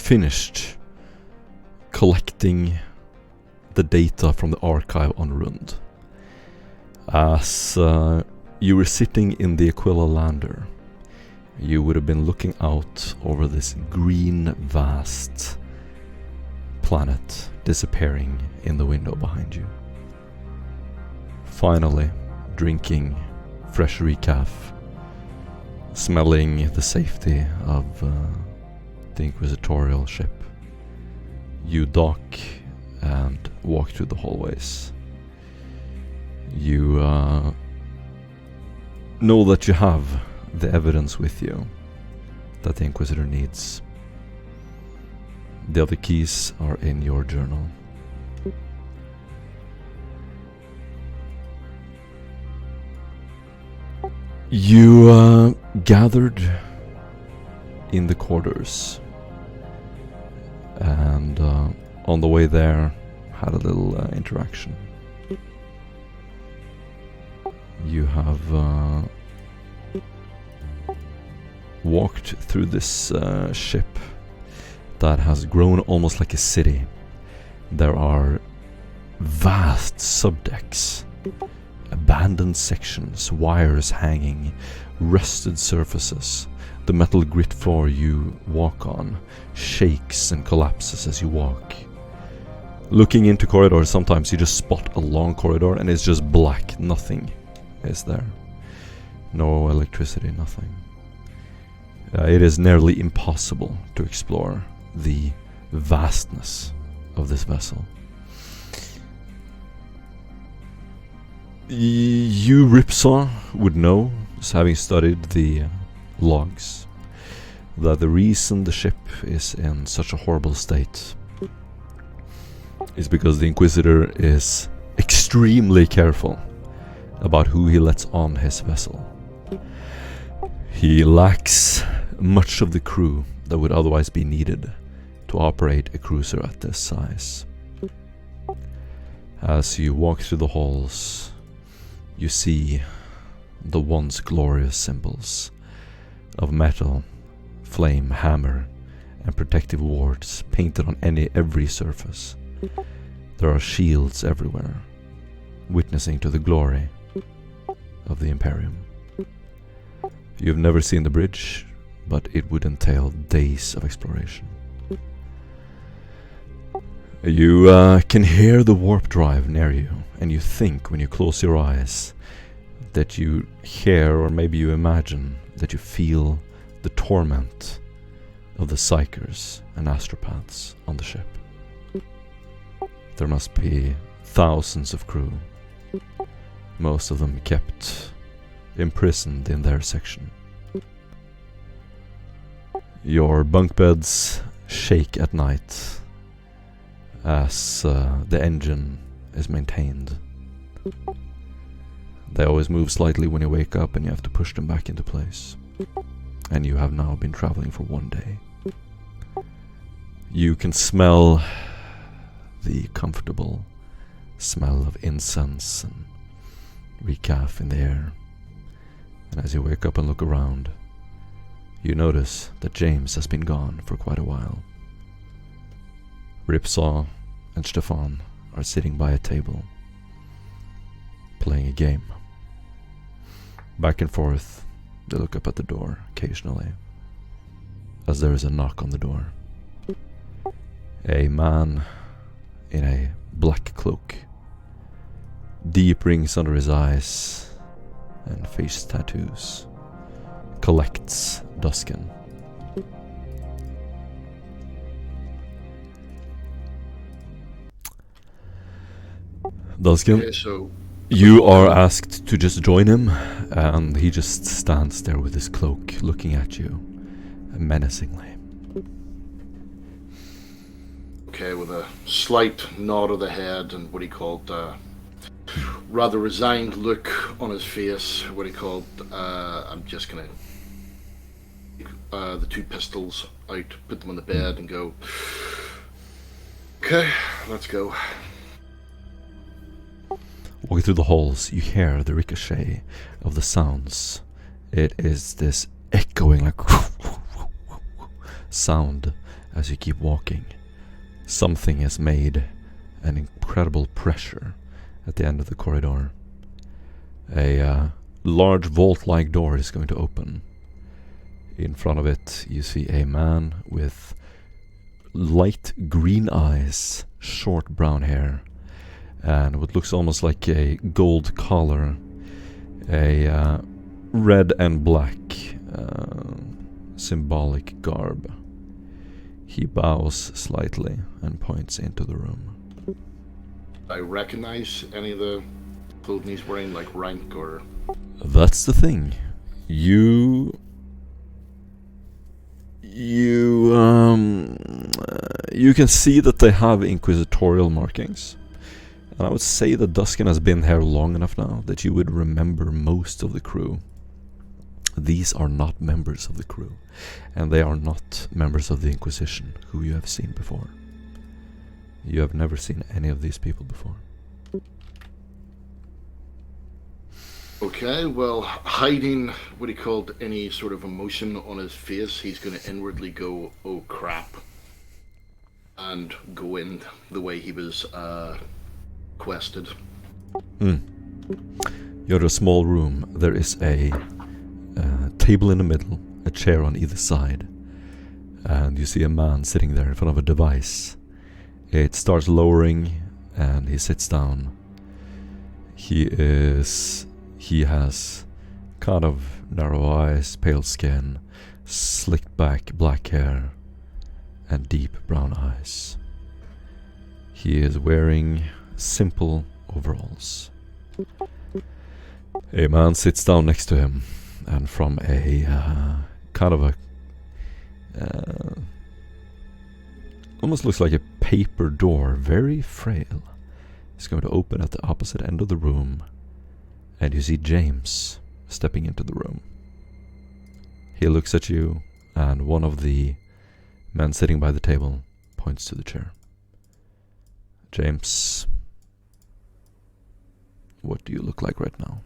finished collecting the data from the archive on Rund. As you were sitting in the Aquila lander, you would have been looking out over this green, vast planet disappearing in the window behind you. Finally, drinking fresh recaf, smelling the safety of the inquisitorial ship, you dock and walk through the hallways. You know that you have the evidence with you that the Inquisitor needs. The other keys are in your journal. You gathered in the quarters, and on the way there had a little interaction. You have walked through this ship that has grown almost like a city. There are vast subdecks, abandoned sections, wires hanging, rusted surfaces. The metal grit floor you walk on shakes and collapses as you walk. Looking into corridors, sometimes you just spot a long corridor and it's just black. Nothing is there. No electricity, nothing. It is nearly impossible to explore the vastness of this vessel. You, Ripsaw, would know, having studied the logs, that the reason the ship is in such a horrible state is because the Inquisitor is extremely careful about who he lets on his vessel. He lacks much of the crew that would otherwise be needed to operate a cruiser at this size. As you walk through the halls, you see the once glorious symbols of metal, flame, hammer, and protective wards painted on every surface. There are shields everywhere, witnessing to the glory of the Imperium. You've never seen the bridge, but it would entail days of exploration. You can hear the warp drive near you, and you think when you close your eyes that you hear, or maybe you imagine, that you feel the torment of the psychers and astropaths on the ship. There must be thousands of crew, most of them kept imprisoned in their section. Your bunk beds shake at night as the engine is maintained. They always move slightly when you wake up and you have to push them back into place. And you have now been traveling for 1 day. You can smell the comfortable smell of incense and recaf in the air. And as you wake up and look around, you notice that James has been gone for quite a while. Ripsaw and Stefan are sitting by a table, playing a game. Back and forth, they look up at the door occasionally, as there is a knock on the door. A man in a black cloak, deep rings under his eyes, and face tattoos, collects Duskin. Duskin, okay, you are asked to just join him, and he just stands there with his cloak, looking at you menacingly. Okay, with a slight nod of the head and what he called rather resigned look on his face, what he called, I'm just gonna the 2 pistols out, put them on the bed and go, okay, let's go. Walking through the halls, you hear the ricochet of the sounds. It is this echoing, like sound as you keep walking. Something has made an incredible pressure at the end of the corridor. A large vault-like door is going to open. In front of it, you see a man with light green eyes, short brown hair, and what looks almost like a gold collar, a red and black symbolic garb. He bows slightly and points into the room. I recognize any of the clothing he's wearing, like rank or... That's the thing. You can see that they have inquisitorial markings. And I would say that Duskin has been here long enough now that you would remember most of the crew. These are not members of the crew, and they are not members of the Inquisition, who you have seen before. You have never seen any of these people before. Okay, well, hiding what he called any sort of emotion on his face, he's going to inwardly go, oh crap, and go in the way he was quested. You're in a small room. There is a table in the middle, a chair on either side, and you see a man sitting there in front of a device. It starts lowering, and he sits down. He has kind of narrow eyes, pale skin, slicked back black hair, and deep brown eyes. He is wearing simple overalls. A man sits down next to him, and from a kind of a almost looks like a paper door, very frail. It's going to open at the opposite end of the room, and you see James stepping into the room. He looks at you, and one of the men sitting by the table points to the chair. James, what do you look like right now?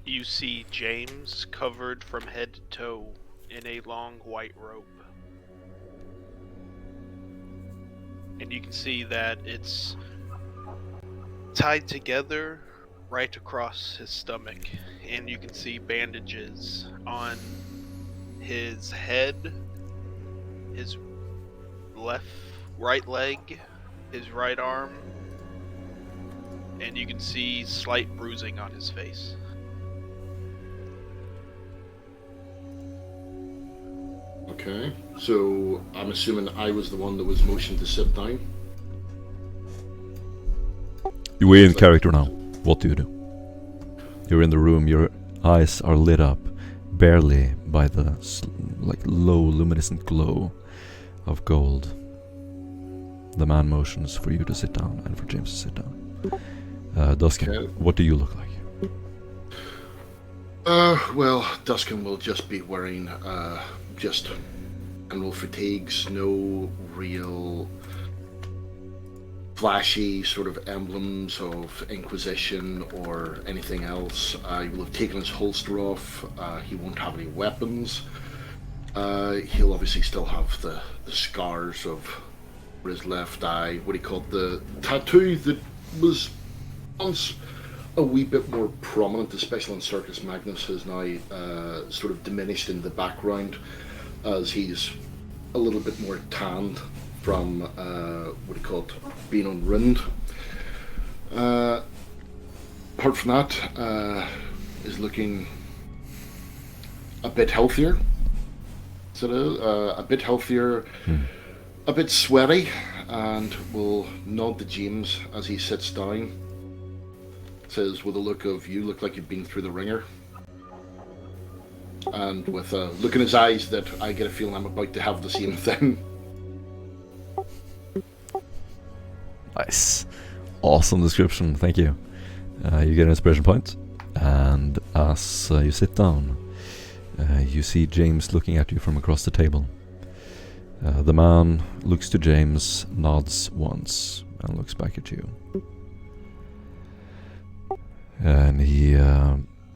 You see James covered from head to toe in a long white robe. And you can see that it's tied together right across his stomach. And you can see bandages on his head, his right leg, his right arm, and you can see slight bruising on his face. Okay, so I'm assuming I was the one that was motioned to sit down. You're in character now. What do you do? You're in the room, your eyes are lit up barely by the low luminescent glow of gold. The man motions for you to sit down and for James to sit down. Duskin, Okay. what do you look like? Well, Duskin will just be wearing just general fatigues, no real flashy sort of emblems of Inquisition or anything else. He will have taken his holster off. He won't have any weapons. He'll obviously still have the scars of his left eye, what he called the tattoo that was once a wee bit more prominent, especially on Circus Magnus, has now sort of diminished in the background as he's a little bit more tanned from what he called being unruined. Apart from that, is looking a bit healthier. So a bit healthier, a bit sweaty, and will nod to James as he sits down. Says with a look of, you look like you've been through the ringer. And with a look in his eyes that I get a feeling I'm about to have the same thing. Nice. Awesome description, thank you. You get an inspiration point, and as you sit down, you see James looking at you from across the table. The man looks to James, nods once, and looks back at you. And he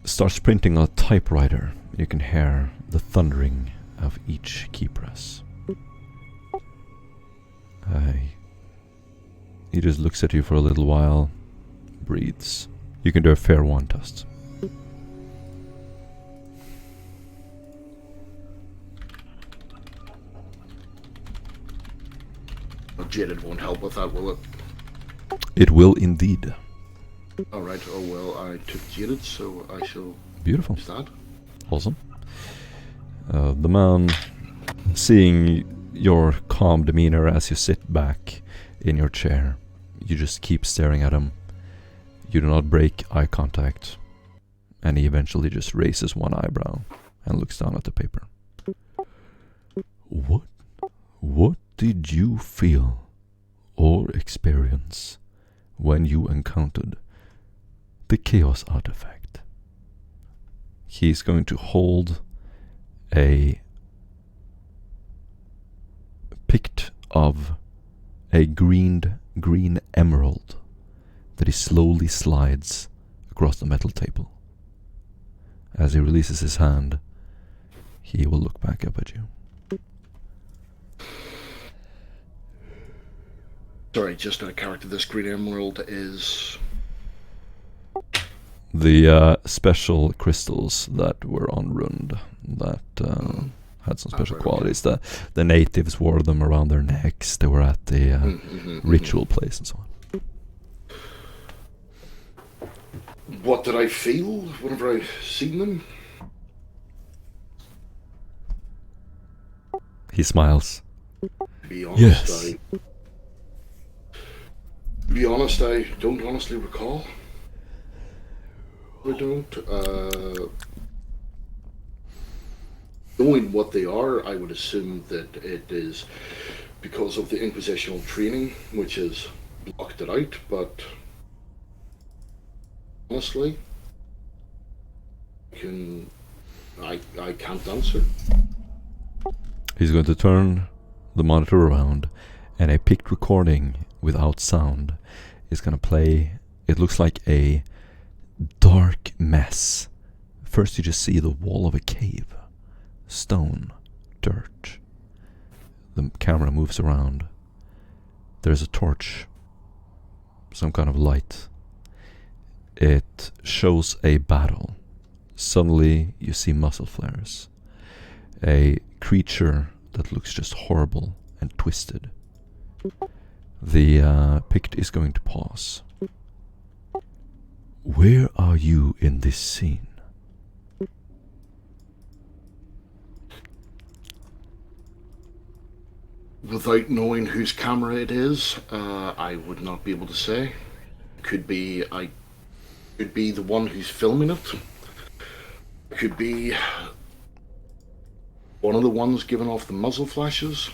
starts printing on a typewriter. You can hear the thundering of each key press. He just looks at you for a little while, breathes. You can do a fair one test. Well, Jaded won't help with that, will it? It will indeed. Alright, oh well, I took Jaded, so I shall Beautiful. use that. Awesome. The man, seeing your calm demeanor as you sit back in your chair, you just keep staring at him. You do not break eye contact, and he eventually just raises one eyebrow and looks down at the paper. What did you feel or experience when you encountered the Chaos Artifact? He's going to hold a pict of a green emerald that he slowly slides across the metal table. As he releases his hand, he will look back up at you. Sorry, just out of character, this green emerald is... The special crystals that were on Rund that had some special qualities. Okay. The natives wore them around their necks. They were at the ritual place and so on. What did I feel whenever I seen them? He smiles. To be honest, Yes. I don't honestly recall. I don't. Knowing what they are, I would assume that it is because of the Inquisitional training, which has blocked it out, but honestly, I can't answer. He's going to turn the monitor around, and a picked recording without sound is going to play. It looks like a dark mess. First you just see the wall of a cave. Stone. Dirt. The camera moves around. There's a torch. Some kind of light. It shows a battle. Suddenly you see muscle flares. A creature that looks just horrible and twisted. The pict is going to pause. Where are you in this scene? Without knowing whose camera it is, I would not be able to say. Could be the one who's filming it. Could be one of the ones giving off the muzzle flashes.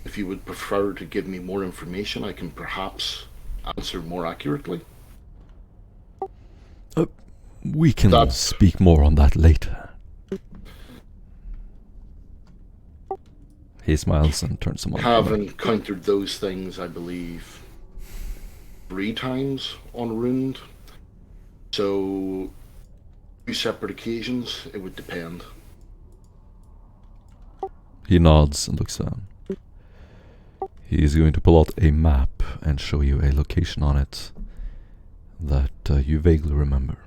If you would prefer to give me more information, I can perhaps answer more accurately. We can speak more on that later. He smiles and turns them on. Have encountered those things, I believe, 3 times on Rund. So, 2 separate occasions, it would depend. He nods and looks down. He is going to pull out a map and show you a location on it that you vaguely remember.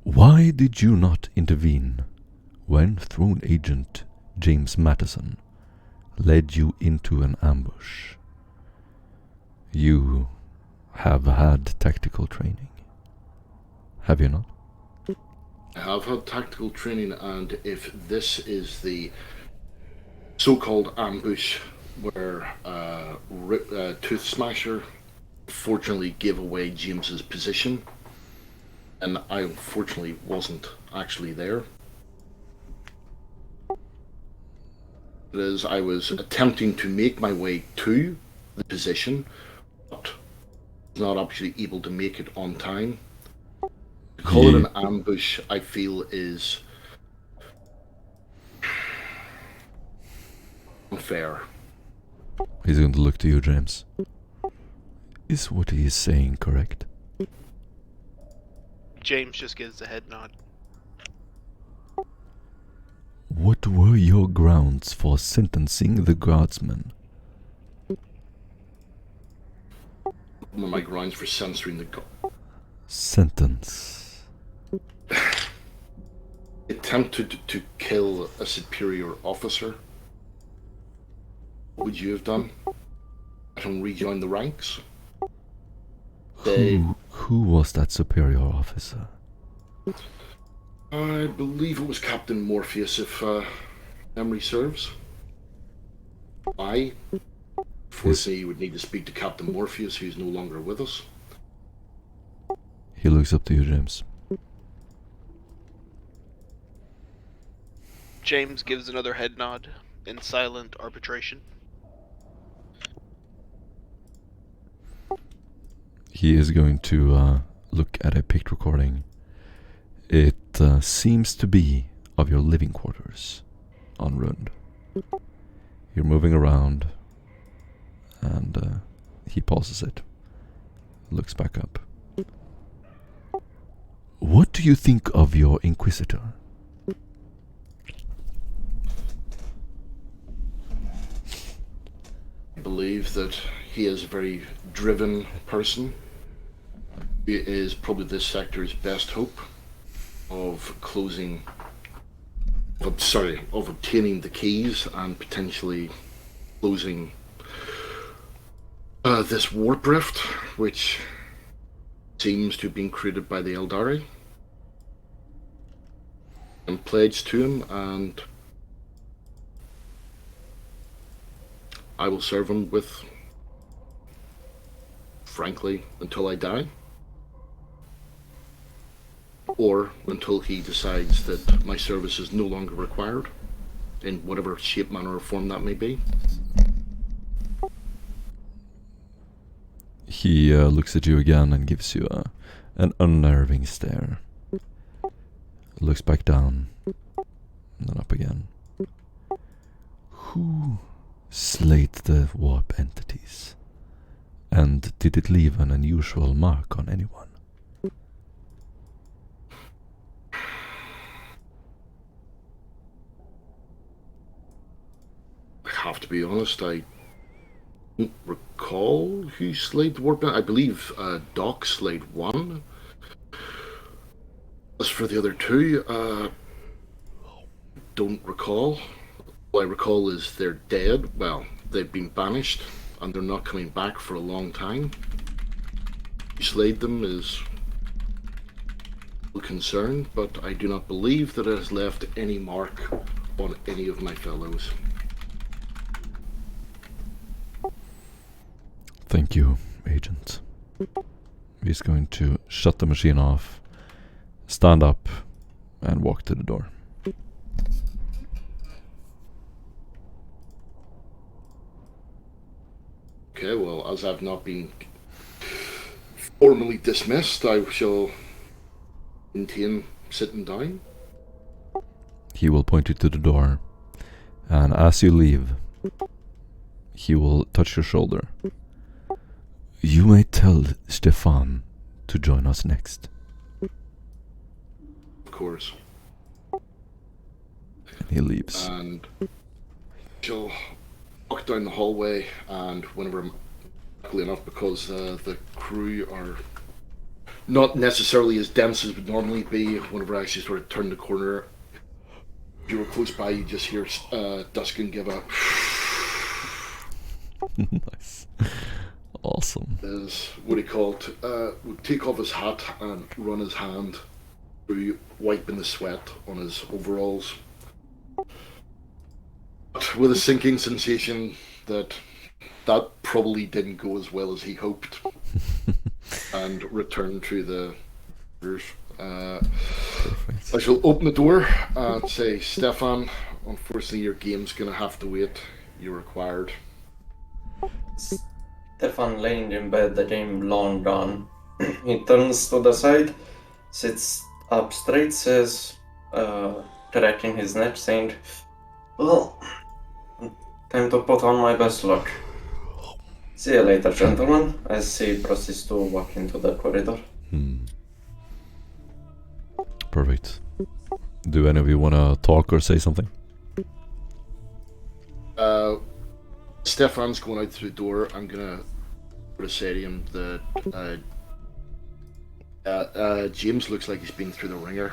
Why did you not intervene when Throne Agent James Mattison led you into an ambush? You have had tactical training, have you not? I have had tactical training, and if this is the so-called ambush where Tooth Smasher fortunately gave away James's position, and I unfortunately wasn't actually there. It is, I was attempting to make my way to the position, but was not actually able to make it on time. To call it an ambush, I feel, is unfair. He's going to look to you, James. Is what he is saying correct? James just gives a head nod. What were your grounds for sentencing the guardsmen? One of my grounds for censoring the Sentence. attempted to kill a superior officer. What would you have done? Let him rejoin the ranks? Who was that superior officer? I believe it was Captain Morpheus, if memory serves. Why? Fortunately, you would need to speak to Captain Morpheus, who's no longer with us. He looks up to you, James. James gives another head nod in silent arbitration. He is going to look at a picked recording. It seems to be of your living quarters on Rund. You're moving around, and he pauses it, looks back up. What do you think of your Inquisitor? I believe that he is a very driven person. He is probably this sector's best hope of obtaining the keys and potentially closing this warp rift, which seems to have been created by the Eldari. I'm pledged to him, and I will serve him with, frankly, until I die. Or until he decides that my service is no longer required, in whatever shape, manner, or form that may be. He looks at you again and gives you an unnerving stare. Looks back down, and then up again. Who slayed the warp entities? And did it leave an unusual mark on anyone? I have to be honest, I don't recall who slayed the warp. I believe Doc slayed one. As for the other two, don't recall. All I recall is they're dead. Well, they've been banished, and they're not coming back for a long time. Who slayed them is a concern, but I do not believe that it has left any mark on any of my fellows. Thank you, Agent. He's going to shut the machine off, stand up, and walk to the door. Okay, well, as I've not been formally dismissed, I shall maintain sitting down. He will point you to the door, and as you leave, he will touch your shoulder. You may tell Stefan to join us next. Of course. And he leaves. And she'll walk down the hallway, and whenever, luckily enough, because the crew are not necessarily as dense as would normally be, whenever I actually sort of turn the corner, if you were close by, you just hear Duskin give a Nice. Awesome. is what he called, would take off his hat and run his hand through wiping the sweat on his overalls. But with a sinking sensation that probably didn't go as well as he hoped, and return to the I shall open the door and say, Stefan, unfortunately your game's gonna have to wait. You're required. Stefan laying in bed, the game long gone. He turns to the side, sits up straight, says, cracking his neck, saying, well, time to put on my best luck. See you later, gentlemen, as he proceeds to walk into the corridor. Perfect. Do any of you want to talk or say something? Stefan's going out through the door. I'm gonna sort of say to him that James looks like he's been through the ringer.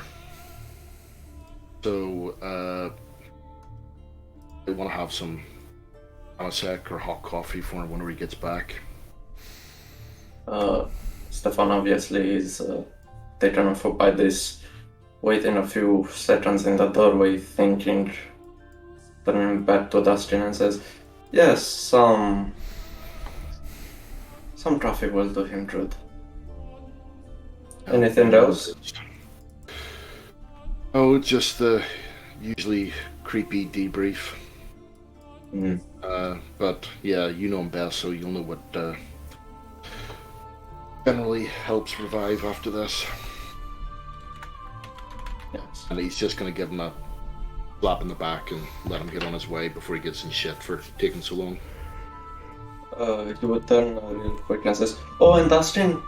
So I want to have some anisec or hot coffee for him whenever he gets back. Stefan obviously is taken off by this, waiting a few seconds in the doorway, thinking, turning back to Dustin and says, yes, some coffee will do him good. Anything else? Oh, just the usually creepy debrief. But yeah, you know him best, so you'll know what generally helps revive after this. Yes. And he's just going to give him a slap in the back and let him get on his way before he gets in shit for taking so long. He would turn real quick and says, oh, and Dustin,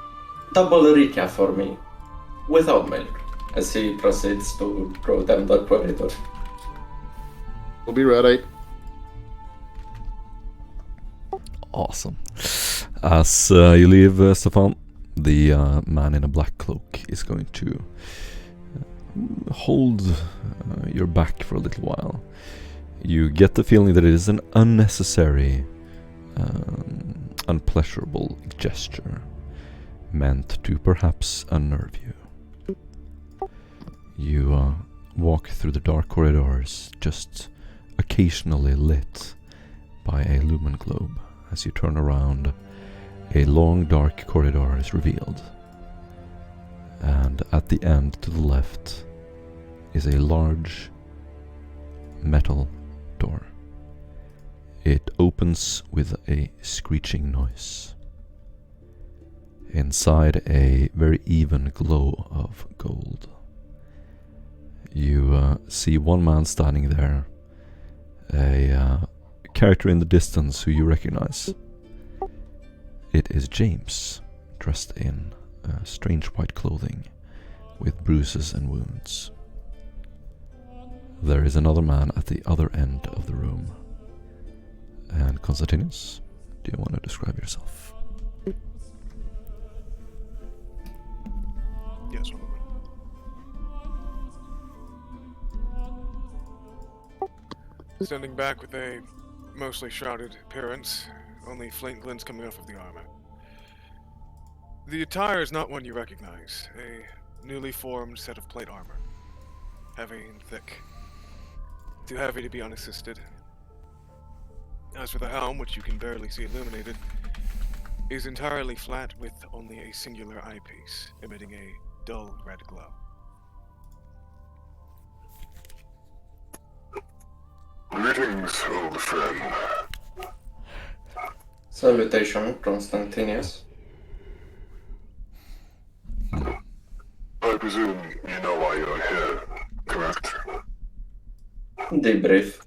double recap for me, without milk, as he proceeds to go down the corridor. We'll be ready. Awesome. As you leave, Stefan, the man in a black cloak is going to hold your back for a little while. You get the feeling that it is an unnecessary, unpleasurable gesture meant to perhaps unnerve you. You walk through the dark corridors, just occasionally lit by a lumen globe. As you turn around, a long dark corridor is revealed, and at the end to the left is a large metal door. It opens with a screeching noise. Inside, a very even glow of gold. You see one man standing there, a character in the distance who you recognize. It is James, dressed in strange white clothing with bruises and wounds. There is another man at the other end of the room. And Constantinus, do you want to describe yourself? Yes, one moment. Standing back with a mostly shrouded appearance, only faint glints coming off of the armor. The attire is not one you recognize. A newly formed set of plate armor. Heavy and thick. Too heavy to be unassisted. As for the helm, which you can barely see illuminated, is entirely flat with only a singular eyepiece, emitting a dull red glow. Greetings, old friend. Salutation, Constantinus. I presume you know why you're here, correct? Debrief.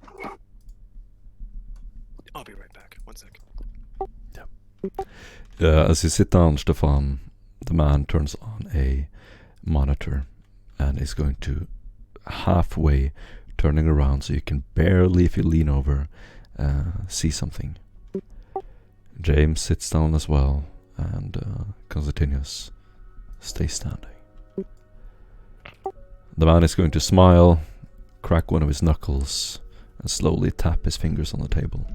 I'll be right back. 1 second. As you sit down, Stefan, the man turns on a monitor and is going to halfway turning around so you can barely, if you lean over, see something. James sits down as well, and Constantinus stays standing. The man is going to smile, crack one of his knuckles, and slowly tap his fingers on the table.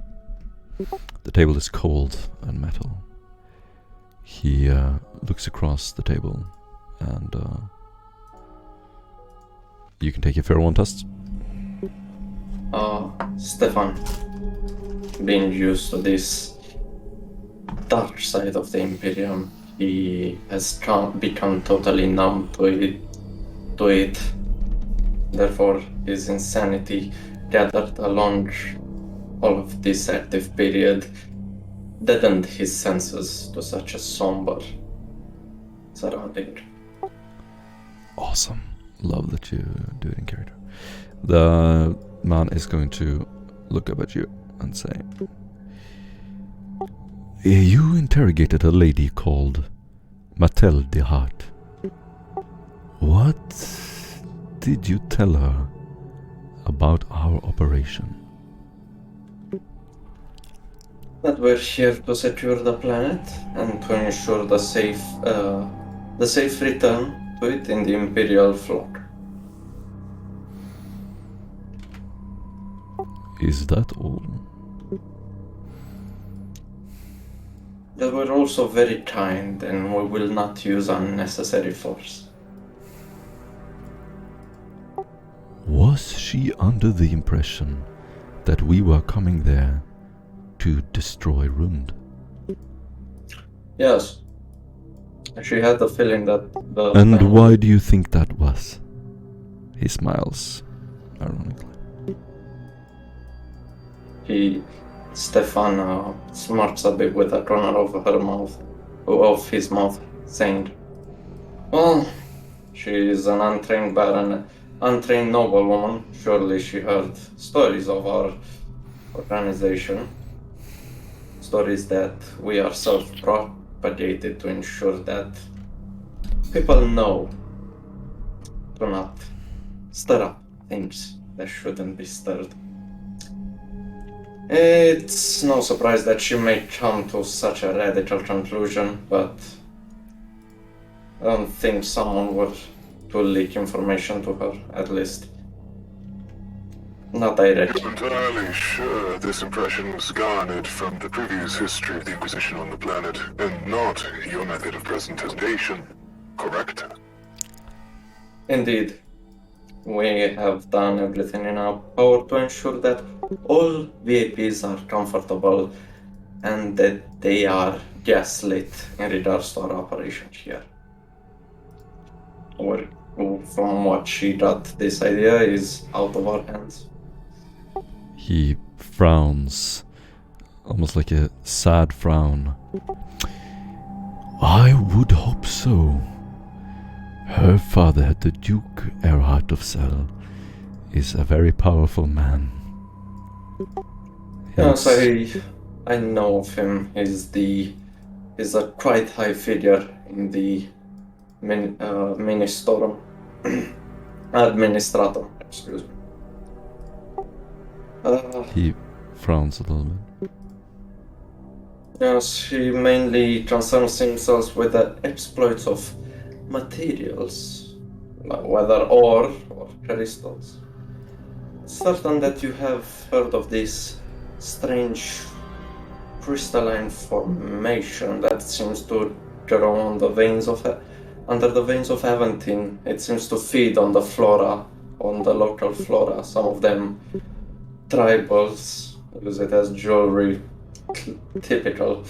The table is cold and metal. He looks across the table, and you can take a fair one test. Stefan, being used to this dark side of the Imperium, he has become totally numb to it. Therefore, his insanity gathered along all of this active period deadened his senses to such a somber surrounding. Awesome. Love that you do it in character. The man is going to look up at you and say, you interrogated a lady called Mattel de Hart. What did you tell her about our operation? That we're here to secure the planet and to ensure the safe return to it in the Imperial flock. Is that all? That we're also very kind and we will not use unnecessary force. Was she under the impression that we were coming there to destroy Rund? Yes. She had the feeling that the And planet- why do you think that was? He smiles, ironically. Stefan smarts a bit with the corner of his mouth, saying, "Well, she is an untrained noblewoman. Surely she heard stories of our organization, stories that we ourselves propagated to ensure that people know to not stir up things that shouldn't be stirred. It's no surprise that she may come to such a radical conclusion, but I don't think someone would to leak information to her, at least. Not directly. I'm entirely sure this impression was garnered from the previous history of the Inquisition on the planet, and not your method of presentation, correct? Indeed, we have done everything in our power to ensure that all VIPs are comfortable and that they are gaslit in regards to our operation here. From what she got, this idea is out of our hands. He frowns, almost like a sad frown. I would hope so. Her father, the Duke Erhard of Cell, is a very powerful man. Yes, I know of him. He's a quite high figure in the Ministorum. Administratum, excuse me. He frowns a little bit. Yes, he mainly concerns himself with the exploits of materials, whether ore or crystals. Certain that you have heard of this strange crystalline formation that seems to grow on the veins of under the veins of Aventine. It seems to feed on the flora, on the local flora. Some of them tribals use it as jewelry. Typical.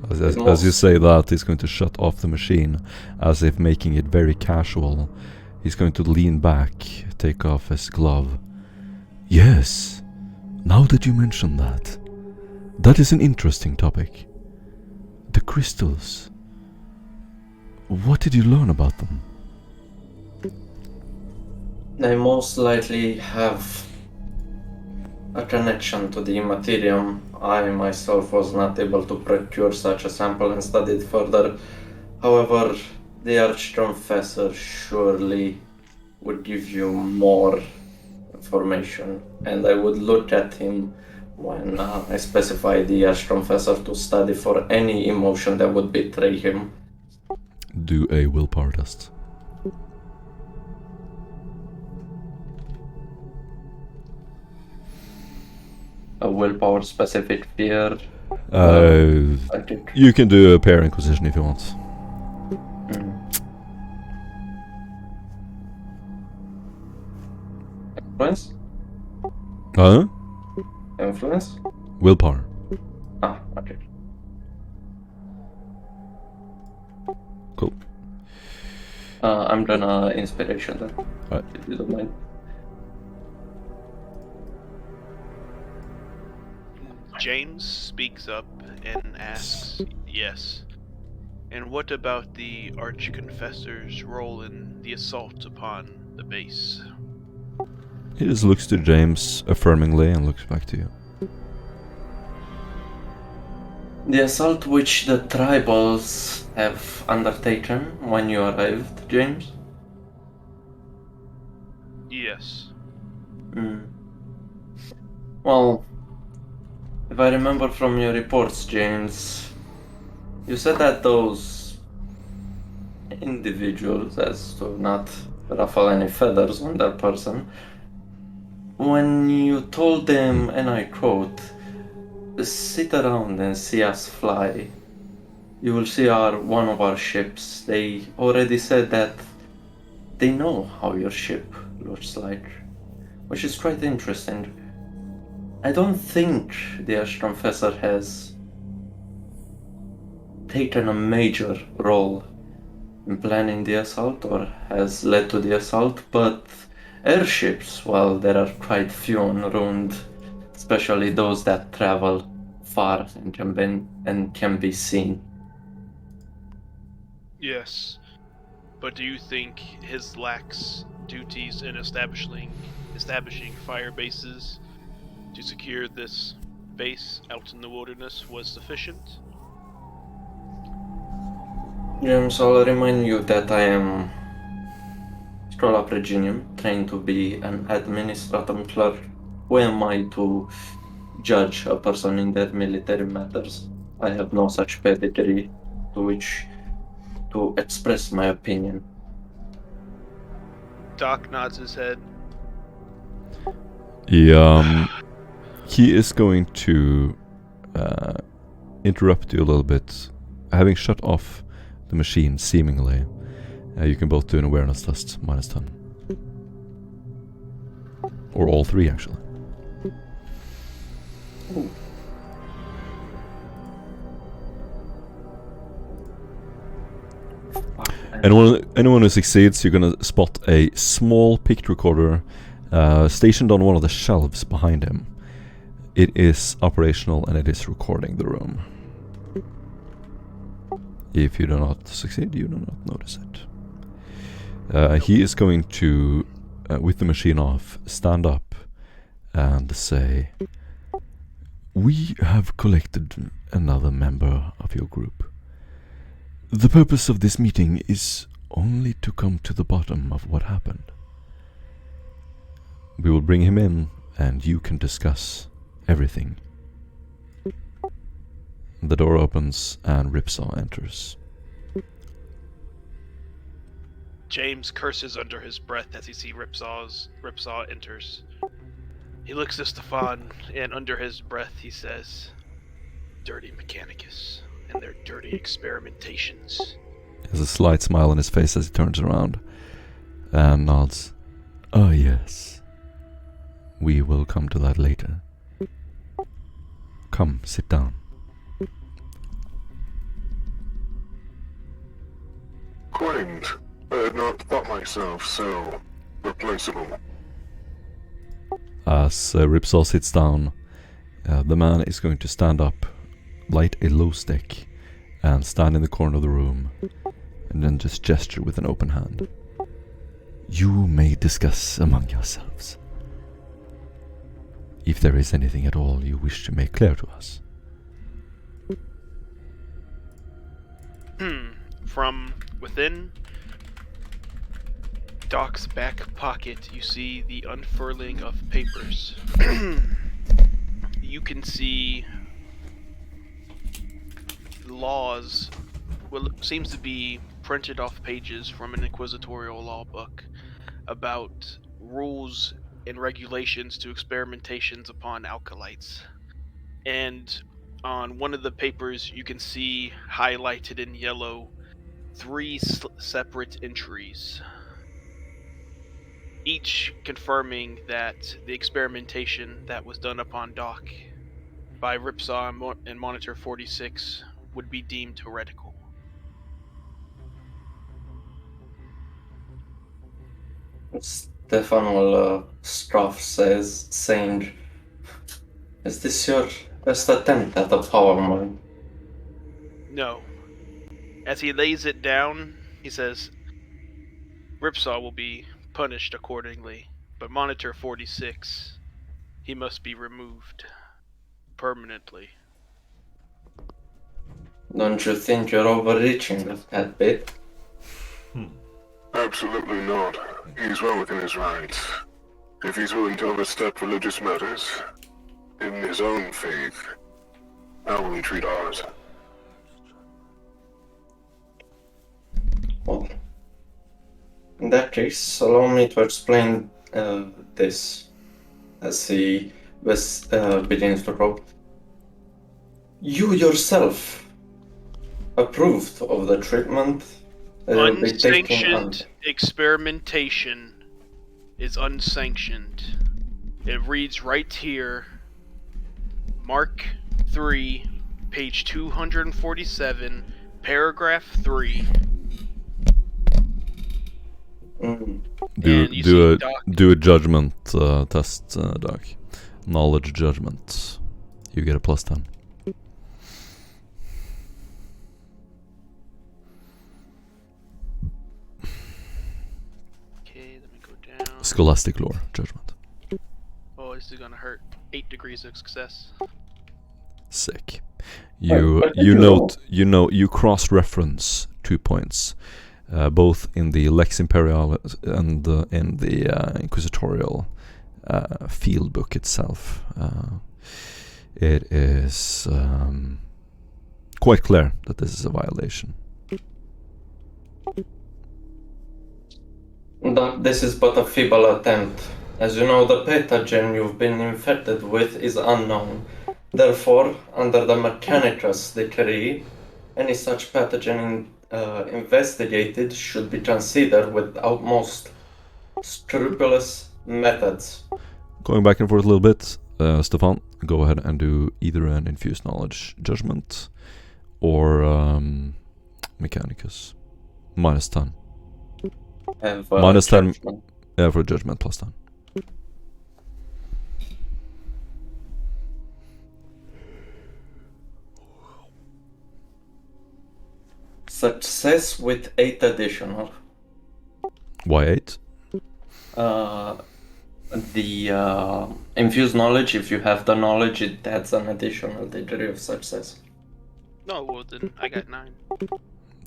As you say that, he's going to shut off the machine, as if making it very casual. He's going to lean back, take off his glove. Yes, now that you mention that, that is an interesting topic. The crystals. What did you learn about them? They most likely have a connection to the Immaterium. I myself was not able to procure such a sample and study it further. However, the Archconfessor surely would give you more information, and I would look at him when I specify the Archconfessor to study for any emotion that would betray him. Do a willpower test. A willpower specific fear. I think. You can do a pair inquisition if you want. Influence? Huh? Influence? Willpower. Ah, okay. Cool. I'm gonna inspiration then. Alright. If you don't mind. James speaks up and asks, yes. And what about the Archconfessor's role in the assault upon the base? He just looks to James affirmingly and looks back to you. The assault which the tribals have undertaken when you arrived, James? Yes. Well, If I remember from your reports, James, you said that those individuals, as to not ruffle any feathers on that person, when you told them, and I quote, sit around and see us fly, you will see one of our ships. They already said that they know how your ship looks like, which is quite interesting. I don't think the Archconfessor has taken a major role in planning the assault or has led to the assault, but airships, well, there are quite few en route, especially those that travel far and can be seen. Yes. But do you think his lax duties in establishing fire bases to secure this base out in the wilderness was sufficient? James, I'll remind you that I am Scroll Reginium, trained to be an administratum clerk. Who am I to judge a person in their military matters? I have no such pedigree to which to express my opinion. Doc nods his head. He is going to interrupt you a little bit. Having shut off the machine, seemingly, you can both do an awareness test, -10. Or all three, actually. Ooh. Anyone who succeeds, you're gonna spot a small pict recorder stationed on one of the shelves behind him. It is operational and it is recording the room. If you do not succeed, you do not notice it. He is going to, with the machine off, stand up and say, "We have collected another member of your group. The purpose of this meeting is only to come to the bottom of what happened. We will bring him in and you can discuss everything." The door opens and Ripsaw enters. James curses under his breath as he sees Ripsaw enters. He looks at Stefan, and under his breath he says, "Dirty Mechanicus and their dirty experimentations." He has a slight smile on his face as he turns around and nods. "Oh yes. We will come to that later. Come, sit down." Quaint. I had not thought myself so replaceable. As Ripsaw sits down, the man is going to stand up, light a low stick, and stand in the corner of the room, and then just gesture with an open hand. "You may discuss among yourselves, if there is anything at all you wish to make clear to us." From within Doc's back pocket, you see the unfurling of papers. You can see laws, well, it seems to be printed off pages from an inquisitorial law book about rules and regulations to experimentations upon alkalites. And on one of the papers, you can see highlighted in yellow 3 separate entries, each confirming that the experimentation that was done upon Doc by Ripsaw and Monitor 46 would be deemed heretical. Stefan will scoff, saying, "Is this your best attempt at a power mine?" No. As he lays it down, he says, "Ripsaw will be punished accordingly, but Monitor 46, he must be removed permanently." Don't you think you're overreaching with that bit? Absolutely not. He's well within his rights. If he's willing to overstep religious matters in his own faith, How will you treat ours? Well, in that case, allow me to explain this as he begins to rope. You yourself approved of the treatment that will be taken Unsanctioned experimentation is unsanctioned. It reads right here, Mark 3, page 247, paragraph 3. And you see Do a judgment test, Doc. Knowledge judgment. You get a +10. Okay, let me go down. Scholastic lore judgment. Oh, this is gonna hurt. 8 degrees of success. Sick. You cross-reference 2 points, both in the Lex Imperialis and in the Inquisitorial field book itself. It is quite clear that this is a violation. This is but a feeble attempt. As you know, the pathogen you've been infected with is unknown. Therefore, under the Mechanicus decree, any such pathogen investigated should be considered with utmost scrupulous methods. Going back and forth a little bit, Stefan, go ahead and do either an infused knowledge judgment or Mechanicus. -10. -10 for judgment, +10. Success with 8 additional. Why 8? The infused knowledge, if you have the knowledge, it adds an additional degree of success. No, well then I got 9.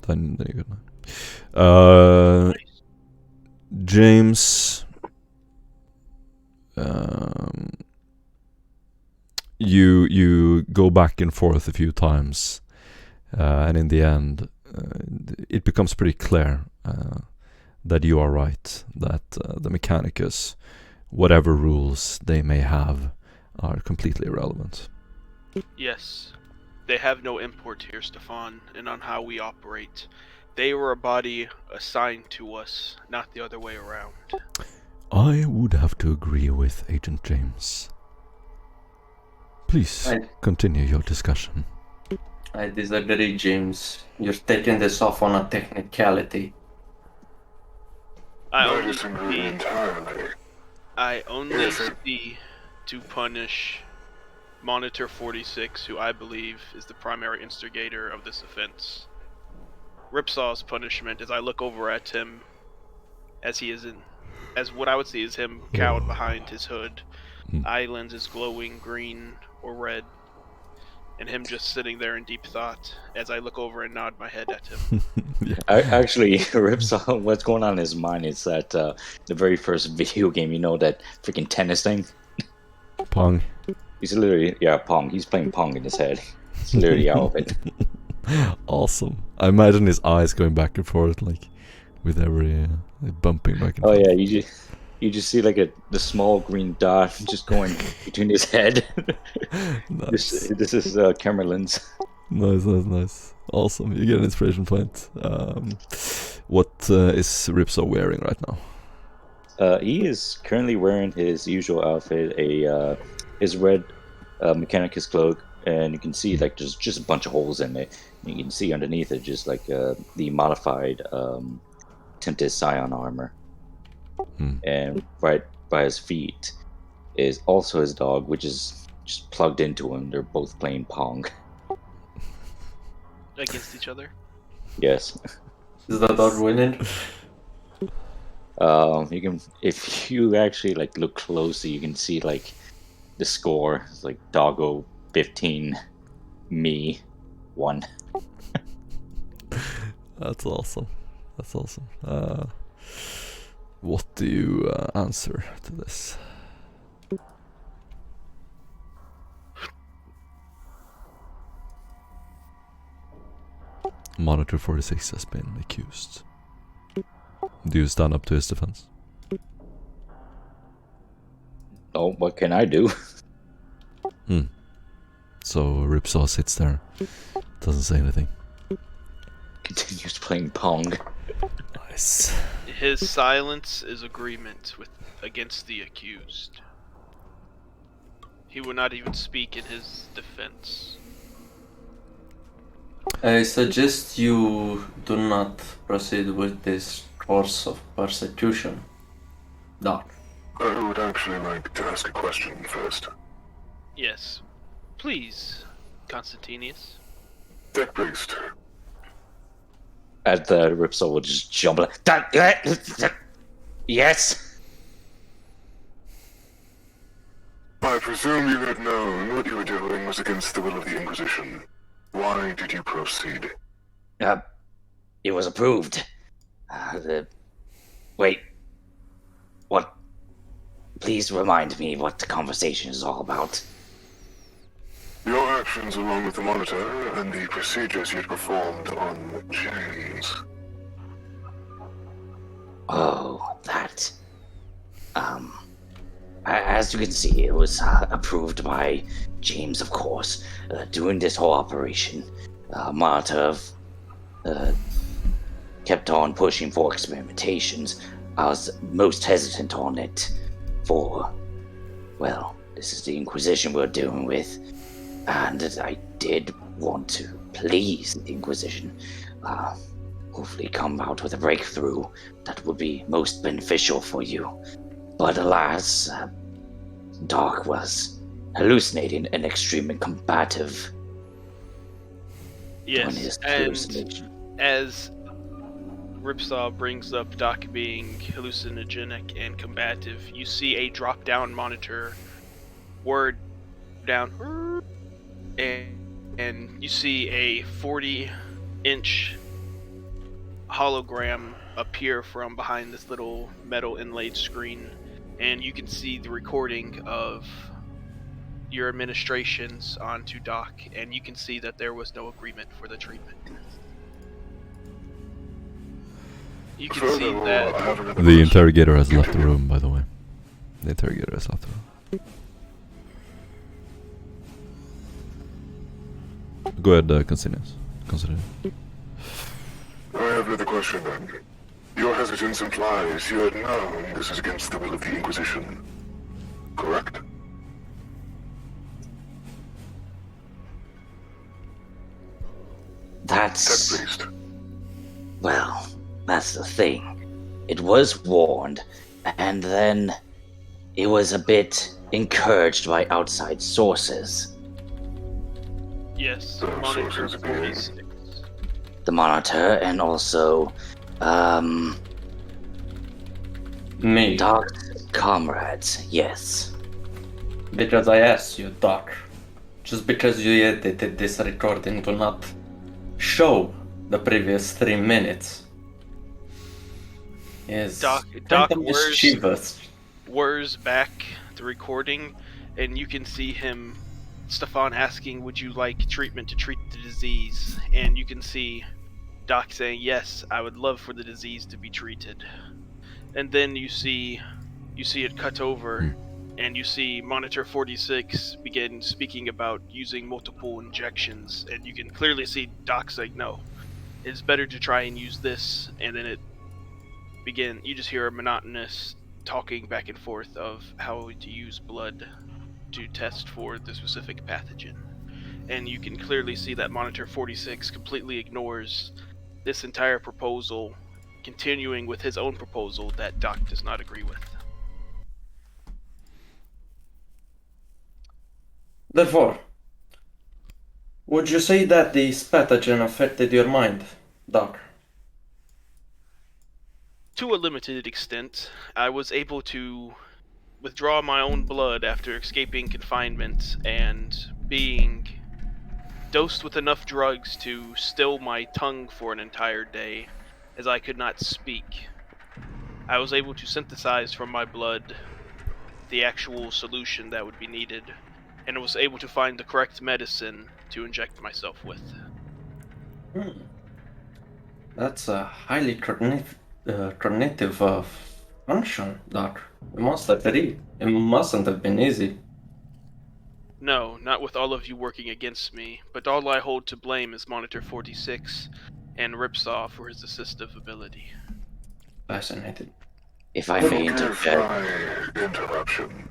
Then you got 9. Nice. James, you go back and forth a few times, and in the end, it becomes pretty clear that you are right, that the Mechanicus, whatever rules they may have, are completely irrelevant. Yes. They have no import here, Stefan, and on how we operate. They were a body assigned to us, not the other way around. I would have to agree with Agent James. Please continue your discussion. I disagree, James. You're taking this off on a technicality. I disagree entirely. I only Yes, sir. see to punish Monitor 46, who I believe is the primary instigator of this offense. Ripsaw's punishment is I look over at him as he is in, as what I would see is him cowed behind his hood. Eye lens is glowing green or red, and him just sitting there in deep thought as I look over and nod my head at him. Actually, Ripsaw, what's going on in his mind is that the very first video game, you know, that freaking tennis thing? Pong. He's literally, Pong. He's playing Pong in his head. It's literally out of it. Awesome. I imagine his eyes going back and forth, like with every bumping back and Oh forth. yeah, you just see like the small green dot just going between his head. Nice. This is Cameron's. Nice. Awesome. You get an inspiration point. What is Ripsaw wearing right now? He is currently wearing his usual outfit, his red Mechanicus cloak, and you can see like there's just a bunch of holes in it. You can see underneath it just like the modified tinted Scion armor. And right by his feet is also his dog, which is just plugged into him. They're both playing Pong. Against each other? Yes. Is the dog winning? You can, if you actually like look closely, you can see like the score. It's like Doggo 15, me 1. That's awesome. What do you answer to this? Monitor 46 has been accused. Do you stand up to his defense? Oh, what can I do? So Ripsaw sits there, doesn't say anything. Continues playing Pong. Nice. His silence is agreement against the accused. He will not even speak in his defense. I suggest you do not proceed with this course of persecution, Doc. I would actually like to ask a question first. Yes. Please, Constantinius. Tech Priest, At the Ripsaw will just jump like, yes! I presume you had known what you were doing was against the will of the Inquisition. Why did you proceed? It was approved. Wait. What? Please remind me what the conversation is all about. Your actions along with the Monitor and the procedures you had performed on James. Oh, that. As you can see, it was approved by James, of course. During this whole operation, Monitor kept on pushing for experimentations. I was most hesitant on it for, well, this is the Inquisition we're dealing with, and I did want to please the Inquisition. Hopefully come out with a breakthrough that would be most beneficial for you. But alas, Doc was hallucinating and extremely combative. during Yes, his and hallucination. as Ripsaw brings up Doc being hallucinogenic and combative, you see a drop-down monitor, word down, and you see a 40-inch hologram appear from behind this little metal inlaid screen, and you can see the recording of your administrations onto Doc, and you can see that there was no agreement for the treatment. You can see Furthermore, I that have another The question. interrogator has left the room, by the way. The interrogator has left the room. Go ahead, continue. I have another question then. Your hesitance implies you had known this is against the will of the Inquisition. Correct? Tech That's, Priest. well, that's the thing. It was warned, and then it was a bit encouraged by outside sources. yes, Those Monitor sources being- 46. The Monitor, and also, Me. Doc's comrades, yes. Because I asked you, Doc. Just because you edited this recording, do not show the previous 3 minutes. Is Doc kind of whirs- mischievous. whirs back the recording, and you can see him, Stefan, asking, would you like treatment to treat the disease? And you can see Doc saying, yes, I would love for the disease to be treated. And then you see it cut over, and you see Monitor 46 begin speaking about using multiple injections, and you can clearly see Doc saying, no, it's better to try and use this. And then you just hear a monotonous talking back and forth of how to use blood to test for the specific pathogen. And you can clearly see that Monitor 46 completely ignores this entire proposal, continuing with his own proposal that Doc does not agree with. Therefore, would you say that this pathogen affected your mind, Doc? To a limited extent, I was able to withdraw my own blood after escaping confinement and being dosed with enough drugs to still my tongue for an entire day, as I could not speak. I was able to synthesize from my blood the actual solution that would be needed, and was able to find the correct medicine to inject myself with. That's a highly cognitive function, Doc. You must agree. It mustn't have been easy. No, not with all of you working against me, but all I hold to blame is Monitor 46 and Ripsaw for his assistive ability. Fascinating. If I may Forgive interject, my interruption.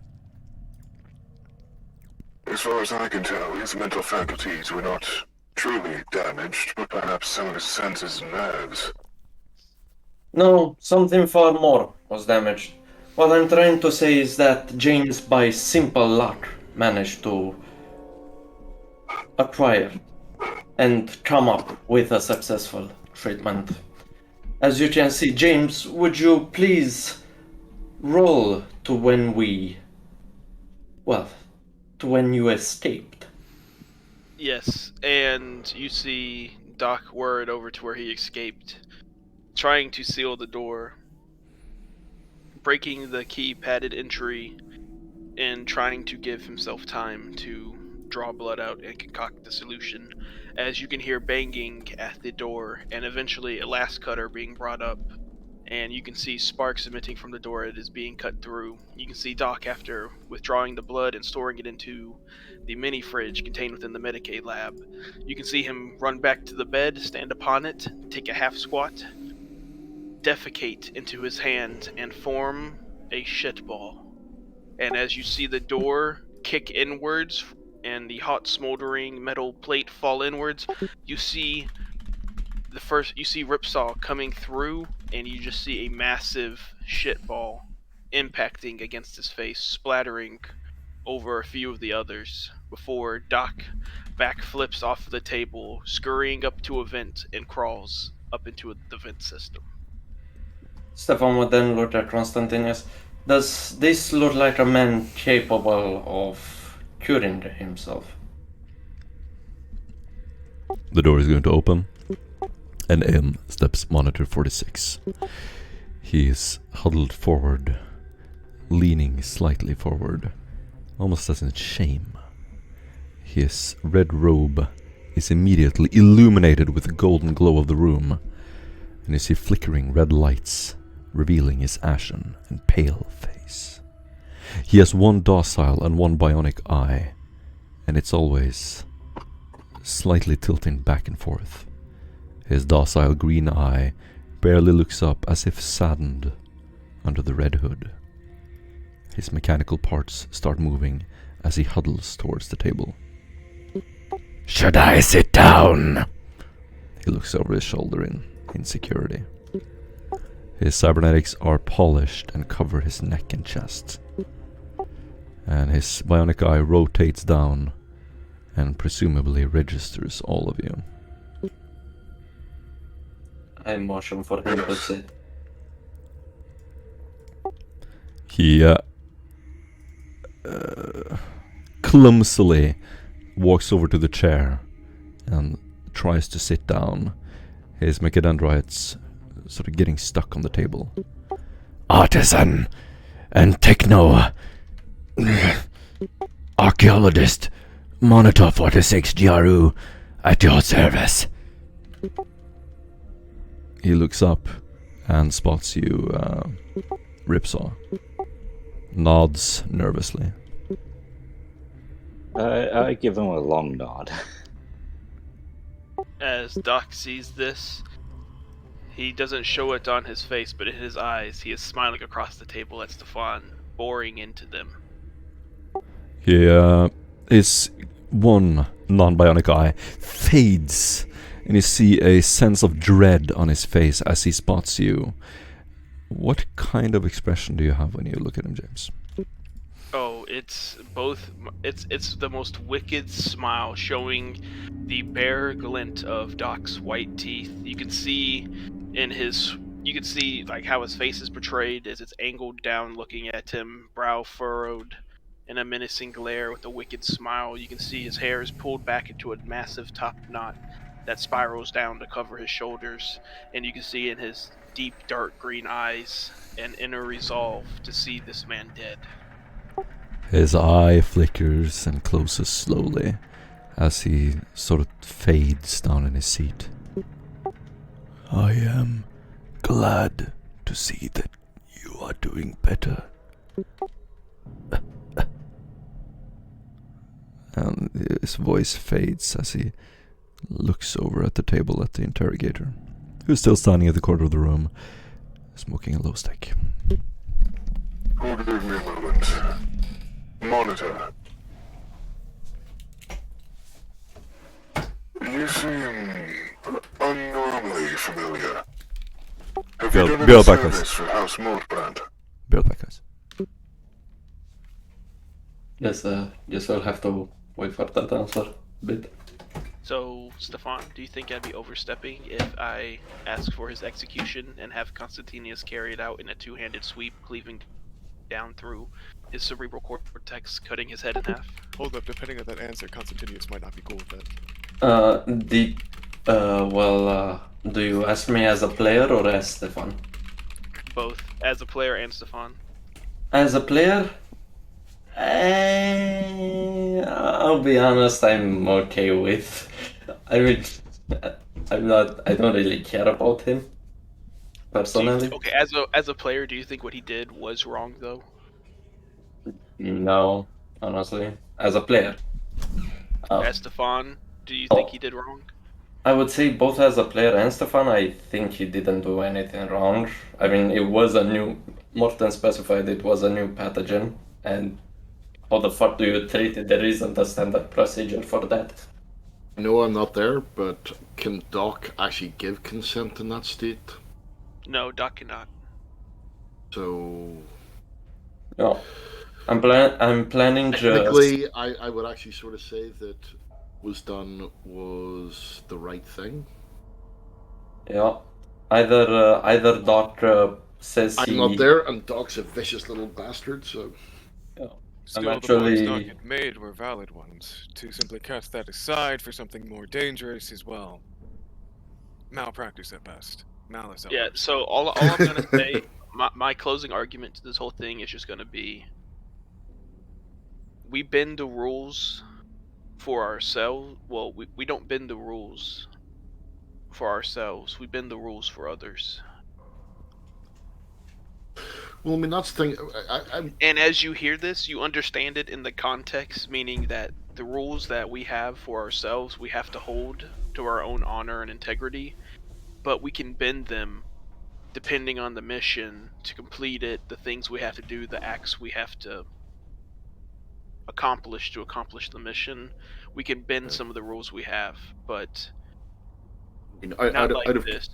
As far as I can tell, his mental faculties were not truly damaged, but perhaps some of his senses and nerves. No, something far more was damaged. What I'm trying to say is that James, by simple luck, managed to acquire and come up with a successful treatment. As you can see, James, would you please roll to when to when you escaped? Yes, and you see Doc whirred over to where he escaped, trying to seal the door, breaking the key-padded entry, and trying to give himself time to draw blood out and concoct the solution. As you can hear banging at the door, and eventually a last cutter being brought up, and you can see sparks emitting from the door it is being cut through. You can see Doc, after withdrawing the blood and storing it into the mini fridge contained within the Medicaid lab. You can see him run back to the bed, stand upon it, take a half squat, defecate into his hand, and form a shit ball. And as you see the door kick inwards and the hot smoldering metal plate fall inwards, you see Ripsaw coming through, and you just see a massive shit ball impacting against his face, splattering over a few of the others, before Doc backflips off the table, scurrying up to a vent, and crawls up into the vent system. Stefan would then look at Constantinus. Does this look like a man capable of curing himself? The door is going to open, and in steps Monitor 46. He is huddled forward, leaning slightly forward, almost as in shame. His red robe is immediately illuminated with the golden glow of the room, and you see flickering red lights revealing his ashen and pale face. He has one docile and one bionic eye, and it's always slightly tilting back and forth. His docile green eye barely looks up, as if saddened under the red hood. His mechanical parts start moving as he huddles towards the table. "Should I sit down?" He looks over his shoulder in insecurity. His cybernetics are polished and cover his neck and chest. And his bionic eye rotates down and presumably registers all of you. I motion for him to sit. He clumsily walks over to the chair and tries to sit down. His mechadendrites sort of getting stuck on the table. "Artisan and techno archaeologist Monitor 46 GRU at your service." He looks up and spots you, Ripsaw. Nods nervously. I give him a long nod. As Doc sees this, he doesn't show it on his face, but in his eyes, he is smiling across the table at Stefan, boring into them. His one non-bionic eye fades, and you see a sense of dread on his face as he spots you. What kind of expression do you have when you look at him, James? Oh, it's both. It's the most wicked smile, showing the bare glint of Doc's white teeth. You can see like how his face is portrayed as it's angled down, looking at him, brow furrowed in a menacing glare with a wicked smile. You can see his hair is pulled back into a massive top knot that spirals down to cover his shoulders, and you can see in his deep dark green eyes an inner resolve to see this man dead. His eye flickers and closes slowly as he sort of fades down in his seat. I am glad to see that you are doing better. And his voice fades as he looks over at the table at the interrogator, who's still standing at the corner of the room, smoking a low stick. Oh, give me a moment. Monitor. You seem unnormally familiar. Have you done any Bill Backus. service for House Mordbrand? Bill Backus. Yes, guess I'll have to wait for that answer a bit. So, Stefan, do you think I'd be overstepping if I ask for his execution and have Constantinius carry it out in a two-handed sweep, cleaving down through his cerebral cortex, cutting his head in half? Hold up, depending on that answer, Constantinius might not be cool with that. Do you ask me as a player or as Stefan? Both, as a player and Stefan. As a player, I'll be honest, I'm okay with. I mean, I don't really care about him personally. Okay, as a player, do you think what he did was wrong, though? No, honestly, as a player. As Stefan, do you think he did wrong? I would say both as a player and Stefan, I think he didn't do anything wrong. I mean, it was a new, Morten specified it was a new pathogen, and how the fuck do you treat it? There isn't a standard procedure for that. No, I'm not there, but can Doc actually give consent in that state? No, Doc cannot. So... No. I'm planning Technically, I would actually sort of say that was done was the right thing. Yeah. Either Doc says I'm not there, and Doc's a vicious little bastard, so... Yeah. Still, I'm the actually... points Doc had made were valid ones. To simply cast that aside for something more dangerous is, well, malpractice at best. Malice at Yeah, worst. so all I'm going to say, my closing argument to this whole thing is just going to be, we bend the rules for ourselves. Well, we don't bend the rules for ourselves. We bend the rules for others. Well, I mean, that's the thing. And as you hear this, you understand it in the context, meaning that the rules that we have for ourselves, we have to hold to our own honor and integrity, but we can bend them depending on the mission to complete it, the things we have to do, the acts we have to accomplish the mission. We can bend some of the rules we have, but not like this.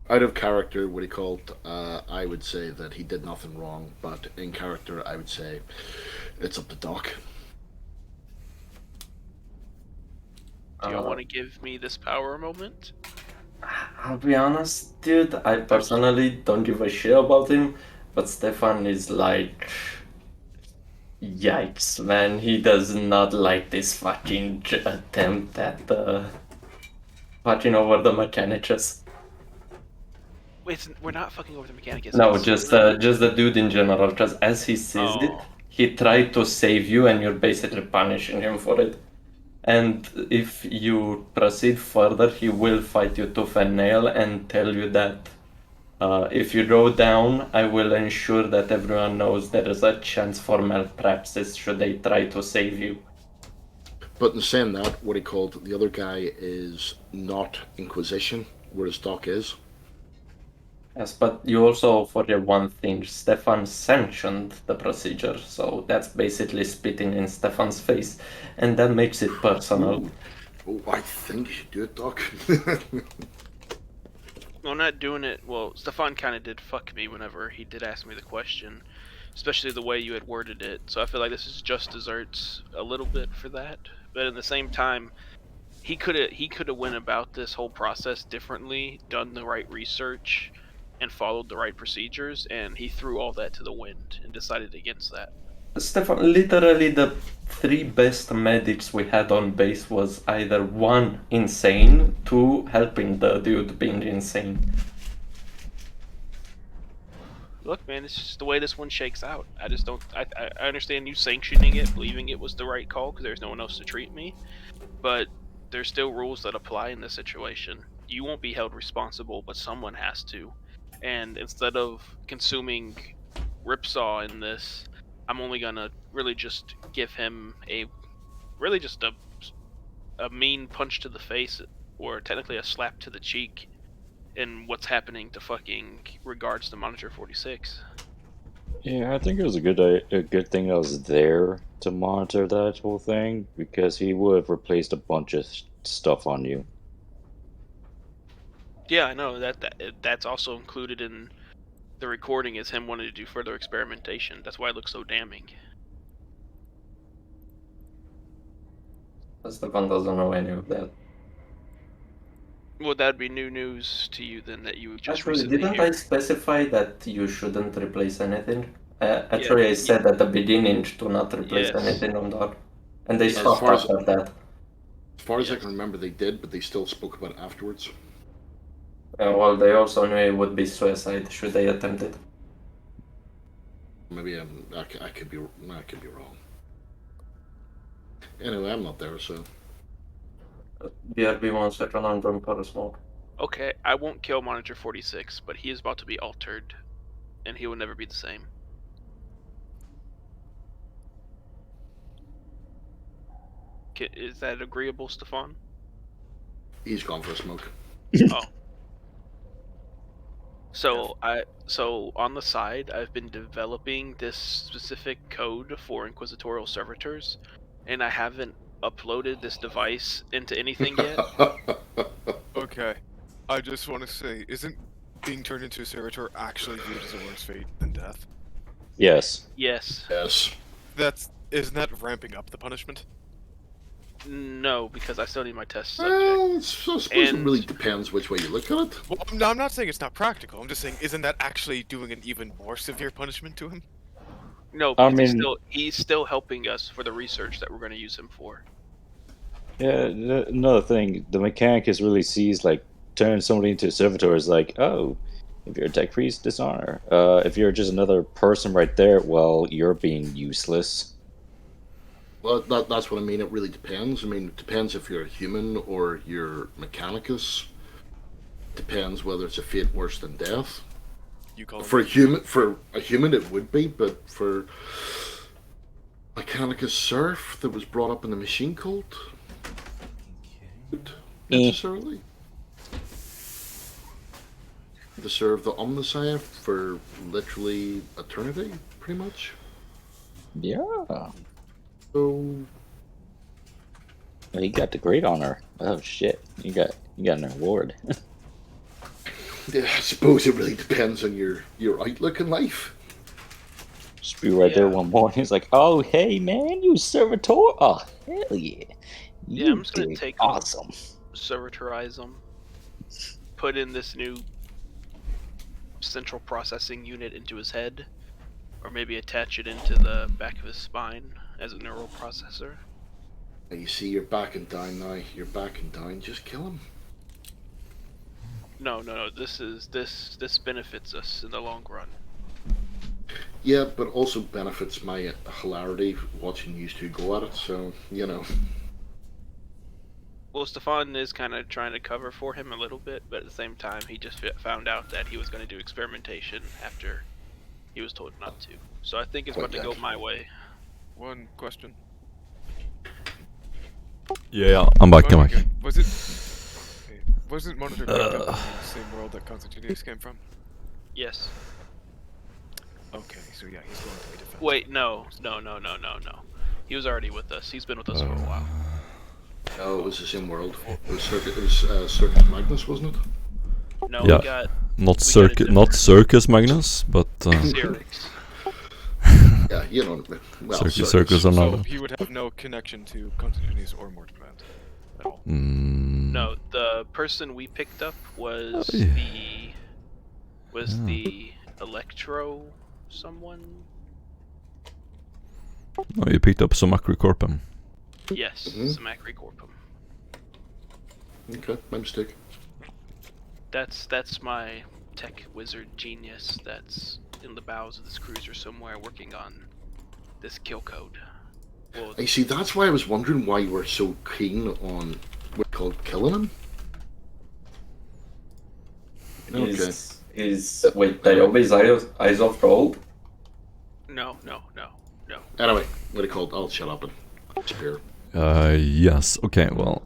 Out of character, what he called, I would say that he did nothing wrong, but in character, I would say it's up to Doc. Do y'all want to give me this power moment? I'll be honest, dude, I personally don't give a shit about him, but Stefan is like... Yikes, man, he does not like this fucking attempt at fucking over the Mechanicus. Wait, we're not fucking over the Mechanicus. No, just the dude in general, because as he sees it, he tried to save you and you're basically punishing him for it. And if you proceed further, he will fight you tooth and nail and tell you that if you go down, I will ensure that everyone knows there is a chance for malpractice should they try to save you. But in saying that, what he called, the other guy is not Inquisition, whereas Doc is. Yes, but you also forget one thing, Stefan sanctioned the procedure, so that's basically spitting in Stefan's face, and that makes it personal. Oh, I think you should do it, Doc. Well, not doing it. Well, Stefan kind of did fuck me whenever he did ask me the question, especially the way you had worded it. So I feel like this is just desserts a little bit for that. But at the same time, he could have went about this whole process differently, done the right research, and followed the right procedures, and he threw all that to the wind and decided against that. Stefan, literally the 3 best medics we had on base was either 1, insane, 2, helping the dude being insane. Look, man, it's just the way this one shakes out. I just don't... I understand you sanctioning it, believing it was the right call, because there's no one else to treat me, but there's still rules that apply in this situation. you won't be held responsible, but someone has to. And instead of consuming Ripsaw in this, I'm only gonna really just give him a mean punch to the face, or technically a slap to the cheek, in what's happening to fucking regards to Monitor 46. Yeah, I think it was a good thing I was there to monitor that whole thing, because he would have replaced a bunch of stuff on you. Yeah, I know that's also included in the recording, is him wanting to do further experimentation. That's why it looks so damning. Stefan doesn't know any of that. Well, that'd be new news to you then, that you just Actually, recently didn't hear. I specify that you shouldn't replace anything? Actually, I said at the beginning to not replace Yes. anything on that. And they Yes. stopped As after that. As far as I Yes. can remember, they did, but they still spoke about it afterwards. Well, they also knew it would be suicide should they attempt it. Maybe I could be wrong. Anyway, I'm not there, so BRB 1 second, I'm going for a smoke. Okay, I won't kill Monitor 46, but he is about to be altered, and he will never be the same. Is that agreeable, Stefan? he's gone for a smoke. Oh. So on the side, I've been developing this specific code for inquisitorial servitors, and I haven't uploaded this device into anything yet. Okay. I just want to say, isn't being turned into a servitor actually viewed as a worse fate than death? Yes. Yes. Yes. Isn't that ramping up the punishment? No, because I still need my test subject. Well, I suppose it And- really depends which way you look at it. Well, I'm not saying it's not practical. I'm just saying, isn't that actually doing an even more severe punishment to him? No, I because mean- he's still helping us for the research that we're going to use him for. Yeah, another thing, the Mechanicus really sees, like, turning somebody into a servitor is like, oh, if you're a tech priest, dishonor. If you're just another person right there, well, you're being useless. Well, that's what I mean. It really depends. I mean, it depends if you're a human or you're Mechanicus. Depends whether it's a fate worse than death. You call For him a human, it would be, but for Mechanicus Serf that was brought up in the machine cult, necessarily to serve the Omnissiah for literally eternity, pretty much. Yeah. So He got the great honor. Oh shit, you got an award. yeah, I suppose it really depends on your outlook in life. Just be right there Yeah. one morning. He's like, "Oh, hey man, you servitor! Oh, hell yeah! Yeah, I'm just gonna did take awesome." Servitorize him. Put in this new central processing unit into his head, or maybe attach it into the back of his spine as a neural processor. You see, you're backing down now. You're backing down. Just kill him. No. This benefits us in the long run. Yeah, but also benefits my hilarity watching you two go at it. So you know. Well, Stefan is kind of trying to cover for him a little bit, but at the same time, he just found out that he was going to do experimentation after he was told not to. So I think it's about to go my way. one question. Yeah, I'm back. Okay, wasn't Monitor picked up in the same world that Constantinius came from? Yes. Okay, so yeah, he's going to be defended. Wait, no. He was already with us. He's been with us for a while. No, it was the same world. It was Circus Magnus, wasn't it? No, Yeah. we got Not We circus, got a not different- Circus Magnus, but Cyrix. Yeah, you know. Well, Circus or So not. he would have no connection to Constantinius or Mortgman at all. No, the person we picked up was Oh, yeah. the Electro someone. Oh, you picked up some Acrocorpum. Yes, Mhm. Samacri Corpum. Okay, my mistake. That's my tech wizard genius that's in the bowels of this cruiser somewhere working on this kill code. Well, You see, that's why I was wondering why you were so keen on killing him. Okay. Wait, Niobe's eyes of gold? No. Anyway, what do you call it? I'll shut up and disappear. Yes. Okay. Well,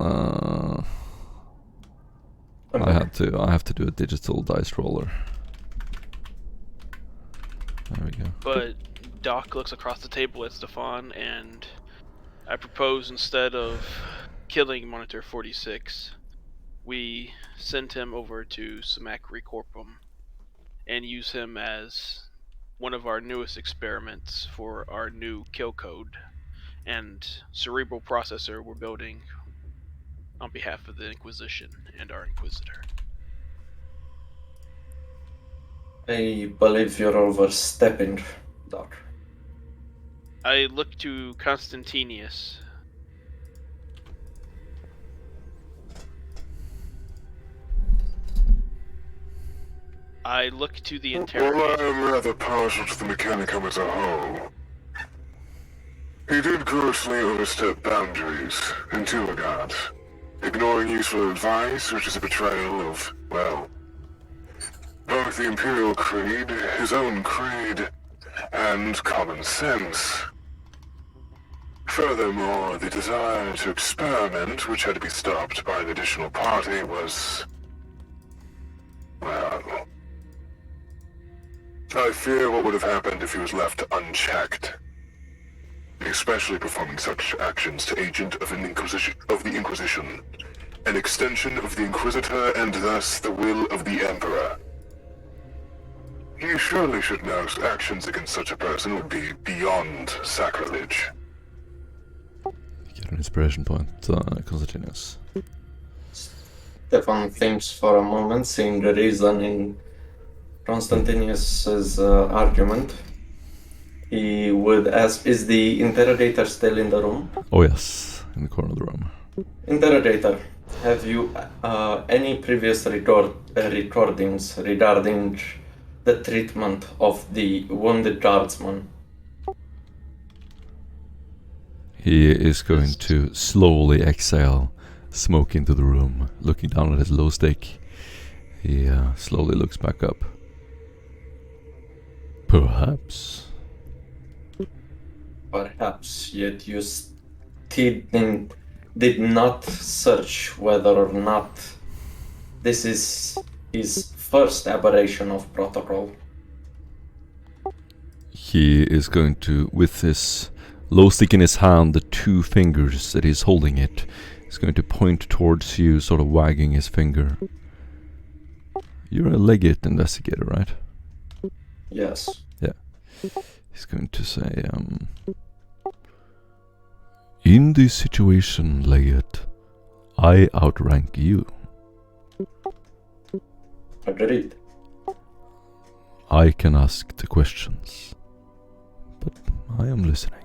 Okay. I have to do a digital dice roller. There we go. But Doc looks across the table at Stefan, and I propose instead of killing Monitor 46, we send him over to Samacri Corpum and use him as one of our newest experiments for our new kill code and cerebral processor we're building on behalf of the Inquisition and our Inquisitor. I believe you're overstepping, Doc. I look to Constantinius. I look to the Well, interrogator. I am rather partial to the Mechanicum as a whole. He did grossly overstep boundaries in two regards. Ignoring useful advice, which is a betrayal of, well, both the Imperial Creed, his own creed, and common sense. Furthermore, the desire to experiment, which had to be stopped by an additional party, was, well, I fear what would have happened if he was left unchecked. Especially performing such actions to agent of the Inquisition, an extension of the Inquisitor and thus the will of the Emperor. He surely should know actions against such a person would be beyond sacrilege. Get an inspiration point, Constantinus. Stefan thinks for a moment, seeing the reason in Constantinus's argument. He would ask, is the interrogator still in the room? Oh yes, in the corner of the room. Interrogator, have you any previous recordings regarding the treatment of the wounded guardsman? He is going to slowly exhale smoke into the room, looking down at his low stick. He slowly looks back up. Perhaps. Perhaps, yet you did not search whether or not this is his first aberration of protocol. He is going to, with his low stick in his hand, the two fingers that he's holding it, is going to point towards you, sort of wagging his finger. You're a legate investigator, right? Yes. Yeah. He's going to say, in this situation, legate, I outrank you. Agreed. I can ask the questions, but I am listening.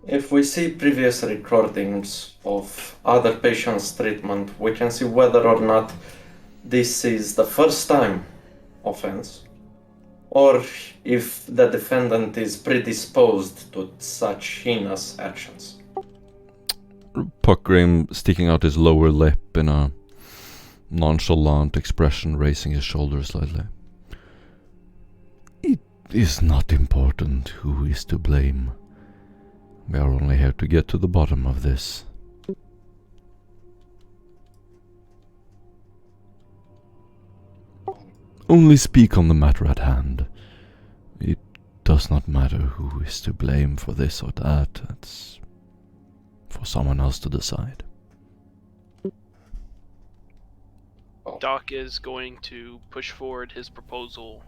If we see previous recordings of other patients' treatment, we can see whether or not this is the first time offense, or if the defendant is predisposed to such heinous actions. Puckering, sticking out his lower lip in a nonchalant expression, raising his shoulders slightly. It is not important who is to blame. We are only here to get to the bottom of this. Only speak on the matter at hand. It does not matter who is to blame for this or that. It's for someone else to decide. Doc is going to push forward his proposal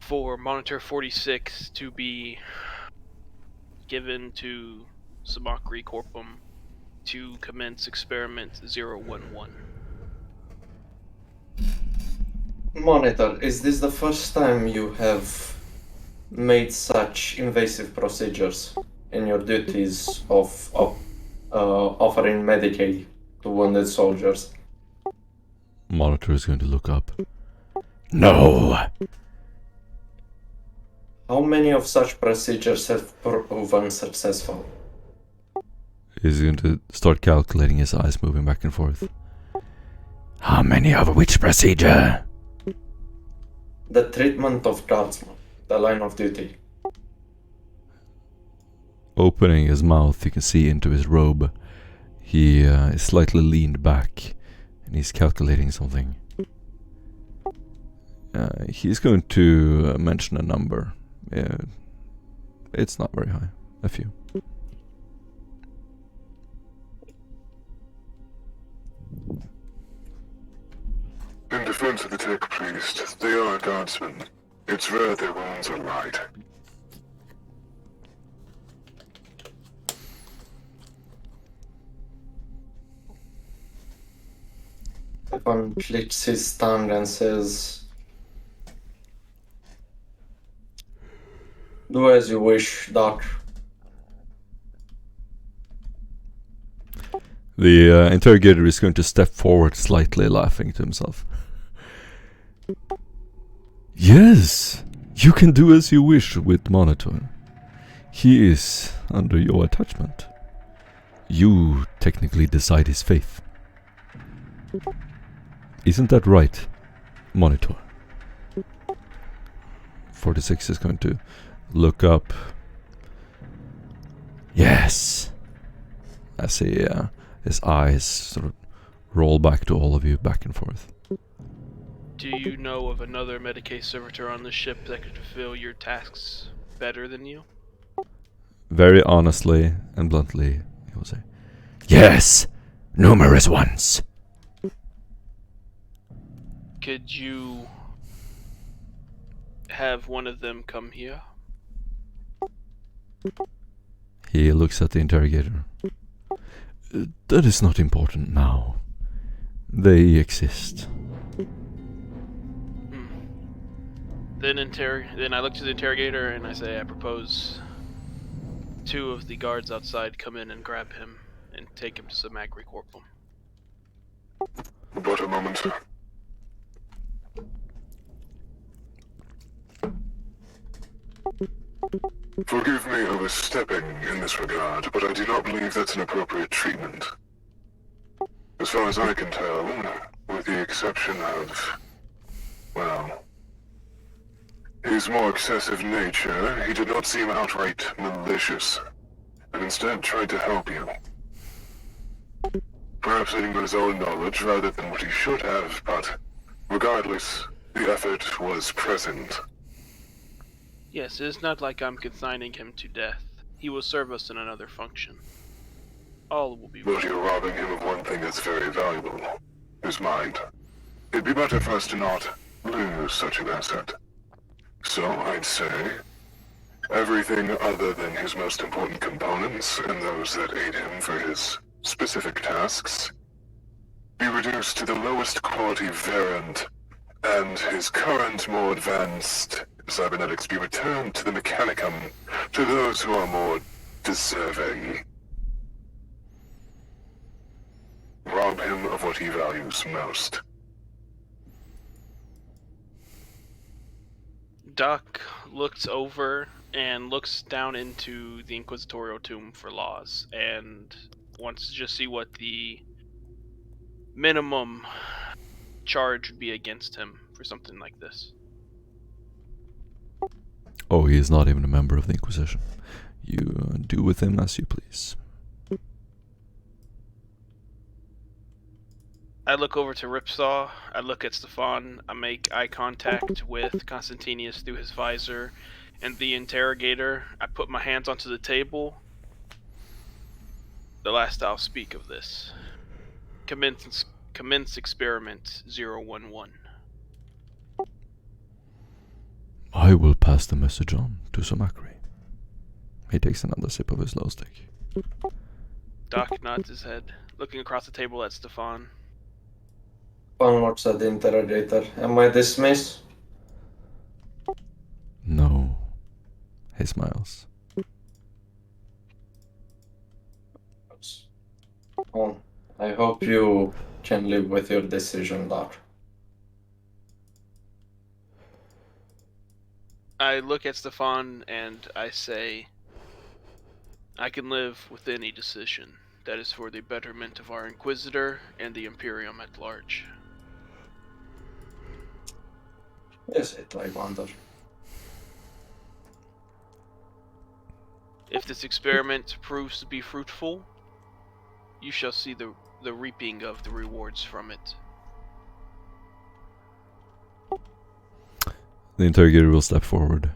for Monitor 46 to be given to Samacri Corpum to commence Experiment 011. Monitor, is this the first time you have made such invasive procedures in your duties of offering Medicaid to wounded soldiers? Monitor is going to look up. No! How many of such procedures have proven successful? He's going to start calculating, his eyes moving back and forth. How many of which procedure? The treatment of guardsmen, the line of duty. Opening his mouth, you can see into his robe. He is slightly leaned back, and he's calculating something. He's going to mention a number. It's not very high. A few. In defense of the tech priest, they are guardsmen. It's rare their wounds are light. Stefan flicks his tongue and says, "Do as you wish, Doc." The interrogator is going to step forward slightly, laughing to himself. Yes, you can do as you wish with Monitor. He is under your attachment. You technically decide his fate. Isn't that right, Monitor? 46 is going to look up. Yes. As his eyes sort of roll back to all of you, back and forth. Do you know of another Medicaid servitor on the ship that could fulfill your tasks better than you? Very honestly and bluntly, he will say, yes, numerous ones. Could you have one of them come here? He looks at the interrogator. That is not important now. They exist. Then I look to the interrogator and I say, I propose 2 of the guards outside come in and grab him and take him to Samagri Corporal. But a moment. Forgive me overstepping in this regard, but I do not believe that's an appropriate treatment. As far as I can tell, with the exception of, well, his more excessive nature, he did not seem outright malicious, and instead tried to help you. Perhaps aiding with his own knowledge rather than what he should have, but regardless, the effort was present. Yes, it is not like I'm consigning him to death. He will serve us in another function. All will be well. But you're robbing him of one thing that's very valuable. His mind. It'd be better for us to not lose such an asset. So I'd say, everything other than his most important components and those that aid him for his specific tasks be reduced to the lowest quality variant, and his current more advanced cybernetics be returned to the Mechanicum, to those who are more deserving. Rob him of what he values most. Doc looks over and looks down into the Inquisitorial Tomb for laws and wants to just see what the minimum charge would be against him for something like this. Oh, he is not even a member of the Inquisition. You do with him as you please. I look over to Ripsaw, I look at Stefan, I make eye contact with Constantinius through his visor, and the interrogator, I put my hands onto the table. The last I'll speak of this. Commence experiment 011. I will pass the message on to Samagri. He takes another sip of his low stick. Doc nods his head, looking across the table at Stefan. Stefan looks at the interrogator. Am I dismissed? No. He smiles. Well, I hope you can live with your decision, Doc. I look at Stefan and I say, I can live with any decision that is for the betterment of our Inquisitor and the Imperium at large. Is it, I wonder? If this experiment proves to be fruitful, you shall see the reaping of the rewards from it. The interrogator will step forward.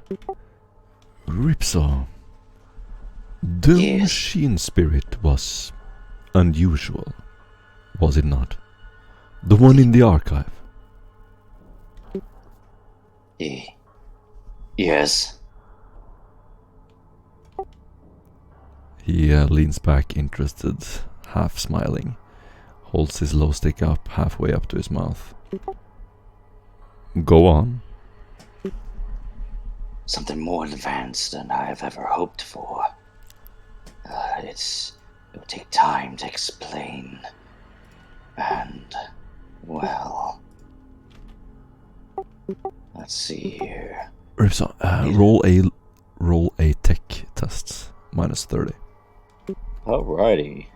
Ripsaw, the Yes. machine spirit was unusual, was it not? The one in the archive. Yes. He leans back, interested, half smiling, holds his low stick up halfway up to his mouth. Go on. Something more advanced than I have ever hoped for. It'll take time to explain. And, well... Let's see here. Ripsaw, roll a tech test. -30. Alrighty.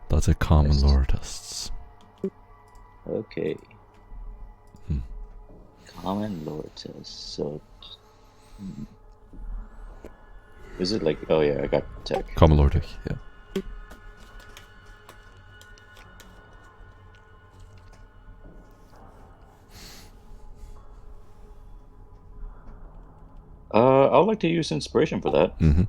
That's a common lore tests. Okay. Hmm. Common lore test. So... Is it like... Oh yeah, I got tech. Common lore tech, yeah. I would like to use inspiration for that. Mm-hmm.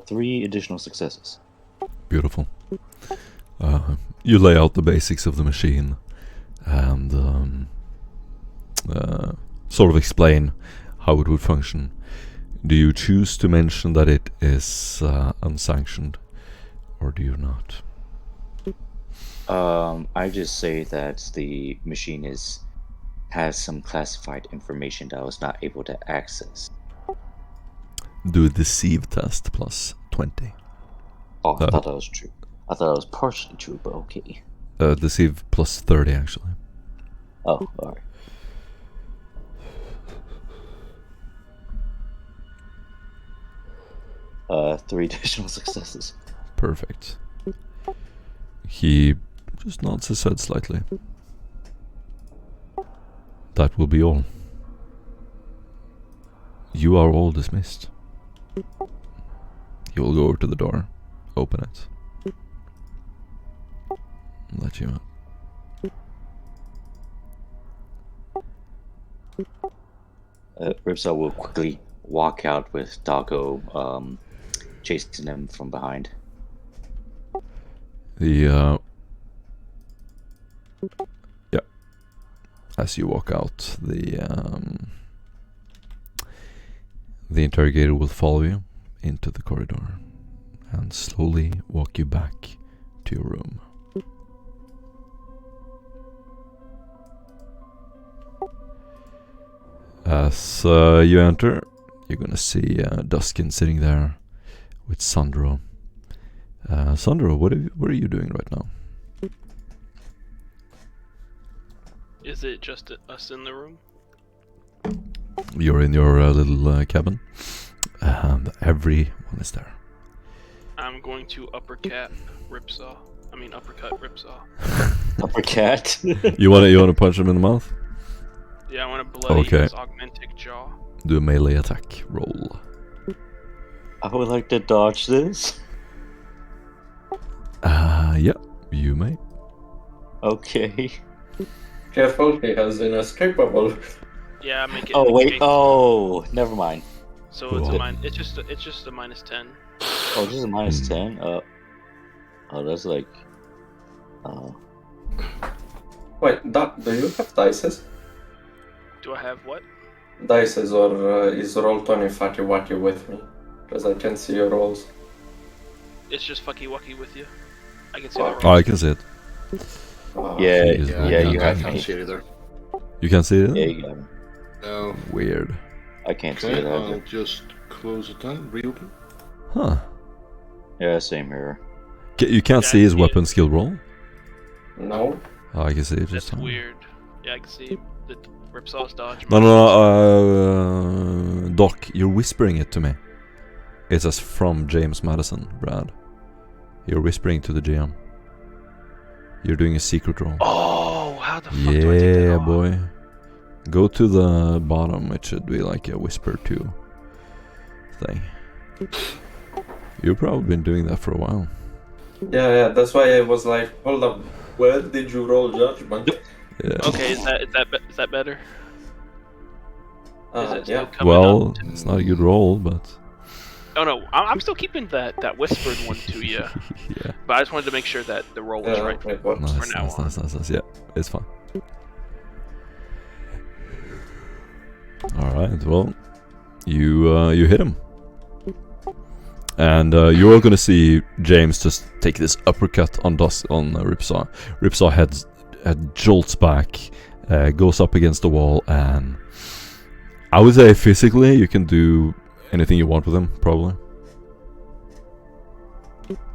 Three additional successes. Beautiful. You lay out the basics of the machine and sort of explain how it would function. Do you choose to mention that it is unsanctioned, or do you not? I just say that the machine has some classified information that I was not able to access. Do a deceive test +20. Oh, I thought that was true. I thought it was partially true, but okay. Deceive +30 actually. Oh, alright. Three additional successes. Perfect. He just nods his head slightly. That will be all. You are all dismissed. He will go over to the door, open it, and let you out. Ripsaw will quickly walk out with Doggo chasing him from behind. Yeah. As you walk out, the interrogator will follow you into the corridor and slowly walk you back to your room. As you enter, you're gonna see Duskin sitting there with Sandro. Sandro, what are you doing right now? Is it just us in the room? You're in your little cabin, and everyone is there. I'm going to uppercut Ripsaw. Uppercut. You wanna punch him in the mouth? Yeah, I want to bloody Okay. his augmented jaw. Do a melee attack roll. I would like to dodge this. Yeah, you may. Okay. Careful, he has inescapable. Yeah, make it. Oh wait. escape. Oh, never mind. So it's Cool. It's just a -10. Oh, this is -10. Oh, that's like. Wait, do you have dices? Do I have what? Dices, or is Roll20 fatty wacky with me? Because I can see your rolls. It's just fucky wucky with you. I can see Oh. the Oh, rolls. I can see it. Yeah, Jeez, Yeah, yeah, you I have can't me. see it either. You can see it? Yeah, you got me. No. Weird. I can't see Okay, it I'll either. just close it down, reopen. Huh. Yeah, same here. You can't Yeah, see I his see weapon it. skill roll? No? Oh, I can see it just That's fine. weird. Yeah, I can see the Ripsaw's dodge. No, Doc, you're whispering it to me. It says from James Madison, Brad. You're whispering to the GM. You're doing a secret roll. Oh, how the fuck do I take that Yeah, off? boy. Go to the bottom. It should be like a whisper to thing. You've probably been doing that for a while. Yeah, that's why I was like, hold up, where did you roll judgment? Yeah. Okay, is that better? Is it still Yeah. coming Well, up? it's not a good roll, but Oh no, I'm still keeping that whispered one to you. yeah. But I just wanted to make sure that the roll was Yeah, right. it works. Nice, now nice. Yeah, it's fine. All right. Well, you hit him, and you're all gonna see James just take this uppercut on Ripsaw. Ripsaw head jolts back, goes up against the wall, and I would say physically you can do anything you want with him, probably.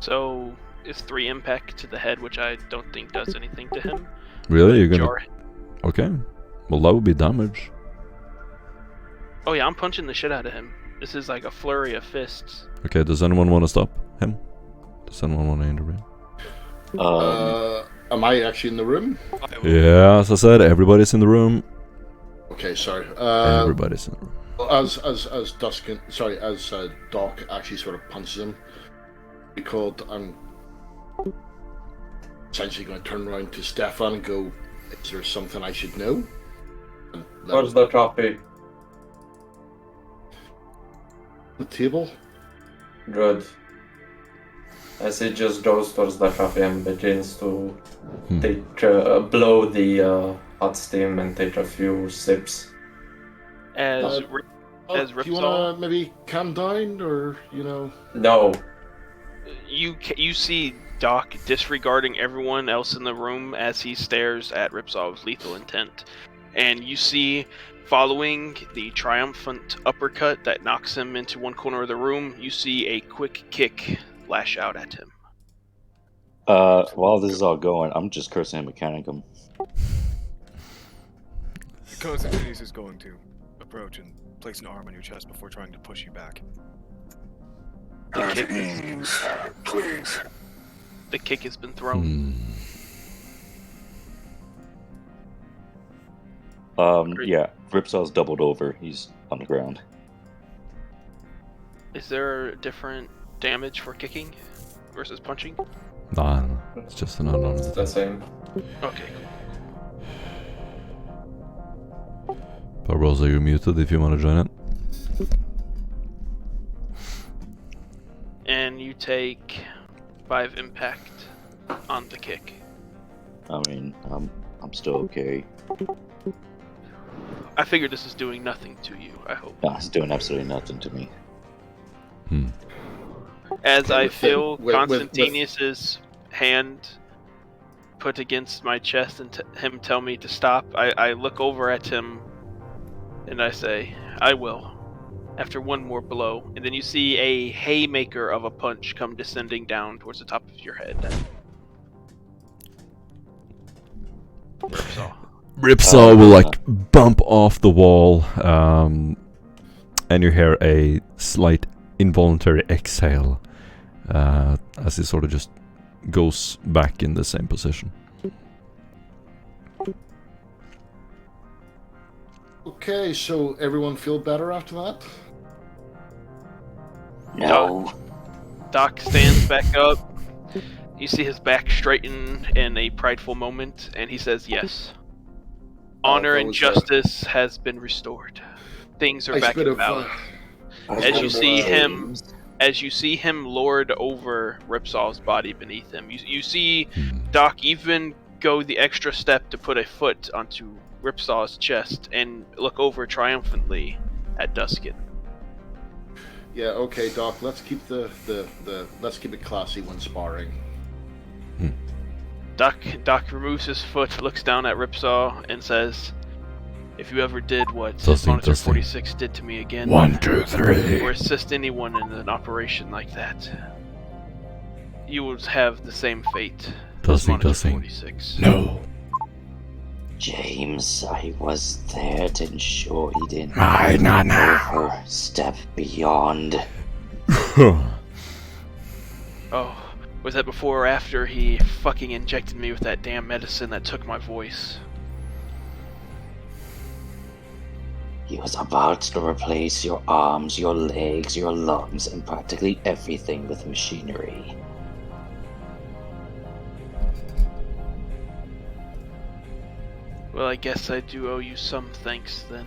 So it's 3 impact to the head, which I don't think does anything to him. Really, you're gonna? Jar- Okay. Well, that would be damage. Oh yeah, I'm punching the shit out of him. This is like a flurry of fists. Okay. Does anyone want to stop him? Does anyone want to intervene? Am I actually in the room? I will- Yeah, as I said, everybody's in the room. Okay, sorry. Everybody's in the room. As Doc actually sort of punches him, because I'm essentially going to turn around to Stefan and go, "Is there something I should know?" And Where's the trophy? the table? Good. As he just goes towards the trophy and begins to blow the hot steam and take a few sips. As Uh, As do you Ripsaw? want to maybe calm down, or No. you see Doc disregarding everyone else in the room as he stares at Ripsaw with lethal intent, and you see, following the triumphant uppercut that knocks him into one corner of the room, you see a quick kick lash out at him. While this is all going, I'm just cursing Mechanicum. Constantinos is going to approach and place an arm on your chest before trying to push you back. At ease, please. The kick has been thrown. Yeah, Ripsaw's doubled over. He's on the ground. Is there a different damage for kicking versus punching? No, I don't know. It's just an unknown. It's the same. Okay. Barbosa, you're muted if you want to join it. And you take 5 impact on the kick. I mean, I'm still okay. I figured this is doing nothing to you, I hope. No, it's doing absolutely nothing to me. As I feel with- Constantinos's hand put against my chest and him tell me to stop, I look over at him and I say, "I will." After one more blow, and then you see a haymaker of a punch come descending down towards the top of your head. Ripsaw will bump off the wall, and you hear a slight involuntary exhale as he sort of just goes back in the same position. Okay, so everyone feel better after that? No. Doc stands back up. You see his back straighten in a prideful moment, and he says, "Yes. Honor that and was, justice has been restored. Things are Nice back bit in of, balance." As you see him lord over Ripsaw's body beneath him, you see Doc even go the extra step to put a foot onto Ripsaw's chest and look over triumphantly at Duskin. Yeah, okay, Doc. Let's keep let's keep it classy when sparring. Doc removes his foot, looks down at Ripsaw, and says, "If you ever did what Dustin, Monitor Dustin. 46 did to me again, 1, 2, 3. or assist anyone in an operation like that, you will have the same fate as Dustin, Monitor Dustin. 46. No. James, I was there to ensure he didn't No. step beyond. Oh, was that before or after he fucking injected me with that damn medicine that took my voice? He was about to replace your arms, your legs, your lungs, and practically everything with machinery. Well, I guess I do owe you some thanks then.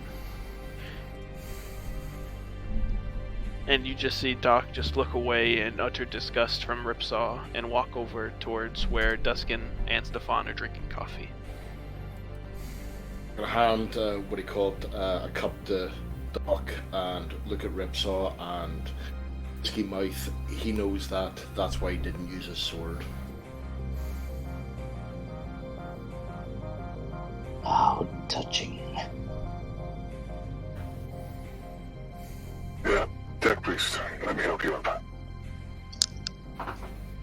And you just see Doc just look away in utter disgust from Ripsaw and walk over towards where Duskin and Stefan are drinking coffee. I'm gonna hand a cup to Doc and look at Ripsaw and Whiskey Mouth. He knows that's why he didn't use his sword. How touching. Yeah, Tech Priest, let me help you up.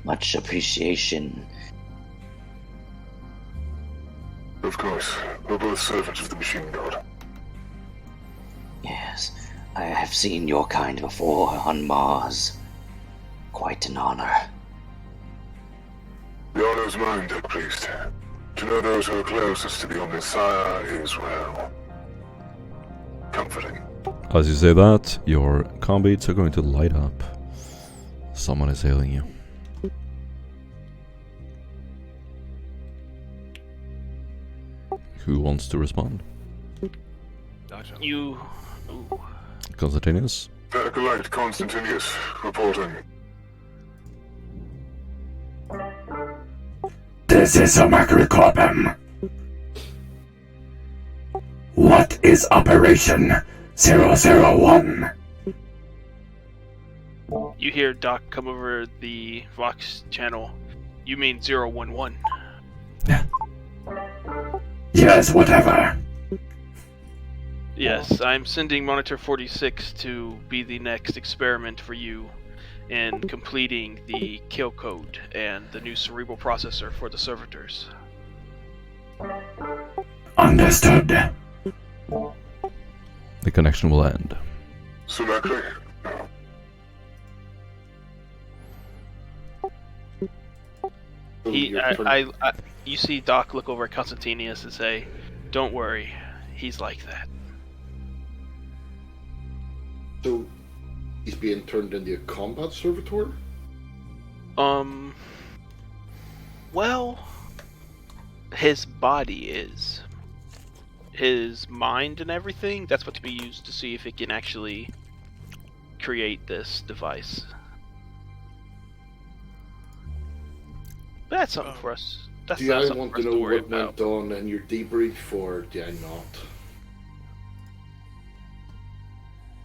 Much appreciation. Of course, we're both servants of the Machine God. Yes, I have seen your kind before on Mars. Quite an honor. The honor's mine, Tech Priest. To know those who are closest to the Omnissiah is, well, comforting. As you say that, your combeats are going to light up. Someone is hailing you. Who wants to respond? You... Ooh. Constantinus? Acolyte Constantinius, reporting. This is a Macrocorpum. What is Operation 001? You hear Doc come over the Vox channel. You mean 011. Yes, whatever. Yes, I'm sending Monitor 46 to be the next experiment for you in completing the kill code and the new cerebral processor for the servitors. Understood. The connection will end. Sumacri? You see Doc look over at Constantinius and say, "Don't worry, he's like that." So, he's being turned into a combat servitor? Well, his body is. His mind and everything, that's what to be used to see if it can actually create this device. But that's something for us. That's Do not I something want for us to to know worry what about. went on in your debrief, or do I not?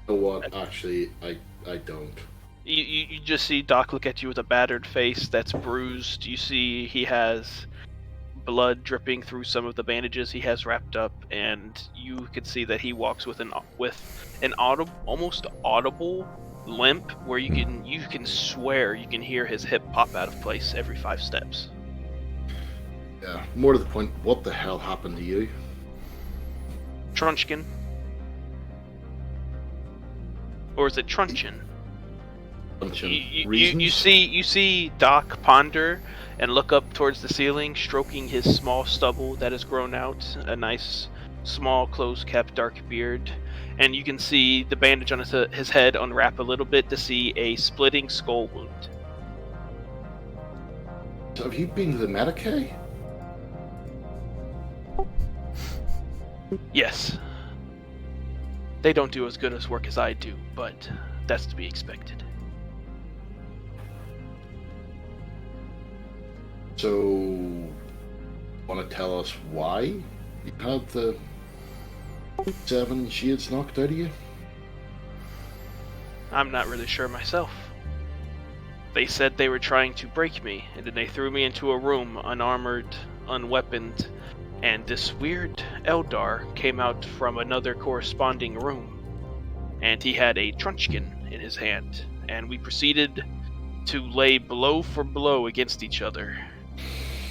You know what? Actually, I don't. You just see Doc look at you with a battered face that's bruised. You see he has blood dripping through some of the bandages he has wrapped up, and you can see that he walks with an almost audible limp, where you can swear you can hear his hip pop out of place every 5 steps. Yeah. More to the point, what the hell happened to you? Trunchkin. Or is it Trunchin? You see Doc ponder and look up towards the ceiling, stroking his small stubble that has grown out, a nice, small, close-kept dark beard, and you can see the bandage on his head unwrap a little bit to see a splitting skull wound. So have you been to the Medicaid? Yes. They don't do as good as work as I do, but that's to be expected. So, want to tell us why you had the 7 shields knocked out of you? I'm not really sure myself. They said they were trying to break me, and then they threw me into a room, unarmored, unweaponed, and this weird Eldar came out from another corresponding room, and he had a trunchkin in his hand, and we proceeded to lay blow for blow against each other.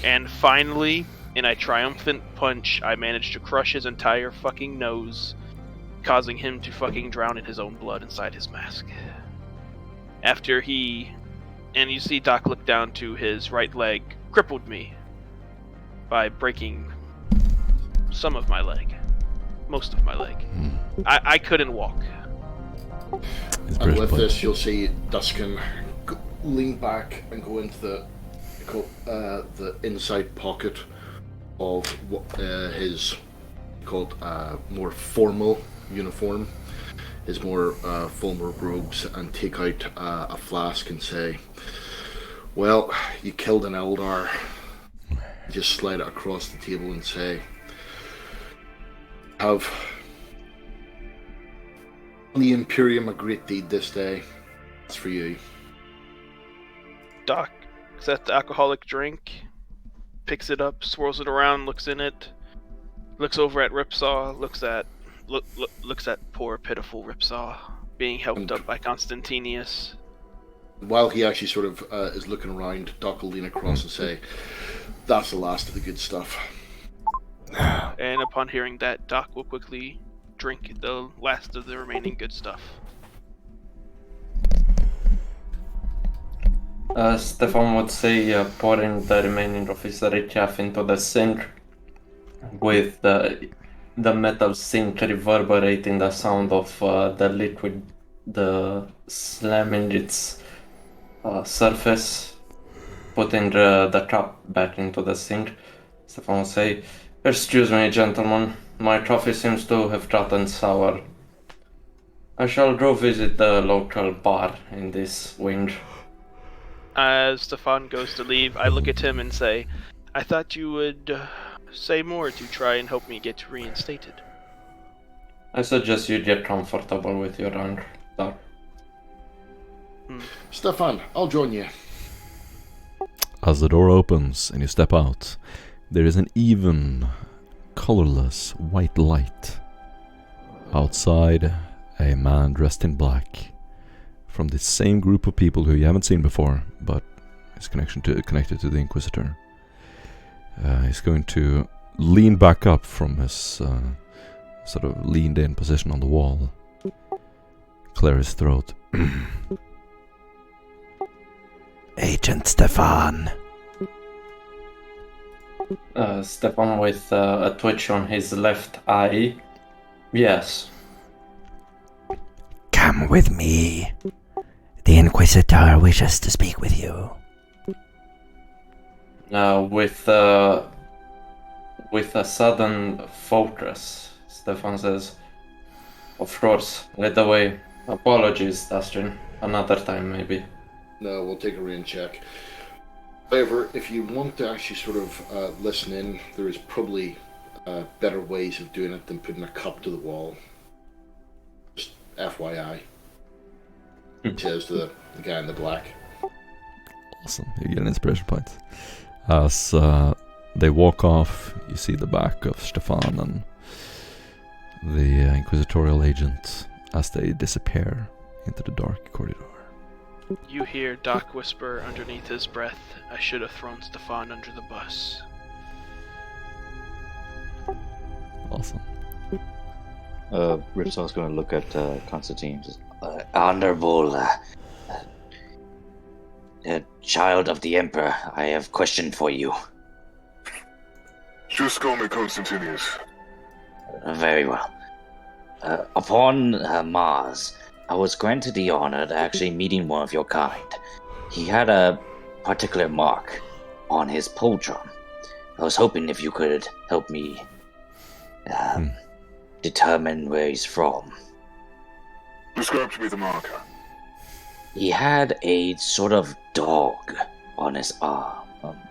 And finally, in a triumphant punch, I managed to crush his entire fucking nose, causing him to fucking drown in his own blood inside his mask. after and you see Doc look down to his right leg, crippled me by breaking some of my leg. Most of my leg. I couldn't walk. And with this, you'll see Duskin lean back and go into the inside pocket of his more formal uniform, his more formal robes, and take out a flask and say, "Well, you killed an Eldar." Just slide it across the table and say, "Have the Imperium a great deed this day. It's for you." Doc accepts the alcoholic drink, picks it up, swirls it around, looks in it, looks over at Ripsaw, looks at poor pitiful Ripsaw being helped up by Constantinius. While he actually sort of is looking around, Doc will lean across and say, "That's the last of the good stuff." And upon hearing that, Doc will quickly drink the last of the remaining good stuff. Stefan would say, pouring the remaining of his recaf into the sink, with the metal sink reverberating the sound of the liquid, the slamming its surface, putting the cup back into the sink. Stefan would say, "Excuse me, gentlemen, my coffee seems to have gotten sour. I shall go visit the local bar in this wing." As Stefan goes to leave, I look at him and say, "I thought you would say more to try and help me get reinstated." I suggest you get comfortable with your rank, Doc. Stefan, I'll join you. As the door opens and you step out, there is an even, colorless white light. Outside, a man dressed in black, from the same group of people who you haven't seen before, but is connected to the Inquisitor. He's going to lean back up from his sort of leaned in position on the wall, clear his throat. Agent Stefan. Stefan with a twitch on his left eye. Yes. Come with me. The Inquisitor wishes to speak with you. With a sudden focus, Stefan says, "Of course, lead the way. Apologies, Dustin. Another time, maybe." No, we'll take a rain check. However, if you want to actually sort of listen in, there is probably better ways of doing it than putting a cup to the wall. Just FYI. Says the guy in the black. Awesome, you get an inspiration point. As they walk off, you see the back of Stefan and the Inquisitorial agent as they disappear into the dark corridor. You hear Doc whisper underneath his breath, "I should have thrown Stefan under the bus." Awesome. Ripsaw's going to look at Constantine. Just, Honorable child of the Emperor, I have a question for you. Just call me Constantinius. Very well. Upon Mars, I was granted the honor of actually meeting one of your kind. He had a particular mark on his pauldron. I was hoping if you could help me determine where he's from. Describe to me the marker. He had a sort of dog on his arm,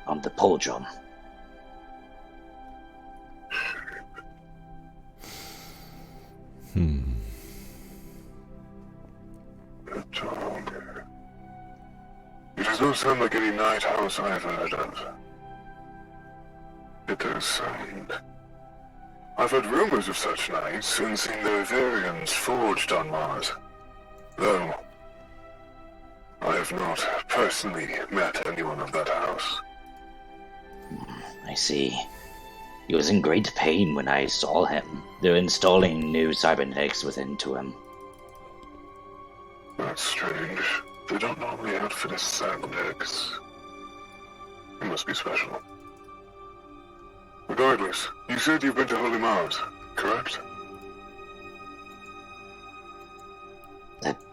on the pauldron. A dog. It does not sound like any night house I've heard of. It does sound. I've heard rumors of such nights and seen their variants forged on Mars. Though, I have not personally met anyone of that house. I see. He was in great pain when I saw him. They're installing new cybernetics within to him. That's strange. They don't normally outfit as Sandex. It must be special. Regardless, you said you've been to Holy Mars, correct?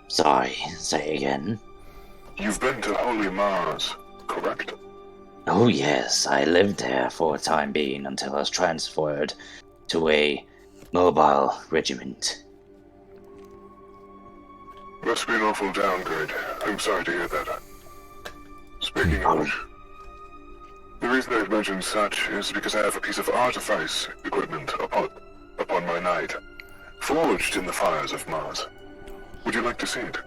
Sorry, say again. You've been to Holy Mars, correct? Oh yes, I lived there for a time being until I was transferred to a mobile regiment. Must be an awful downgrade. I'm sorry to hear that. Speaking of which, the reason I've mentioned such is because I have a piece of artifice equipment upon my knight, forged in the fires of Mars. Would you like to see it?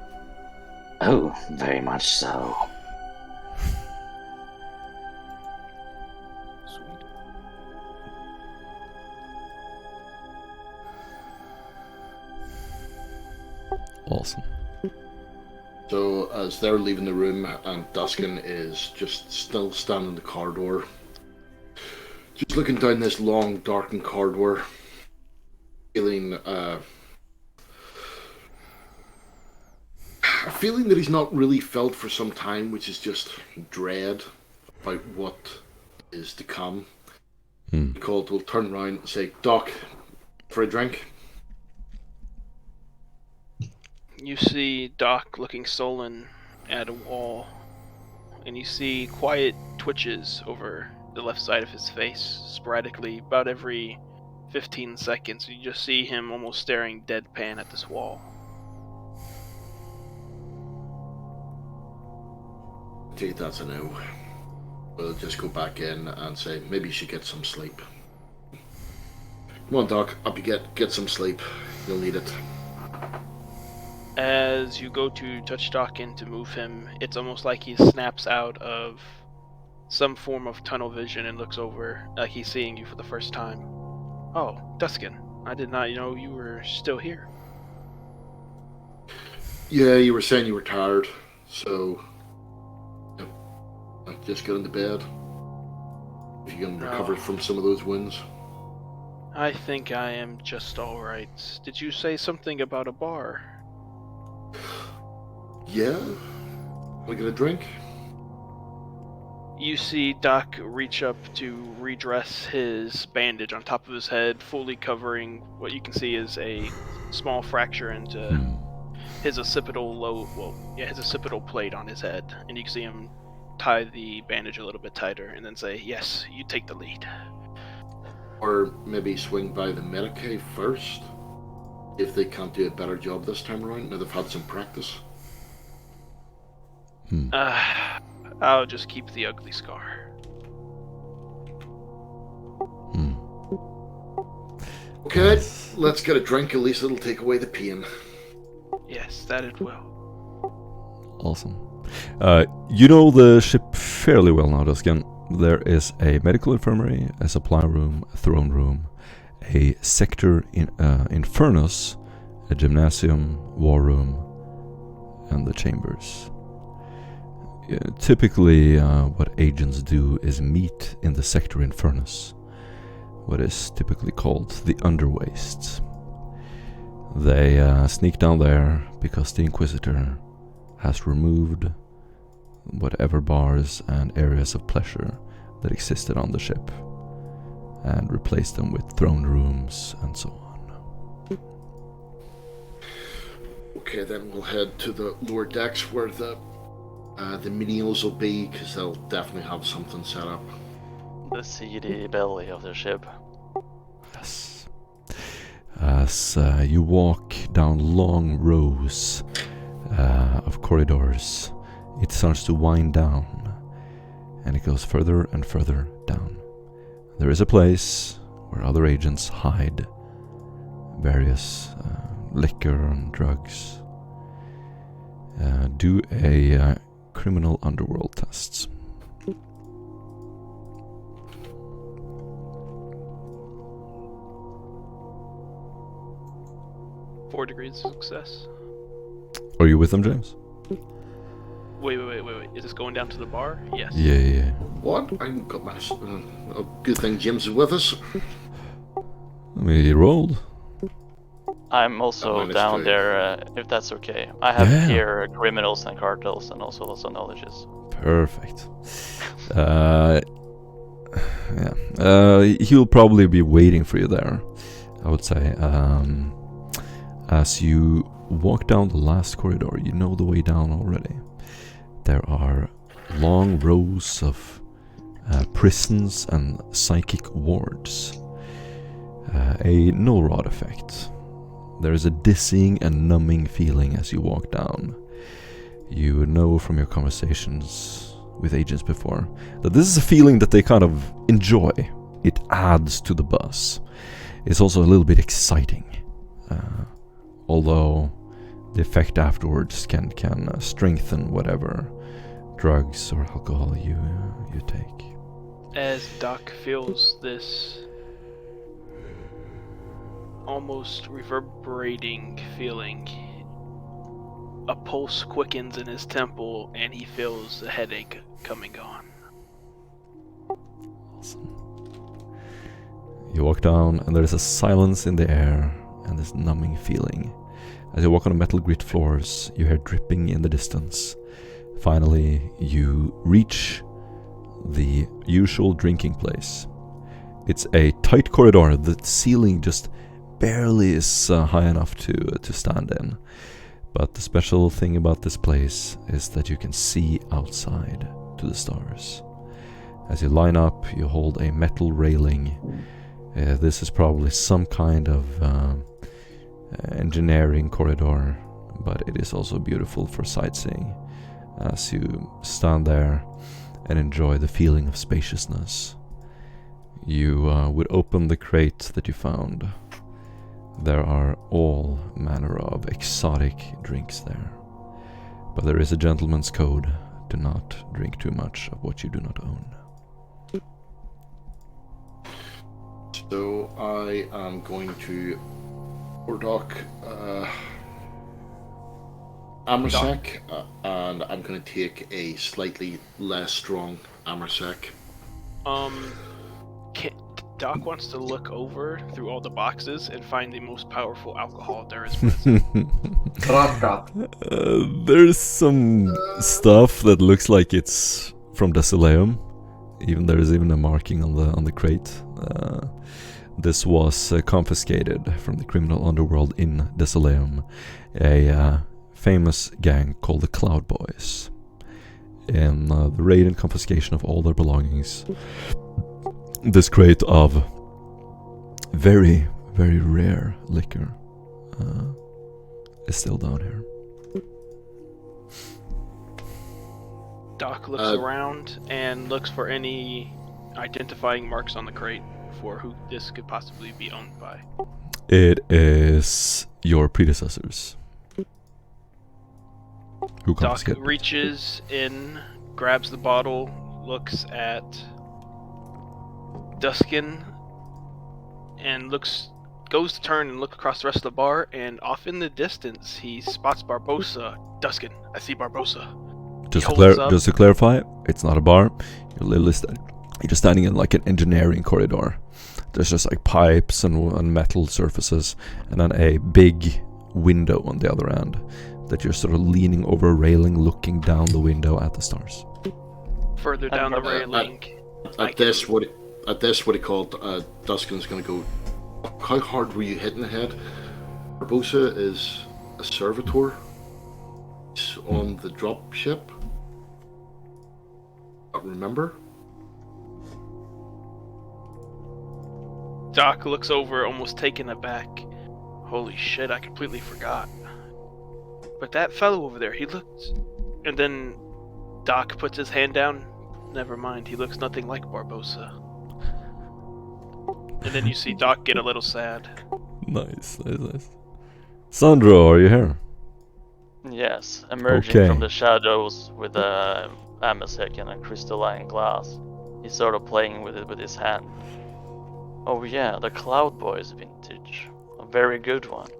Oh, very much so. Awesome. So as they're leaving the room, and Duskin is just still standing in the corridor, just looking down this long, darkened corridor, feeling a feeling that he's not really felt for some time, which is just dread about what is to come. Called will turn around and say, "Doc, for a drink." You see Doc looking sullen at a wall, and you see quiet twitches over the left side of his face, sporadically, about every 15 seconds. You just see him almost staring deadpan at this wall. Take that's a no. We'll just go back in and say, maybe you should get some sleep. Come on, Doc, up you get some sleep. You'll need it. As you go to touch Dawkins to move him, it's almost like he snaps out of some form of tunnel vision and looks over, like he's seeing you for the first time. Oh, Duskin, I did not know you were still here. Yeah, you were saying you were tired, so just get into bed. If you can recover from some of those wounds. I think I am just alright. Did you say something about a bar? Yeah? Want to get a drink? You see Doc reach up to redress his bandage on top of his head, fully covering what you can see is a small fracture into his occipital his occipital plate on his head. And you can see him tie the bandage a little bit tighter and then say, "Yes, you take the lead." Or maybe swing by the Medicaid first, if they can't do a better job this time around, now they've had some practice. I'll just keep the ugly scar. Okay, let's get a drink, at least it'll take away the pain. Yes, that it will. Awesome. You know the ship fairly well now, Duskin. There is a medical infirmary, a supply room, a throne room, a sector in Infernus, a gymnasium, war room, and the chambers. Typically, what agents do is meet in the sector Infernus, what is typically called the underwastes. They sneak down there because the Inquisitor has removed whatever bars and areas of pleasure that existed on the ship and replaced them with throne rooms and so on. Okay, then we'll head to the lower decks where the menials will be, because they'll definitely have something set up. The seedy belly of the ship. Yes. As you walk down long rows of corridors, it starts to wind down, and it goes further and further down. There is a place where other agents hide various liquor and drugs. Do a criminal underworld tests. Four degrees of success. Are you with them, James? Wait. Is this going down to the bar? Yes. Yeah. What? I got my... good thing James is with us. I mean, he rolled. I'm also minus down 2. there, if that's okay. I have Yeah. here criminals and cartels and also lots of knowledges. Perfect. Yeah. He'll probably be waiting for you there, I would say. As you walk down the last corridor, you know the way down already. There are long rows of prisons and psychic wards. A null rod effect. There is a dizzying and numbing feeling as you walk down. You know from your conversations with agents before that this is a feeling that they kind of enjoy. It adds to the buzz. It's also a little bit exciting, although the effect afterwards can strengthen whatever drugs or alcohol you take. As Doc feels this almost reverberating feeling, a pulse quickens in his temple and he feels a headache coming on. Awesome. You walk down and there's a silence in the air and this numbing feeling. As you walk on the metal grit floors, you hear dripping in the distance. Finally, you reach the usual drinking place. It's a tight corridor. The ceiling just barely is high enough to stand in. But the special thing about this place is that you can see outside to the stars. As you line up, you hold a metal railing. This is probably some kind of engineering corridor, but it is also beautiful for sightseeing. As you stand there and enjoy the feeling of spaciousness, you would open the crate that you found. There are all manner of exotic drinks there, but there is a gentleman's code: do not drink too much of what you do not own. So I am going to Doc Amersec, and I'm going to take a slightly less strong Amersec. Doc wants to look over through all the boxes and find the most powerful alcohol there is present. There's some stuff that looks like it's from Desileum. There's even a marking on the crate. This was confiscated from the criminal underworld in Desileum, a famous gang called the Cloud Boys. In the raid and confiscation of all their belongings, this crate of very, very rare liquor is still down here. Doc looks around and looks for any identifying marks on the crate for who this could possibly be owned by. It is your predecessors. Who Doc confiscated? reaches in, grabs the bottle, looks at Duskin, and goes to turn and look across the rest of the bar, and off in the distance he spots Barbosa. Duskin, I see Barbosa. Just to clarify, it's not a bar. You're just standing in like an engineering corridor. There's just like pipes and metal surfaces, and then a big window on the other end that you're sort of leaning over a railing, looking down the window at the stars. Further down the railing. At this, what he called, Duskin's going to go, how hard were you hitting the head? Barbosa is a servitor. He's on the drop ship. Remember? Doc looks over, almost taken aback. Holy shit, I completely forgot. But that fellow over there, he looked... And then Doc puts his hand down. Never mind, he looks nothing like Barbosa. And then you see Doc get a little sad. Nice. Sandro, are you here? Yes, emerging Okay. from the shadows with a amasec and a crystalline glass. He's sort of playing with it with his hand. Oh yeah, the Cloud Boys vintage. A very good one.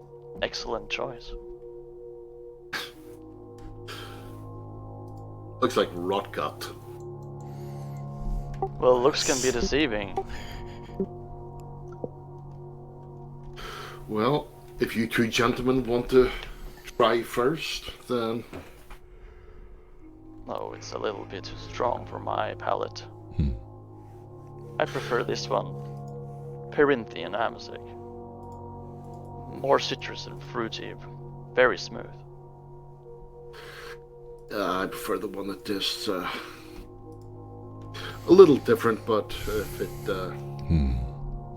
Excellent choice. Looks like rot gut. Well, looks can be deceiving. Well, If you two gentlemen want to try first, then... No, it's a little bit too strong for my palate. I prefer this one. Perinthian Amazigh. More citrus and fruity. Very smooth. I prefer the one that tastes a little different, but if it's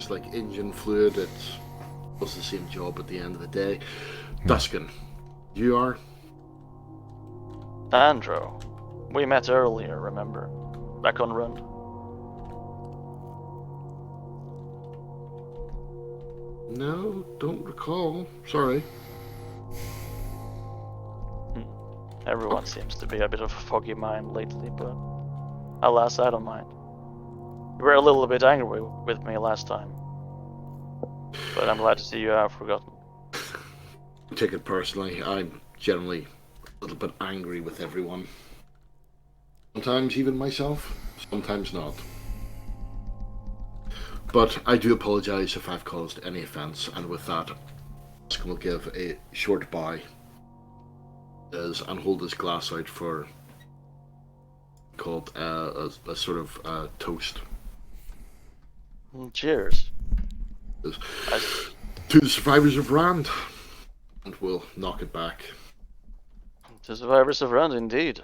like engine fluid, it does the same job at the end of the day. Duskin, you are? Andro. We met earlier, remember? Back on Rund. No, don't recall. Sorry. Everyone seems to be a bit of a foggy mind lately, but alas, I don't mind. You were a little bit angry with me last time, but I'm glad to see you have forgotten. Take it personally. I'm generally a little bit angry with everyone. Sometimes even myself, sometimes not. But I do apologise if I've caused any offence, and with that, Oscar will give a short bow and hold his glass out for called a sort of toast. Cheers. To the survivors of Rand, and we'll knock it back. To survivors of Rund, indeed.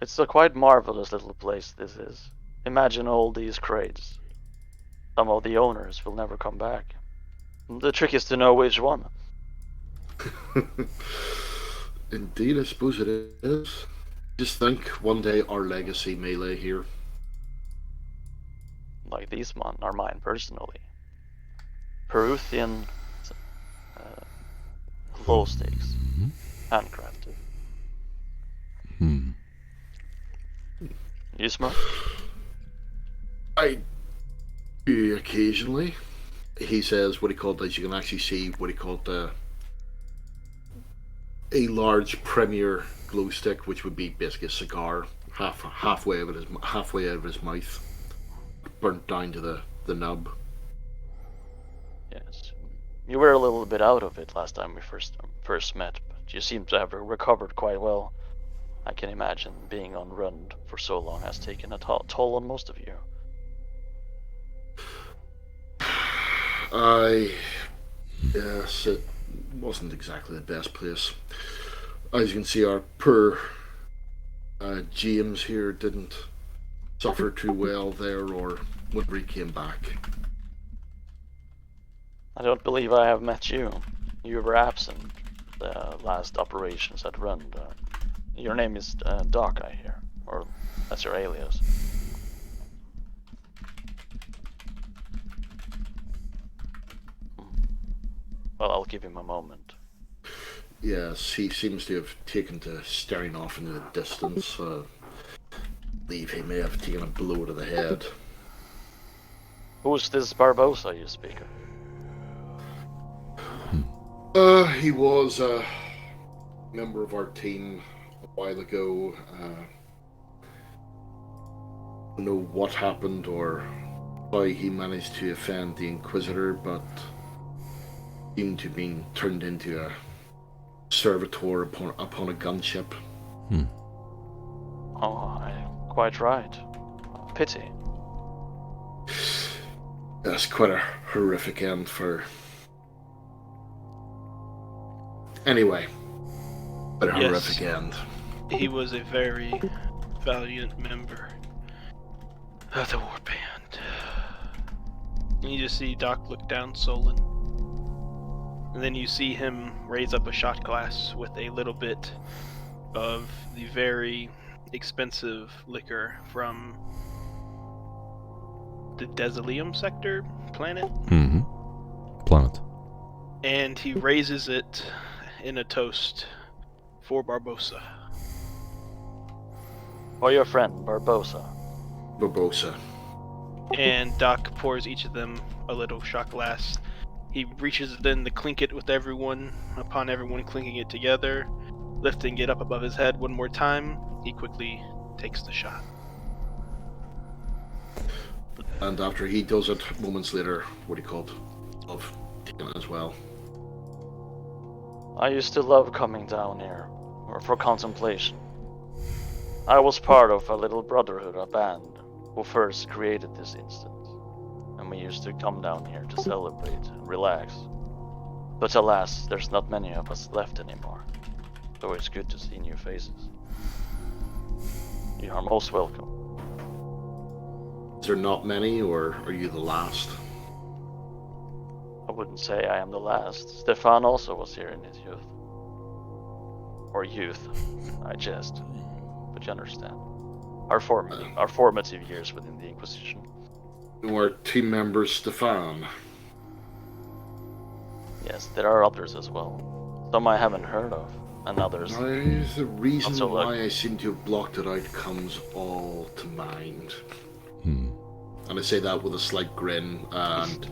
It's a quite marvelous little place, this is. Imagine all these crates. Some of the owners will never come back. The trick is to know which one. Indeed, I suppose it is. Just think, one day our legacy may lay here. Like these are mine personally. Peruthian, low stakes, handcrafted. You smoke? I do occasionally. He says what he called, as you can actually see, what he called a large premier glow stick, which would be basically a cigar, halfway out of his mouth, burnt down to the nub. Yes. You were a little bit out of it last time we first met, but you seem to have recovered quite well. I can imagine being on Rund for so long has taken a toll on most of you. Yes, it wasn't exactly the best place. As you can see, our poor James here didn't suffer too well there, or whenever he came back. I don't believe I have met you. You were absent the last operations at Rund. Your name is Doc, I hear, or that's your alias. Well, I'll give him a moment. Yes, he seems to have taken to staring off into the distance. I believe he may have taken a blow to the head. Who's this Barbosa you speak of? He was a member of our team a while ago. I don't know what happened or how he managed to offend the Inquisitor, but seemed to have been turned into a servitor upon a gunship. Oh, quite right. Pity. That's quite a horrific end for... Anyway, quite a horrific end. He was a very valiant member of the war band. And you just see Doc look down sullen. And then you see him raise up a shot glass with a little bit of the very expensive liquor from the Desilium sector planet. Planet. And he raises it in a toast for Barbosa. For your friend, Barbosa. Barbosa. And Doc pours each of them a little shot glass. He reaches in to clink it with everyone. Upon everyone clinking it together, lifting it up above his head one more time, he quickly takes the shot. And after he does it, moments later, taken as well. I used to love coming down here, or for contemplation. I was part of a little brotherhood, a band, who first created this instance, and we used to come down here to celebrate and relax. But alas, there's not many of us left anymore, so it's good to see new faces. You are most welcome. Is there not many, or are you the last? I wouldn't say I am the last. Stefan also was here in his youth. Or youth, I jest. But you understand. Our formative years within the Inquisition. Our team member Stefan. Yes, there are others as well. Some I haven't heard of, and others. The reason so why I seem to have blocked it out comes all to mind. And I say that with a slight grin, and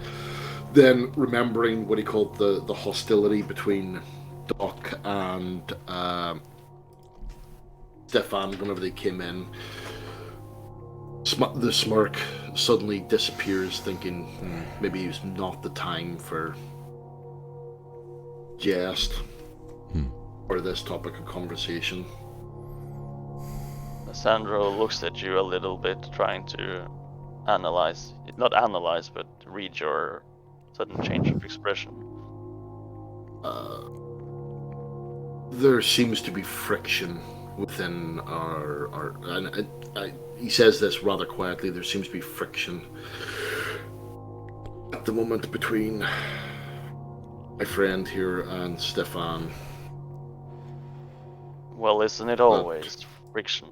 then remembering what he called the hostility between Doc and Stefan whenever they came in. The smirk suddenly disappears, thinking maybe it's not the time for jest or this topic of conversation. Sandro looks at you a little bit, trying to not analyze, but read your sudden change of expression. There seems to be friction within he says this rather quietly, there seems to be friction at the moment between my friend here and Stefan. Well, isn't it always friction?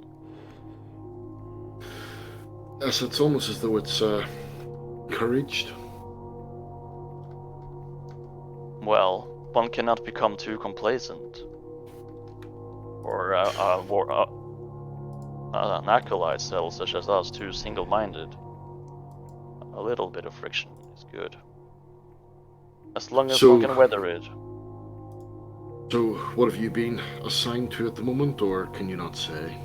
Yes, it's almost as though it's encouraged. Well, one cannot become too complacent. Or an acolyte cell such as us too single-minded. A little bit of friction is good. As long as one can weather it. So, what have you been assigned to at the moment, or can you not say?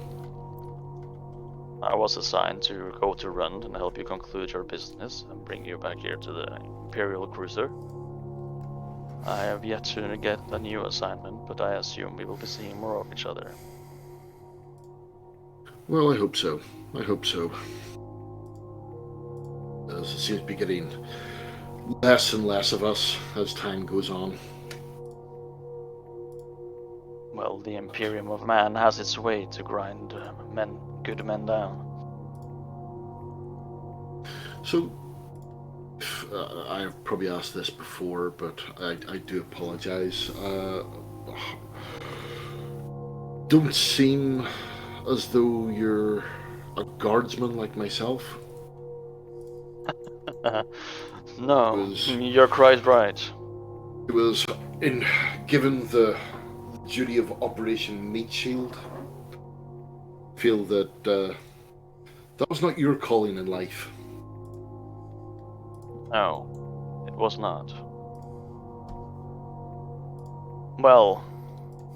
I was assigned to go to Rund and help you conclude your business and bring you back here to the Imperial Cruiser. I have yet to get a new assignment, but I assume we will be seeing more of each other. Well, I hope so. As it seems to be getting less and less of us as time goes on. Well, the Imperium of Man has its way to grind good men down. So, I've probably asked this before, but I do apologize. Don't seem as though you're a guardsman like myself. No, you're quite right. It was given the duty of Operation Meat Shield. I feel that that was not your calling in life. No, it was not. Well,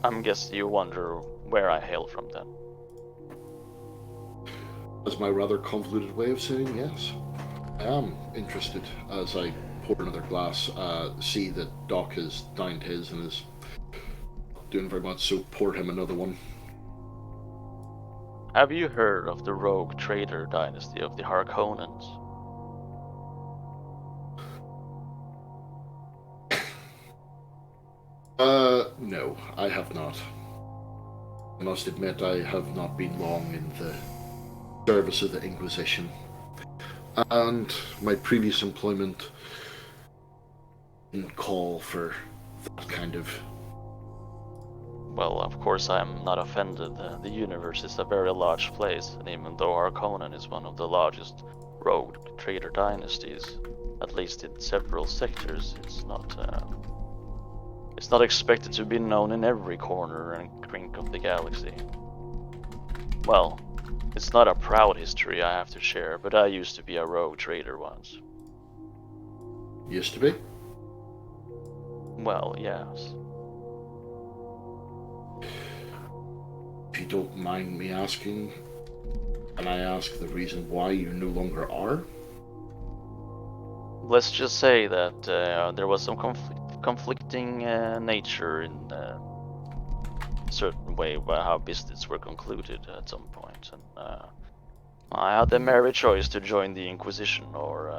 I'm guessing you wonder where I hail from then. That's my rather convoluted way of saying yes. I am interested as I pour another glass, see that Doc has dined his and is doing very much, so pour him another one. Have you heard of the rogue trader dynasty of the Harkonnens? No, I have not. I must admit I have not been long in the service of the Inquisition. And my previous employment didn't call for that kind of... Well, of course I'm not offended. The universe is a very large place, and even though Harkonnen is one of the largest rogue trader dynasties, at least in several sectors, it's not expected to be known in every corner and crink of the galaxy. Well, it's not a proud history I have to share, but I used to be a rogue trader once. Used to be? Well, yes. If you don't mind me asking, can I ask the reason why you no longer are? let's just say that there was some conflicting nature in a certain way about how business were concluded at some point, and I had the merry choice to join the Inquisition or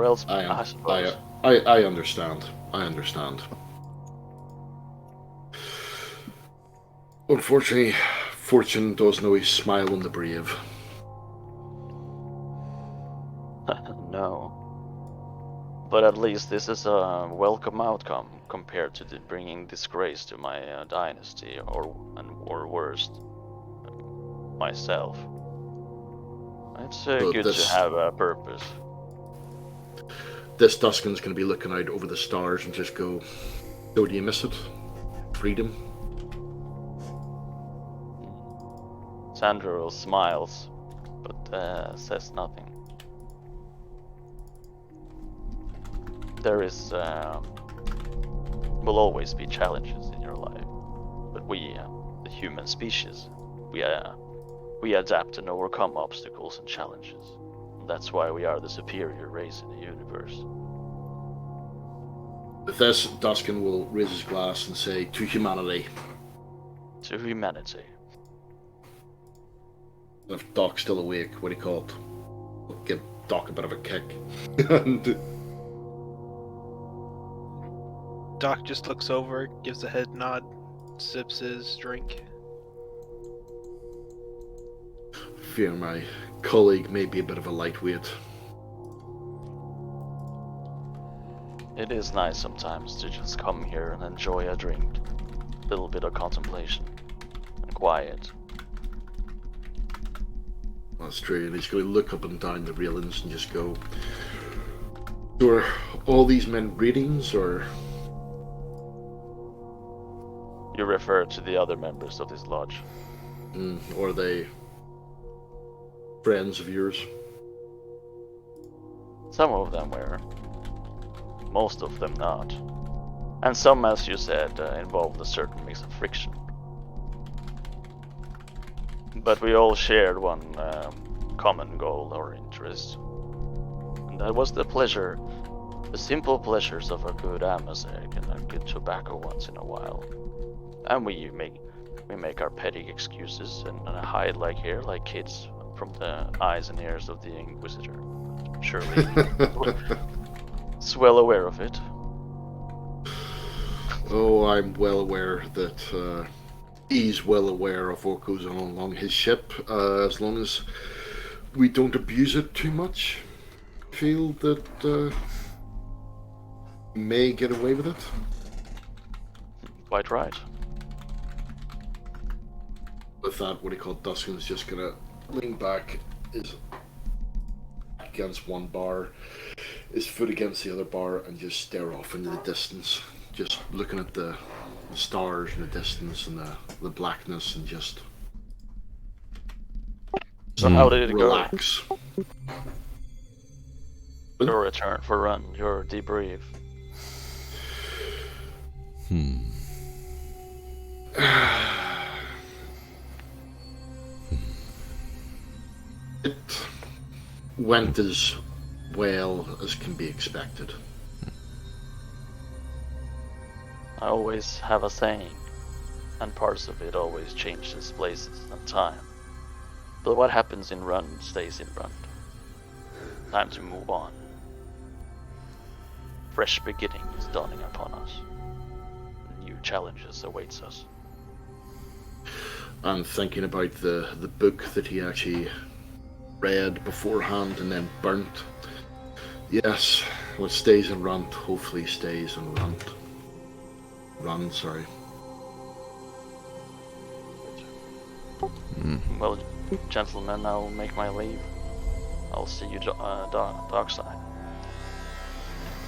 else, I suppose. I understand. I understand. Unfortunately, fortune doesn't always smile on the brave. No. But at least this is a welcome outcome compared to bringing disgrace to my dynasty, or worse, myself. It's good to have a purpose. This Duskin's going to be looking out over the stars and just go, "So do you miss it? Freedom?" Sandro smiles, but says nothing. There will always be challenges in your life, but we, the human species, we adapt and overcome obstacles and challenges. That's why we are the superior race in the universe. With this, Duskin will raise his glass and say, "To humanity." To humanity. If Doc's still awake, what do you call it? We'll give Doc a bit of a kick. And Doc just looks over, gives a head nod, sips his drink. fear my colleague may be a bit of a lightweight. It is nice sometimes to just come here and enjoy a drink. A little bit of contemplation and quiet. That's true, and he's going to look up and down the railings and just go, "So are all these men readings, or...?" You refer to the other members of this lodge. Or are they friends of yours? Some of them were. Most of them not. And some, as you said, involved a certain mix of friction. But we all shared one common goal or interest. And that was the pleasure, the simple pleasures of a good Amazegh and a good tobacco once in a while. And we make our petty excuses and hide like here, like kids, from the eyes and ears of the Inquisitor. Surely he's well aware of it. Oh, I'm well aware that he's well aware of what goes on along his ship. As long as we don't abuse it too much, I feel that may get away with it. Quite right. With that, what he called Duskin's just gonna lean back, his against one bar, his foot against the other bar, and just stare off into the distance, just looking at the stars in the distance and the blackness, and just So how did it relax. go? Your return for run, your debrief. It went as well as can be expected. I always have a saying, and parts of it always changes places and time. But what happens in Run stays in Run. Time to move on. Fresh beginning is dawning upon us. New challenges awaits us. I'm thinking about the book that he actually read beforehand and then burnt. Yes, what stays in Runt hopefully stays in Runt. Run, sorry. Well, gentlemen, I'll make my leave. I'll see you dockside.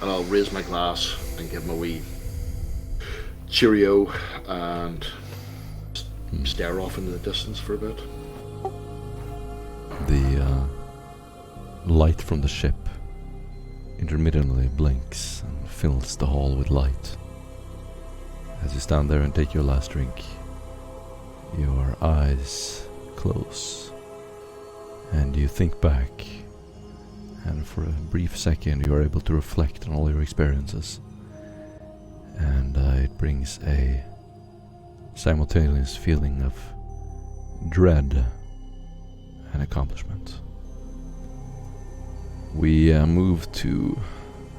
And I'll raise my glass and give him a wee cheerio and stare off into the distance for a bit. The light from the ship intermittently blinks and fills the hall with light. As you stand there and take your last drink, your eyes close and you think back and for a brief second you are able to reflect on all your experiences. And it brings a simultaneous feeling of dread and accomplishment. We move to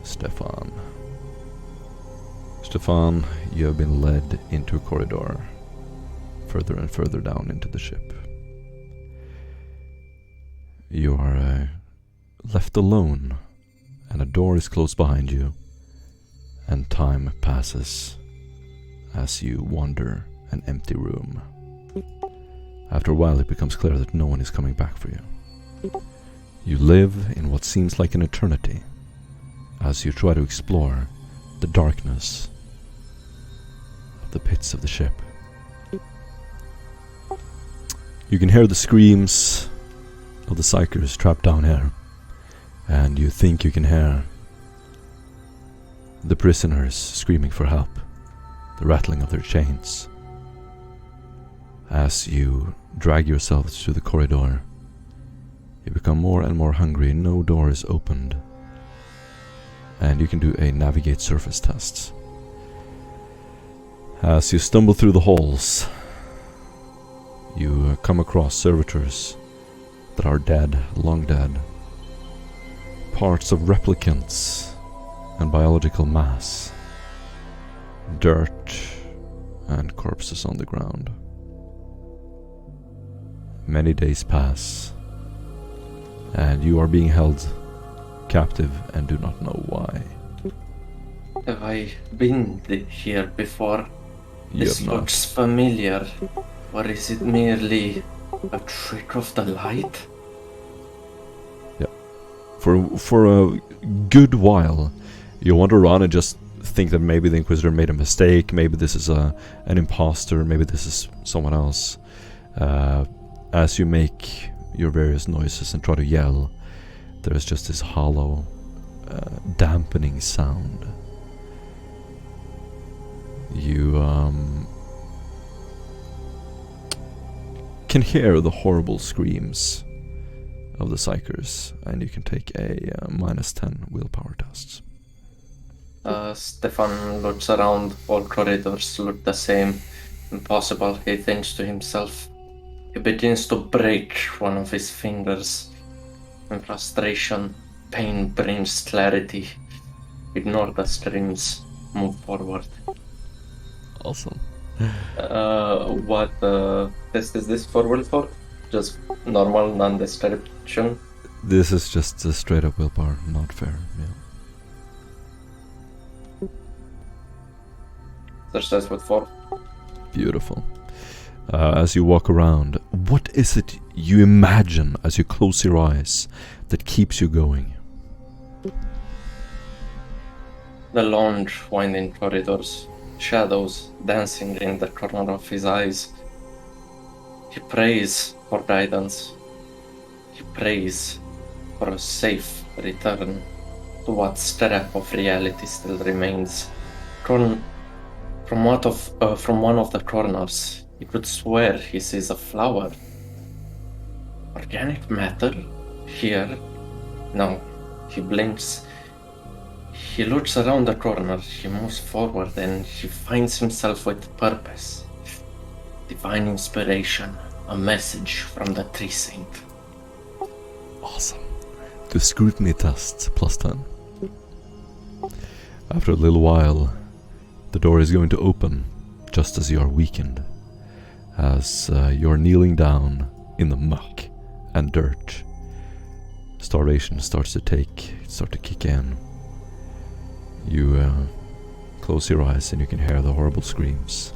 Stefan. Stefan, you have been led into a corridor, further and further down into the ship. You are left alone, and a door is closed behind you, and time passes as you wander an empty room. After a while, it becomes clear that no one is coming back for you. You live in what seems like an eternity as you try to explore the darkness of the pits of the ship. You can hear the screams of the psychers trapped down here, and you think you can hear the prisoners screaming for help, the rattling of their chains. As you drag yourselves through the corridor, you become more and more hungry. No door is opened, and you can do a navigate surface test. As you stumble through the halls, you come across servitors that are dead, long dead, parts of replicants and biological mass, dirt and corpses on the ground. Many days pass, and you are being held captive and do not know why. Have I been here before? You This have not. looks familiar. Or is it merely a trick of the light? For a good while, you wander around and just think that maybe the Inquisitor made a mistake, maybe this is an imposter, maybe this is someone else. As you make your various noises and try to yell, there's just this hollow, dampening sound. You can hear the horrible screams of the psychers, and you can take a -10 willpower test. Stefan looks around. All corridors look the same. Impossible, he thinks to himself. He begins to break one of his fingers. In frustration, pain brings clarity. Ignore the screams. Move forward. Awesome. What test is this for willpower? Just normal, non-distraction? This is just a straight up willpower, not fair. Yeah. Success with 4. Beautiful. As you walk around, what is it you imagine as you close your eyes that keeps you going? The long, winding corridors, shadows dancing in the corner of his eyes. He prays for guidance. He prays for a safe return to what scrap of reality still remains. From one of the corners, he could swear he sees a flower. Organic matter? Here? No. He blinks. He looks around the corner, he moves forward, and he finds himself with purpose. Divine inspiration, a message from the Tree Saint. Awesome. To scrutiny test, +10. After a little while, the door is going to open, just as you are weakened. As you're kneeling down in the muck and dirt, starvation starts to kick in. You close your eyes and you can hear the horrible screams.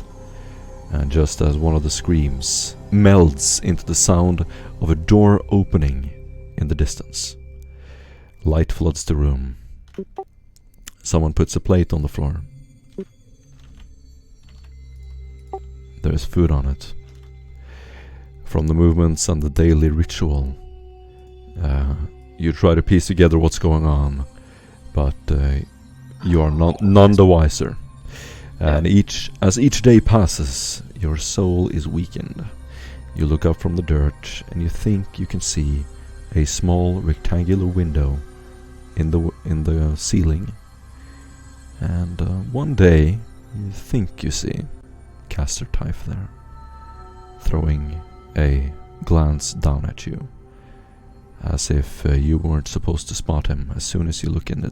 And just as one of the screams melds into the sound of a door opening in the distance, light floods the room. Someone puts a plate on the floor. There is food on it. From the movements and the daily ritual, you try to piece together what's going on, but you are none the wiser. And as each day passes, your soul is weakened. You look up from the dirt and you think you can see a small rectangular window in the ceiling. And one day, you think you see Caster Typh there, throwing a glance down at you, as if you weren't supposed to spot him. As soon as you look in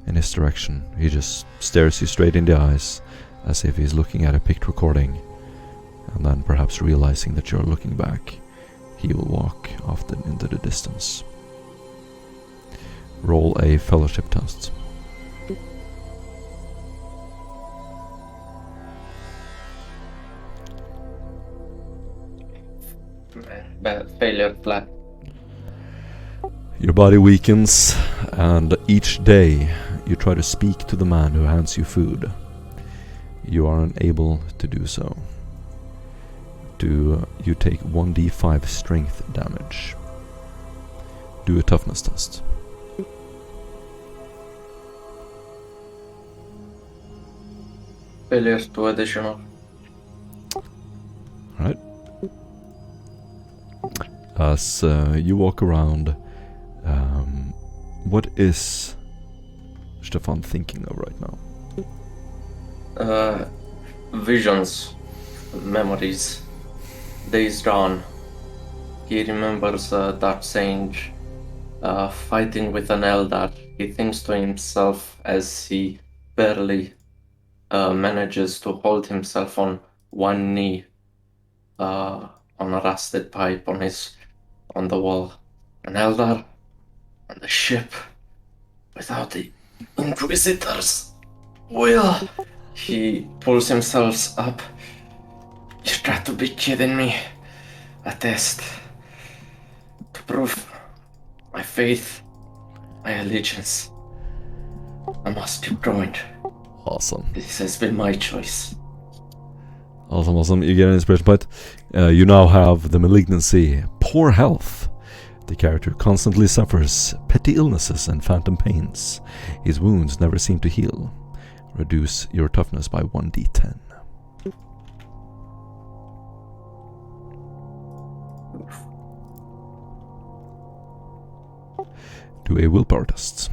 his direction, he just stares you straight in the eyes, as if he's looking at a picked recording, and then perhaps realizing that you're looking back, he will walk off into the distance. Roll a fellowship test. Failure flat. Your body weakens, and each day you try to speak to the man who hands you food. You are unable to do so. You take 1d5 strength damage. Do a toughness test. Failure 2 additional. Alright. As you walk around, what is Stefan thinking of right now? Visions, memories, days gone. He remembers that saying, fighting with an Eldar. He thinks to himself as he barely manages to hold himself on one knee, on a rusted pipe on the wall. An Eldar on the ship without the Inquisitors. Will. He pulls himself up. You got to be kidding me. A test. To prove my faith, my allegiance. I must keep going. Awesome. This has been my choice. Awesome. You get an inspiration point. You now have the malignancy, poor health. The character constantly suffers petty illnesses and phantom pains. His wounds never seem to heal. Reduce your toughness by 1d10. Do a willpower test.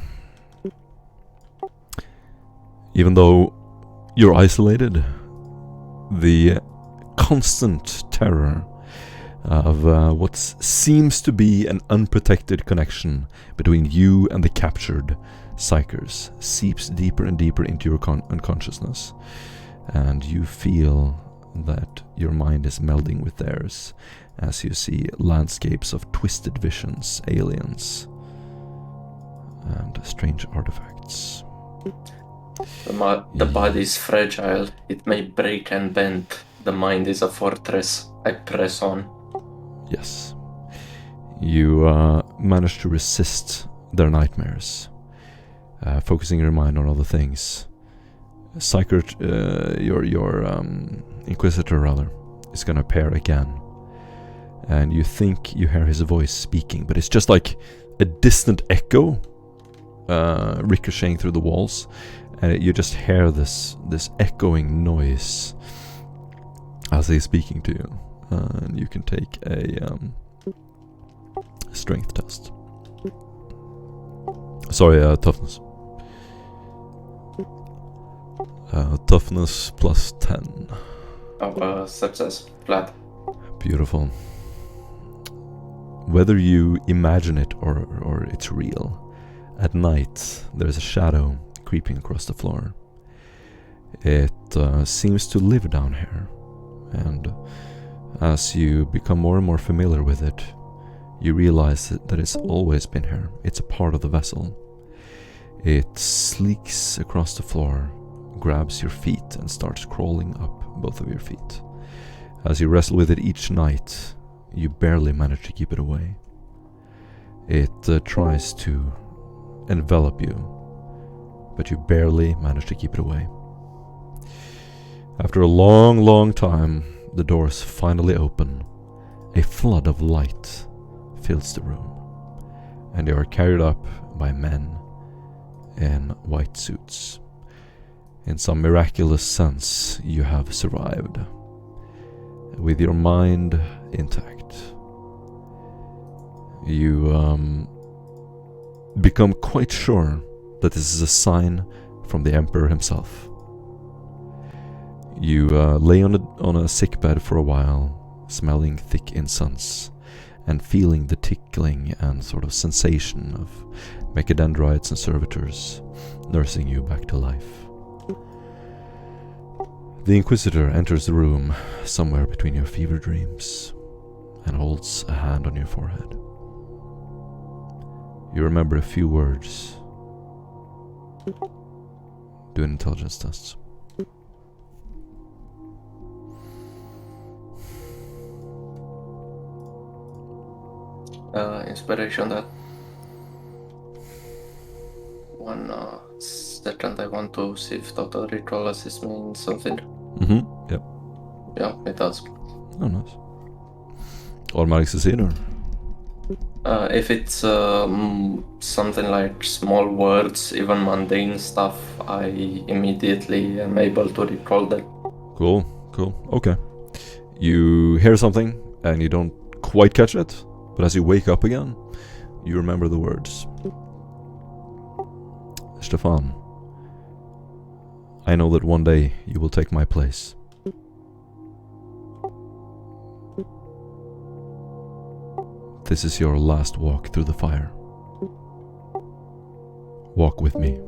Even though you're isolated, the constant terror of what seems to be an unprotected connection between you and the captured psychers seeps deeper and deeper into your unconsciousness, and you feel that your mind is melding with theirs as you see landscapes of twisted visions, aliens, and strange artifacts. The body is fragile. It may break and bend. The mind is a fortress. I press on. Yes. You manage to resist their nightmares, focusing your mind on other things. Psyker, your Inquisitor rather, is gonna appear again, and you think you hear his voice speaking, but it's just like a distant echo ricocheting through the walls, and you just hear this echoing noise as he's speaking to you. And you can take a strength test. Sorry, toughness. Toughness plus 10. Success. Flat. Beautiful. Whether you imagine it or it's real, at night there's a shadow creeping across the floor. It seems to live down here, and as you become more and more familiar with it, you realize that it's always been here. It's a part of the vessel. It sleeks across the floor, grabs your feet, and starts crawling up both of your feet. As you wrestle with it each night, you barely manage to keep it away. It tries to envelop you, but you barely manage to keep it away. After a long, long time, the doors finally open. A flood of light fills the room, and you are carried up by men in white suits. In some miraculous sense, you have survived, with your mind intact. You become quite sure that this is a sign from the Emperor himself. You lay on a sick bed for a while, smelling thick incense and feeling the tickling and sort of sensation of mechadendrites and servitors nursing you back to life. The Inquisitor enters the room somewhere between your fever dreams and holds a hand on your forehead. You remember a few words. Do an intelligence test. Inspiration that. One second, I want to see if Total Recall assists me in something. Yep. Yeah, it does. Oh, nice. Automatic succeed or? If it's something like small words, even mundane stuff, I immediately am able to recall them. Cool. Okay. You hear something and you don't quite catch it, but as you wake up again, you remember the words. Stefan, I know that one day you will take my place. This is your last walk through the fire. Walk with me.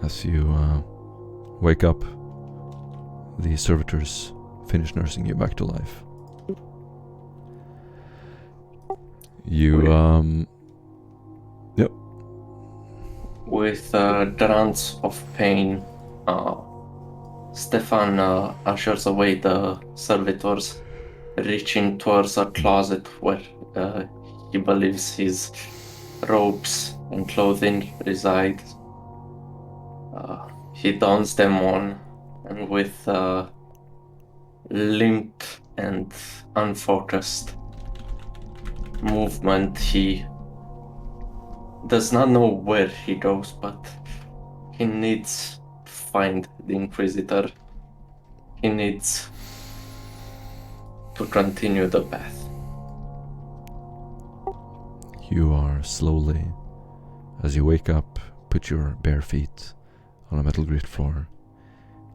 As you wake up, the servitors finish nursing you back to life. You, yep. With grunts of pain, Stefan ushers away the servitors, reaching towards a closet where he believes his robes and clothing reside. He dons them on, and with limp and unfocused movement, he does not know where he goes, but he needs to find the Inquisitor. He needs to continue the path. You are slowly, as you wake up, put your bare feet on a metal grit floor.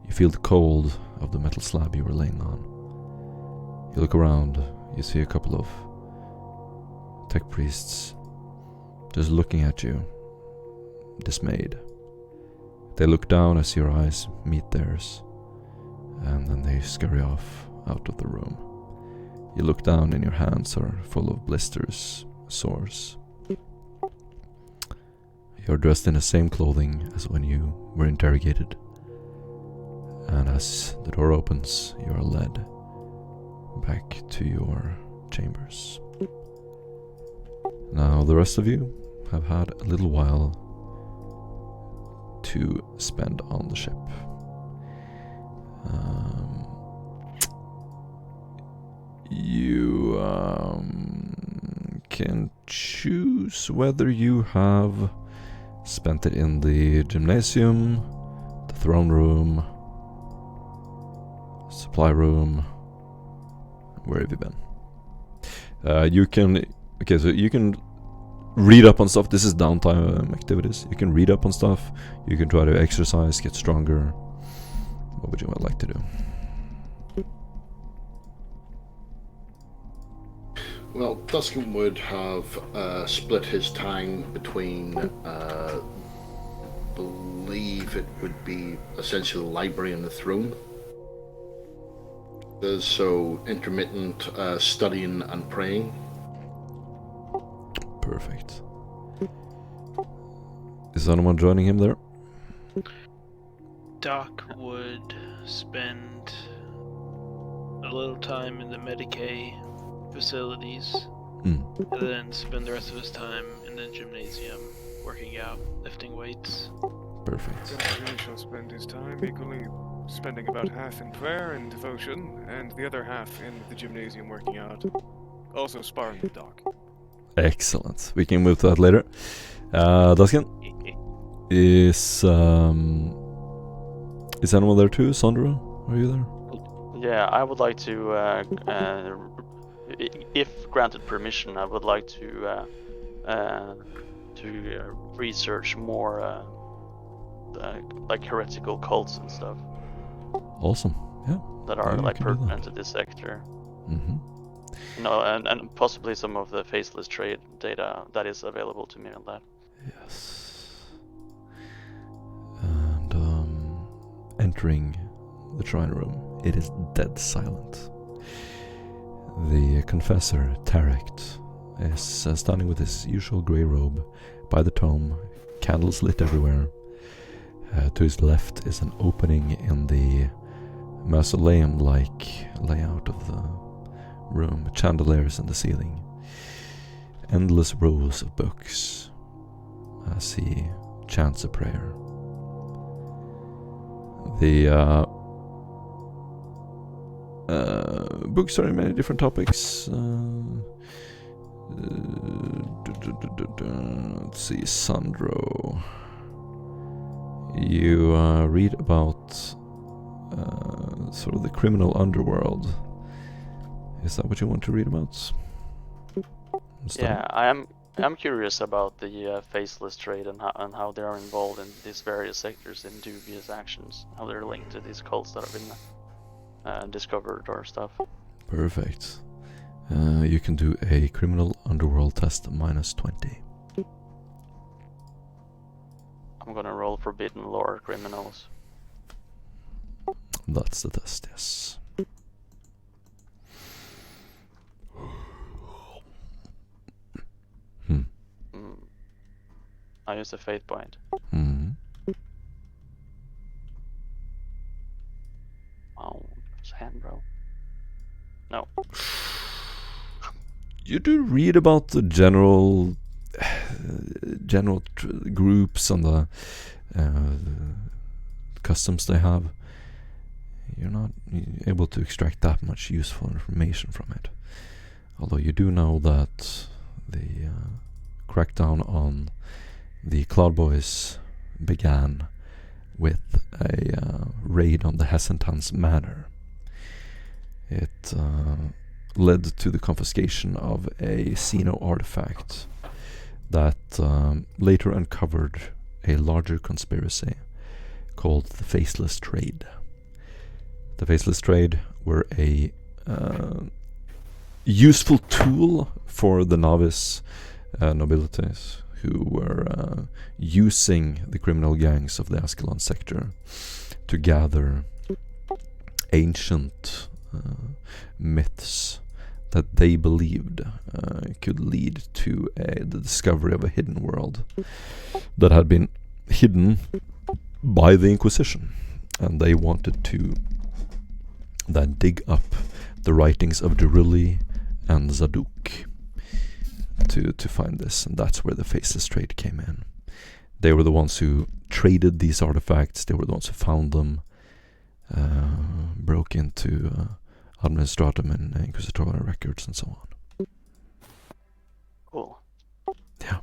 You feel the cold of the metal slab you were laying on. You look around, you see a couple of tech priests just looking at you, dismayed. They look down as your eyes meet theirs, and then they scurry off out of the room. You look down and your hands are full of blisters, sores. You're dressed in the same clothing as when you were interrogated. And as the door opens, you are led back to your chambers. Now the rest of you have had a little while to spend on the ship. You can choose whether you have spent it in the gymnasium, the throne room, supply room. Where have you been? You can read up on stuff. This is downtime activities. You can read up on stuff. You can try to exercise, get stronger. What would you like to do? Well, Duskin would have split his time between, believe it would be essentially the library and the throne. So intermittent studying and praying. Perfect. Is anyone joining him there? Doc would spend a little time in the Medicaid facilities, and then spend the rest of his time in the gymnasium, working out, lifting weights. Perfect. He shall spend his time equally spending about half in prayer and devotion, and the other half in the gymnasium working out. Also sparring with Doc. Excellent. We can move to that later. Duskin, is anyone there too? Sandra, are you there? Yeah, I would like to if granted permission, I would like to research more like heretical cults and stuff Awesome. Yeah. that are Yeah, you like can do that. pertinent to this sector. Mm-hmm. And possibly some of the faceless trade data that is available to me on that. Yes. And entering the shrine room, it is dead silent. The confessor, Tarek, is standing with his usual grey robe by the tome, candles lit everywhere. To his left is an opening in the mausoleum-like layout of the room, chandeliers in the ceiling, endless rows of books as he chants a prayer. The books are in many different topics. Let's see, Sandro. You read about sort of the criminal underworld. Is that what you want to read about? Yeah, I'm curious about the faceless trade and how they are involved in these various sectors in dubious actions, how they're linked to these cults that have been discovered or stuff. Perfect. You can do a criminal underworld test -20. I'm gonna roll forbidden lore criminals. That's the test, yes. I use a fate point. Oh, it's hand roll. No. You do read about the general groups and the customs they have. You're not able to extract that much useful information from it. Although you do know that the crackdown on the Cloud Boys began with a raid on the Hessentans Manor. It led to the confiscation of a Xeno artifact that later uncovered a larger conspiracy called the Faceless Trade. The Faceless Trade were a useful tool for the novice nobilities who were using the criminal gangs of the Askellon sector to gather ancient myths that they believed could lead to the discovery of a hidden world that had been hidden by the Inquisition, and they wanted to then dig up the writings of Deruli and Zaduk to find this, and that's where the Faceless Trade came in. They were the ones who traded these artifacts, they were the ones who found them, broke into Administratum and Inquisitorial records and so on. Cool. Yeah.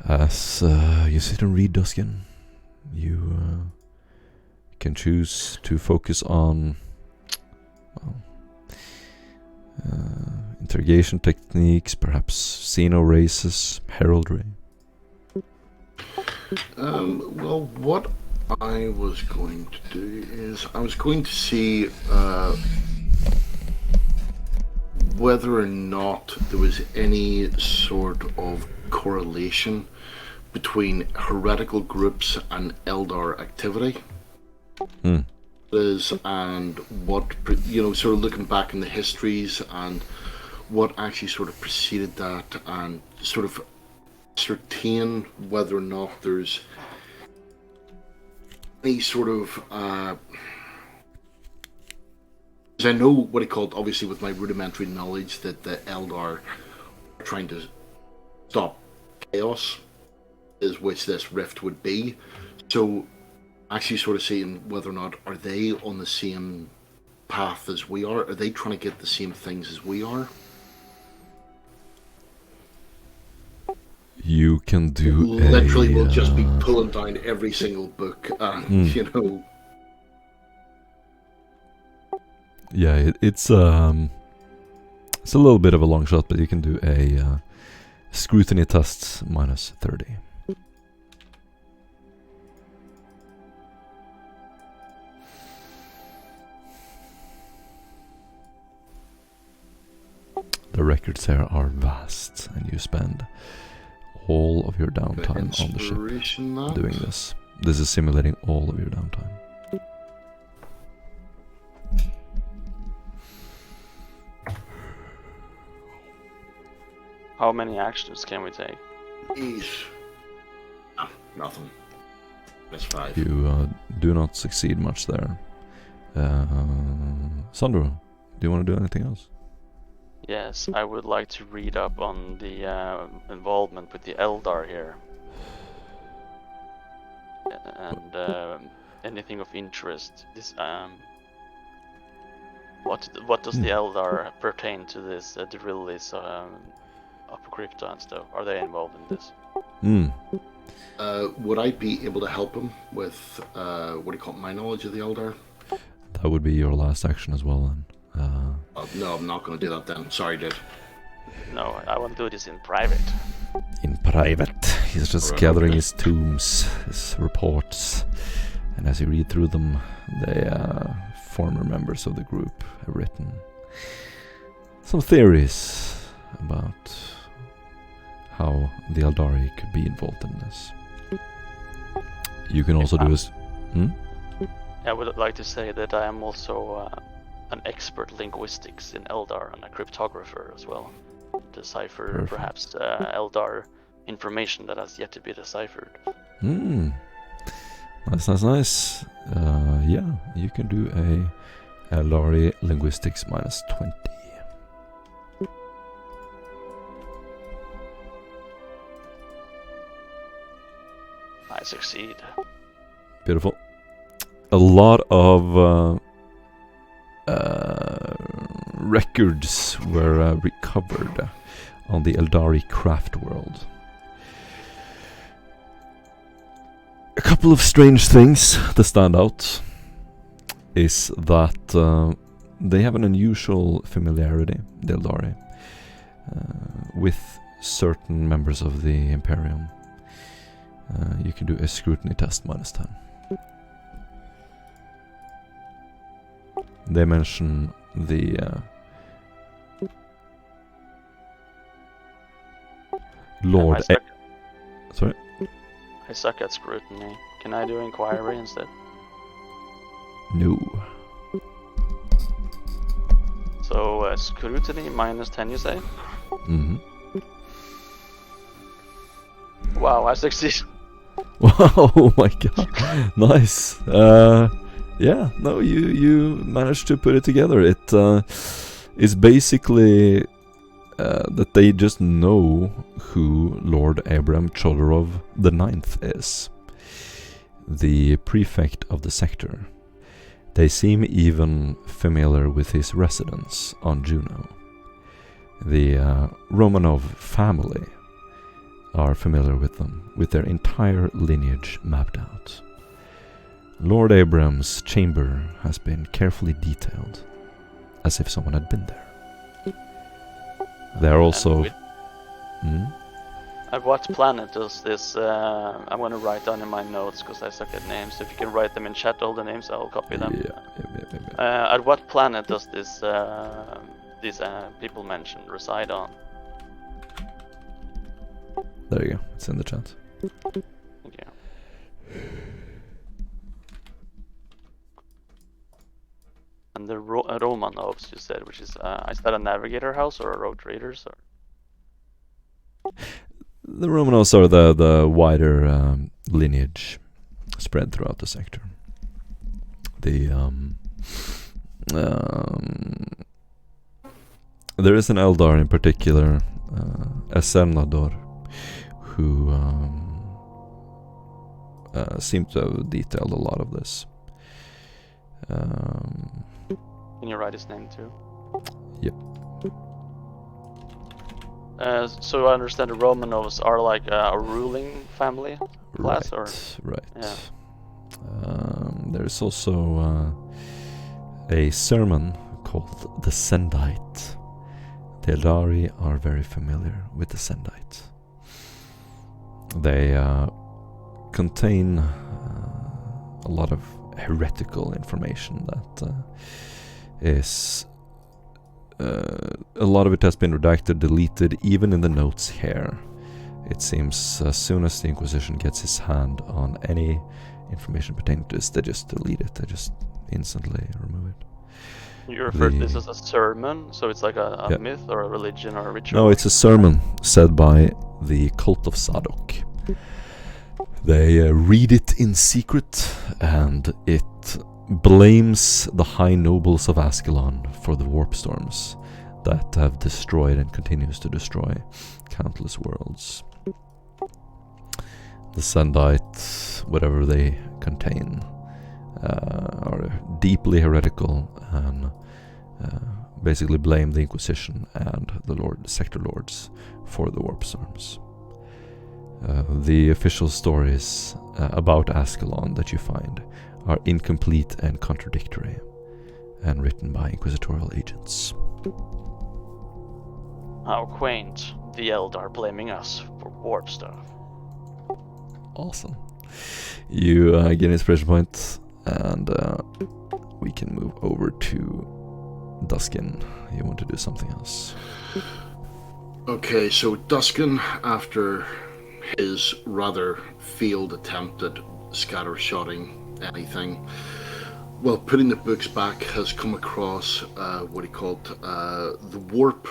As you sit and read Duskin, you can choose to focus on interrogation techniques, perhaps Xeno races, heraldry. Well, what I was going to do is I was going to see whether or not there was any sort of correlation between heretical groups and Eldar activity. And what, sort of looking back in the histories and what actually sort of preceded that, and sort of ascertain whether or not there's any sort of because I know what it called, obviously with my rudimentary knowledge, that the Eldar are trying to stop chaos, is which this rift would be. So actually sort of seeing whether or not are they on the same path as we are? Are they trying to get the same things as we are? You can do literally we'll just be pulling down every single book and yeah, it's It's a little bit of a long shot, but you can do a scrutiny test minus 30. The records here are vast, and you spend all of your downtime on the ship doing this. This is simulating all of your downtime. How many actions can we take? Eesh. Ah, nothing. That's 5. You do not succeed much there. Sandro, do you want to do anything else? Yes, I would like to read up on the involvement with the Eldar here. And anything of interest. This what does the Eldar pertain to this Drillis Apocrypta and stuff? Are they involved in this? Would I be able to help him with what do you call it, my knowledge of the Eldar? That would be your last action as well then. No, I'm not going to do that then. Sorry, dude. No, I want to do this in private. In private. He's just gathering his tombs, his reports, and as you read through them, the former members of the group have written some theories about how the Eldari could be involved in this. You can also do this. I would like to say that I am also an expert linguistics in Eldar and a cryptographer as well. Decipher perhaps Eldar information that has yet to be deciphered. Nice. Yeah, you can do a Eldari linguistics minus 20. I succeed. Beautiful. A lot of records were recovered on the Eldari craft world. A couple of strange things that stand out is that they have an unusual familiarity, the Eldari, with certain members of the Imperium. You can do a scrutiny test minus 10. They mention the Lord. Sorry? I suck at scrutiny. Can I do inquiry instead? No. So scrutiny minus 10, you say? Mm-hmm. Wow, I succeed. Wow, oh my god. Nice. Yeah, no, you managed to put it together. It is basically that they just know who Lord Abram Chodorov the Ninth is, the prefect of the sector. They seem even familiar with his residence on Juno. The Romanov family are familiar with them, with their entire lineage mapped out. Lord Abram's chamber has been carefully detailed, as if someone had been there. They are also... At what planet does this... I'm going to write down in my notes, because I suck at names. If you can write them in chat, all the names, I'll copy them. Yeah. At what planet does this these people mentioned reside on? There you go, it's in the chat. Thank you. And the Romanovs, you said, which is that a navigator house or a road traders? Or? The Romanovs are the wider lineage spread throughout the sector. There is an Eldar in particular, Askellon, who seem to have detailed a lot of this. Can you write his name too? Yep. So I understand the Romanovs are like a ruling family class, or? Right. Yeah. There's also a sermon called the Sendite The Eldari are very familiar with the Sendite. They contain a lot of heretical information that is... a lot of it has been redacted, deleted, even in the notes here. It seems as soon as the Inquisition gets its hand on any information pertaining to this, they just delete it. They just instantly remove it. You refer to this as a sermon, so it's like a myth or a religion or a ritual? No, it's a sermon said by the cult of Sadok. They read it in secret, and it blames the high nobles of Askellon for the warp storms that have destroyed and continues to destroy countless worlds. The Sendite, whatever they contain, are deeply heretical and basically blame the Inquisition and the Sector Lords for the warp storms. The official stories about Askellon that you find are incomplete and contradictory, and written by inquisitorial agents. How quaint. The Eldar blaming us for warp stuff. Awesome. You get an inspiration point, and we can move over to Duskin. You want to do something else? Okay, so Duskin, after his rather failed attempt at scattershotting anything, well, putting the books back, has come across what he called the warp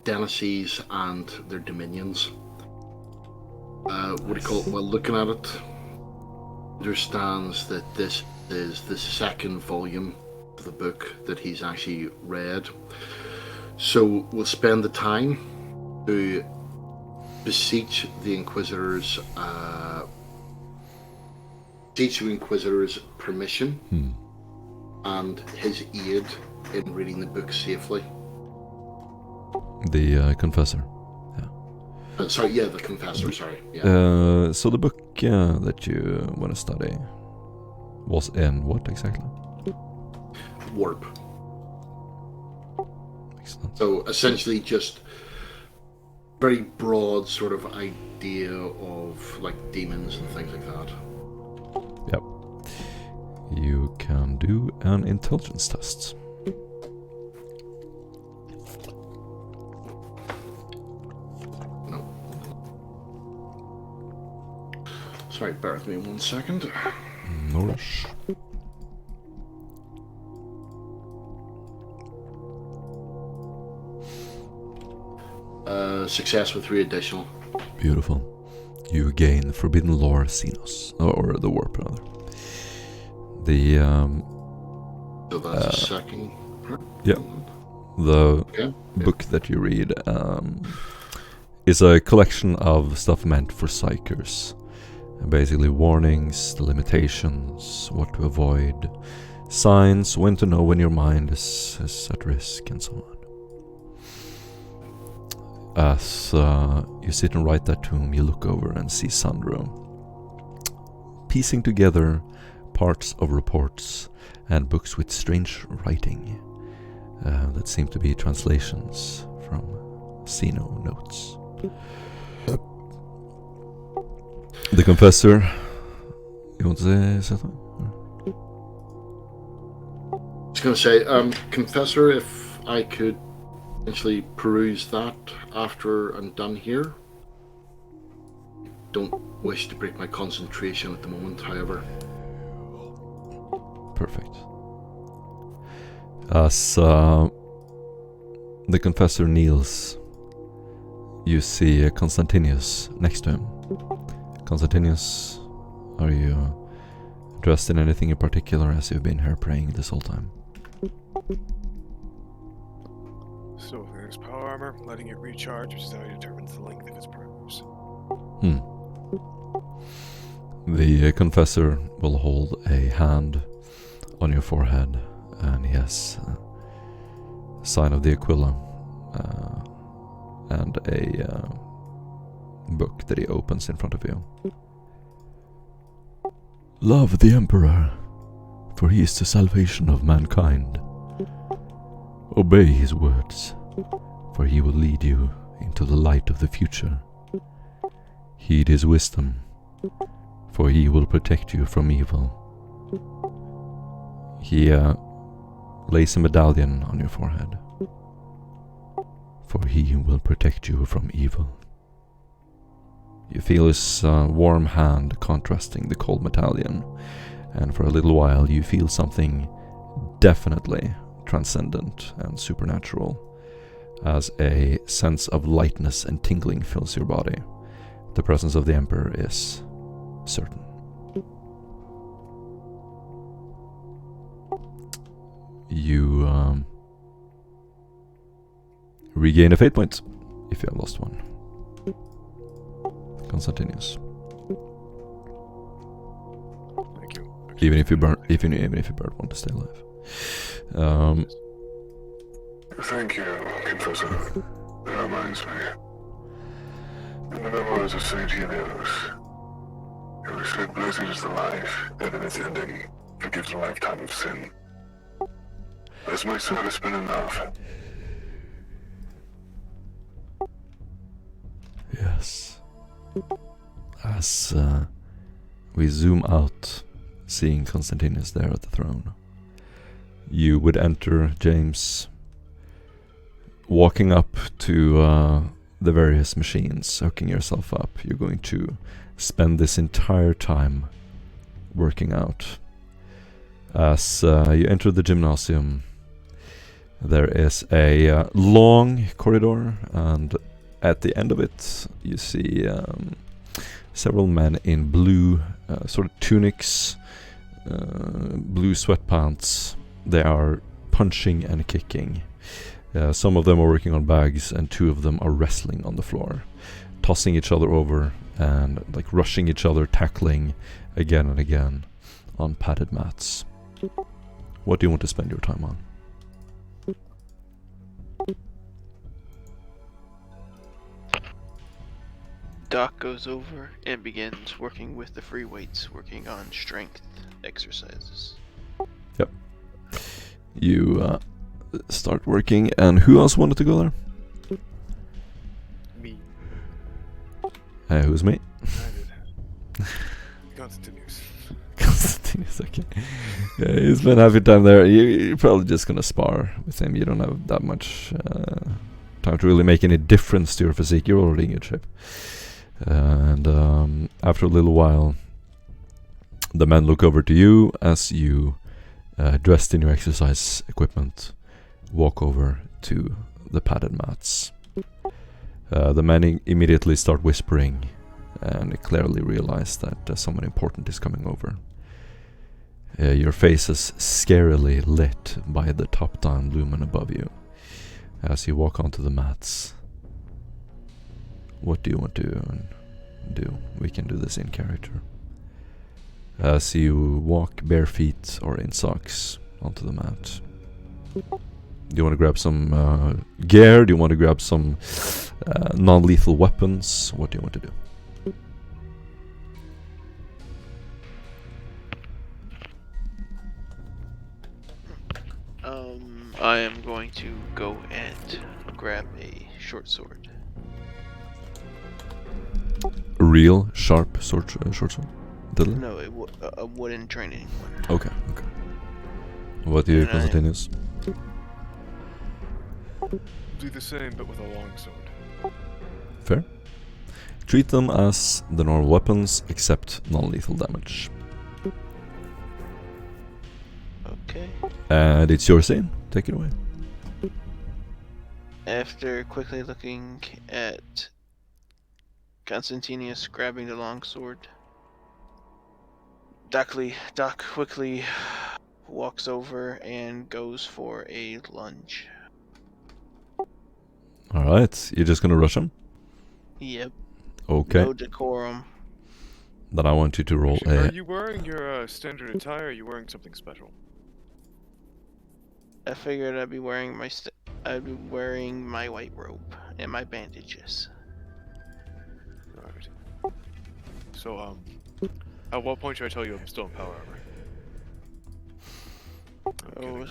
Denices and their dominions. What he called, well, looking at it, understands that this is the second volume of the book that he's actually read. So we'll spend the time to beseech the Inquisitor's permission and his aid in reading the book safely. The Confessor. The Confessor, sorry. So the book that you want to study was in what exactly? Warp. Excellent. So essentially just very broad sort of idea of like demons and things like that. Yep. You can do an intelligence test. Sorry, bear with me 1 second. No rush. Success with 3 additional. Beautiful. You gain Forbidden Lore Xenos, or the Warp rather. The So that's the second. Yeah. The book that you read is a collection of stuff meant for psychers. Basically warnings, the limitations, what to avoid, signs, when to know when your mind is at risk, and so on. As you sit and write that tome, you look over and see Sandro piecing together parts of reports and books with strange writing that seem to be translations from Xeno notes. The Confessor. You want to say something? I was going to say, Confessor, if I could potentially peruse that after I'm done here. Don't wish to break my concentration at the moment, however. Perfect. As the Confessor kneels, you see Constantinus next to him. Constantinus, are you dressed in anything in particular as you've been here praying this whole time? So there's power armor, letting it recharge, which is how he determines the length of his prayers. The Confessor will hold a hand on your forehead, and he has a sign of the Aquila and a book that he opens in front of you. Love the Emperor, for he is the salvation of mankind. Obey his words, for he will lead you into the light of the future. Heed his wisdom, for he will protect you from evil. He lays a medallion on your forehead, for he will protect you from evil. You feel his warm hand contrasting the cold medallion, and for a little while you feel something definitely transcendent and supernatural, as a sense of lightness and tingling fills your body. The presence of the Emperor is certain. You regain a fate point if you have lost one. Constantius. Thank you. Even if you burn one to stay alive. Thank you, Confessor. That reminds me. In the memoirs of St. Helios, it was said, blessed is the life that in its ending forgives a lifetime of sin. Has my service been enough? Yes. As we zoom out, seeing Constantinus there at the throne, you would enter, James, walking up to the various machines, hooking yourself up. You're going to spend this entire time working out. As you enter the gymnasium, there is a long corridor, and at the end of it you see several men in blue sort of tunics, blue sweatpants. They are punching and kicking. Some of them are working on bags, and 2 of them are wrestling on the floor, tossing each other over and like rushing each other, tackling again and again on padded mats. What do you want to spend your time on? Doc goes over and begins working with the free weights, working on strength exercises. Yep. You start working, and who else wanted to go there? Me. Who's me? I did. Constantius. Constantinus, okay. Yeah, he's been having time there. You're probably just gonna spar with him. You don't have that much time to really make any difference to your physique. You're already in good shape. And after a little while, the men look over to you as you, dressed in your exercise equipment, walk over to the padded mats. The men immediately start whispering, and clearly realize that someone important is coming over. Your face is scarily lit by the top-down lumen above you as you walk onto the mats. What do you want to do? We can do this in character. As you walk bare feet or in socks onto the mat. Do you want to grab some gear? Do you want to grab some non-lethal weapons? What do you want to do? I am going to go and grab a short sword. A real sharp short sword? Diddler? No, a wooden training one. Okay. What do you, Constantinus? Do the same, but with a long sword. Fair. Treat them as the normal weapons, except non-lethal damage. Okay. And it's your scene. Take it away. After quickly looking at Constantinus grabbing the longsword, Doc quickly walks over and goes for a lunge. Alright, you're just gonna rush him? Yep. Okay. No decorum. Then I want you to roll Are a... you wearing your standard attire, or are you wearing something special? I figured I'd be wearing my white robe and my bandages. Alright. So, at what point should I tell you I'm still in power armor? Oh.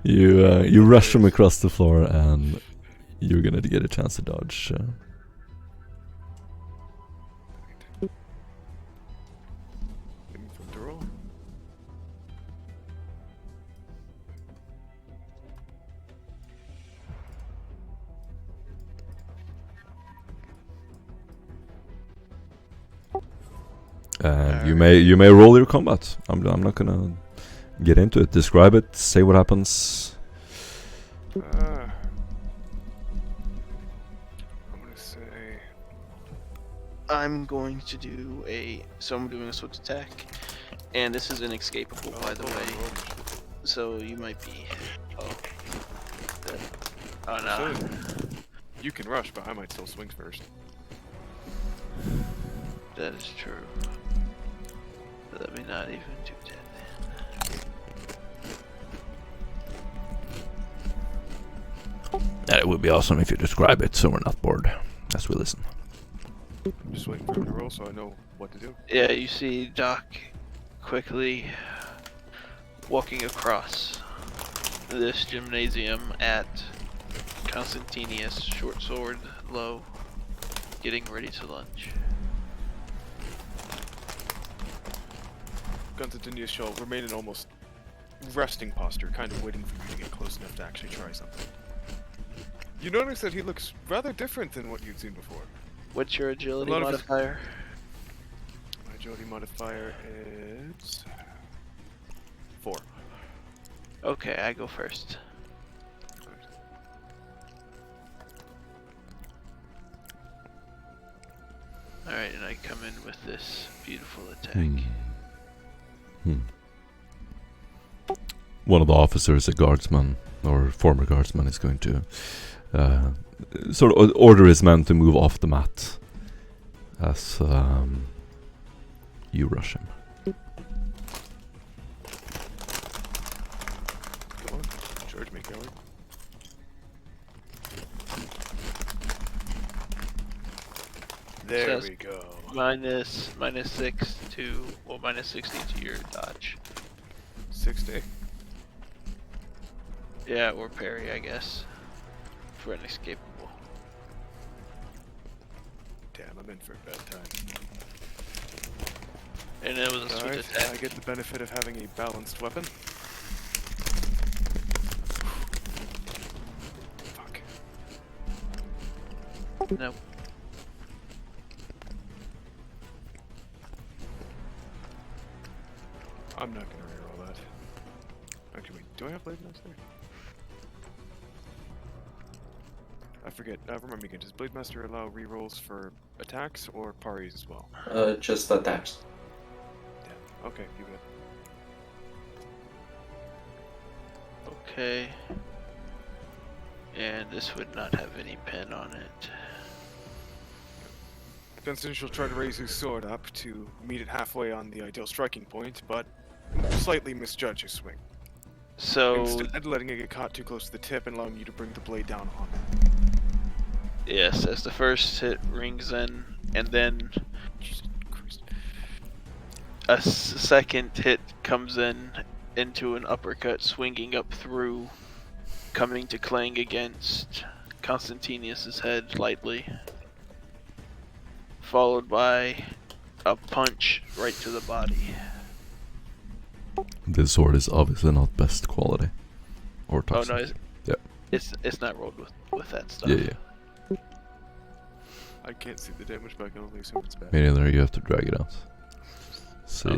You rush him across the floor, and you're gonna get a chance to dodge. Waiting for him to roll. And you may roll your combat. I'm not gonna get into it. Describe it. Say what happens. I'm gonna say I'm going to do I'm doing a swift attack, and this is inescapable, by the way. So you might be. Oh no. So, you can rush, but I might still swing first. That is true. Let me not even do that. It would be awesome if you describe it, so we're not bored as we listen. I'm just waiting for him to roll so I know what to do. Yeah, you see Doc quickly walking across this gymnasium at Constantinius, short sword, low, getting ready to lunge. Constantinius shall remain in almost resting posture, kind of waiting for you to get close enough to actually try something. You notice that he looks rather different than what you'd seen before. What's your agility A lot of modifier? My agility modifier is 4. Okay, I go first. Alright, and I come in with this beautiful attack. One of the officers, a guardsman or former guardsman, is going to sort of order his men to move off the mat as you rush him. Go on, charge me, coward. There Says we go. minus 60 to your dodge. 60. Yeah, or parry, I guess. For inescapable. Damn, I'm in for a bad time. And it was a swift Alright, attack. I get the benefit of having a balanced weapon. Fuck. Nope. I'm not gonna reroll that. Actually, wait, do I have Blade Master? I forget. Remind me again. Does Blade Master allow rerolls for attacks or parries as well? Just attacks. Damn. Okay, you good. Okay. And this would not have any pen on it. Constantine will try to raise his sword up to meet it halfway on the ideal striking point, but slightly misjudge his swing. So, Instead, letting it get caught too close to the tip and allowing you to bring the blade down on it. yes, as the first hit rings in, and then Jesus Christ. a second hit comes in into an uppercut, swinging up through, coming to clang against Constantinius's head lightly, followed by a punch right to the body. This sword is obviously not best quality or Oh toxic. no, it's not rolled with that stuff. Yeah. I can't see the damage, but I can only assume it's bad. Maybe there you have to drag it out. See,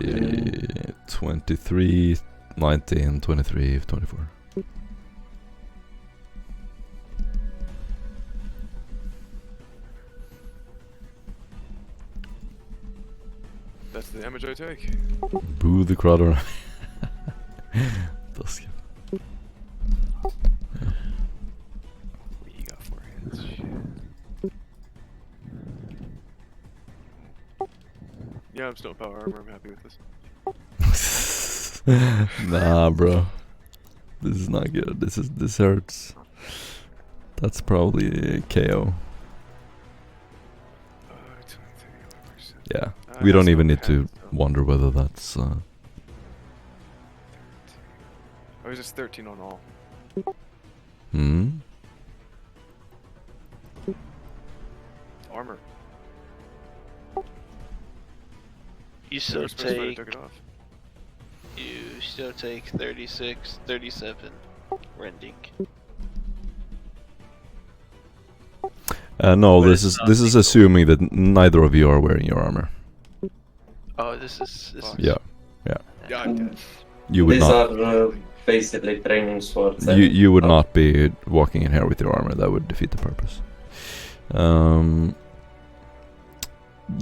23, 19, 23, 24. That's the damage I take. Boo the crowd. Taskigt. You got 4 hands. Shit. Yeah, I'm still power armor. I'm happy with this. Nah, bro. This is not good. This hurts. That's probably a KO. 23, Yeah. We don't even need to wonder whether that's Or is this 13 on all? Hmm. Armor. You still Never specified I take took it off. 36, 37 rending. No, But this it's is not this is lethal. assuming that neither of you are wearing your armor. Oh, this is Yeah, Yeah, I'm dead. you would These not. are basically training swords. You would Oh, not be walking in here with your armor. That would defeat the purpose.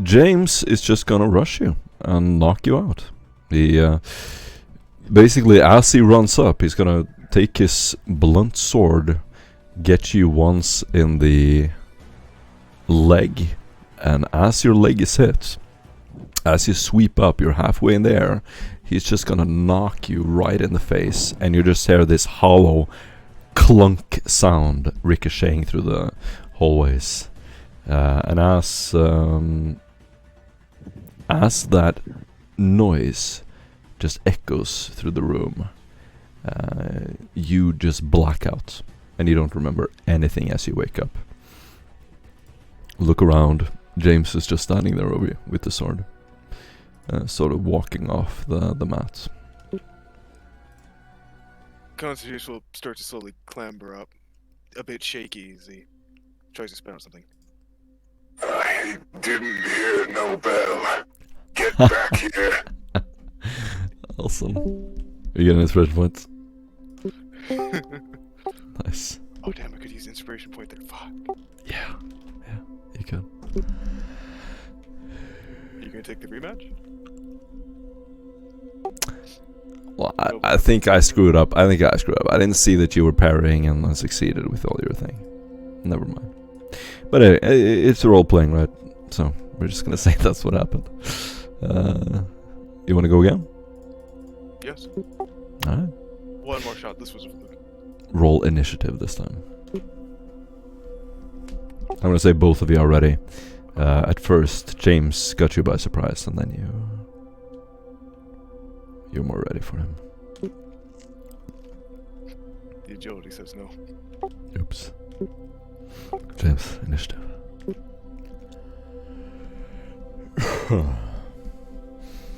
James is just gonna rush you and knock you out. He basically, as he runs up, he's gonna take his blunt sword, get you once in the leg, and as your leg is hit, as you sweep up, you're halfway in the air, he's just gonna knock you right in the face, and you just hear this hollow clunk sound ricocheting through the hallways. And as that noise just echoes through the room, you just black out, and you don't remember anything as you wake up. Look around. James is just standing there over you with the sword, sort of walking off the mat. Constitution will start to slowly clamber up, a bit shaky as he tries to spit out something. I didn't hear no bell. Get back here. Awesome. You get an inspiration point. Nice. Oh damn, I could use inspiration point there. Fuck. Yeah, you can. Are you gonna take the rematch? Well, I think I screwed up. I didn't see that you were parrying and I succeeded with all your thing. Never mind. But anyway, it's role playing, right? So we're just gonna say that's what happened. You want to go again? Yes. All right. One more shot. This was a fluke. Roll initiative this time. I'm gonna say both of you are ready. At first, James got you by surprise, and then you're more ready for him. The agility says no. Oops. James, initiative.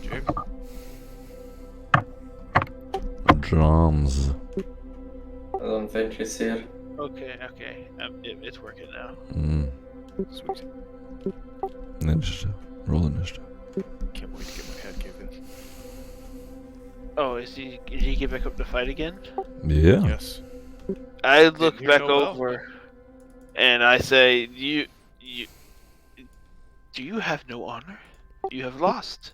James? Drums. I don't think he's here. okay. It's working now. Sweet. Initiative. Roll initiative. Can't wait to get my head caved in. Oh, did he get back up to fight again? Yeah. Yes. I look hear back no bell. over, and I say, do you have no honor? You have lost.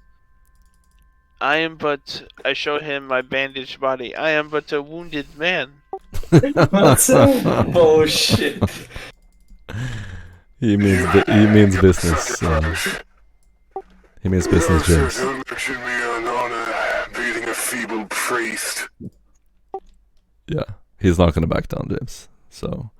I show him my bandaged body. I am but a wounded man. That's bullshit. He means business. He means business, James. Don't mention me on honor, beating a feeble priest. Yeah, he's not gonna back down, James. So,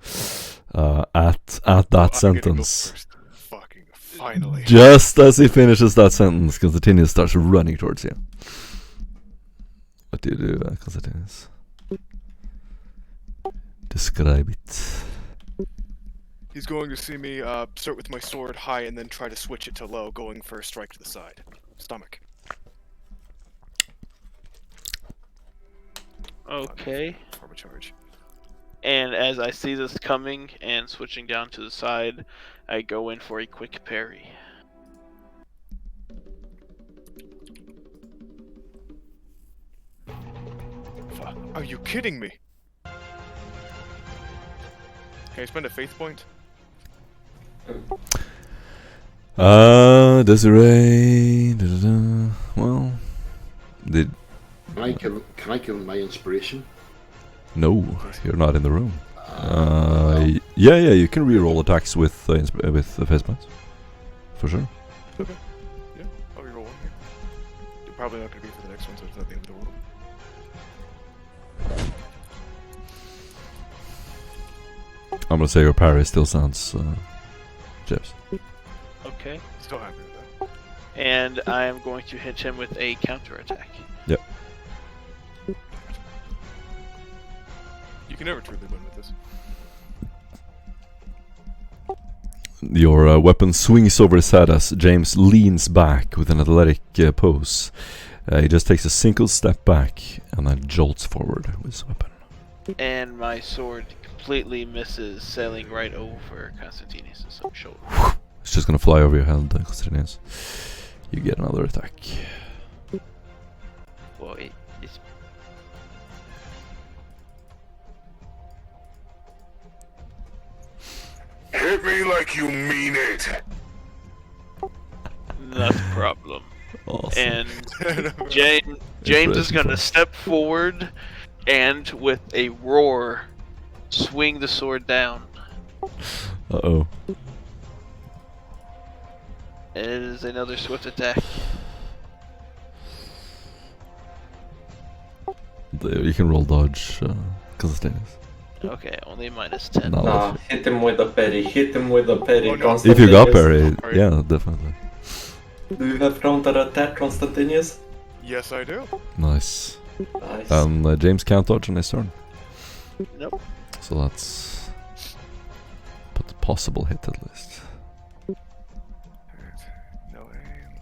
at that sentence, Fucking finally. just as he finishes that sentence, Constantinus starts running towards you. What do you do, Constantinus? Describe it. He's going to see me start with my sword high and then try to switch it to low, going for a strike to the side. Stomach. Okay. Form a charge. And as I see this coming and switching down to the side, I go in for a quick parry. Fuck. Are you kidding me? Can I spend a faith point? Desiree. Well, did Can I give him my inspiration? no? You're not in the room. Yeah, you can reroll attacks with phase points, for sure. Okay. Yeah, I'll reroll one here. You're probably not going to be for the next one, so it's not the end of the world. I'm gonna say your parry still sounds, Jeps. Okay. Still happy with that. And I am going to hit him with a counterattack. Yep. can never truly win with this. Your weapon swings over his head as James leans back with an athletic pose. He just takes a single step back and then jolts forward with his weapon. And my sword completely misses, sailing right over Constantinos' shoulder. It's just gonna fly over your head, Constantinos. You get another attack. Well, it's... Hit me like you mean it. Not a problem. Awesome. And James is gonna step forward and with a roar swing the sword down. Uh-oh. And it is another swift attack. You can roll dodge, Constantinos. Okay, only -10. No. Nah, hit him with a parry. Hit him with a parry, Oh, no. If you got Constantinos. parry, yeah, definitely. Do you have counter attack, Constantinos? Yes, I do. Nice. Nice. James can't dodge on his turn. Nope. So that's put the possible hit at least. No aim.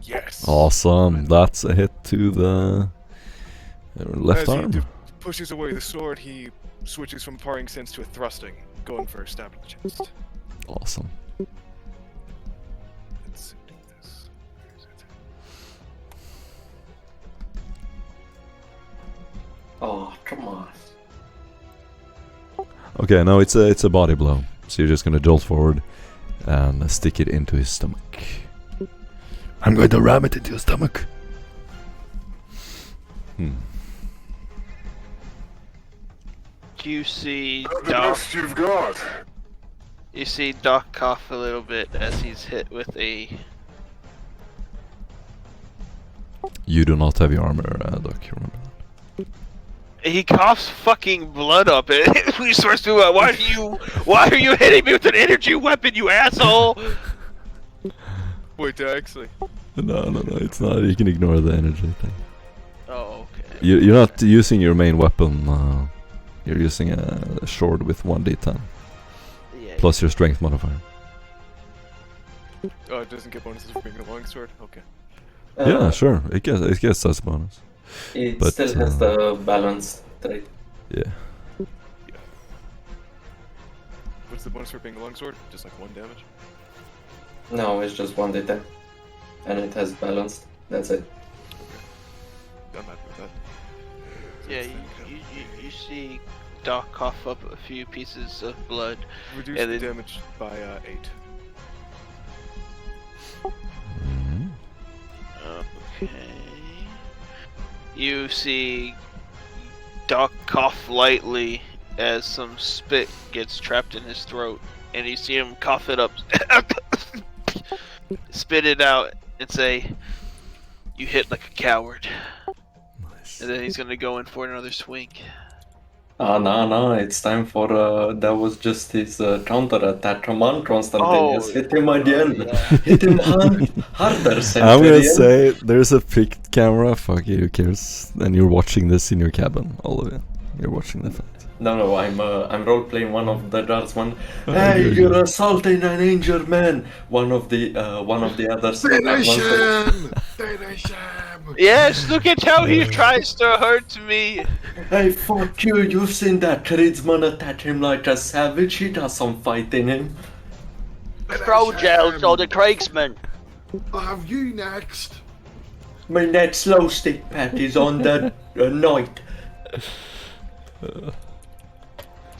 Yes. Awesome. That's a hit to the left As arm. he pushes away the sword, he switches from parrying sense to a thrusting, going for a stab in the chest. Awesome. Let's do this. Where is it? Oh, come on. Okay, now it's a body blow. So you're just gonna jolt forward and stick it into his stomach. I'm going to ram it into your stomach. You see The Doc. best you've got. You see Doc cough a little bit as he's hit with a. You do not have your armor, Doc. You remember that? He coughs fucking blood up, and he starts to. Why are you hitting me with an energy weapon, you asshole? Wait, actually. No, it's not. You can ignore the energy thing. Oh, okay. You're not using your main weapon. You're using a sword with 1d10 Yeah. plus your strength modifier. Oh, it doesn't get bonuses for being a longsword? Okay. Yeah, sure. It gets as a bonus. It But, still has the balance trait. Yeah. What's the bonus for being a longsword? Just like 1 damage? No, it's just 1d10. And it has balanced. That's it. I'm happy with that. Yeah, you see Doc cough up a few pieces of blood. Reduce and the then- damage by 8. Mhm. Okay. You see Doc cough lightly as some spit gets trapped in his throat, and you see him cough it up, spit it out, and say, "You hit like a coward." Nice. And then he's gonna go in for another swing. No, it's time for, that was just his counter attack. Come on, Constantinos, Oh, hit him again. yeah. Hit him harder, I'm gonna Centurion. say there's a picked camera. Fuck you, who cares? And you're watching this in your cabin, all of you. You're watching the fight. No, I'm role-playing one of the guardsmen. Oh, Hey, good, you're good. assaulting an injured man. One of the others. Finish him! Finish him! Yes, look at how he tries to hurt me. Hey, fuck you! You've seen that tradesman attack him like a savage. He does some fight in him. Frogels or the Craigsman. I'll have you next. My next slow stick pat is on the night.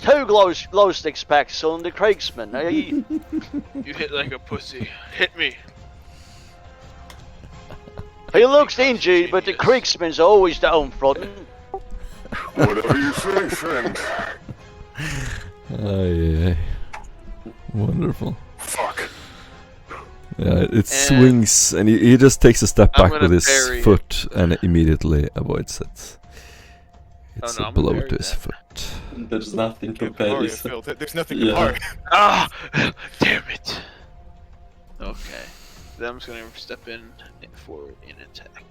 2 glow sticks packs on the Craigsman. Hey, You hit like a pussy. Hit me. he looks injured, but the Craigsman's always downtrodden. Whatever you say, friend. Aye. Wonderful. Fuck. Yeah, it swings, and he just takes a step I'm back gonna with his parry it. foot and immediately avoids it. It's no, a I'm gonna blow parry to his that. foot. There's nothing to Can't parry parry. it, Phil. There's nothing Yeah. to parry. Ah, damn it. Okay. Then I'm just gonna step in forward and attack.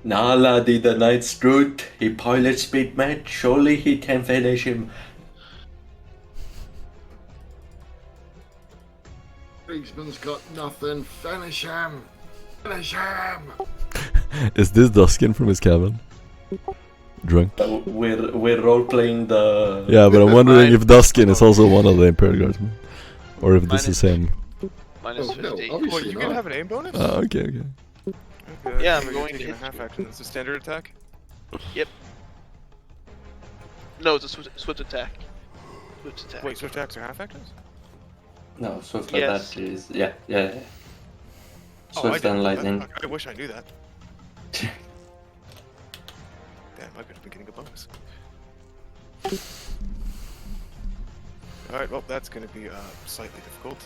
Nah, laddie, the knight's good. He pilots speed mate. Surely he can finish him. Kriegsman's got nothing. Finish him. Finish him. Is this Duskin from his cabin? Drunk? We're role playing the. Yeah, but I'm wondering if Duskin is also one of the Imperial Guardsmen. Or if this is him. Minus Oh, no, 50. obviously Wait, you not. can have an aim bonus? Okay. Okay, Yeah, so I'm you're going to taking a hit half you. action. It's a standard attack? No, it's a swift attack. Swift attack. Wait, swift attacks are half actions? No, swift Yes. attack is. Yeah. Oh, I Swift didn't and know that. lightning. I wish I knew that. Damn, I could have been getting a bonus. Alright, well, that's gonna be slightly difficult.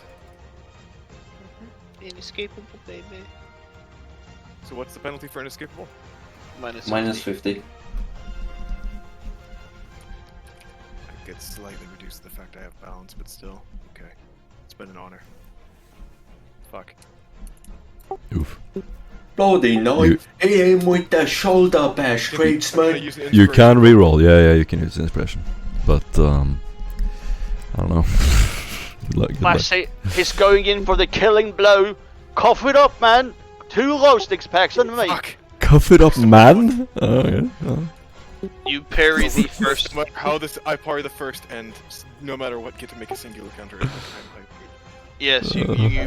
Inescapable, baby. So what's the penalty for inescapable? Minus 50. I get slightly reduced to the fact I have balance, but still. Okay. It's been an honor. Fuck. Oof. Bloody knight! Hit him with the shoulder bash, Can I tradesman! use an You can inspiration? reroll. Yeah, you can use inspiration. But, I don't know. Good luck. I say he's going in for the killing blow. Cough it up, man. 2 low sticks packs on me. Fuck! Cuff it up, man! Oh, yeah. Oh. You parry the first. No matter how this, I parry the first end, no matter what, get to make a singular counter attack. Yes, you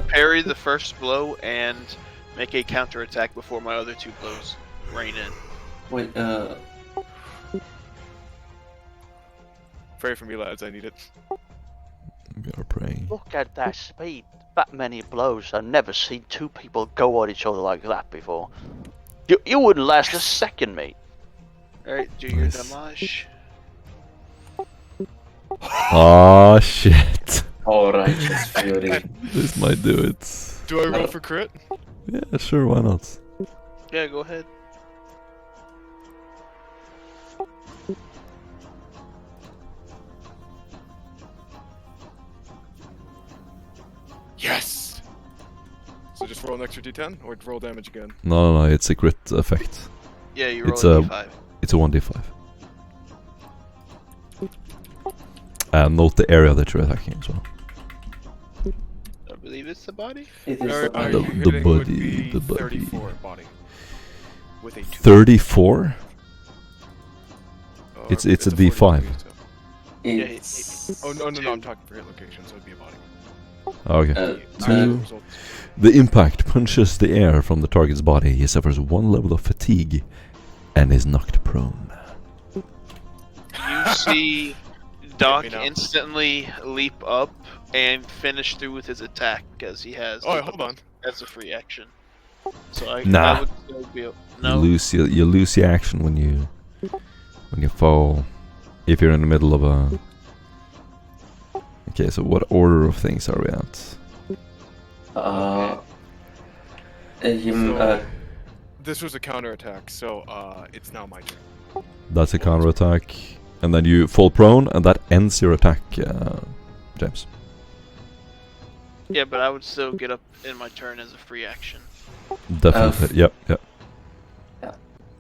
parry the first blow and make a counter attack before my other 2 blows rain in. Wait, Pray for me, lads, I need it. We are praying. Look at that speed. That many blows. I've never seen 2 people go at each other like that before. You wouldn't last a second, mate. Alright, do your Nice. damage. Oh shit. all righteous fury. This might do it. Do I roll for crit? Yeah, sure, why not? Yeah, go ahead. Yes! So just roll an extra d10, or roll damage again? No, it's a crit effect. Yeah, you roll It's a a- d5. It's a 1d5. And note the area that you're attacking as well. I believe it's the body. It Are, is are The- you the hitting would body, be the body. 34 body. With a 2. 34? Or It's a 40 D5. degree, so- It's Oh, no, I'm talking for hit location, so it'd be a body. Okay. The Two. actual result is- The impact punches the air from the target's body. He suffers 1 level of fatigue and is knocked prone. You see Doc now. instantly leap up and finish through with his attack as he has. Oh, hold on. That's a free action. So I Nah. would still be You no. lose your action when you fall. If you're in the middle of a. Okay, so what order of things are we at? So- This was a counter attack, so it's now my turn. That's a counter attack, and then you fall prone, and that ends your attack, James. Yeah, but I would still get up in my turn as a free action. Definitely. Yep. Yeah.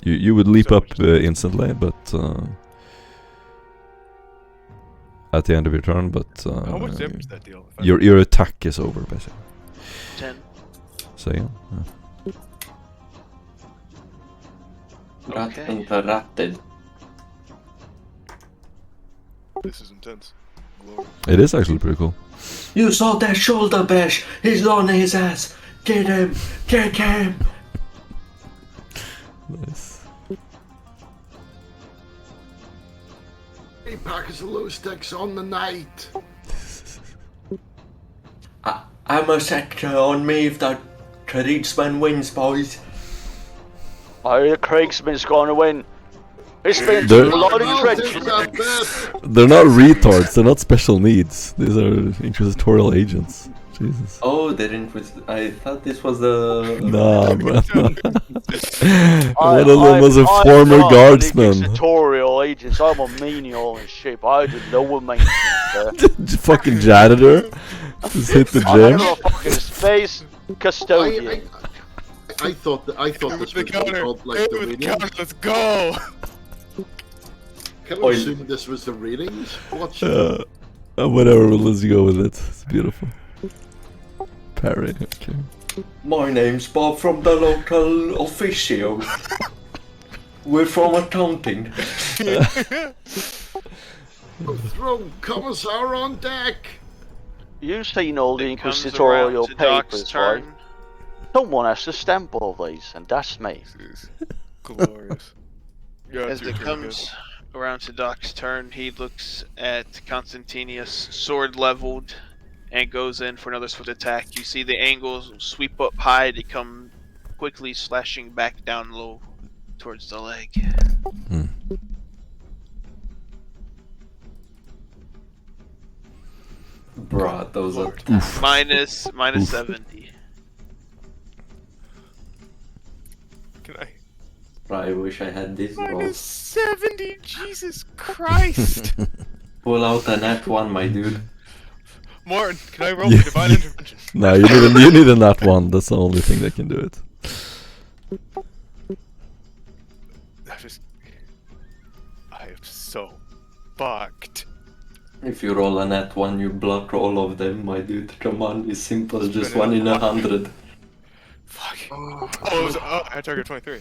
You would leap So up just- instantly, but at the end of your turn. But How much damage does that deal? If I- your attack is over, basically. 10. So yeah. Rat Okay. interrupted. This is intense. Glory. It is actually pretty cool. You saw that shoulder bash! He's on his ass! Get him! Kick him! Nice. 3 packets of low sticks on the night. I'm a sector on me if that tradesman wins, boys. Oh, the Kriegsman's gonna win. He's been They're- through a lot of I'll trenches. take that bet. They're not retards. They're not special needs. These are inquisitorial agents. Jesus. Oh, they didn't. I thought this was the. Nah, bro. I- One of them was a I'm former not guardsman. an tutorial agents. I'm a menial and shit. I do lower maintenance. Fucking janitor. Just hit the I'm gym. a fucking space custodian. I thought this was called like the readings. Let's go. Can I assume this was the readings? What's whatever, let's go with it. It's beautiful. Parry, okay. My name's Bob from the local officio. We're from accounting. Throw Commissar on deck! You've seen all the It comes inquisitorial around to Doc's papers, right? turn. Someone has to stamp all these, and that's me. This is glorious. Yeah, As it comes around to Doc's turn, he looks at Constantinius, sword leveled, and goes in for another swift attack. You see the angles sweep up high to come quickly slashing back down low towards the leg. Bruh, those are Minus 70. Can I? I wish I had this roll. Minus 70. Jesus Christ. Pull out a nat 1, my dude. Morton, can I roll for divine intervention? No, you need a nat 1. That's the only thing that can do it. I am so fucked. If you roll a nat 1, you block all of them, my dude. Come on, it's simple, just 1 in 100. Fuck. Oh, it was, I target 23.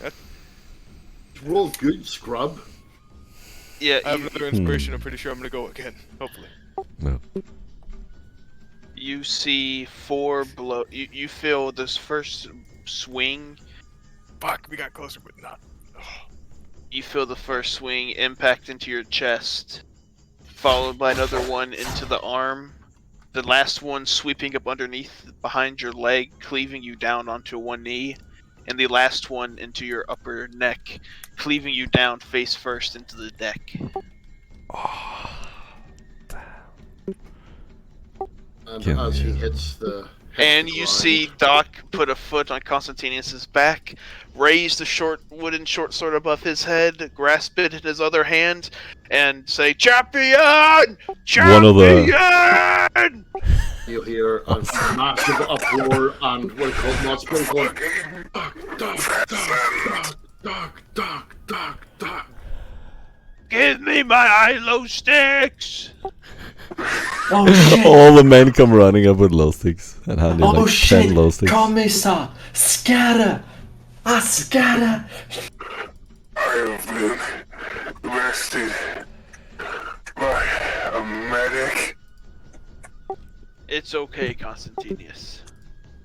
Roll good, scrub. Yeah, I have another inspiration. I'm pretty sure I'm gonna go again. Hopefully. No. you see 4 blow. You feel this first swing. Fuck, we got closer, but not. You feel the first swing impact into your chest, followed by another one into the arm. The last one sweeping up underneath behind your leg, cleaving you down onto one knee. And the last one into your upper neck, cleaving you down face first into the deck. And as he hits the... And you see Doc put a foot on Constantinius's back, raise the wooden short sword above his head, grasp it in his other hand, and say, "Champion! Champion!" One of the... You hear a massive uproar and what called not spoken. Doc. Give me my ILO sticks! Oh shit! All the men come running up with glow sticks and hand in Oh like shit! 10 glow sticks. Commissar! Scatter! Scatter! I have been arrested by a medic. It's okay, Constantinius.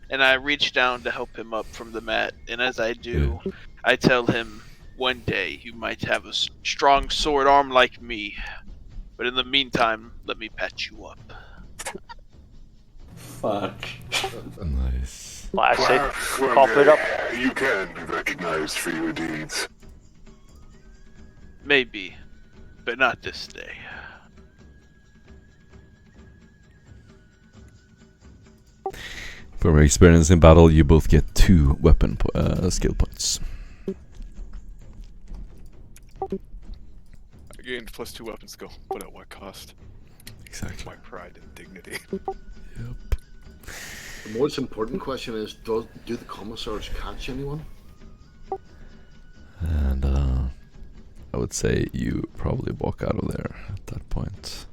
And I reach down to help him up from the mat, and as I do, I tell him, one day you might have a strong sword arm like me. But in the meantime, let me patch you up. Fuck. Nice. Well, I said, Perhaps one pop it day up. You can be recognized for your deeds. Maybe, but not this day. From your experience in battle, you both get 2 weapon skill points. I gained +2 weapon skill, but at what cost? Exactly. My pride and dignity. Yep. The most important question is, do the commissars catch anyone? And I would say you probably walk out of there at that point.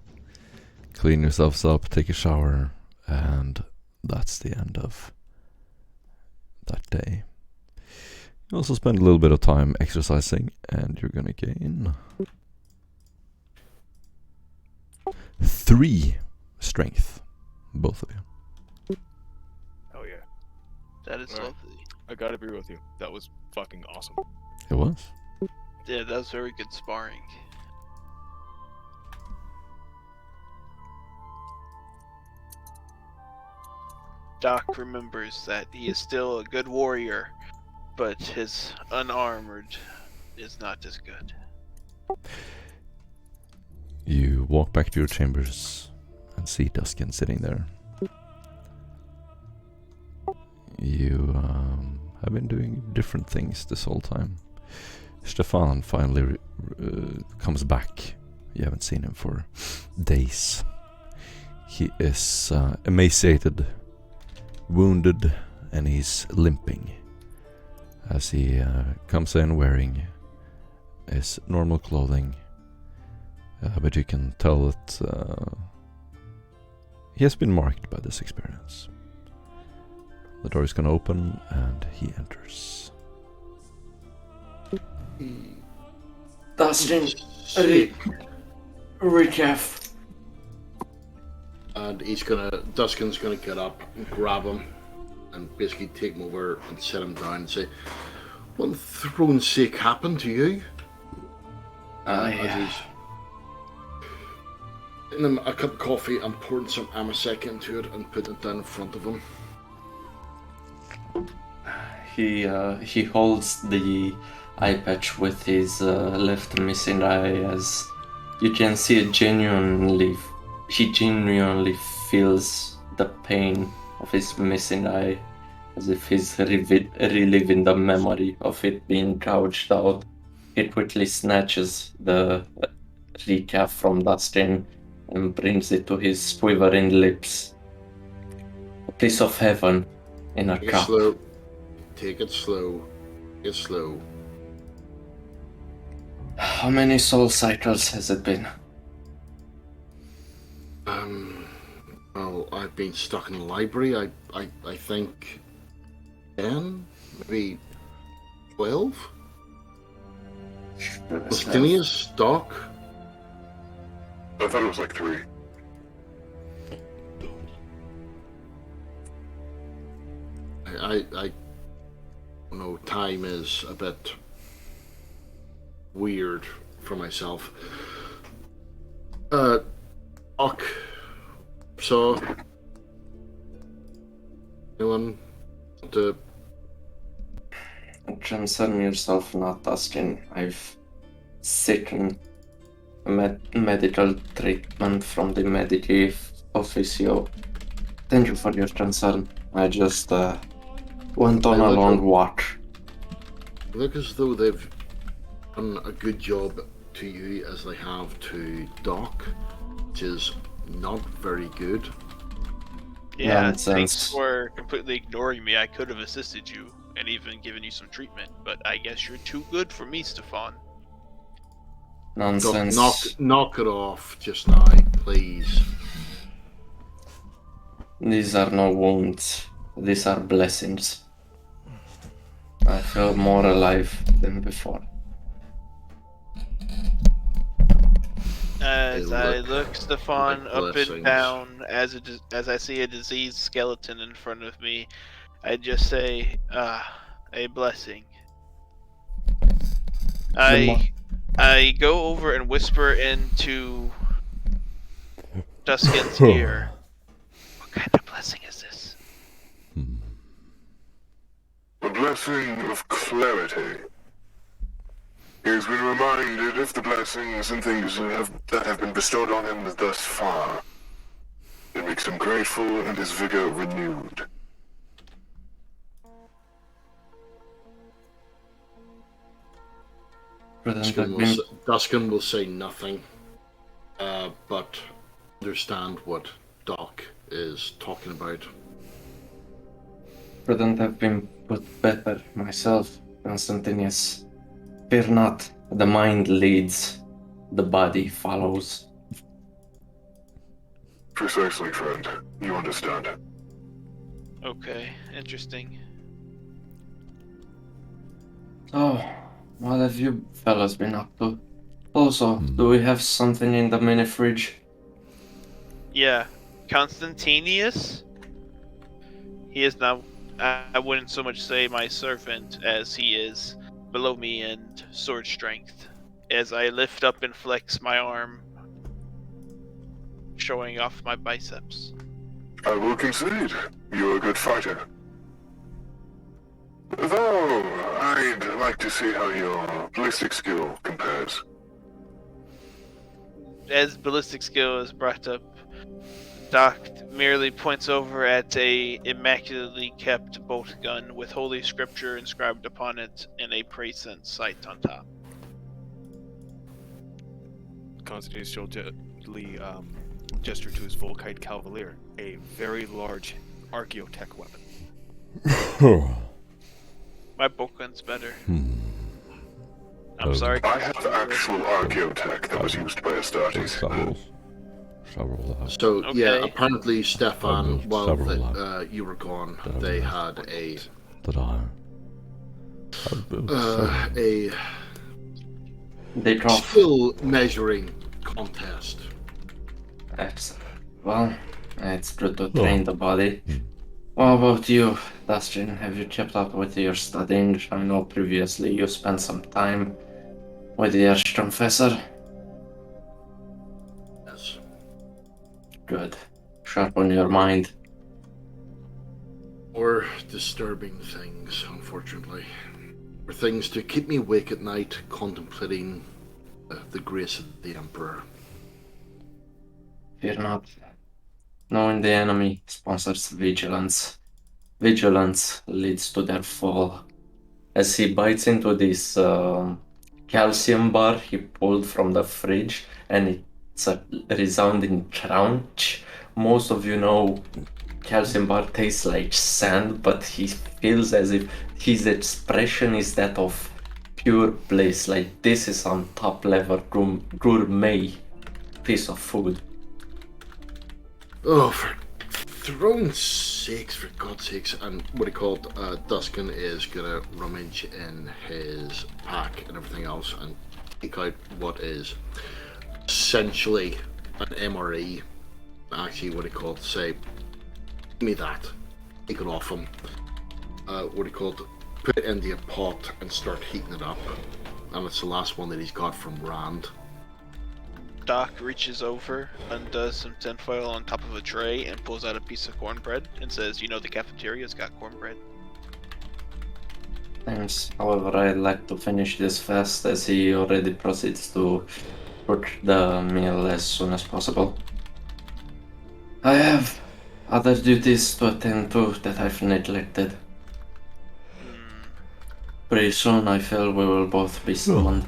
Clean yourselves up, take a shower, and that's the end of that day. You also spend a little bit of time exercising, and you're gonna gain 3 strength, both of you. Oh yeah. That is Alright. lovely. I gotta agree with you. That was fucking awesome. It was. Yeah, that was very good sparring. Doc remembers that he is still a good warrior, but his unarmored is not as good. You walk back to your chambers and see Duskin sitting there. You have been doing different things this whole time. Stefan finally comes back. You haven't seen him for days. He is emaciated, wounded, and he's limping. as he comes in wearing his normal clothing, but you can tell that he has been marked by this experience. The door is gonna open and he enters. Dustin, recap. And Duskin's gonna get up and grab him and basically take him over and set him down and say, "What in throne's sake happened to you?" As he's in him a cup of coffee and pouring some amasec into it and putting it down in front of him. He holds the eye patch with his left missing eye, as you can see he genuinely feels the pain of his missing eye, as if he's reliving the memory of it being gouged out. He quickly snatches the recap from Dustin and brings it to his quivering lips. A piece of heaven in a cup. Take it slow. It's slow. How many soul cycles has it been? Well, I've been stuck in the library. I think 10, maybe 12. Justinius, Doc. I thought it was like 3. I know time is a bit weird for myself. Doc. So, anyone want to concern yourself not, Dustin. I've taken medical treatment from the Medicaid officio. Thank you for your concern. I just went on a long walk. Look as though they've done a good job to you as they have to Doc, which is not very good. Yeah, Nonsense. thanks for completely ignoring me. I could have assisted you and even given you some treatment, but I guess you're too good for me, Stefan. Nonsense. Doc, knock it off just now, please. These are no wounds. These are blessings. I feel more alive than before. As I look look Stefan like up and blessings. down, as I see a diseased skeleton in front of me, I just say, a blessing. I go over and whisper into Duskin's ear. What kind of blessing is this? A blessing of clarity. He has been reminded of the blessings and things that have been bestowed on him thus far. It makes him grateful and his vigor renewed. Duskin will say nothing, but understand what Doc is talking about. Couldn't have been put better myself, Constantinus. Fear not, the mind leads, the body follows. Precisely, friend. You understand. Okay, interesting. So, what have you fellas been up to? Also, do we have something in the mini fridge? Yeah, Constantinius? He is now, I wouldn't so much say my servant as he is below me in sword strength. As I lift up and flex my arm, showing off my biceps. I will concede. You're a good fighter. Though, I'd like to see how your ballistic skill compares. As ballistic skill is brought up, Doc merely points over at a immaculately kept bolt gun with holy scripture inscribed upon it and a praesent sight on top. Constantine still gently gesture to his Volkite Cavalier, a very large archaeotech weapon. My bookend's better. I'm Oh. sorry. I have actual archaeotech that was used by Astartes. Several have. So yeah, Okay. apparently Stefan, moved while several you were gone, that I they realized had a That I've built several. a They drop. skill measuring contest. Well, it's good to train the body. What about you, Dustin? Have you kept up with your studying? I know previously you spent some time with the Archconfessor. Yes. Good. Sharpen your mind. Or disturbing things, unfortunately. Or things to keep me awake at night, contemplating the grace of the Emperor. Fear not. Knowing the enemy sponsors vigilance. Vigilance leads to their fall. As he bites into this calcium bar he pulled from the fridge, and it's a resounding crunch. Most of you know calcium bar tastes like sand, but he feels as if his expression is that of pure bliss. Like this is some top level gourmet piece of food. Oh, for throne's sakes, for God's sakes, and what he called Duskin is gonna rummage in his pack and everything else and take out what is essentially an MRE. Actually, what he called, say, give me that, take it off him. What he called, put it into a pot and start heating it up. And it's the last one that he's got from Rand. Doc reaches over, undoes some tinfoil on top of a tray, and pulls out a piece of cornbread and says, "You know the cafeteria's got cornbread." Thanks. However, I'd like to finish this fast as he already proceeds to cook the meal as soon as possible. I have other duties to attend to that I've neglected. Pretty soon I feel we will both be summoned.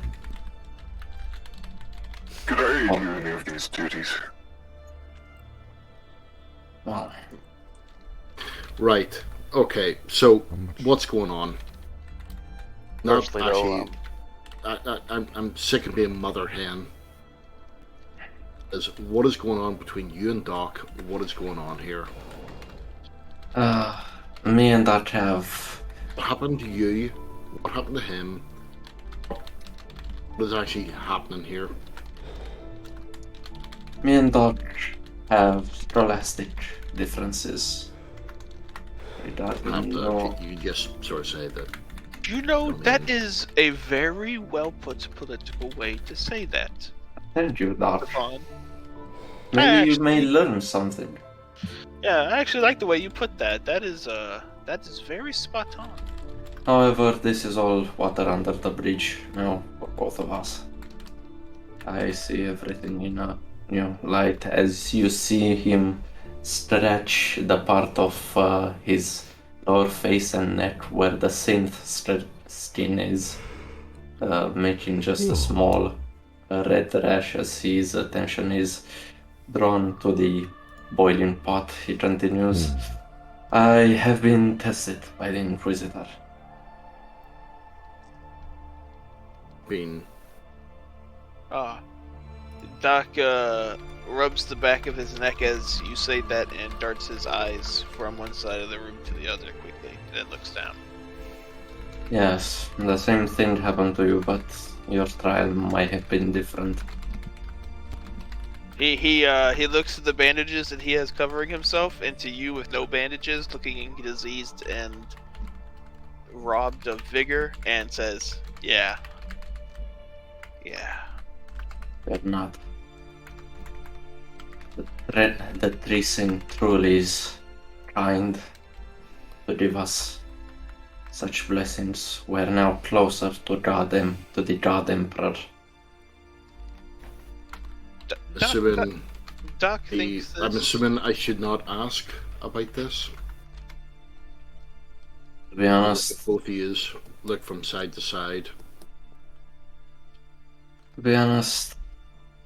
Could I aid you in any of these duties? Well, Right. Okay. So what's going on? Not Firstly, actually. I'm sick of being mother hen. What is going on between you and Doc? What is going on here? me and Doc have... What happened to you? What happened to him? What is actually happening here? Me and Doc have scholastic differences. You just sort of say that. You know, that is a very well put political way to say that. Thank you, Doc. Stefan. Maybe you may learn something. Yeah, I actually like the way you put that. That is very spot on. However, this is all water under the bridge now for both of us. I see everything in a new light as you see him stretch the part of his lower face and neck where the synth skin is, making just a small red rash as his attention is drawn to the boiling pot. He continues, I have been tested by the Inquisitor. Doc rubs the back of his neck as you say that and darts his eyes from one side of the room to the other quickly, then looks down. Yes, the same thing happened to you, but your trial might have been different. He looks at the bandages that he has covering himself, and to you with no bandages, looking diseased and robbed of vigor, and says, "Yeah. But not. The Treason truly is kind to give us such blessings. We're now closer to the God Emperor. Doc thinks this... I'm assuming I should not ask about this. To be honest, both of you look from side to side. To be honest,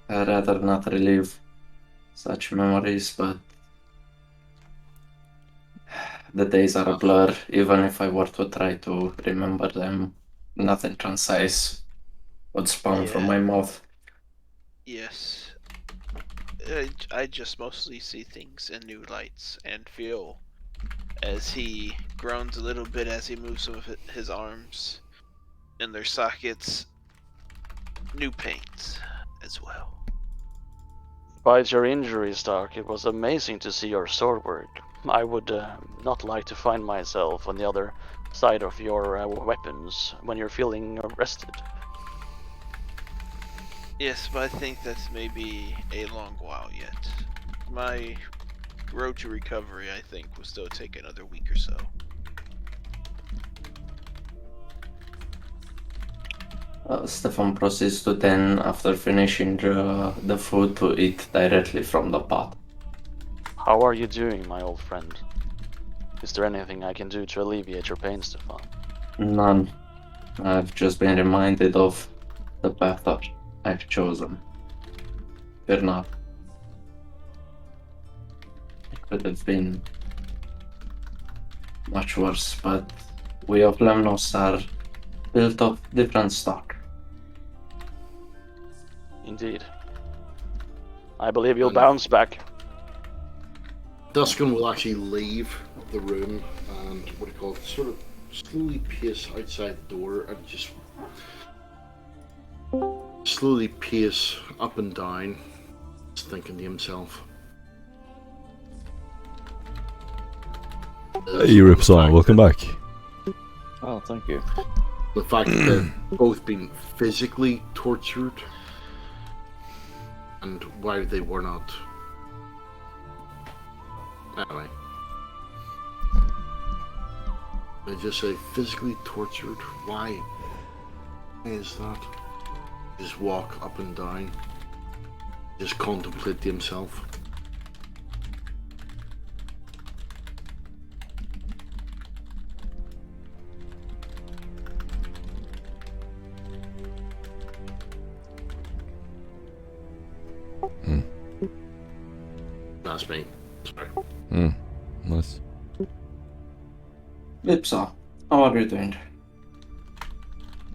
I'd rather not relive such memories, but The days are a blur. Even if I were to try to remember them, nothing concise would spawn from my mouth. Yes. I just mostly see things in new lights and feel as he groans a little bit as he moves some of his arms in their sockets, new paint as well. Despite your injuries, Stark, it was amazing to see your sword work. I would not like to find myself on the other side of your weapons when you're feeling rested. Yes, but I think that may be a long while yet. My road to recovery, I think, will still take another week or so. Stefan proceeds to then, after finishing the food, to eat directly from the pot. How are you doing, my old friend? Is there anything I can do to alleviate your pain, Stefan? None. I've just been reminded of the path that I've chosen. Fear not. It could have been much worse, but we of Lemnos are built of different stock. Indeed. I believe you'll bounce back. Duskin will actually leave the room and sort of slowly pace outside the door and just slowly pace up and down, just thinking to himself. Hey, Ripsaw, welcome back. Oh, thank you. The fact that they've both been physically tortured and why they were not. Anyway. They just say physically tortured. Why? Why is that? Just walk up and down. Just contemplate to himself. That's me. Sorry. Nice. Lipsa, how are you doing?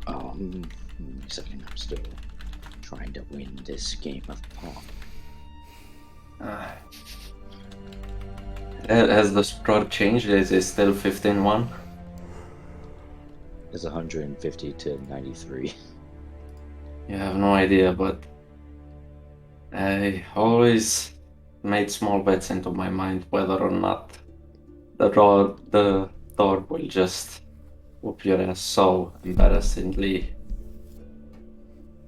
Wait a second, I'm still trying to win this game of Pong. Has the score changed? Is it still 15-1? It's 150 to 93. You have no idea, but I always made small bets into my mind whether or not the door will just whoop your ass so embarrassingly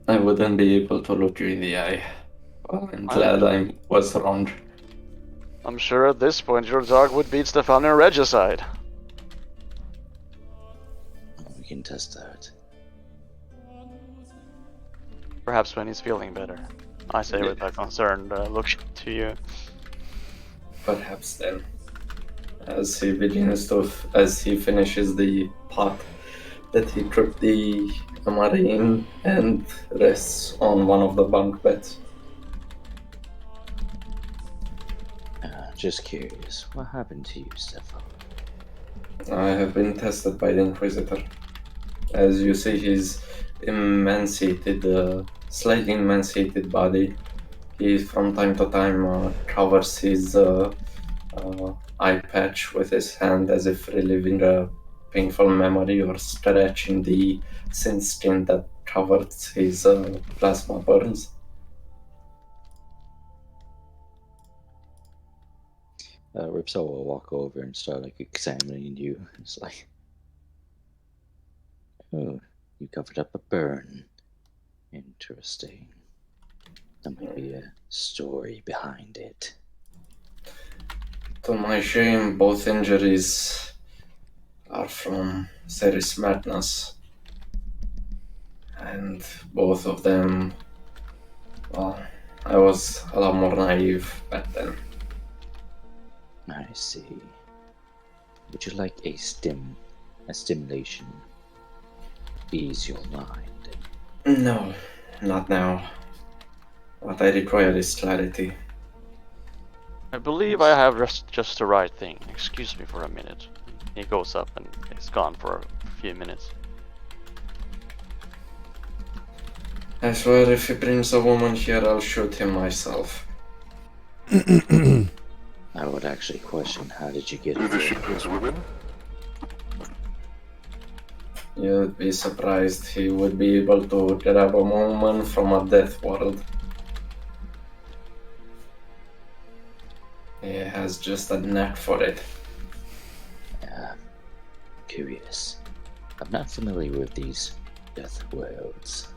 I wouldn't be able to look you in the eye. Well, I'm glad I was wrong. I'm sure at this point your dog would beat Stefan in regicide. We can test that. Perhaps when he's feeling better. I say with a concerned look to you. Perhaps then. As he finishes the pot that he took the marine and rests on one of the bunk beds. Just curious, what happened to you, Stefan? I have been tested by the Inquisitor. As you see, his slightly emaciated body. He from time to time covers his eye patch with his hand as if reliving a painful memory or stretching the thin skin that covered his plasma burns. Ripsaw will walk over and start examining you. It's like, oh, you covered up a burn. Interesting. There might be a story behind it. To my shame, both injuries are from serious madness. And both of them, well, I was a lot more naive back then. I see. Would you like a stimulation? Ease your mind. No, not now. What I require is clarity. I believe I have just the right thing. Excuse me for a minute. He goes up and is gone for a few minutes. I swear if he brings a woman here, I'll shoot him myself. I would actually question, how did you get Do the here? ship's women? You'd be surprised he would be able to grab a woman from a death world. He has just a knack for it. Curious. I'm not familiar with these death worlds.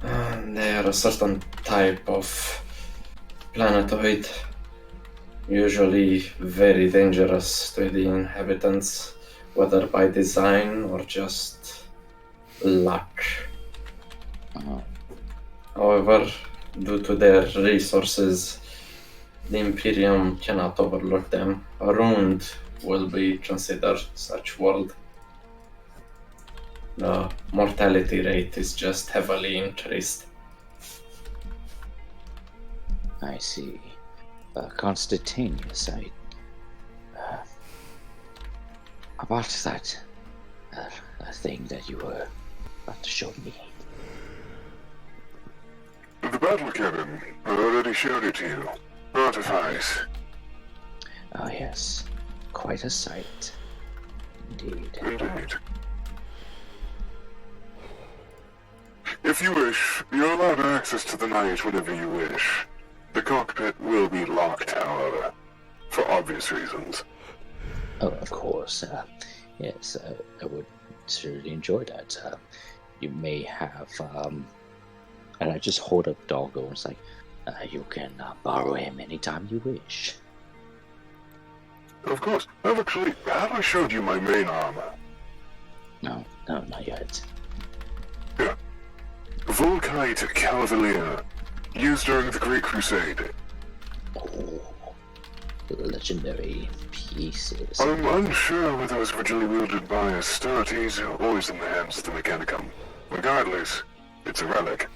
They are a certain type of planetoid, usually very dangerous to the inhabitants, whether by design or just luck. However, due to their resources, the Imperium cannot overlook them. A Rund will be considered such world. The mortality rate is just heavily increased. I see. Constantius, about that thing that you were about to show me. The battle cannon. I already showed it to you. Artifice. Oh yes, quite a sight. Indeed. Indeed. If you wish, you're allowed access to the night whenever you wish. The cockpit will be locked, however, for obvious reasons. Oh, of course. Yes, I would certainly enjoy that. You may have, and I just hold up Doggo and it's like, you can borrow him anytime you wish. Of course. Have I showed you my main armor? No, not yet. Yeah. Volkite Cavalier, used during the Great Crusade. Oh, legendary pieces. I'm unsure whether it was originally wielded by Astartes or always in the hands of the Mechanicum. Regardless, it's a relic.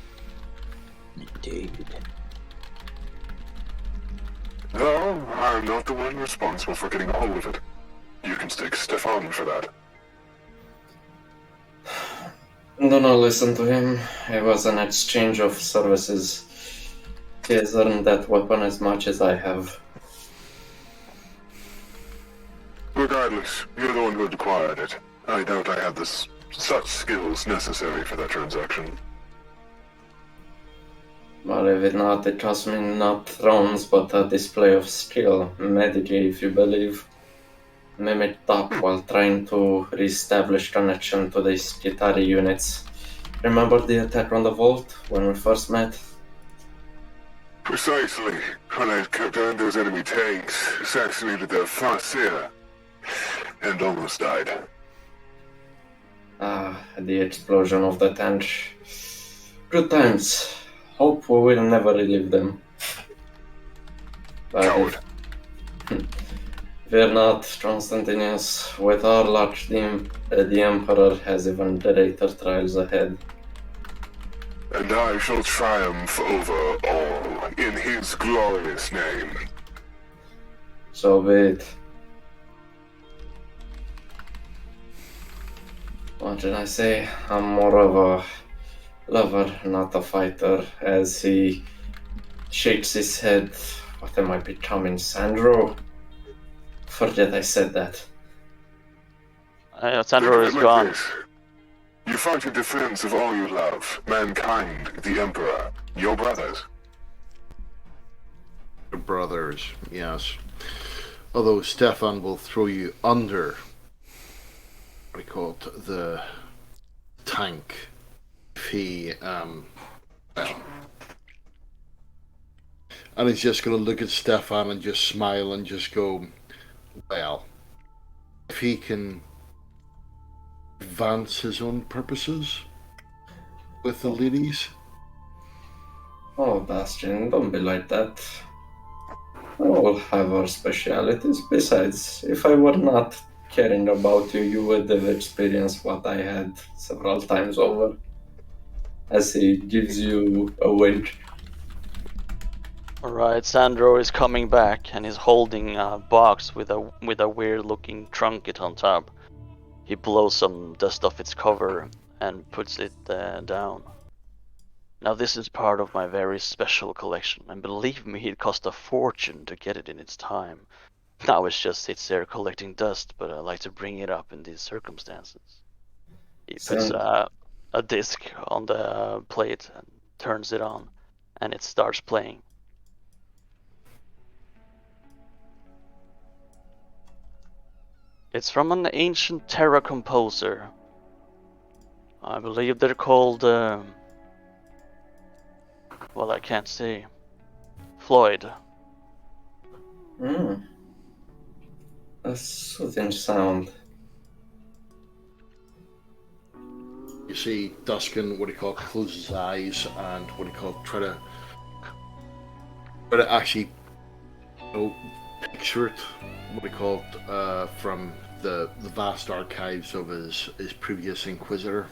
Indeed. Though, I'm not the one responsible for getting a hold of it. You can stick Stefan for that. Do not listen to him. It was an exchange of services. He has earned that weapon as much as I have. Regardless, you're the one who acquired it. I doubt I have such skills necessary for that transaction. But if not, it cost me not thrones, but a display of skill. Medically, if you believe. Mimicked up while trying to re-establish connection to the Skitari units. Remember the attack on the vault when we first met? Precisely. When I cut down those enemy tanks, assassinated their Farseer, and almost died. The explosion of the tank. Good times. Hope we will never relive them. But Coward. Fear not, Constantinus. With our luck, the Emperor has even greater trials ahead. And I shall triumph over all in his glorious name. So be it. What did I say? I'm more of a lover, not a fighter, as he shakes his head. What am I becoming, Sandro? Forget I said that. Sandro is gone. You fight in defense of all you love, mankind, the Emperor, your brothers. Brothers, yes. Although Stefan will throw you under, what do you call it, the tank, if he, well. And he's just going to look at Stefan and just smile and just go, well, if he can advance his own purposes with the ladies. Oh, Bastion, don't be like that. We all have our specialities. Besides, if I were not caring about you, you would have experienced what I had several times over. As he gives you a wink. Alright, Sandro is coming back and he's holding a box with a weird looking trinket on top. He blows some dust off its cover and puts it down. Now this is part of my very special collection, and believe me, it cost a fortune to get it in its time. Now it just sits there collecting dust, but I like to bring it up in these circumstances. He puts a disc on the plate and turns it on, and it starts playing. It's from an ancient Terra composer. I believe they're called, well, I can't say. Floyd. A soothing sound. You see Duskin, what do you call it, close his eyes and what do you call it, try to actually, picture it, what do you call it, from the vast archives of his previous Inquisitor.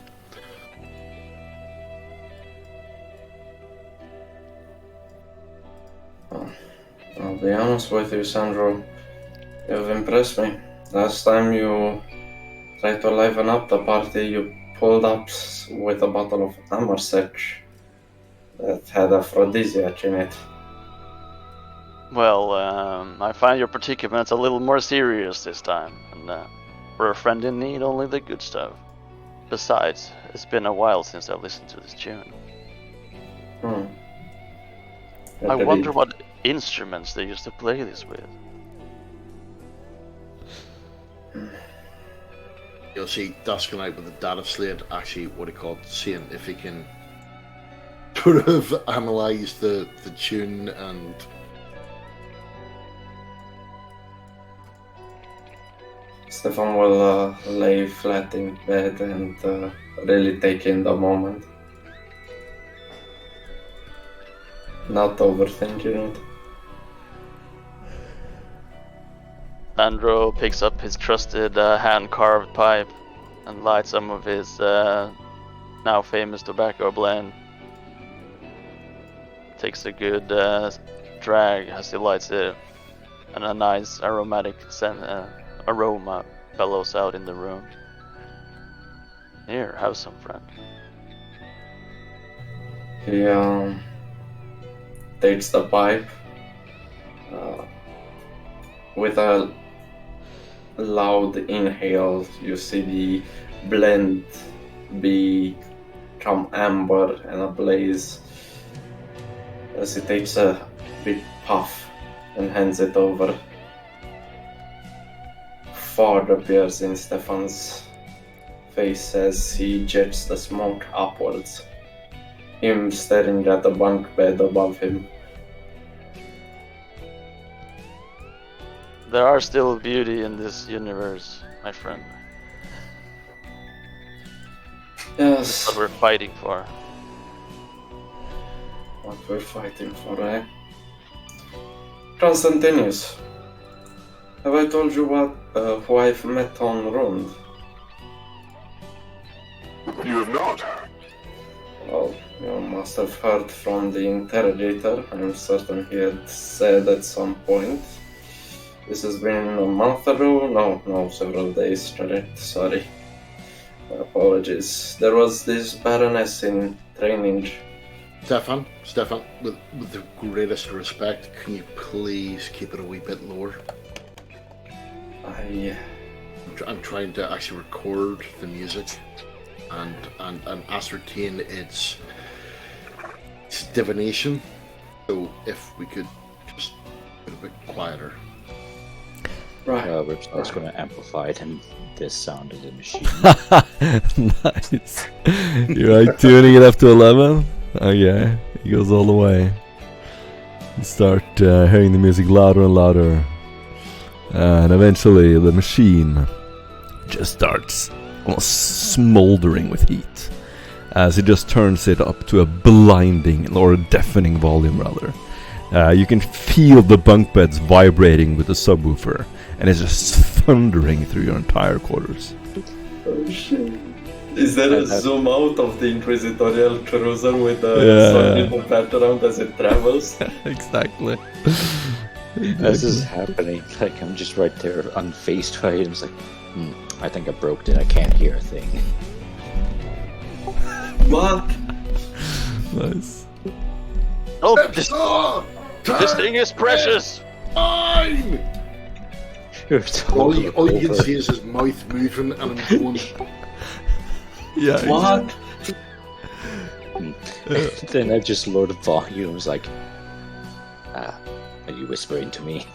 I'll be honest with you, Sandro. You've impressed me. Last time you tried to liven up the party, you pulled up with a bottle of Amarset that had aphrodisiac in it. Well, I find your predicament a little more serious this time, and for a friend in need, only the good stuff. Besides, it's been a while since I've listened to this tune. I wonder what instruments they used to play this with. You'll see Duskin out with the data slate, actually, what do you call it, seeing if he can sort of analyze the tune and... Stefan will lay flat in bed and really take in the moment. Not overthinking it. Sandro picks up his trusted hand-carved pipe and lights some of his now famous tobacco blend. Takes a good drag as he lights it, and a nice aromatic aroma bellows out in the room. Here, have some, friend. He takes the pipe with a loud inhale. You see the blend become amber and ablaze as he takes a big puff and hands it over. Fog appears in Stefan's face as he jets the smoke upwards, him staring at the bunk bed above him. There are still beauty in this universe, my friend. Yes. That's what we're fighting for. What we're fighting for, eh? Constantinus, have I told you who I've met on Rund? You have not. Well, you must have heard from the interrogator. I'm certain he had said at some point. This has been a month ago? No, several days, correct, sorry. My apologies. There was this Baroness in training. Stefan, with the greatest respect, can you please keep it a wee bit lower? I'm trying to actually record the music and ascertain its divination. So if we could just get a bit quieter. Right. Rip's just going to amplify it and this sound of the machine. Nice. You're like tuning it up to 11? Okay, he goes all the way. You start hearing the music louder and louder. And eventually the machine just starts almost smoldering with heat as it just turns it up to a blinding or a deafening volume rather. You can feel the bunk beds vibrating with the subwoofer and it's just thundering through your entire quarters. Oh shit. Is there a zoom out of the Inquisitorial cruiser with the sun in the background as it travels? Exactly. As this is happening, like I'm just right there, unfazed by it. I'm like, I think I broke it. I can't hear a thing. What? Nice. Oh, this thing is precious. Fine. All you can see is his mouth moving, and I'm going. Yeah. What? Then I just lowered the volume. I was like, are you whispering to me?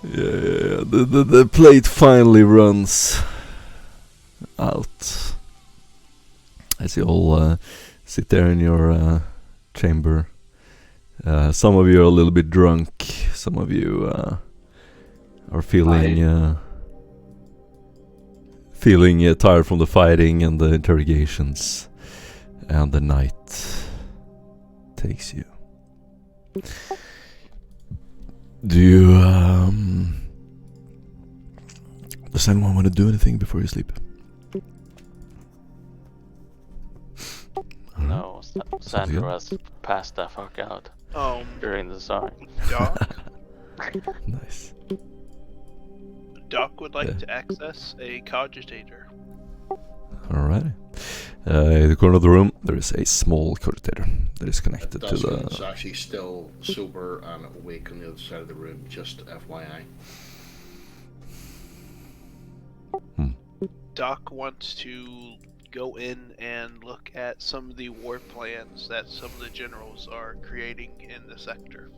Yeah. The plate finally runs out as you all sit there in your chamber. Some of you are a little bit drunk. Some of you are feeling tired from the fighting and the interrogations, and the night takes you. Do you does anyone want to do anything before you sleep? No, Sandro has passed the fuck out during the song. Doc? Nice. Doc would like to access a cogitator. Alrighty. In the corner of the room, there is a small cogitator that is connected to the. It's actually still sober and awake on the other side of the room. Just FYI. Doc wants to go in and look at some of the war plans that some of the generals are creating in the sector.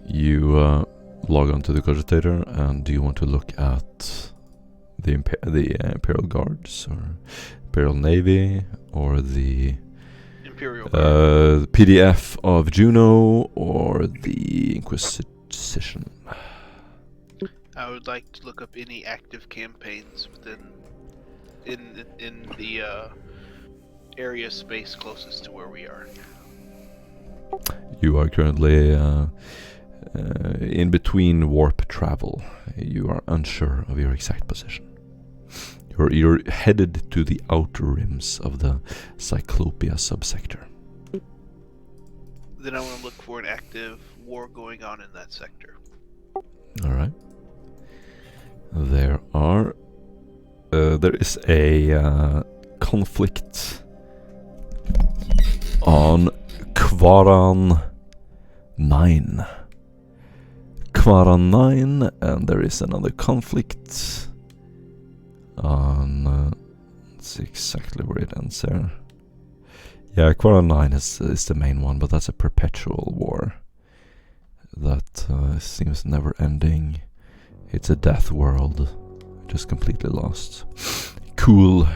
You log onto the cogitator, and do you want to look at the Imperial Guards or Imperial Navy or the Imperial the PDF of Juno or the Inquisition? I would like to look up any active campaigns in the area space closest to where we are. You are currently in between warp travel. You are unsure of your exact position. You're headed to the outer rims of the Cyclopia subsector. Then I want to look for an active war going on in that sector. Alright. There is a conflict on Kvaran 9. Kvaran 9, and there is another conflict on let's see exactly where it ends there. Yeah, Kvaran 9 is the main one, but that's a perpetual war that seems never ending. It's a death world, just completely lost. Cool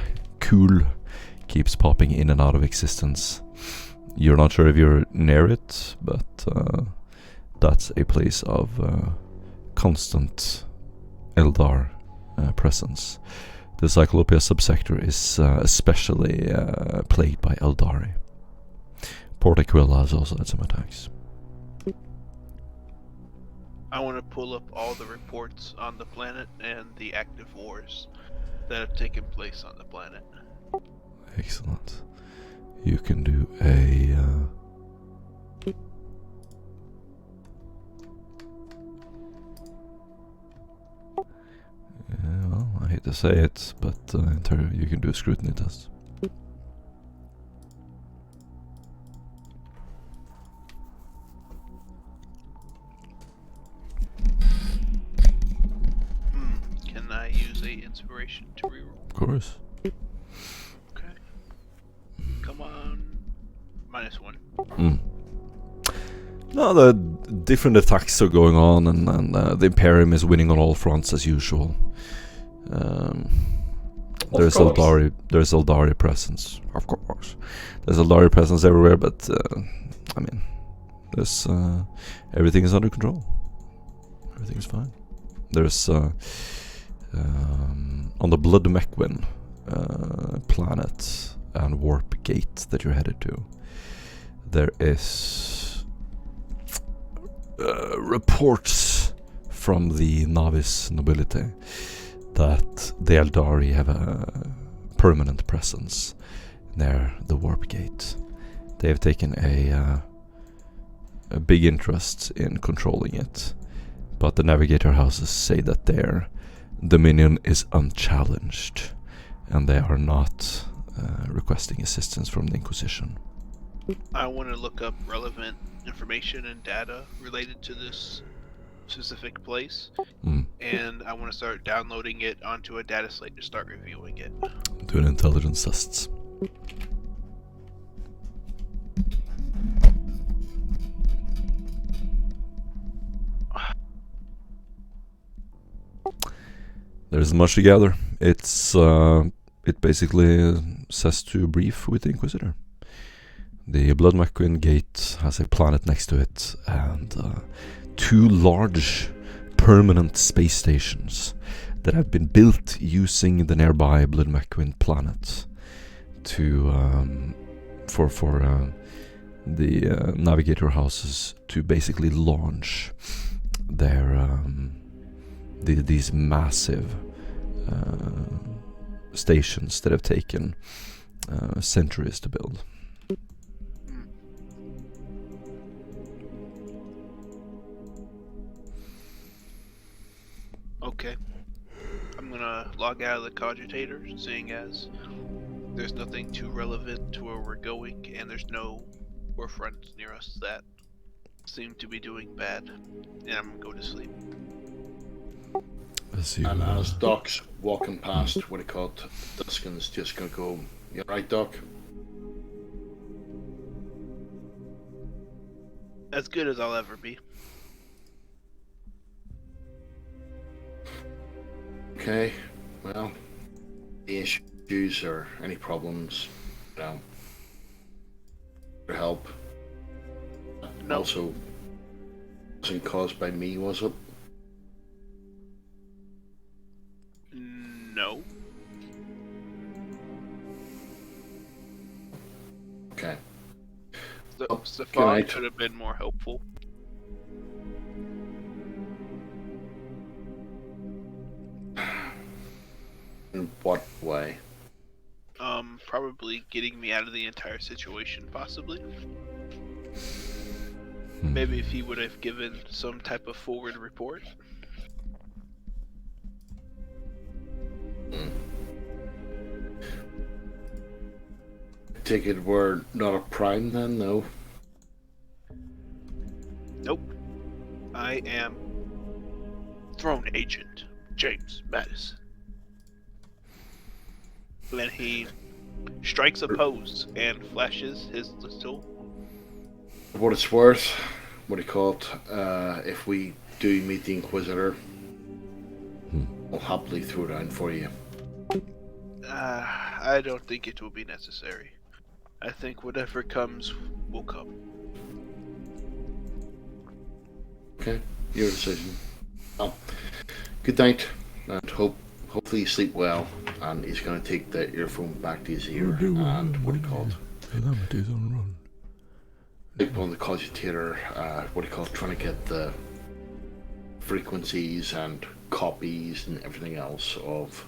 keeps popping in and out of existence. You're not sure if you're near it, but that's a place of constant Eldar presence. The Cyclopia subsector is especially plagued by Eldari. Port Aquila has also had some attacks. I want to pull up all the reports on the planet and the active wars that have taken place on the planet. Excellent. You can do a well, I hate to say it, but you can do a scrutiny test. Can I use a inspiration to reroll? Of course. Okay. Come on. -1. No, the different attacks are going on, and the Imperium is winning on all fronts as usual. There's Eldari presence, of course. There's Eldari presence everywhere, but I mean, there's everything is under control. Everything is fine. There's on the Blood Mequin planet and warp gate that you're headed to, there is reports from the novice nobility that the Eldari have a permanent presence near the warp gate. They have taken a big interest in controlling it, but the navigator houses say that their dominion is unchallenged, and they are not requesting assistance from the Inquisition. I want to look up relevant information and data related to this specific place, and I want to start downloading it onto a data slate to start reviewing it. Do an intelligence test. There isn't much to gather. It basically says to brief with the Inquisitor. The Blood McQueen gate has a planet next to it, and 2 large permanent space stations that have been built using the nearby Blood McQueen planet to for the navigator houses to basically launch their these massive stations that have taken centuries to build. Okay. I'm gonna log out of the cogitator, seeing as there's nothing too relevant to where we're going, and there's no forefronts near us that seem to be doing bad. And I'm gonna go to sleep. And as Doc's walking past what he called, Duskin's just gonna go, "You right, Doc?" As good as I'll ever be. Okay, well, any issues or any problems, your help. No. Also, wasn't caused by me, was it? No. Okay. Stefan could have been more helpful. In what way? Probably getting me out of the entire situation, possibly. Maybe if he would have given some type of forward report. Take it we're not a prime then, no? Nope. I am Throne Agent James Madison. When he strikes a pose and flashes his little... For what it's worth, what do you call it? If we do meet the Inquisitor, I'll happily throw down for you. I don't think it will be necessary. I think whatever comes will come. Okay, your decision. Well, good night, and hopefully you sleep well. And he's going to take the earphone back to his ear and what do you call it? Like on the cogitator, what do you call it? Trying to get the frequencies and copies and everything else of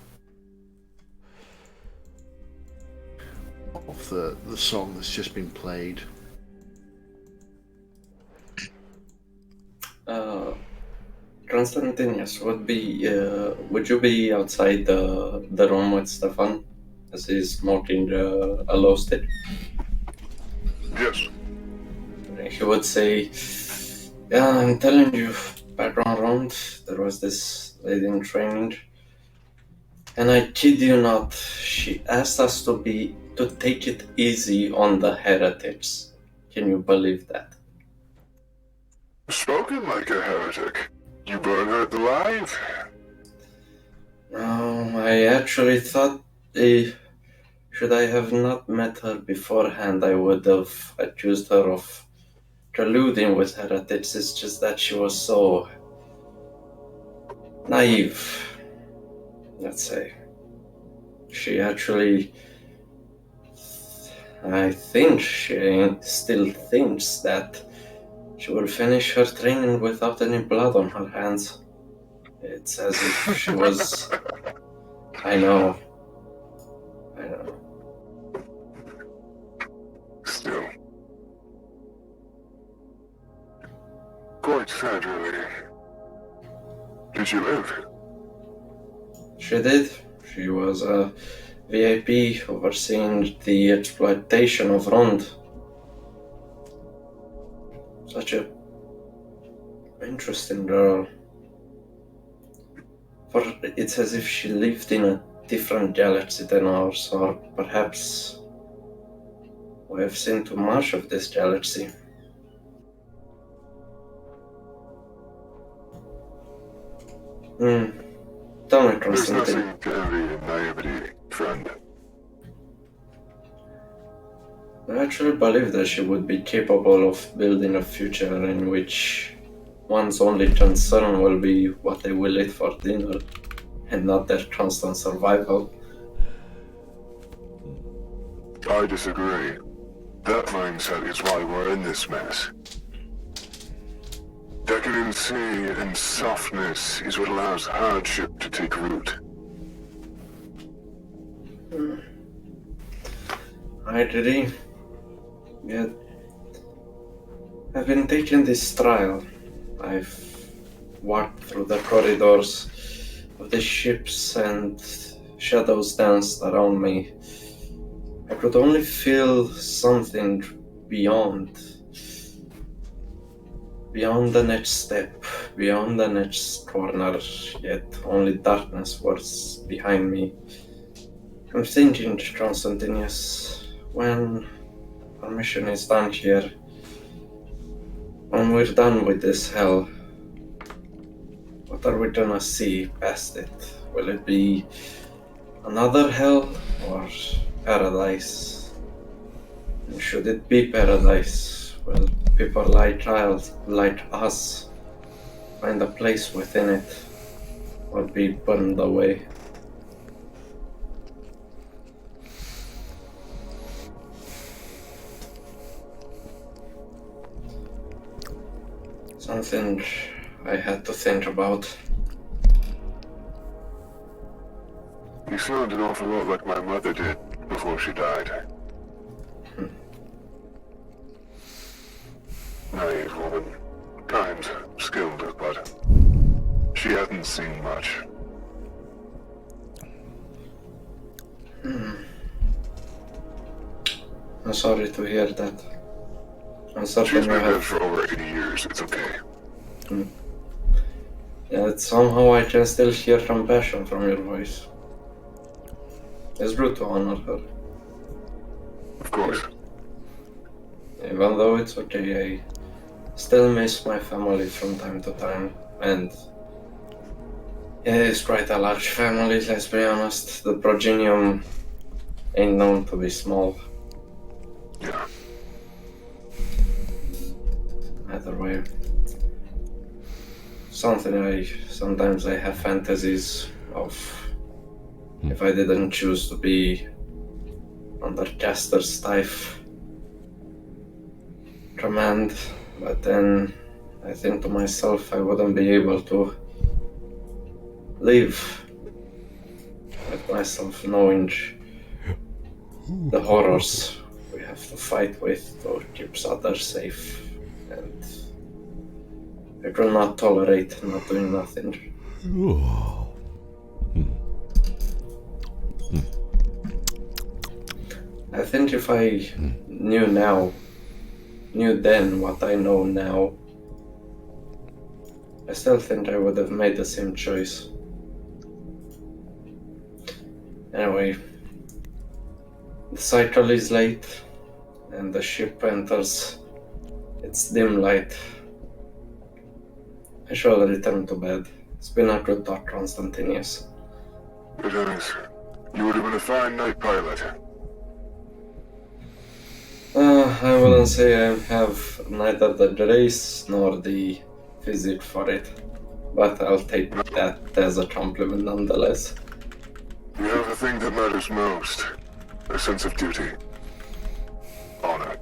the song that's just been played. Constantinos, would you be outside the room with Stefan as he's smoking a low stick? Yes. He would say, "Yeah, I'm telling you, background round, there was this lady in training, and I kid you not, she asked us to take it easy on the heretics. Can you believe that?" Spoken like a heretic. You burn her alive. No, I actually thought, should I have not met her beforehand, I would have accused her of colluding with heretics. It's just that she was so naive, let's say. She actually, I think she still thinks that she will finish her training without any blood on her hands. It's as if she was... I know. Still. Quite sad, really. Did she live? She did. She was a VIP overseeing the exploitation of Rond. Such a interesting girl. For it's as if she lived in a different galaxy than ours, or perhaps we have seen too much of this galaxy. Tell me, There's Constantine. nothing to envy in naivety, friend. I actually believe that she would be capable of building a future in which one's only concern will be what they will eat for dinner, and not their constant survival. I disagree. That mindset is why we're in this mess. Decadency and softness is what allows hardship to take root. I agree. Yet, I've been taking this trial. I've walked through the corridors of the ships and shadows danced around me. I could only feel something beyond the next step, beyond the next corner, yet only darkness was behind me. I'm thinking, Constantinus, when our mission is done here, when we're done with this hell, what are we gonna see past it? Will it be another hell or paradise? And should it be paradise, will people like us find a place within it or be burned away? Something I had to think about. You sound an awful lot like my mother did before she died. Naive woman. Kind, skilled, but she hadn't seen much. I'm sorry to hear that. I'm She's certain been you dead have... for over 80 years. It's okay. Yet somehow I can still hear compassion from your voice. It's good to honor her. Of course. Even though it's okay, I still miss my family from time to time, and it is quite a large family, let's be honest. The progenium ain't known to be small. Yeah. Either way. Sometimes I have fantasies of if I didn't choose to be under Caster's stiff command, but then I think to myself I wouldn't be able to live with myself knowing the horrors we have to fight with to keep others safe, and I could not tolerate not doing nothing. I think if I knew then what I know now, I still think I would have made the same choice. Anyway, the cycle is late, and the ship enters its dim light. I shall return to bed. It's been a good talk, Constantinus. It is. You would have been a fine night pilot. I wouldn't say I have neither the grace nor the physique for it, but I'll take that as a compliment nonetheless. You have the thing that matters most. A sense of duty. Honor.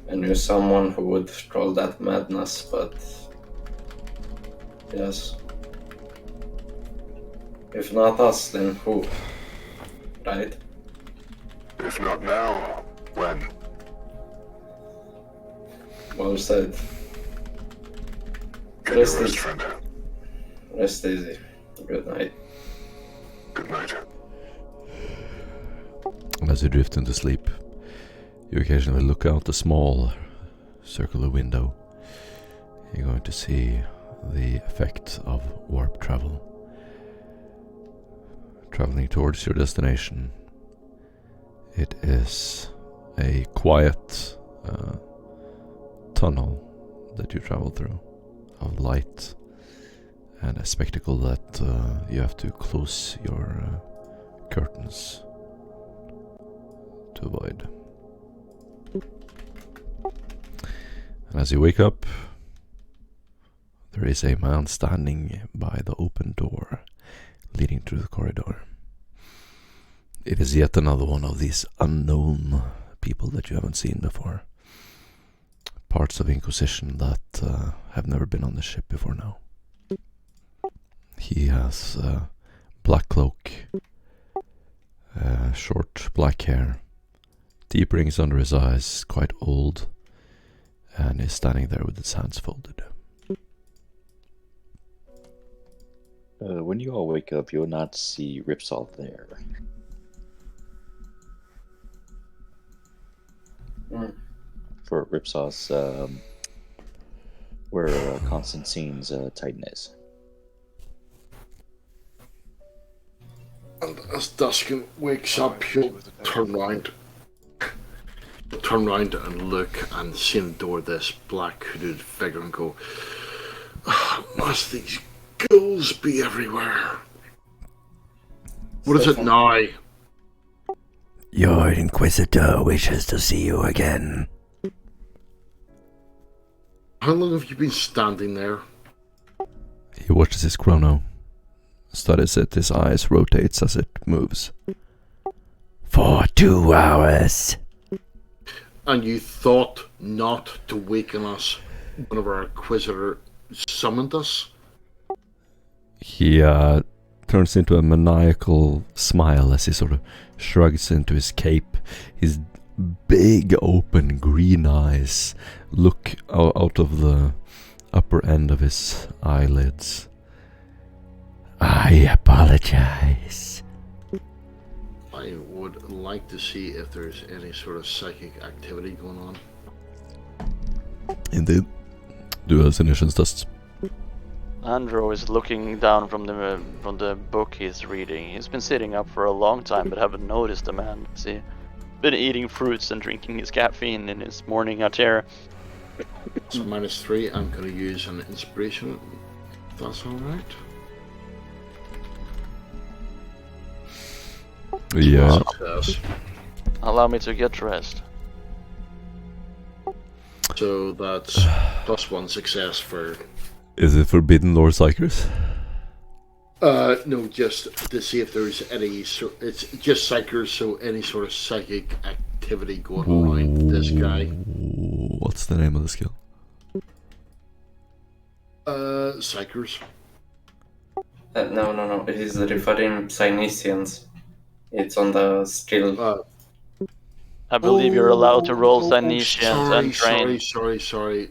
I knew someone who would troll that madness, but yes. If not us, then who? Right? If not now, when? Well said. Get your rest, friend. Rest easy. Good night. Good night. And as you drift into sleep, you occasionally look out the small circular window. You're going to see the effect of warp travel. Traveling towards your destination. It is a quiet tunnel that you travel through, of light, and a spectacle that you have to close your curtains to avoid. And as you wake up, there is a man standing by the open door leading through the corridor. It is yet another one of these unknown people that you haven't seen before. Parts of Inquisition that have never been on the ship before now. He has a black cloak, short black hair, deep rings under his eyes, quite old, and is standing there with his hands folded. When you all wake up, you'll not see Ripsalt there. For Ripsalt's, where Constantine's Titan is. And as Duskin wakes up, he'll turn round. He'll turn round and look and see in the door this black hooded figure and go, must these ghouls be everywhere? What is it now? Your Inquisitor wishes to see you again. How long have you been standing there? He watches his chrono, studies it, his eyes rotates as it moves. For 2 hours. And you thought not to waken us whenever our Inquisitor summoned us? He turns into a maniacal smile as he sort of shrugs into his cape. His big open green eyes look out of the upper end of his eyelids. I apologize. I would like to see if there's any sort of psychic activity going on. Indeed. Do a Sinitians test. Andrew is looking down from the book he's reading. He's been sitting up for a long time, but haven't noticed the man. He's been eating fruits and drinking his caffeine in his morning attire. So -3, I'm going to use an inspiration, if that's alright. Yeah. Success. Allow me to get dressed. So that's +1 success for... Is it forbidden Lord Psychers? No, just to see if there's any it's just psychers, so any sort of psychic activity going around this guy. What's the name of the skill? Psychers. No. It is referring Psynicians. It's on the skill. I believe you're allowed to roll Psynicians and train. Sorry.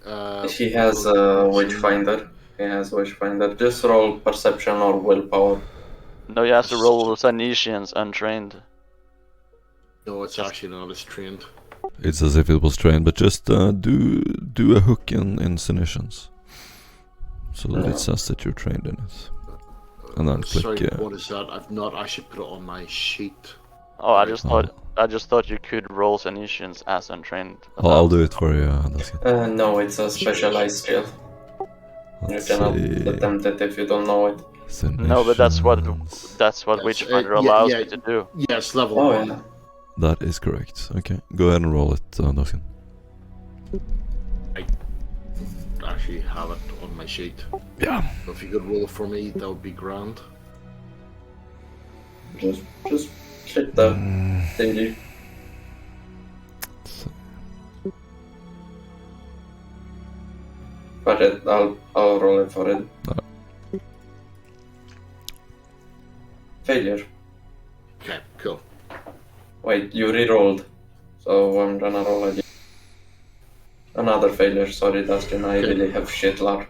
He has a Witchfinder. Just roll perception or willpower. No, you have to roll Psynicians untrained. No, it's actually not as trained. It's as if it was trained, but just do a hook in Sinitians. So that it says that you're trained in it. And then click... Sorry, what is that? I've not actually put it on my sheet. Oh, I just thought you could roll Psynicians as untrained. I'll do it for you. No, it's a specialized skill. You cannot attempt it if you don't know it. No, but that's what Witchfinder allows you to do. Yes, level 1. Yeah. That is correct. Okay, go ahead and roll it, Dustin. I actually have it on my sheet. Yeah. So if you could roll it for me, that would be grand. Just hit the thingy. But I'll roll it for it. Failure. Okay, cool. Wait, you re-rolled. So I'm gonna roll again. Another failure, sorry Dustin, I really have shit luck.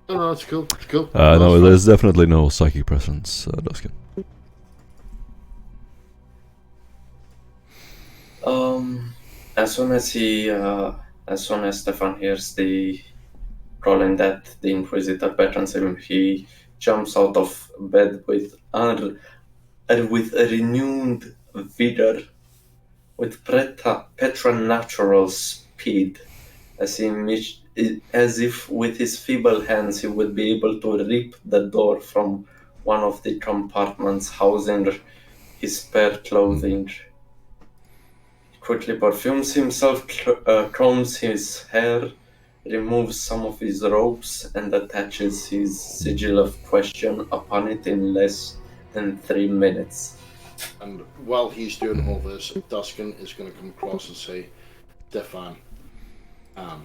Oh, no, that's cool. It's cool. No, there's definitely no psychic presence, Duskin. As soon as Stefan hears the rolling that the Inquisitor beckons him, he jumps out of bed with a renewed vigor, with preternatural speed, as if with his feeble hands he would be able to rip the door from one of the compartments housing his spare clothing. Quickly perfumes himself, combs his hair, removes some of his robes, and attaches his sigil of question upon it in less than 3 minutes. And while he's doing all this, Duskin is going to come across and say, Stefan, I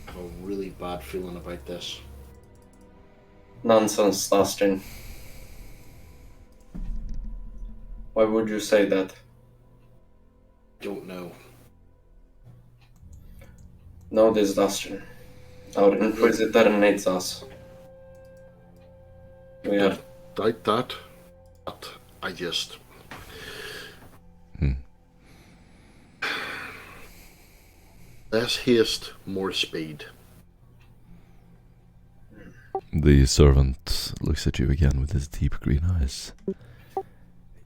have a really bad feeling about this. Nonsense, Dustin. Why would you say that? Don't know. Know this, Dustin. Our Inquisitor needs us. We are. Doubt that, but I just. Less haste, more speed. The servant looks at you again with his deep green eyes.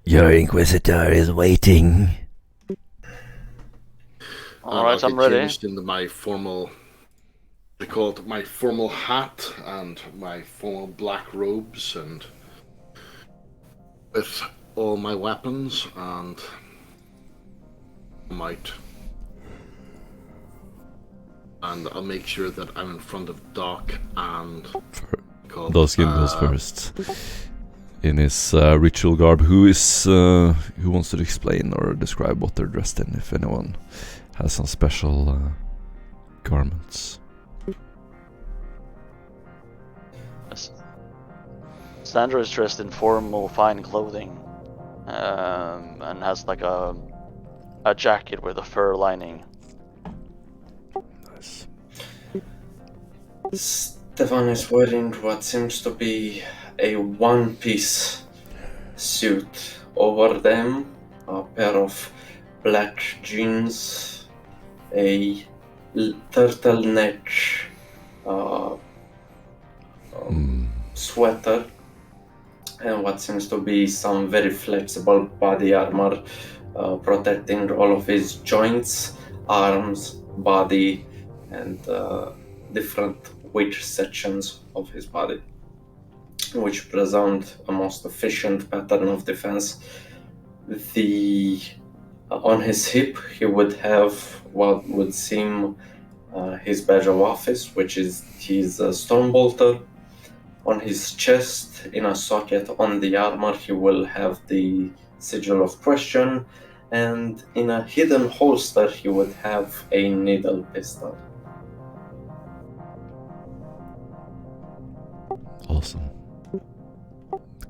Your Inquisitor is waiting. Alright, I'm ready. Changed into my formal, they call it my formal hat and my formal black robes, and with all my weapons, and I'm out. And I'll make sure that I'm in front of Doc and Duskin goes first in his ritual garb. Who wants to explain or describe what they're dressed in, if anyone has some special garments? Sandra is dressed in formal, fine clothing, and has like a jacket with a fur lining. Nice. Stefan is wearing what seems to be a one-piece suit. Over them, a pair of black jeans, a turtleneck sweater, and what seems to be some very flexible body armor protecting all of his joints, arms, body, and different weak sections of his body, which present a most efficient pattern of defense. On his hip, he would have what would seem his badge of office, which is his Stormbolter. On his chest, in a socket on the armor, he will have the Sigil of Question, and in a hidden holster, he would have a needle pistol. Awesome.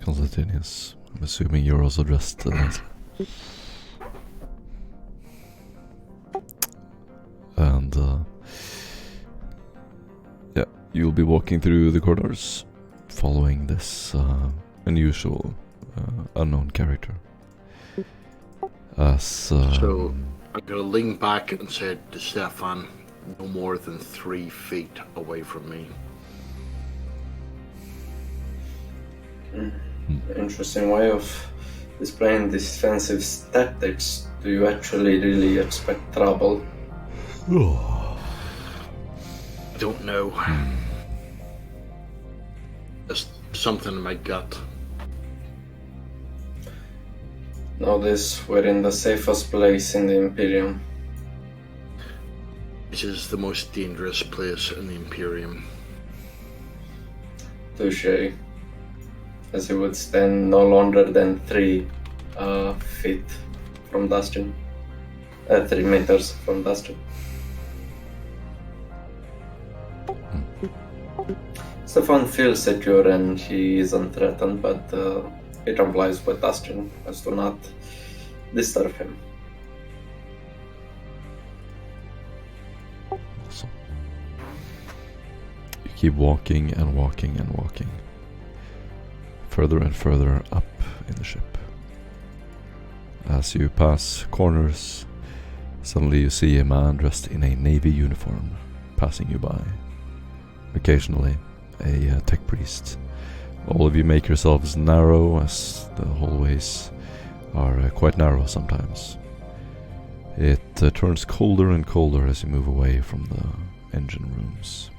Constantinius, I'm assuming you're also dressed nicely. And yeah, you'll be walking through the corridors following this unusual unknown character. So I'm gonna lean back and say to Stefan, no more than 3 feet away from me. Interesting way of displaying defensive tactics. Do you actually really expect trouble? I don't know. Just something in my gut. Know this, we're in the safest place in the Imperium. Which is the most dangerous place in the Imperium. Touché. As he would stand no longer than 3 feet from Dustin. 3 meters from Dustin. Stefan feels secure and he isn't threatened, but he complies with Astrid as to not disturb him. Awesome. You keep walking and walking and walking. Further and further up in the ship. As you pass corners, suddenly you see a man dressed in a navy uniform passing you by. Occasionally, a tech priest. All of you make yourselves narrow, as the hallways are quite narrow sometimes. It turns colder and colder as you move away from the engine rooms.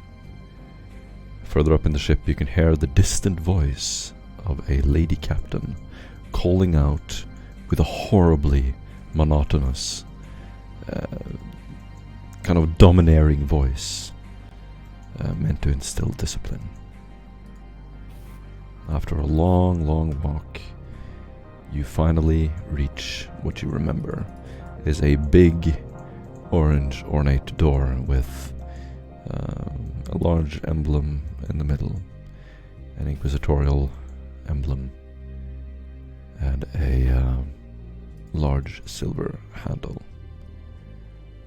Further up in the ship, you can hear the distant voice of a lady captain calling out with a horribly monotonous, kind of domineering voice, meant to instill discipline. After a long, long walk, you finally reach what you remember is a big orange ornate door with a large emblem in the middle, an inquisitorial emblem, and a large silver handle.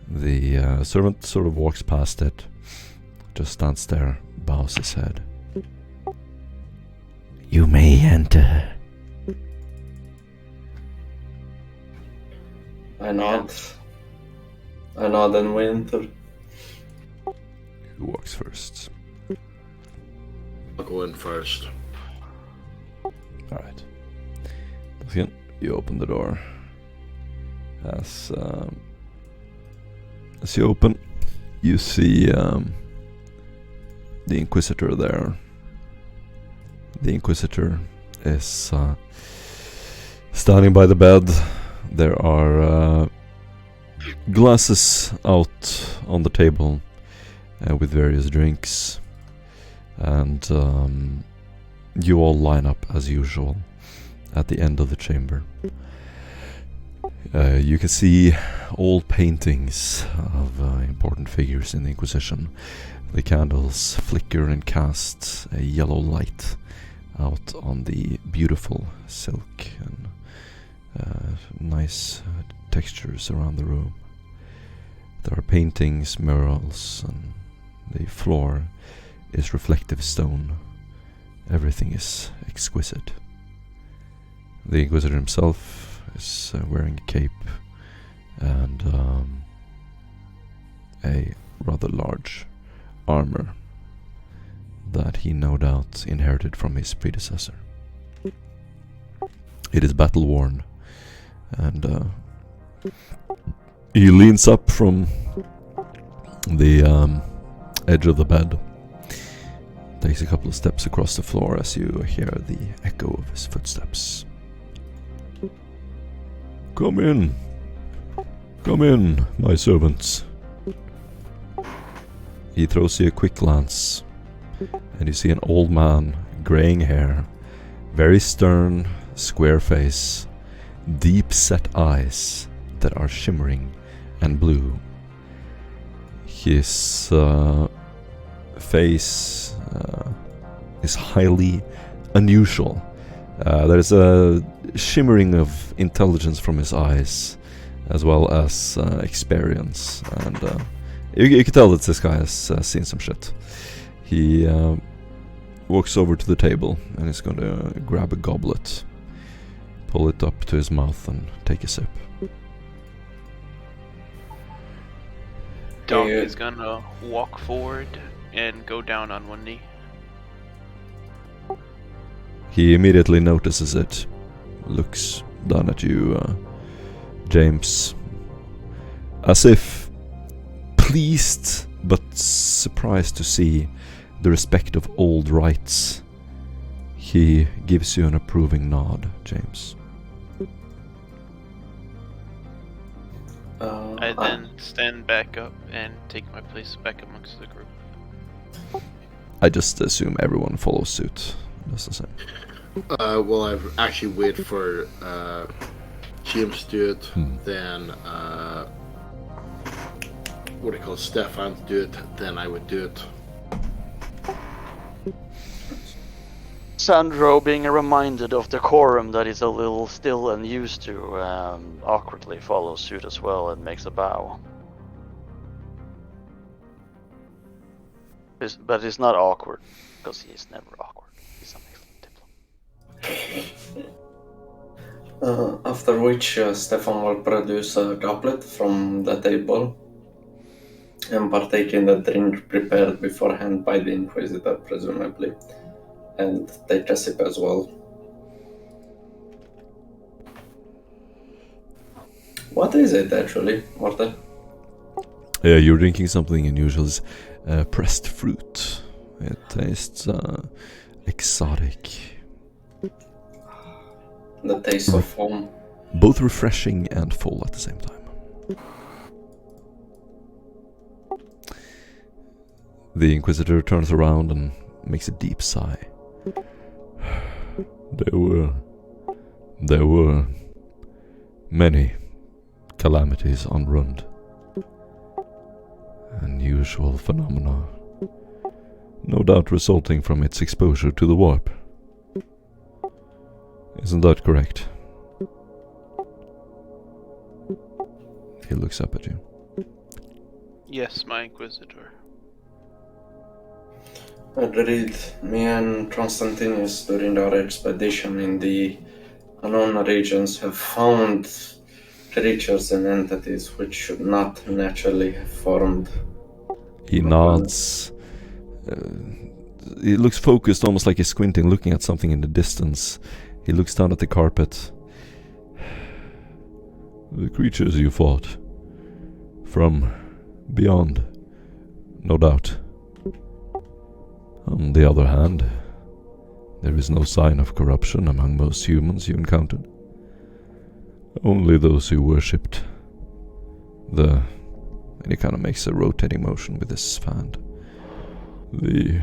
The servant sort of walks past it, just stands there, bows his head. You may enter. I nod and we enter. Who walks first? I'll go in first. Alright. Again, you open the door. As you open, you see the Inquisitor there. The Inquisitor is standing by the bed. There are glasses out on the table with various drinks, and you all line up as usual at the end of the chamber. You can see old paintings of important figures in the Inquisition. The candles flicker and cast a yellow light out on the beautiful silk and nice textures around the room. There are paintings, murals, and the floor is reflective stone. Everything is exquisite. The Inquisitor himself is wearing a cape and a rather large armor that he no doubt inherited from his predecessor. It is battle worn, and he leans up from the edge of the bed, takes a couple of steps across the floor as you hear the echo of his footsteps. Come in, my servants. He throws you a quick glance, and you see an old man, graying hair, very stern, square face, deep-set eyes that are shimmering and blue. His face is highly unusual. There's a shimmering of intelligence from his eyes, as well as experience, and you can tell that this guy has seen some shit. He walks over to the table and is going to grab a goblet, pull it up to his mouth, and take a sip. Doc is gonna walk forward and go down on one knee. He immediately notices it, looks down at you, James, as if pleased but surprised to see the respect of old rights. He gives you an approving nod, James. I then stand back up and take my place back amongst the group. I just assume everyone follows suit. That's the same. Well, I've actually waited for James to do it, then what do you call Stefan to do it, then I would do it. Sandro, being reminded of decorum that he's a little still unused to, awkwardly follows suit as well and makes a bow. But it's not awkward, because he's never awkward. He's an excellent diplomat. After which Stefan will produce a goblet from the table and partake in the drink prepared beforehand by the Inquisitor, presumably, and take a sip as well. What is it actually, Morten? Yeah, you're drinking something unusual. It's pressed fruit. It tastes exotic. The taste of home. Both refreshing and full at the same time. The Inquisitor turns around and makes a deep sigh. There were many calamities on Rund. Unusual phenomena, no doubt resulting from its exposure to the warp. Isn't that correct? He looks up at you. Yes, my Inquisitor. Agreed. Me and Constantinus, during our expedition in the unknown regions, have found creatures and entities which should not naturally have formed. He nods. He looks focused, almost like he's squinting, looking at something in the distance. He looks down at the carpet. The creatures you fought. From beyond, no doubt. On the other hand, there is no sign of corruption among most humans you encountered. Only those who worshipped and he kind of makes a rotating motion with his fan. The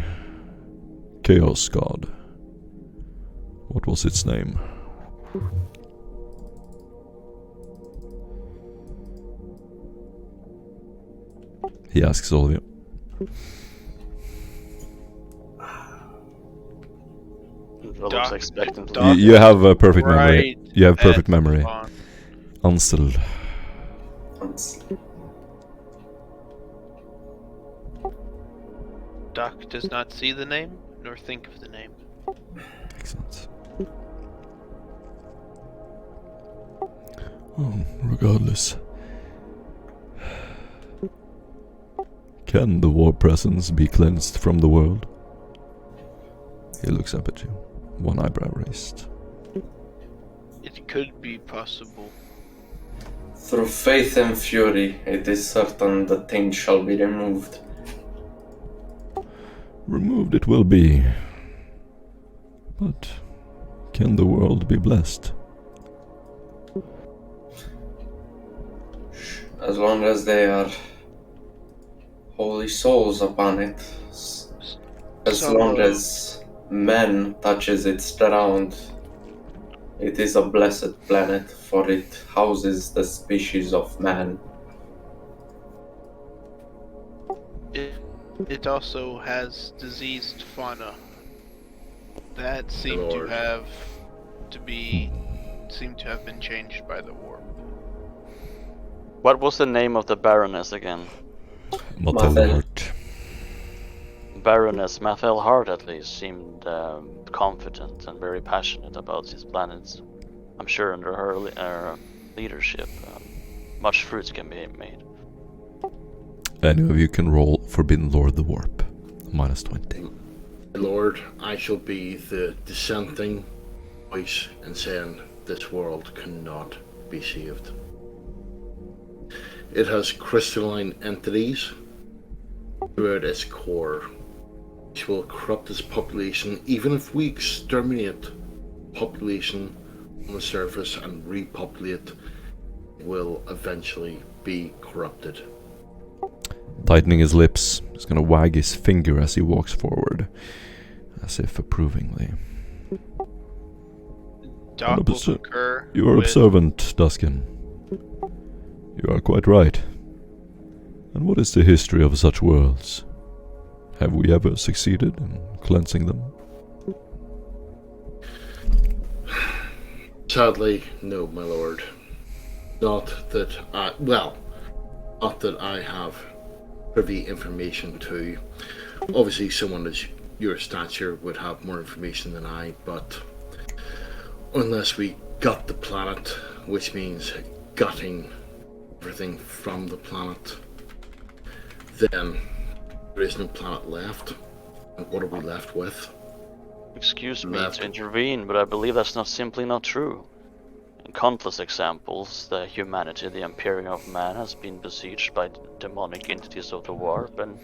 Chaos God. What was its name? He asks all of you. Looks expectantly. You have a perfect memory. You have perfect memory. Ansel. Doc does not see the name, nor think of the name. Excellent. Regardless. Can the war presence be cleansed from the world? He looks up at you, one eyebrow raised. It could be possible. Through faith and fury, it is certain the thing shall be removed. Removed it will be. But can the world be blessed? As long as they are holy souls upon it. As long as man touches its ground, it is a blessed planet, for it houses the species of man. It also has diseased fauna. That seemed to have been changed by the war. What was the name of the Baroness again? Mathelhart. Baroness Mathelhart at least seemed confident and very passionate about his planets. I'm sure under her leadership, much fruit can be made. Any of you can roll Forbidden Lord the Warp. -20. Lord, I shall be the dissenting voice in saying this world cannot be saved. It has crystalline entities throughout its core, which will corrupt its population. Even if we exterminate population on the surface and repopulate, it will eventually be corrupted. Tightening his lips, he's gonna wag his finger as he walks forward, as if approvingly. Doc will concur. You are observant, Duskin. You are quite right. And what is the history of such worlds? Have we ever succeeded in cleansing them? Sadly, no, my lord. Not that I have privy information to. Obviously, someone as your stature would have more information than I, but unless we gut the planet, which means gutting everything from the planet, then there is no planet left. And what are we left with? Excuse me to intervene, but I believe that's simply not true. In countless examples, the humanity, the Imperium of Man, has been besieged by demonic entities of the warp, and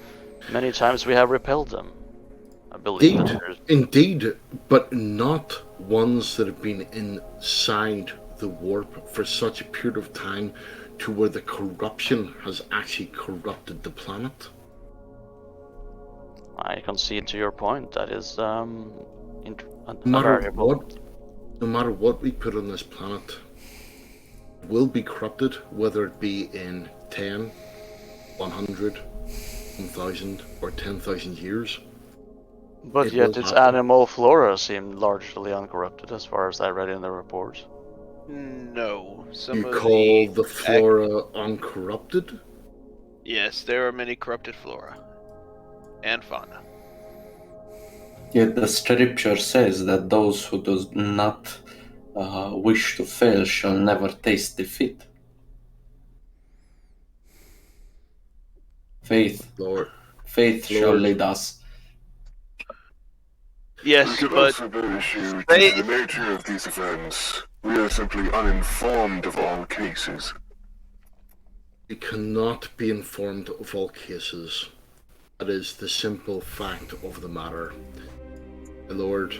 many times we have repelled them. I believe that there's... Indeed, but not ones that have been inside the warp for such a period of time to where the corruption has actually corrupted the planet. I concede to your point. That is No matter what we put on this planet, it will be corrupted, whether it be in 10, 100, 1,000, or 10,000 years. But yet its animal flora seemed largely uncorrupted, as far as I read in the report. No. You call the flora uncorrupted? Yes, there are many corrupted flora and fauna. Yet the scripture says that those who do not wish to fail shall never taste defeat. Faith shall lead us. Yes, we can but also bear issue to the nature of these events. We are simply uninformed of all cases. We cannot be informed of all cases. That is the simple fact of the matter. My lord,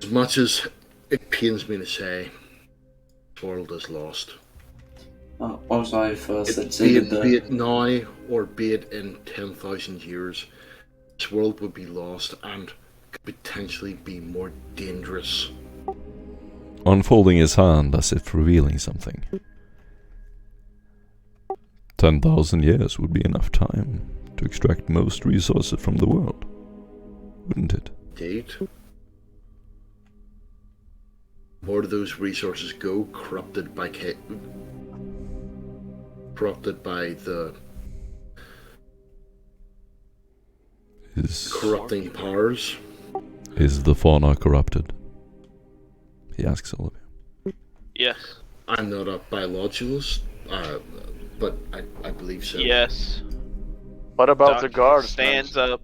as much as it pains me to say, the world is lost. Also, I've be it now or be it in 10,000 years, this world would be lost and could potentially be more dangerous. Unfolding his hand as if revealing something. 10,000 years would be enough time to extract most resources from the world, wouldn't it? Indeed. Where do those resources go? Corrupted by the corrupting powers. Is the fauna corrupted? He asks all of you. Yes. I'm not a biologist, but I believe so. Yes. What about Doctor the guards? Stands up,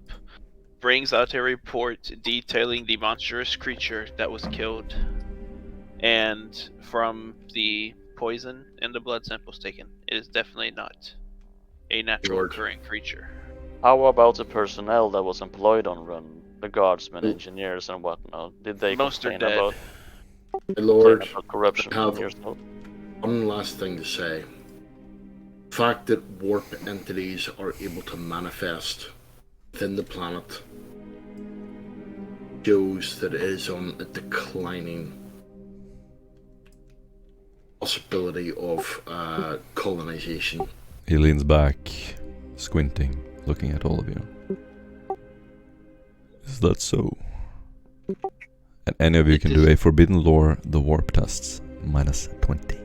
brings out a report detailing the monstrous creature that was killed, and from the poison and the blood samples taken, it is definitely not a natural occurring creature. How about the personnel that was employed on Run? The guardsmen, engineers, and whatnot? Did they complain about corruption? I have one last thing to say. The fact that warp entities are able to manifest within the planet shows that it is on a declining possibility of colonization. He leans back, squinting, looking at all of you. Is that so? And any of you can do a Forbidden Lore, the warp tests, -20.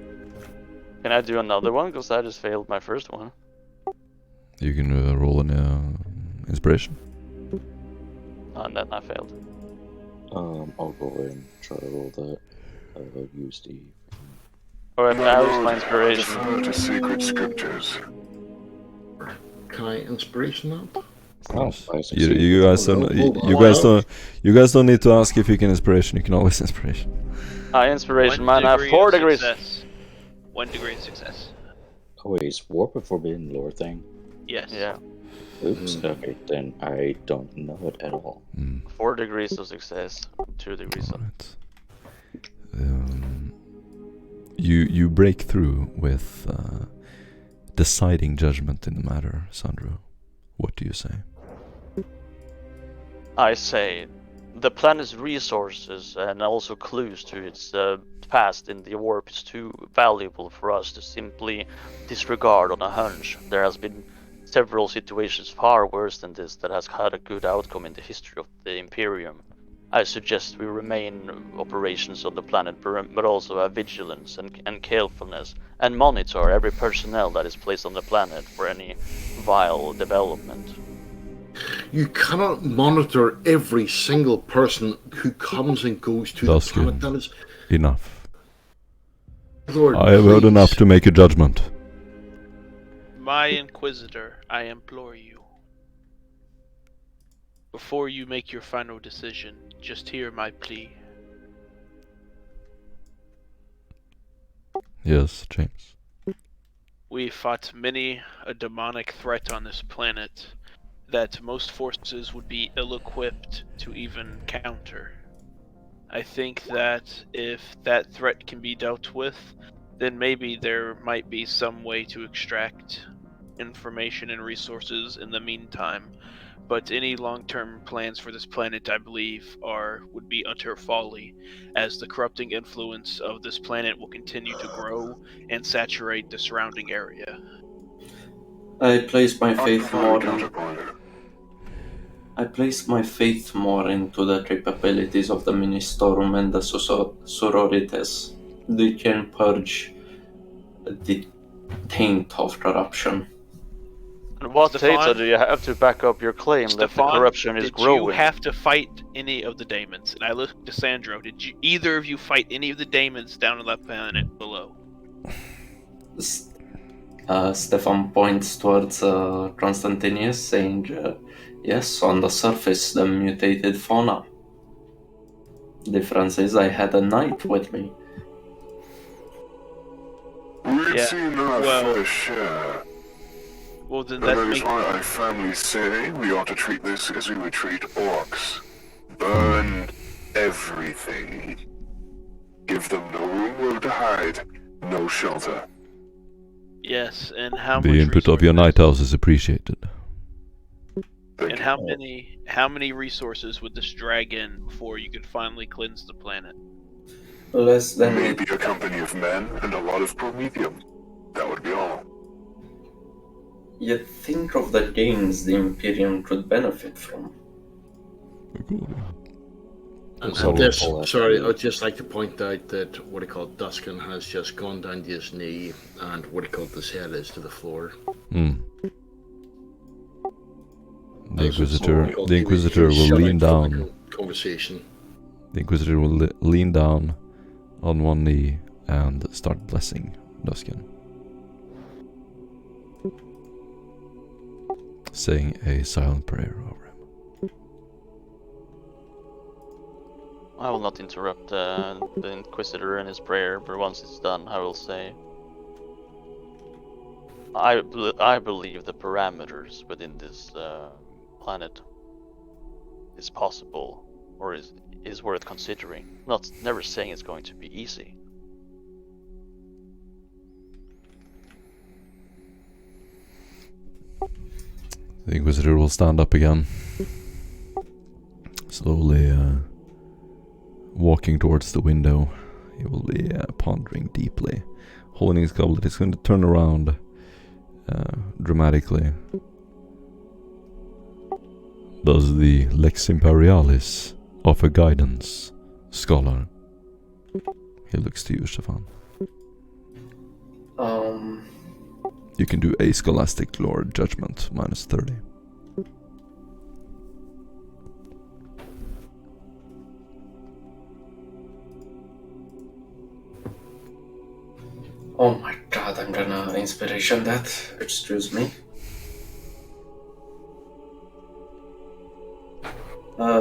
Can I do another one? Because I just failed my first one. You can roll an inspiration. And then I failed. I'll go ahead and try to roll that. Use the... Alright, I was my inspiration. Refer to sacred scriptures. Can I inspiration that? You guys don't. You guys don't need to ask if you can inspiration. You can always inspiration. Inspiration, man. I have 4 degrees. 1 degree of success. Oh wait, is warp a forbidden lore thing? Yes. Yeah. Oops. Okay, then I don't know it at all. 4 degrees of success. 2 degrees of. You break through with deciding judgment in the matter, Sandro. What do you say? I say the planet's resources and also clues to its past in the warp is too valuable for us to simply disregard on a hunch. There has been several situations far worse than this that has had a good outcome in the history of the Imperium. I suggest we remain operations on the planet, but also have vigilance and carefulness, and monitor every personnel that is placed on the planet for any vile development. You cannot monitor every single person who comes and goes to the planet. That is enough. Lord, I have heard enough to make a judgment. My Inquisitor, I implore you. Before you make your final decision, just hear my plea. Yes, James. We fought many a demonic threat on this planet that most forces would be ill-equipped to even counter. I think that if that threat can be dealt with, then maybe there might be some way to extract information and resources in the meantime. But any long-term plans for this planet, I believe, would be utter folly, as the corrupting influence of this planet will continue to grow and saturate the surrounding area. I place my faith more into the capabilities of the Ministorum and the sororities. They can purge the taint of corruption. And what Stefan, data do you have to back up your claim that the corruption is growing? Did you have to fight any of the daemons? And I looked to Sandro. Did you either of you fight any of the daemons down on that planet below? Stefan points towards Constantinus, saying, yes, on the surface, the mutated fauna. Difference is I had a knight with me. We've seen our fair share. Well, then that is why I firmly say we ought to treat this as we would treat orcs. Burn everything. Give them no room to hide, no shelter. Yes, and how The much input of your night house is appreciated. And how many resources would this drag in before you could finally cleanse the planet? Less than maybe a company of men and a lot of promethium. That would be all. Yet think of the gains the Imperium could benefit from. Sorry, I'd just like to point out that Duskin has just gone down to his knee, and his head is to the floor. The Inquisitor will lean down. Conversation. The Inquisitor will lean down on one knee and start blessing Duskin, saying a silent prayer over him. I will not interrupt the Inquisitor in his prayer, but once it's done, I will say, I believe the parameters within this planet is possible, or is worth considering. Never saying it's going to be easy. The Inquisitor will stand up again, slowly walking towards the window. He will be pondering deeply, holding his goblet. He's going to turn around dramatically. Does the Lex Imperialis offer guidance, scholar? He looks to you, Stefan. You can do a scholastic lore judgment, -30. Oh my god, I'm gonna inspiration that. Excuse me.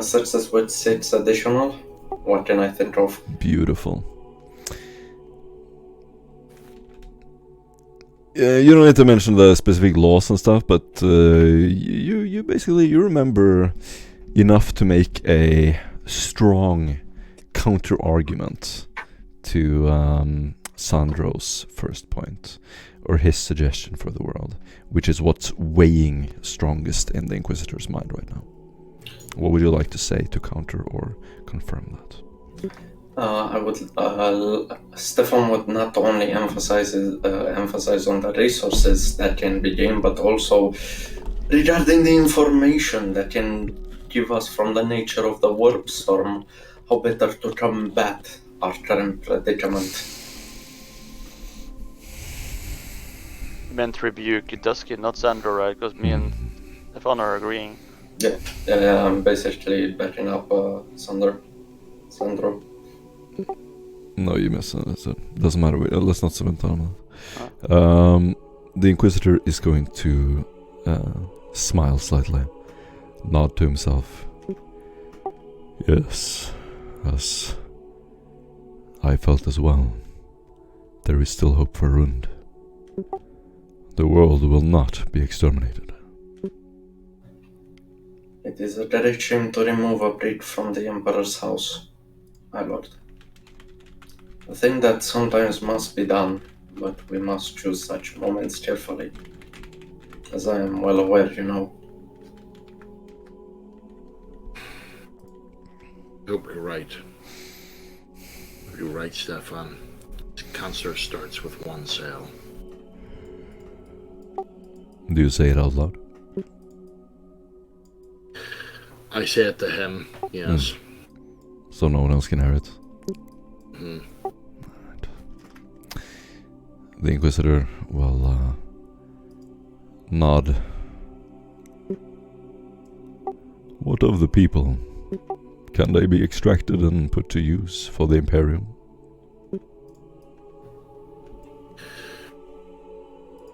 Success with 6 additional. What can I think of? Beautiful. You don't need to mention the specific laws and stuff, but you basically remember enough to make a strong counter argument to Sandro's first point, or his suggestion for the world, which is what's weighing strongest in the Inquisitor's mind right now. What would you like to say to counter or confirm that? I would. Stefan would not only emphasize on the resources that can be gained, but also regarding the information that can give us from the nature of the warp storm, how better to combat our current predicament. Meant rebuke Dusky, not Sandro, right? Because me and Stefan are agreeing. Yeah, I'm basically backing up Sandro. No, you missed it. So it doesn't matter. Let's not spend time on it. The Inquisitor is going to smile slightly, nod to himself. Yes, as I felt as well. There is still hope for Rund. The world will not be exterminated. It is a direct shame to remove a brick from the Emperor's house, my lord. A thing that sometimes must be done, but we must choose such moments carefully. As I am well aware, you know. I hope you're right. You're right, Stefan. Cancer starts with one cell. Do you say it out loud? I say it to him, yes. So no one else can hear it? Mm. Right. The Inquisitor will nod. What of the people? Can they be extracted and put to use for the Imperium?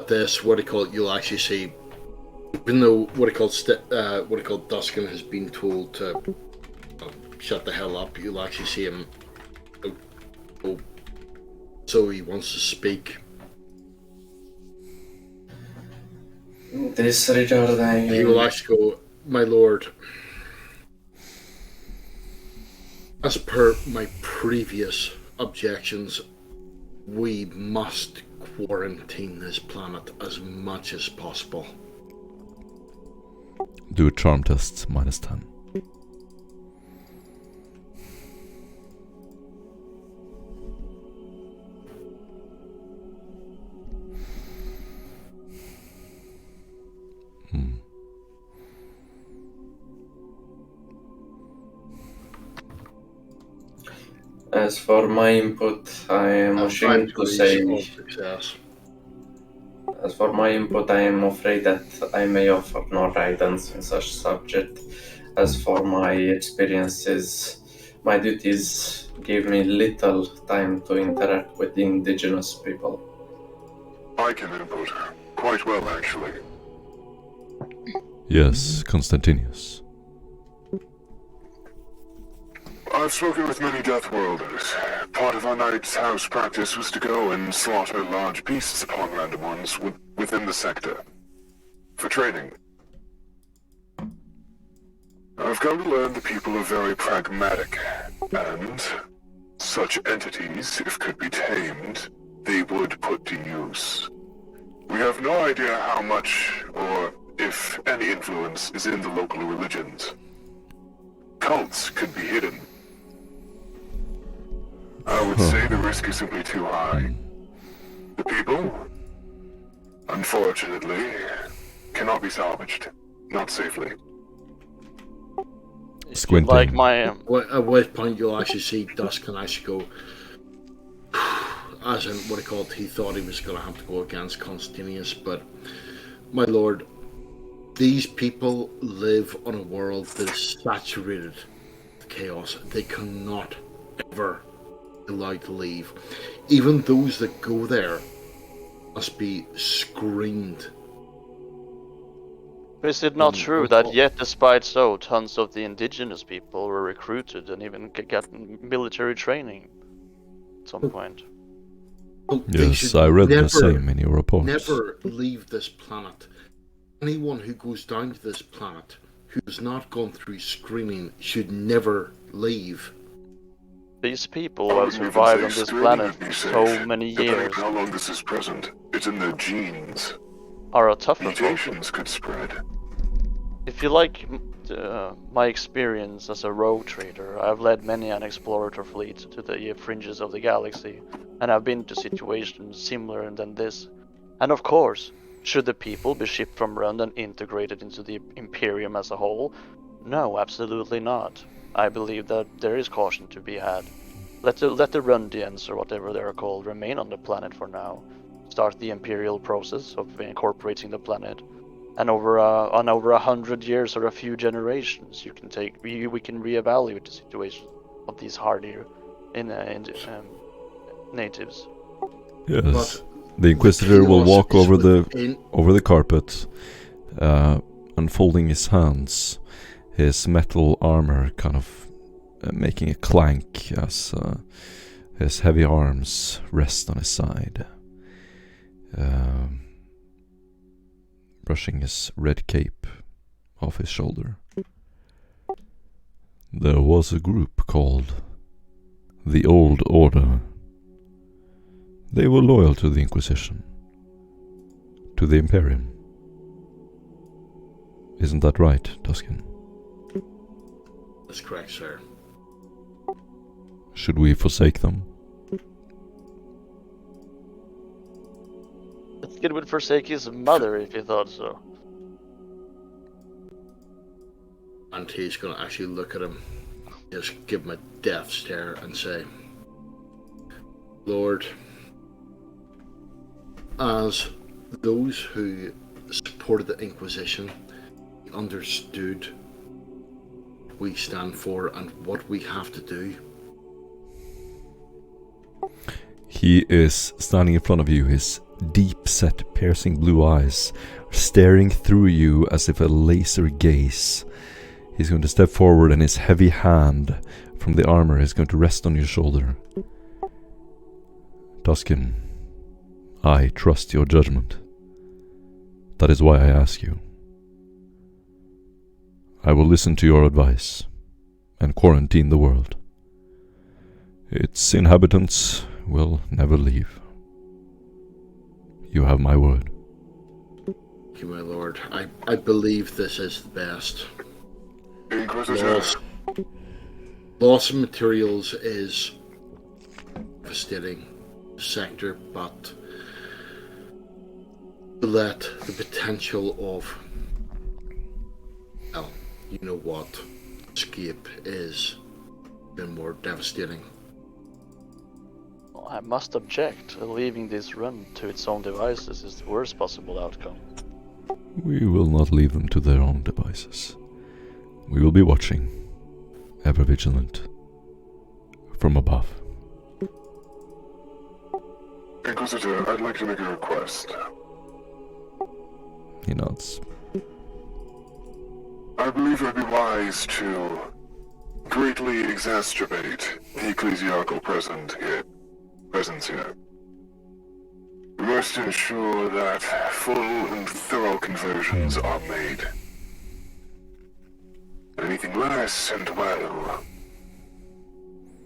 This, what do you call it, you'll actually see, even though what do you call Duskin has been told to shut the hell up, you'll actually see him so he wants to speak. Disregarding... He will actually go, my lord, as per my previous objections, we must quarantine this planet as much as possible. Do charm tests -10. As for my input, I am ashamed to say... As for my input, I am afraid that I may offer no guidance in such subject. As for my experiences, my duties gave me little time to interact with the indigenous people. I can input quite well, actually. Yes, Constantinius. I've spoken with many Death Worlders. Part of our Knight's House practice was to go and slaughter large beasts upon random ones within the sector. For training. I've come to learn the people are very pragmatic, and such entities, if could be tamed, they would put to use. We have no idea how much, or if any influence, is in the local religions. Cults could be hidden. I would say the risk is simply too high. The people, unfortunately, cannot be salvaged. Not safely. Squinting. Like my... At which point you'll actually see Dusk and actually go, as in what he called, he thought he was going to have to go against Constantinius, but my lord, these people live on a world that is saturated with chaos. They cannot ever be allowed to leave. Even those that go there must be screened. Is it not true that yet despite so, tons of the indigenous people were recruited and even got military training at some point? Yes, I read the same in your reports. Never leave this planet. Anyone who goes down to this planet who has not gone through screening should never leave. These people have survived on this planet so many years. How long this is present? It's in their genes. Are a tougher Mutations could spread. If you like my experience as a rogue trader, I've led many an explorator fleet to the fringes of the galaxy, and I've been to situations similar than this. And of course, should the people be shipped from Rund and integrated into the Imperium as a whole? No, absolutely not. I believe that there is caution to be had. Let the Rundians, or whatever they are called, remain on the planet for now. Start the Imperial process of incorporating the planet. And over 100 years or a few generations, we can reevaluate the situation of these hardier natives. Yes. But The Inquisitor will chaos walk is over the carpet, unfolding his hands, his metal armor kind of making a clank as his heavy arms rest on his side. Brushing his red cape off his shoulder. There was a group called the Old Order. They were loyal to the Inquisition, to the Imperium. Isn't that right, Tusken? That's correct, sir. Should we forsake them? It would forsake his mother if he thought so. And he's going to actually look at him, just give him a death stare and say, Lord, as those who supported the Inquisition understood what we stand for and what we have to do. He is standing in front of you, his deep-set, piercing blue eyes staring through you as if a laser gaze. He's going to step forward and his heavy hand from the armor is going to rest on your shoulder. Tusken, I trust your judgment. That is why I ask you. I will listen to your advice and quarantine the world. Its inhabitants will never leave. You have my word. Thank you, my lord. I believe this is the best. Inquisitor. Loss of materials is devastating sector, but let the potential of, well, you know what, escape is even more devastating. I must object. Leaving this run to its own devices is the worst possible outcome. We will not leave them to their own devices. We will be watching, ever vigilant, from above. Inquisitor, I'd like to make a request. He nods. I believe it would be wise to greatly exacerbate the ecclesiarchal presence here. We must ensure that full and thorough conversions are made. Anything less, and well,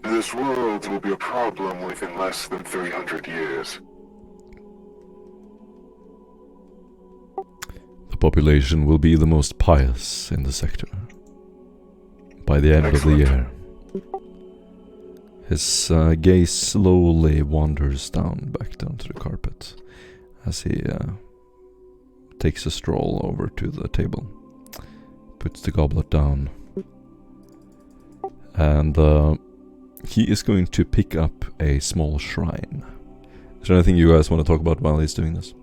this world will be a problem within less than 300 years. The population will be the most pious in the sector. By the end of the year. His gaze slowly wanders back down to the carpet as he takes a stroll over to the table, puts the goblet down, and he is going to pick up a small shrine. Is there anything you guys want to talk about while he's doing this?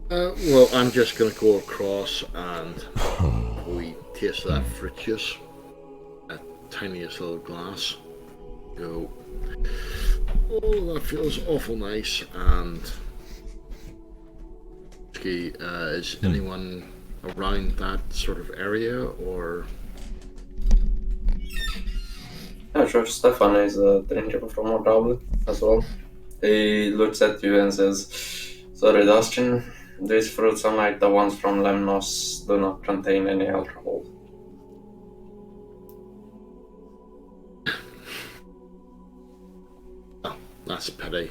Well, I'm just going to go across and we taste that fruit juice, that tiniest little glass. Go, oh, that feels awful nice. And is anyone around that sort of area, or? Yeah, sure. Stefan is drinking from our tablet as well. He looks at you and says, "Sorry, Dustin. These fruits, unlike the ones from Lemnos, do not contain any alcohol." Oh, that's a pity.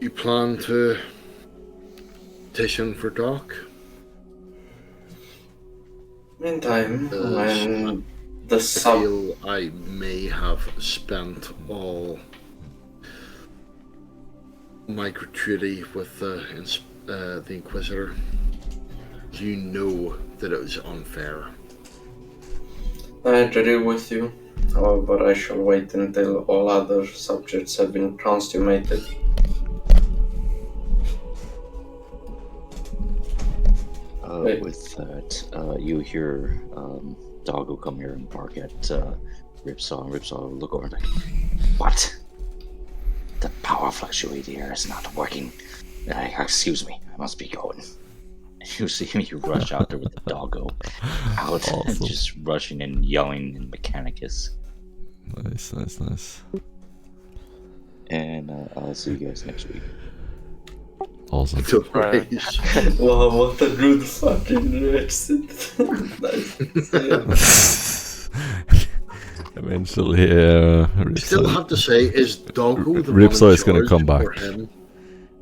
You plan to petition for Doc? Meantime, when the I feel I may have spent all my gratuity with the Inquisitor. You know that it was unfair. I agree with you. However, I shall wait until all other subjects have been consummated. With that, you hear Doggo come here and bark at Ripsaw, and Ripsaw will look over and like, What? The power fluctuator here is not working. Excuse me, I must be going. you see me rush out there with the Doggo out, Awesome. just rushing and yelling in Mechanicus. Nice. And I'll see you guys next week. Awesome. Right. Wow, what a good fucking exit. Nice. Eventually, I still have to say, is Doggo the Ripsaw one in is gonna charge come back. or him?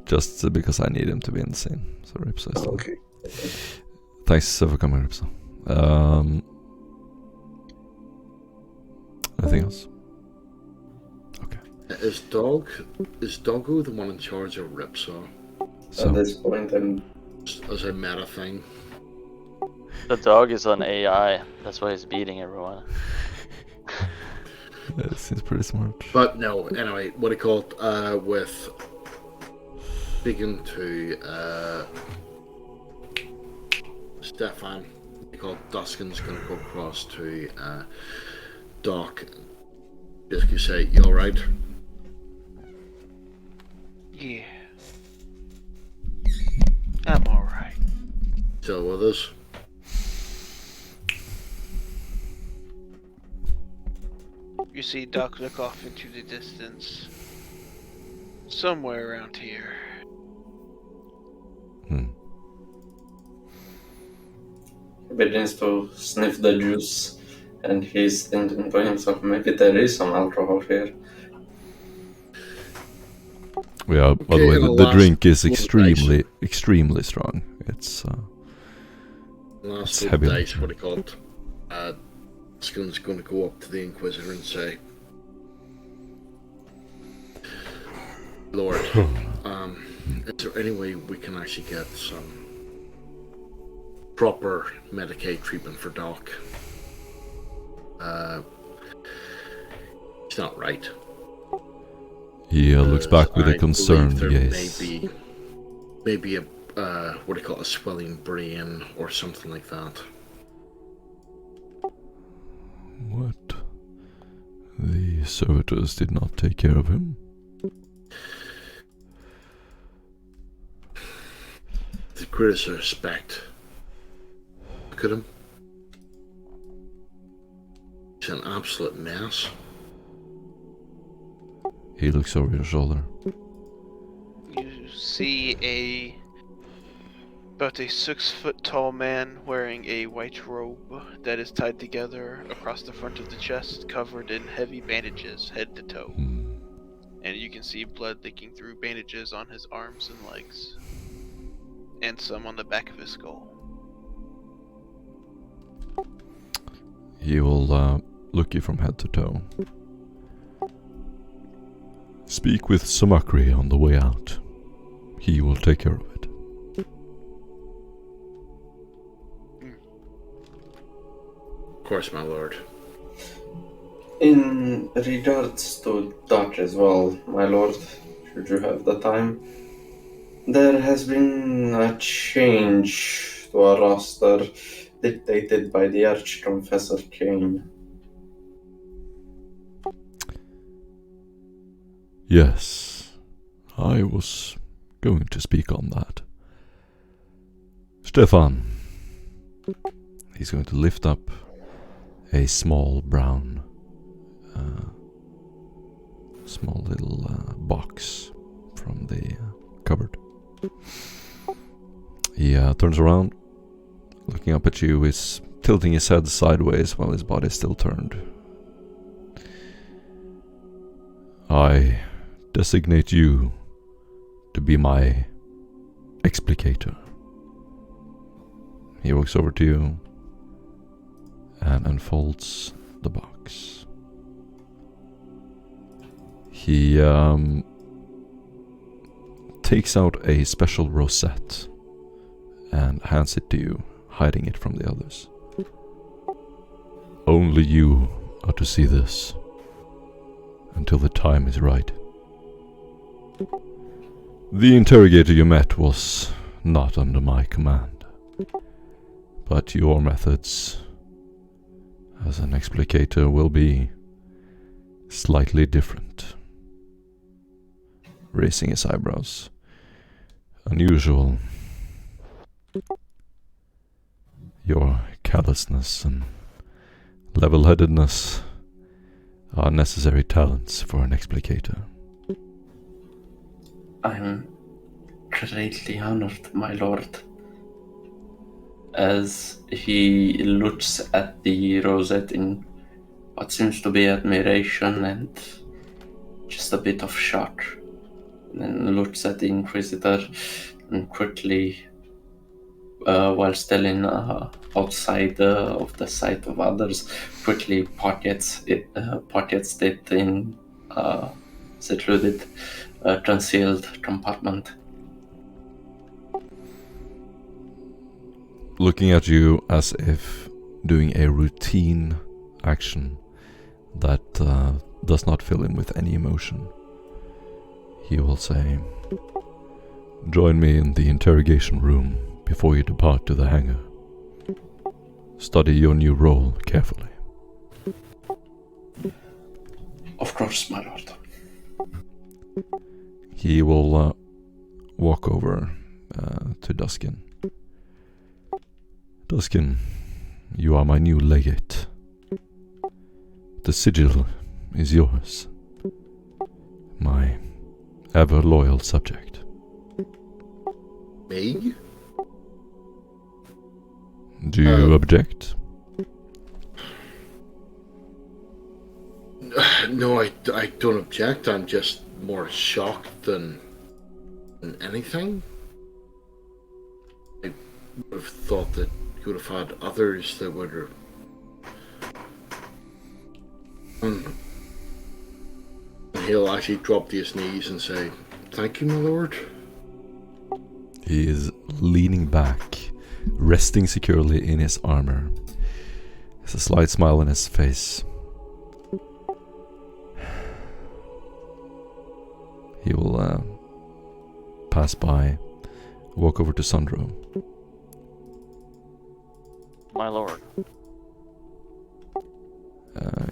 just because I need him to be in the scene. So Ripsaw is Okay. Thanks for coming, Ripsaw. Anything else? Okay. Is Doggo the one in charge of Ripsaw? So At this point, I'm As a meta thing. The dog is on AI. That's why he's beating everyone. it seems pretty smart. But no, anyway, what do you call it? With speaking to Stefan, what do you call it? Duskin's gonna go across to Doc. Basically say, "You all right?" Yeah. I'm alright. Still with us? You see Doc look off into the distance. Somewhere around here. He begins to sniff the juice, and he's thinking to himself, maybe there is some alcohol here. Yeah, by the Okay, way, and the last drink is little extremely strong. It's Last It's little heavy. dice, what do you call it? Duskin's gonna go up to the Inquisitor and say, "Lord, is there any way we can actually get some proper Medicaid treatment for Doc? He's not right." he looks back with I a concerned believe gaze. there maybe a what do you call it, a swelling brain or something like that. What? The servitors did not take care of him? The greatest respect. Look at him. He's an absolute mess. He looks over your shoulder. You see about a 6-foot tall man wearing a white robe that is tied together across the front of the chest, covered in heavy bandages head to toe. And you can see blood leaking through bandages on his arms and legs. And some on the back of his skull. He will look you from head to toe. Speak with Samakri on the way out. He will take care of it. Of course, my lord. In regards to Doc as well, my lord, should you have the time, there has been a change to our roster dictated by the Archconfessor Kane. Yes, I was going to speak on that. Stefan. He's going to lift up a small brown, small little box from the cupboard. He turns around, looking up at you, is tilting his head sideways while his body is still turned. I designate you to to be my explicator? He walks over to you and unfolds the box. He takes out a special rosette and hands it to you, hiding it from the others. Only you are to see this until the time is right. The interrogator you met was not under my command, but your methods as an explicator will be slightly different. Raising his eyebrows. Unusual. Your callousness and level-headedness are necessary talents for an explicator. I'm greatly honored, my lord. As he looks at the rosette in what seems to be admiration and just a bit of shock, and then looks at the Inquisitor and quickly, while still in outside of the sight of others, quickly pockets it in secluded, concealed compartment. Looking at you as if doing a routine action that does not fill him with any emotion, he will say, "Join me in the interrogation room before you depart to the hangar. Study your new role carefully." Of course, my lord. He will walk over to Duskin. Duskin, you are my new legate. The sigil is yours, my ever-loyal subject. Me? Do you object? No, I don't object. I'm just more shocked than anything. I would have thought that you would have had others that would have... And he'll actually drop to his knees and say, "Thank you, my lord." He is leaning back, resting securely in his armor. There's a slight smile on his face. He will pass by, walk over to Sandro. My lord.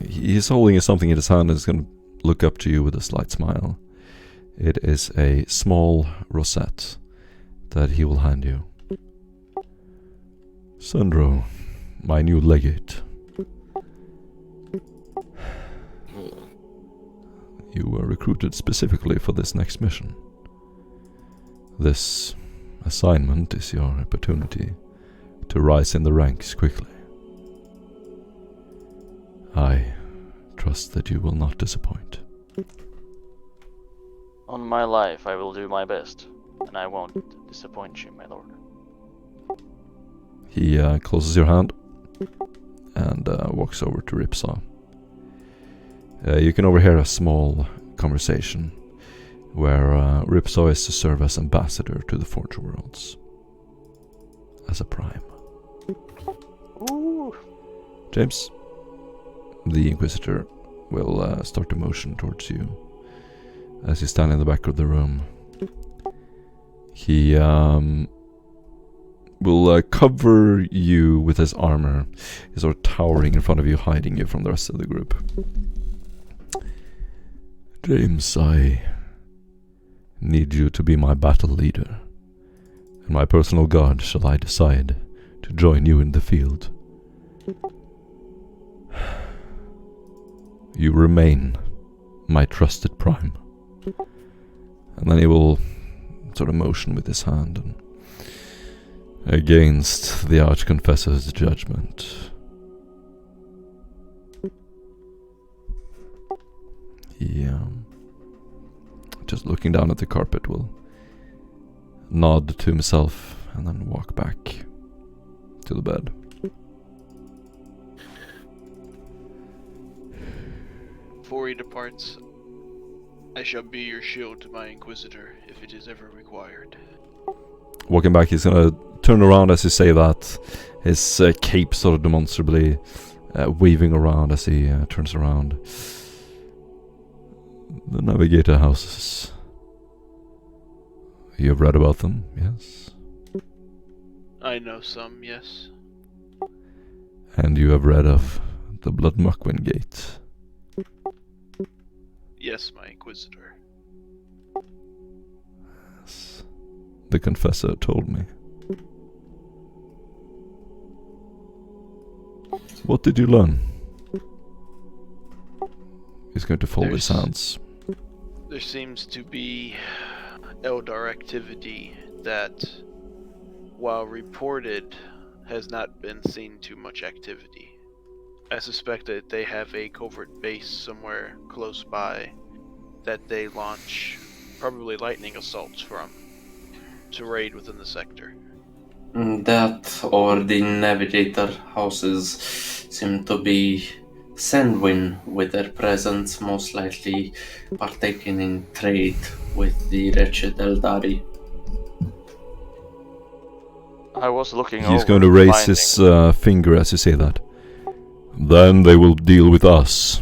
He's holding something in his hand and is going to look up to you with a slight smile. It is a small rosette that he will hand you. Sandro, my new legate. You were recruited specifically for this next mission. This assignment is your opportunity to rise in the ranks quickly. I trust that you will not disappoint. On my life, I will do my best, and I won't disappoint you, my lord. He closes your hand and walks over to Ripsaw. You can overhear a small conversation where Ripsaw is to serve as ambassador to the Forge Worlds as a prime. Ooh. James, the Inquisitor will start to motion towards you as you stand in the back of the room. He will cover you with his armor. He's sort of towering in front of you, hiding you from the rest of the group. James, I need you to be my battle leader, and my personal guard shall I decide to join you in the field. You remain my trusted prime. And then he will sort of motion with his hand and against the Archconfessor's judgment. He, just looking down at the carpet, will nod to himself, and then walk back to the bed. Before he departs, I shall be your shield to my Inquisitor if it is ever required. Walking back, he's gonna turn around as you say that, his cape sort of demonstrably waving around as he turns around. The Navigator houses. You have read about them, yes? I know some, yes. And you have read of the Blood Muckwin Gate. Yes, my Inquisitor. Yes. The Confessor told me. What did you learn? He's going to fold his hands. There seems to be Eldar activity that, while reported, has not been seen too much activity. I suspect that they have a covert base somewhere close by that they launch probably lightning assaults from to raid within the sector. That or the Navigator houses seem to be sanguine with their presence, most likely partaking in trade with the wretched Eldari. I was looking He's over going to the raise his finger as you say that. Then they will deal with us.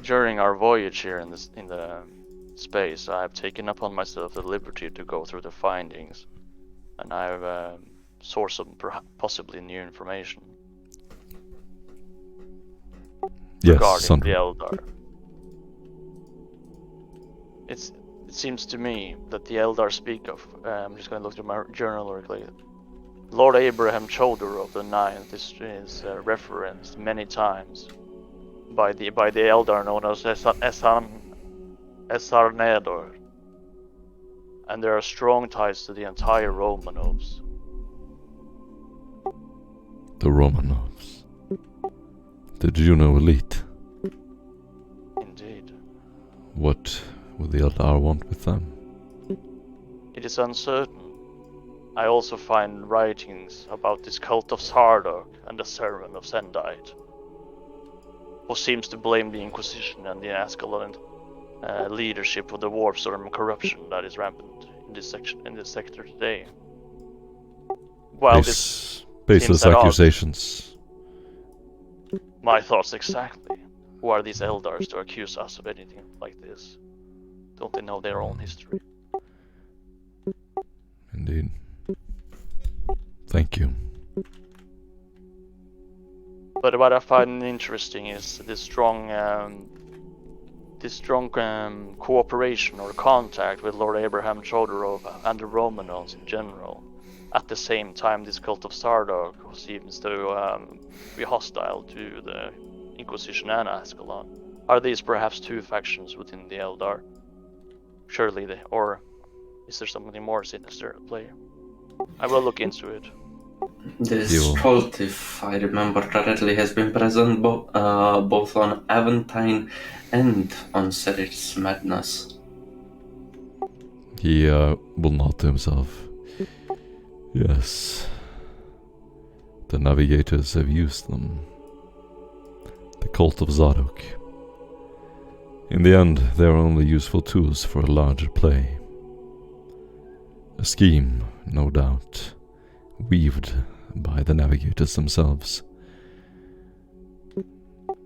During our voyage here in the space, I have taken upon myself the liberty to go through the findings, and I have sourced some possibly new information regarding the Eldar. It seems to me that the Eldar speak of. I'm just going to look through my journal quickly. Lord Abraham Chodorov the Ninth is referenced many times by the Eldar known as Esarnedor, and there are strong ties to the entire Romanovs. The Romanovs. The Juno elite. Indeed. What would the Eldar want with them? It is uncertain. I also find writings about this cult of Sardok and the servant of Sendite, who seems to blame the Inquisition and the Askellon leadership for the warpstorm corruption that is rampant in this sector today. While baseless accusations. My thoughts exactly. Who are these Eldars to accuse us of anything like this? Don't they know their own history? Indeed. Thank you. But what I find interesting is this strong cooperation or contact with Lord Abraham Chodorov and the Romanovs in general. At the same time, this cult of Sardok seems to be hostile to the Inquisition and Askellon. Are these perhaps two factions within the Eldar? Surely or is there something more sinister at play? I will look into it. This cult, if I remember correctly, has been present both on Aventine and on Serif's Madness. He will nod to himself. Yes. The Navigators have used them. The cult of Zadok. In the end, they are only useful tools for a larger play. A scheme, no doubt, weaved by the Navigators themselves.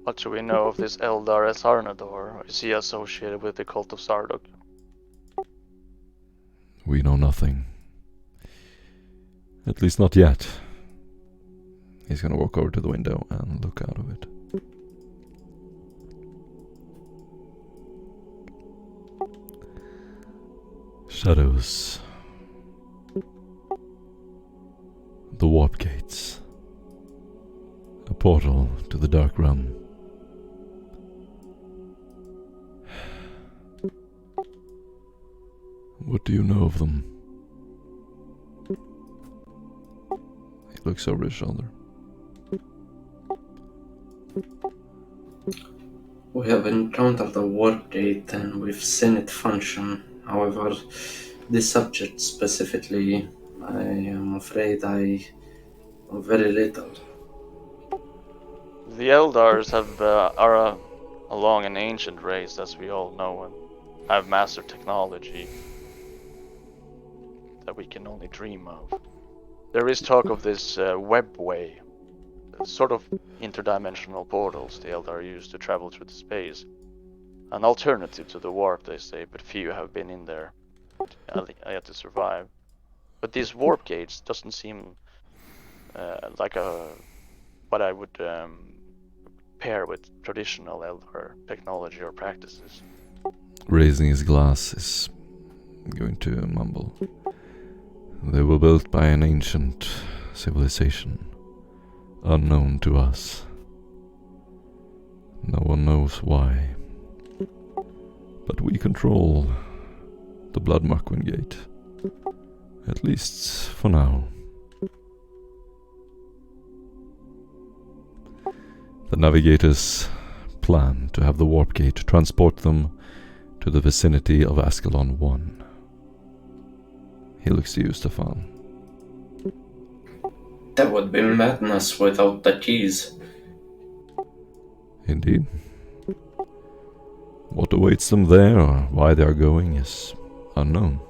What do we know of this Eldar Esarnador? Is he associated with the cult of Sardok? We know nothing. At least not yet. He's gonna walk over to the window and look out of it. Shadows. The warp gates. A portal to the dark realm. What do you know of them? He looks over his shoulder. We have encountered a warp gate and we've seen it function. However, this subject specifically, I am afraid I know very little. The Eldars are along an ancient race, as we all know, and have mastered technology that we can only dream of. There is talk of this webway, sort of interdimensional portals the Eldar use to travel through the space. An alternative to the warp, they say, but few have been in there yet to survive. But these warp gates doesn't seem like what I would pair with traditional Eldar technology or practices. Raising his glass is going to mumble. They were built by an ancient civilization, unknown to us. No one knows why. But we control the Blood Marquin Gate. At least for now. The navigators plan to have the warp gate transport them to the vicinity of Askellon 1. He looks to you, Stefan. That would be madness without the keys. Indeed. What awaits them there or why they are going is unknown.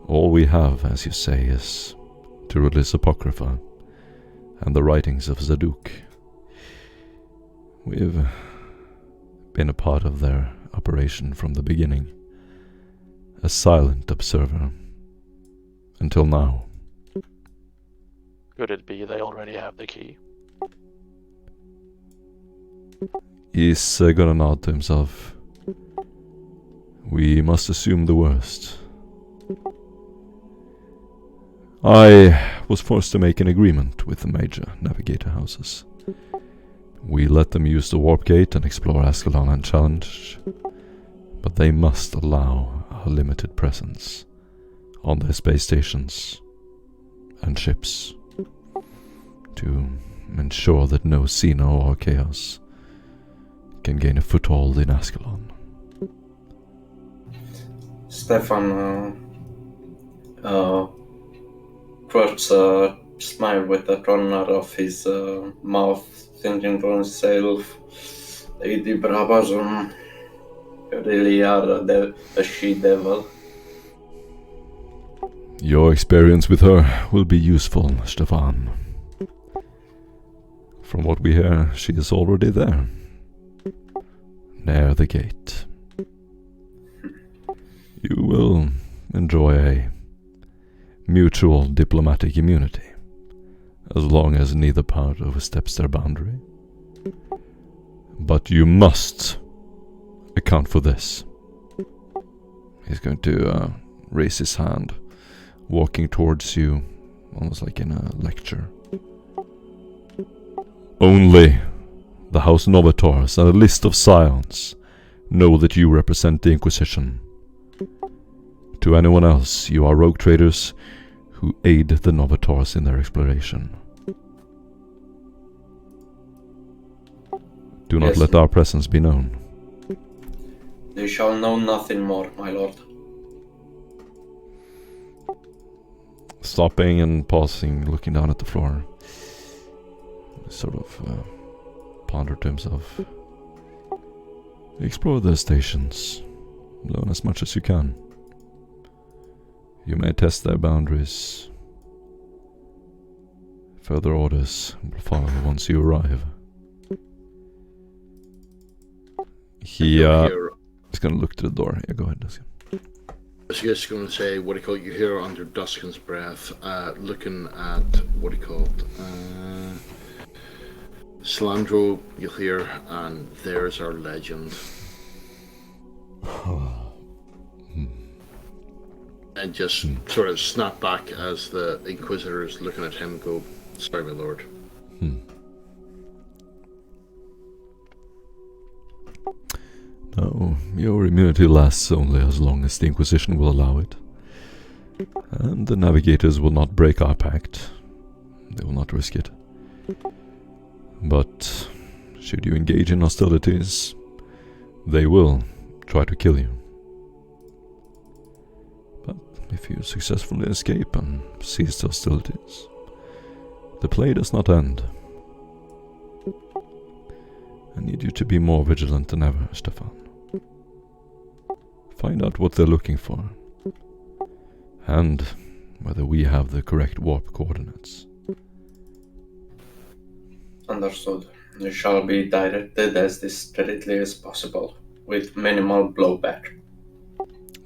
All we have, as you say, is Tyrulis Apocrypha and the writings of Zaduk. We've been a part of their operation from the beginning, a silent observer, until now. Could it be they already have the key? He's gonna nod to himself. We must assume the worst. I was forced to make an agreement with the major navigator houses. We let them use the warp gate and explore Askellon unchallenged, but they must allow our limited presence on their space stations and ships to ensure that no Xeno or Chaos can gain a foothold in Askellon. Stefan quirks a smile with the corner of his mouth, thinking to himself, Lady Brabazon, you really are a she-devil. Your experience with her will be useful, Stefan. From what we hear, she is already there, near the gate. You will enjoy a mutual diplomatic immunity, as long as neither part oversteps their boundary. But you must account for this. He's going to raise his hand, walking towards you, almost like in a lecture. Only the House Novators and a list of scions know that you represent the Inquisition. To anyone else, you are rogue traders who aid the Novators in their exploration. Do not let our presence be known. They shall know nothing more, my lord. Stopping and pausing, looking down at the floor, sort of pondered to himself. Explore their stations. Learn as much as you can. You may test their boundaries. Further orders will follow once you arrive. He is going to look to the door. Yeah, go ahead, Duskin. I was just going to say, what do you call it? You hear under Duskin's breath, looking at, what do you call it? Slandro, you'll hear, and there's our legend. And just sort of snap back as the Inquisitor is looking at him and go, sorry, my lord. No, your immunity lasts only as long as the Inquisition will allow it. And the Navigators will not break our pact. They will not risk it. But Should you engage in hostilities, they will try to kill you. But if you successfully escape and cease the hostilities, the play does not end. I need you to be more vigilant than ever, Stefan. Find out what they're looking for, and whether we have the correct warp coordinates. Understood. You shall be directed as discreetly as possible, with minimal blowback.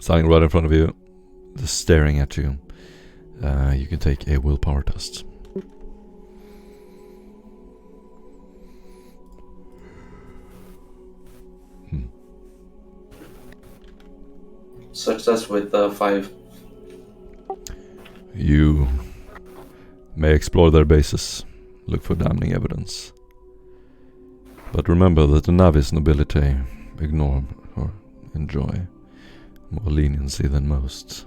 Standing right in front of you, just staring at you. You can take a willpower test. Success with 5. You may explore their bases, look for damning evidence. But remember that the Navis nobility ignore or enjoy more leniency than most.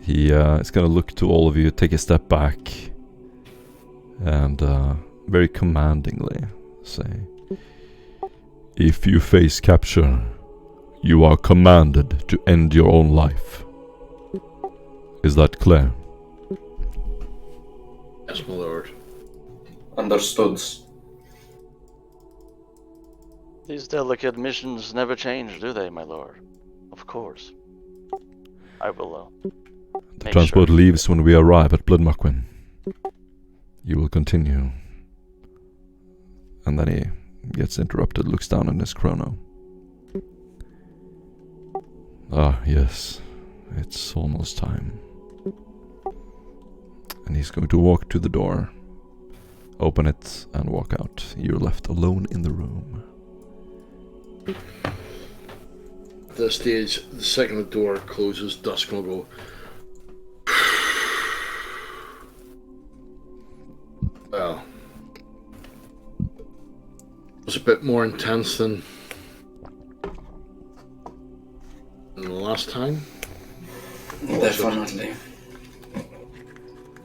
He is going to look to all of you, take a step back, and very commandingly say, "If you face capture, you are commanded to end your own life." Is that clear? Yes, my lord. Understood. These delicate missions never change, do they, my lord? Of course. I will The transport leaves when we arrive at Bloodmuckwin. You will continue. And then he gets interrupted, looks down on his chrono. Ah, yes. It's almost time. And he's going to walk to the door, open it, and walk out. You're left alone in the room. At this stage, the second the door closes, Dusk will go. Well, it was a bit more intense than the last time. Definitely.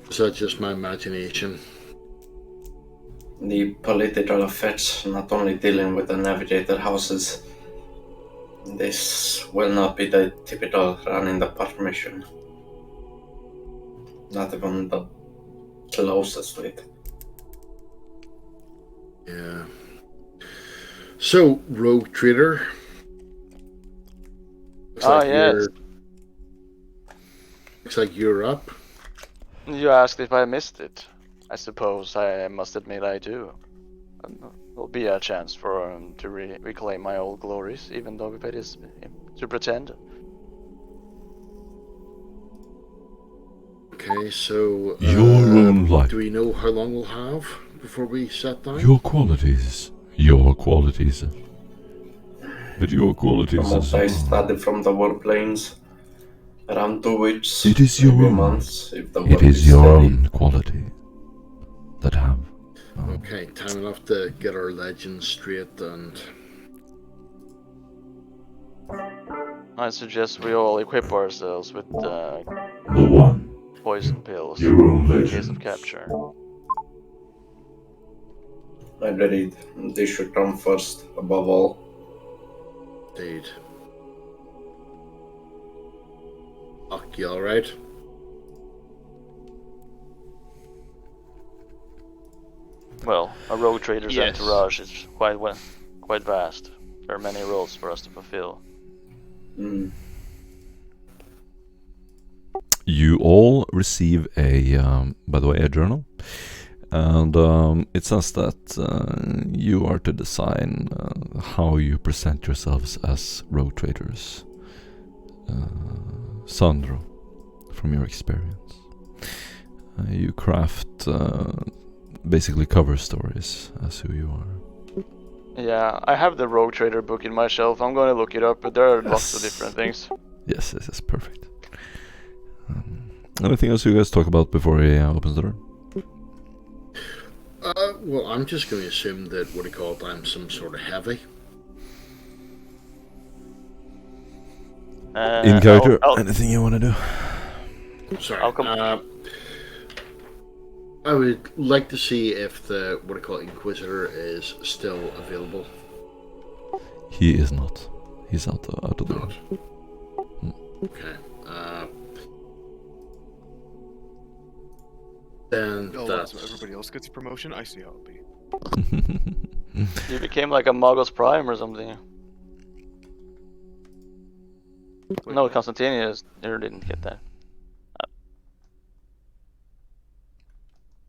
Is that just my imagination? The political effects, not only dealing with the navigator houses. This will not be the typical run in the park mission. Not even the closest to it. Yeah. So, Rogue Trader. Yes. Looks like you're up. You asked if I missed it. I suppose I must admit I do. There'll be a chance for to reclaim my old glories, even though it is to pretend. Okay, so Your own life. do we know how long we'll have before we set down? Your qualities. But your qualities From what as I well. studied from the warplanes, around 2 weeks, It is your maybe own. months, if the It work is your steady. own quality that have. Okay, time enough to get our legends straight and... I suggest we all equip ourselves with The one. poison pills Your own in case legends. of capture. Agreed. They should come first, above all. Indeed. Fuck, you alright? Well, a rogue trader's Yes. entourage is quite vast. There are many roles for us to fulfill. Mm. You all receive by the way, a journal. And it says that you are to design how you present yourselves as rogue traders. Sandro, from your experience. You craft basically cover stories as who you are. Yeah, I have the rogue trader book in my shelf. I'm going to look it up, but there are lots of different things. Yes, this is perfect. Anything else you guys talk about before he opens the door? Well, I'm just going to assume that, what do you call it, I'm some sort of heavy. In character, I'll- anything you want to do? Sorry. I'll come- I would like to see if the what I call Inquisitor is still available. He is not. He's out of the room. Okay. Then Oh, that's so everybody else gets a promotion? I see how it'll be. You became like a Magos Prime or something. No, Constantinius never didn't get that.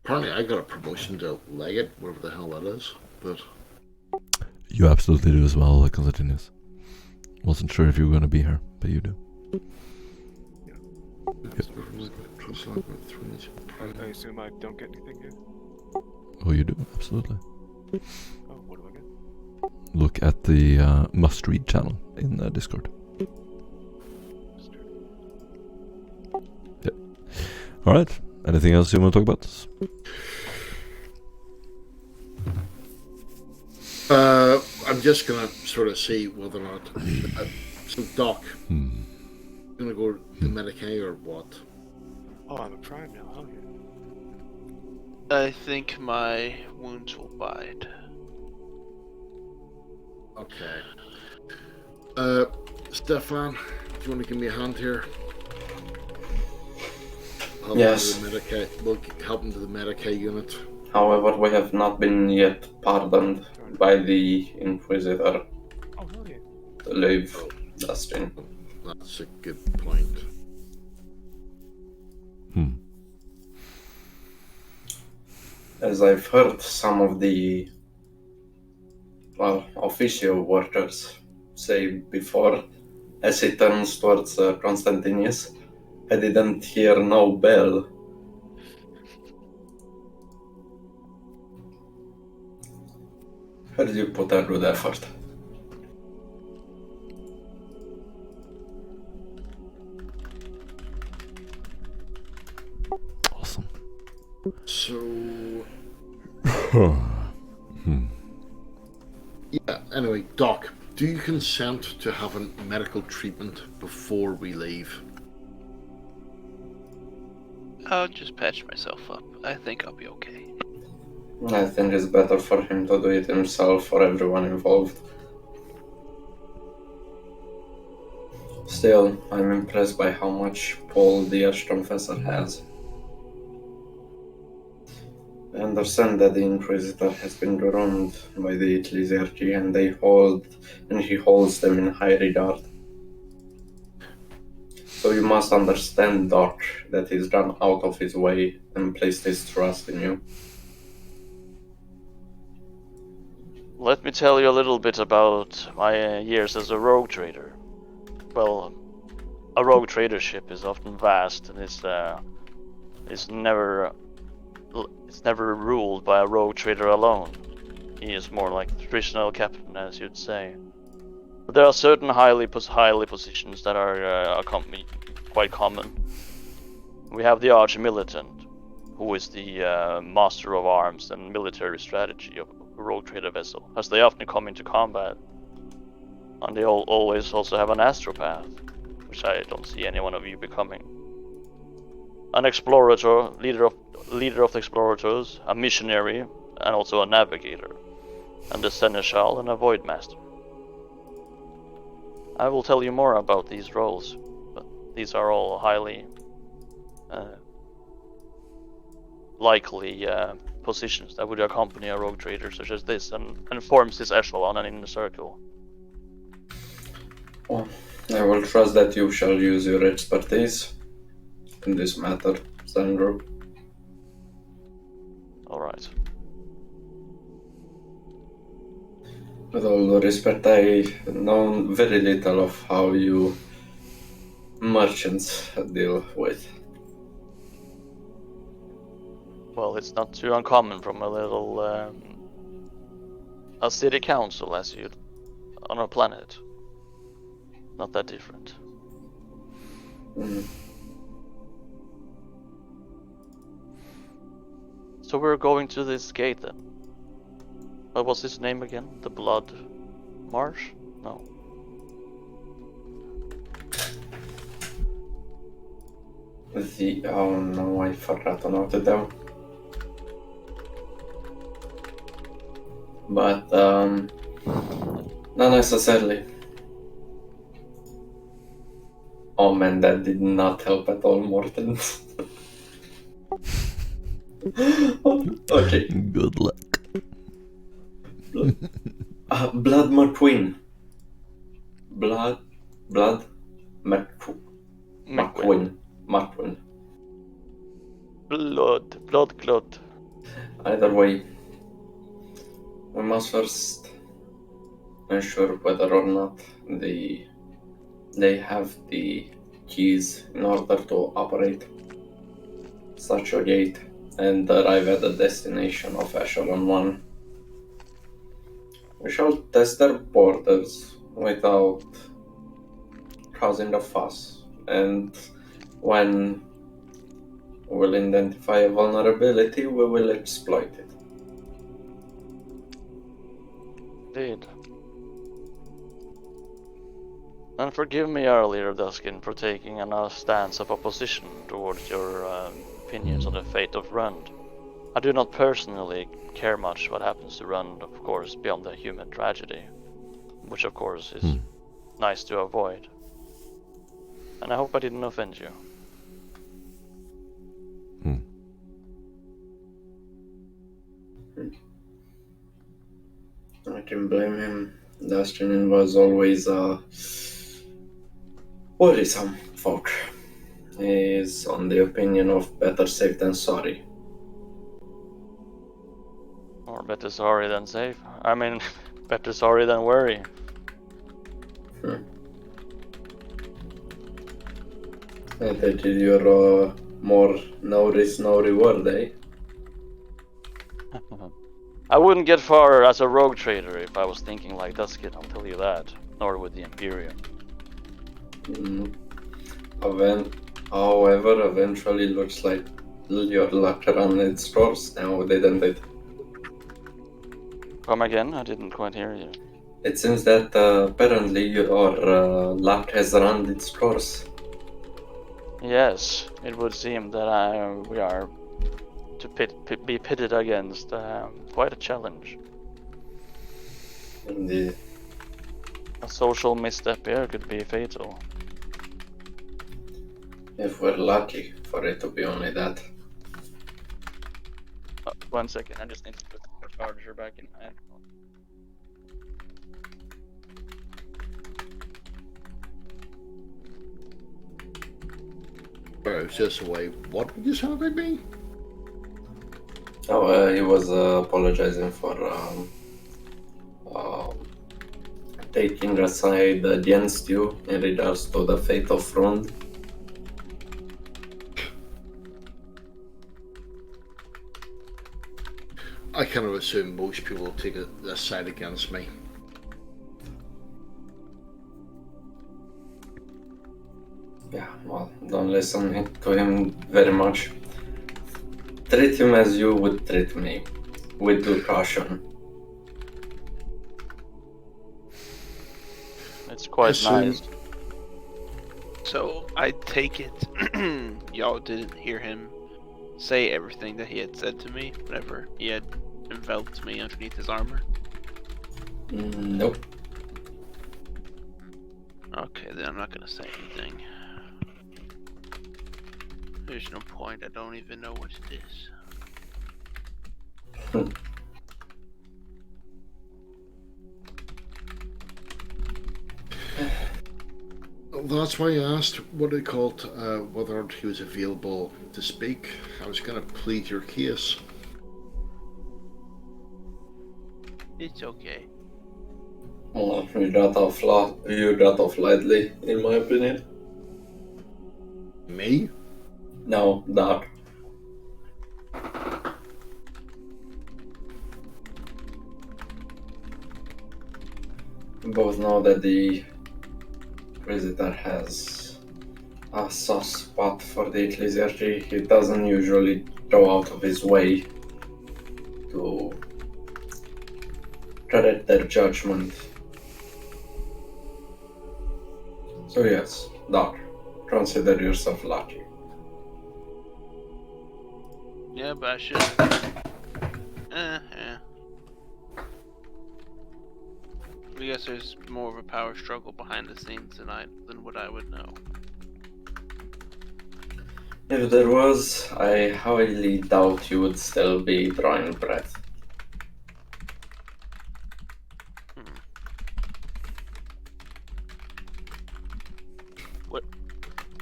apparently I got a promotion to Legate, whatever the hell that is. But You absolutely do as well, Constantinus. Wasn't sure if you were going to be here, but you do. I assume I don't get anything here? Oh, you do, absolutely. Oh, what do I get? Look at the must-read channel in Discord. Yeah. All right. Anything else you want to talk about? I'm just gonna sort of see whether or not. So Doc, gonna go to Medicaid or what? Oh, I'm a prime now, huh? I think my wounds will bide. Okay. Stefan, do you want to give me a hand here? Yes. We'll help him to the Medicaid unit. However, we have not been yet pardoned by the Inquisitor Oh, hell yeah. to leave Dustin. That's a good point. As I've heard some of the, official workers say before, as he turns towards Constantinus, I didn't hear no bell. Heard you put a good effort. Awesome. So, yeah, anyway, Doc, do you consent to having medical treatment before we leave? I'll just patch myself up. I think I'll be okay. I think it's better for him to do it himself for everyone involved. Still, I'm impressed by how much pull the Archconfessor has. I understand that the Inquisitor has been groomed by the Ecclesiarchy and he holds them in high regard. So you must understand, Doc, that he's gone out of his way and placed his trust in you. Let me tell you a little bit about my years as a rogue trader. Well, a rogue tradership is often vast and it's never ruled by a rogue trader alone. He is more like a traditional captain, as you'd say. But there are certain highly positions that are quite common. We have the Arch-Militant, who is the master of arms and military strategy of a rogue trader vessel, as they often come into combat. And they always also have an astropath, which I don't see any one of you becoming. An explorator, leader of the explorators, a missionary, and also a navigator, and a seneschal and a void master. I will tell you more about these roles, but these are all highly likely positions that would accompany a rogue trader such as this and forms this echelon and inner circle. Well, I will trust that you shall use your expertise in this matter, Sandro. Alright. With all due respect, I know very little of how you merchants deal with. Well, it's not too uncommon from a little a city council as you on a planet. Not that different. So we're going to this gate then. What was his name again? The Blood Marsh? No. Oh no, I forgot to note it down. but not necessarily. Oh man, that did not help at all, Morten. Okay. Good luck. Blood McQueen. Blood McQueen. Blood clot. Either way, we must first ensure whether or not they have the keys in order to operate such a gate and arrive at the destination of Askellon 1. We shall test their borders without causing a fuss, and when we'll identify a vulnerability, we will exploit it. Indeed. And forgive me earlier, Duskin, for taking a stance of opposition towards your opinions on the fate of Rund. I do not personally care much what happens to Rund, of course, beyond the human tragedy, which of course is nice to avoid. And I hope I didn't offend you. I can blame him. Dustin was always worrisome folk. He is on the opinion of better safe than sorry. Or better sorry than safe. I mean, better sorry than worry. I think you're more no risk, no reward, eh? I wouldn't get far as a rogue trader if I was thinking like Duskin, I'll tell you that. Nor with the Imperium. However, eventually looks like your luck ran its course now, didn't it? Come again? I didn't quite hear you. It seems that apparently your luck has run its course. Yes, it would seem that we are to be pitted against quite a challenge. Indeed. A social misstep here could be fatal. If we're lucky for it to be only that. 1 second, I just need to put the charger back in my headphone. Well, it's just a way. What did you say about me? Oh, he was apologizing for taking a side against you in regards to the fate of Rund. I kind of assume most people will take a side against me. Yeah, well, don't listen to him very much. Treat him as you would treat me, with due caution. It's quite nice. So I take it y'all didn't hear him say everything that he had said to me whenever he had enveloped me underneath his armor? Nope. Okay, then I'm not gonna say anything. There's no point, I don't even know what it is. That's why I asked what they called whether he was available to speak. I was going to plead your case. It's okay. Well, you got off lightly, in my opinion. Me? No, Doc. We both know that the Inquisitor has a soft spot for the Ecclesiarchy. He doesn't usually go out of his way to correct their judgment. So yes, Doc, consider yourself lucky. Yeah, but I should. I guess there's more of a power struggle behind the scenes than what I would know. If there was, I highly doubt you would still be drawing breath. What?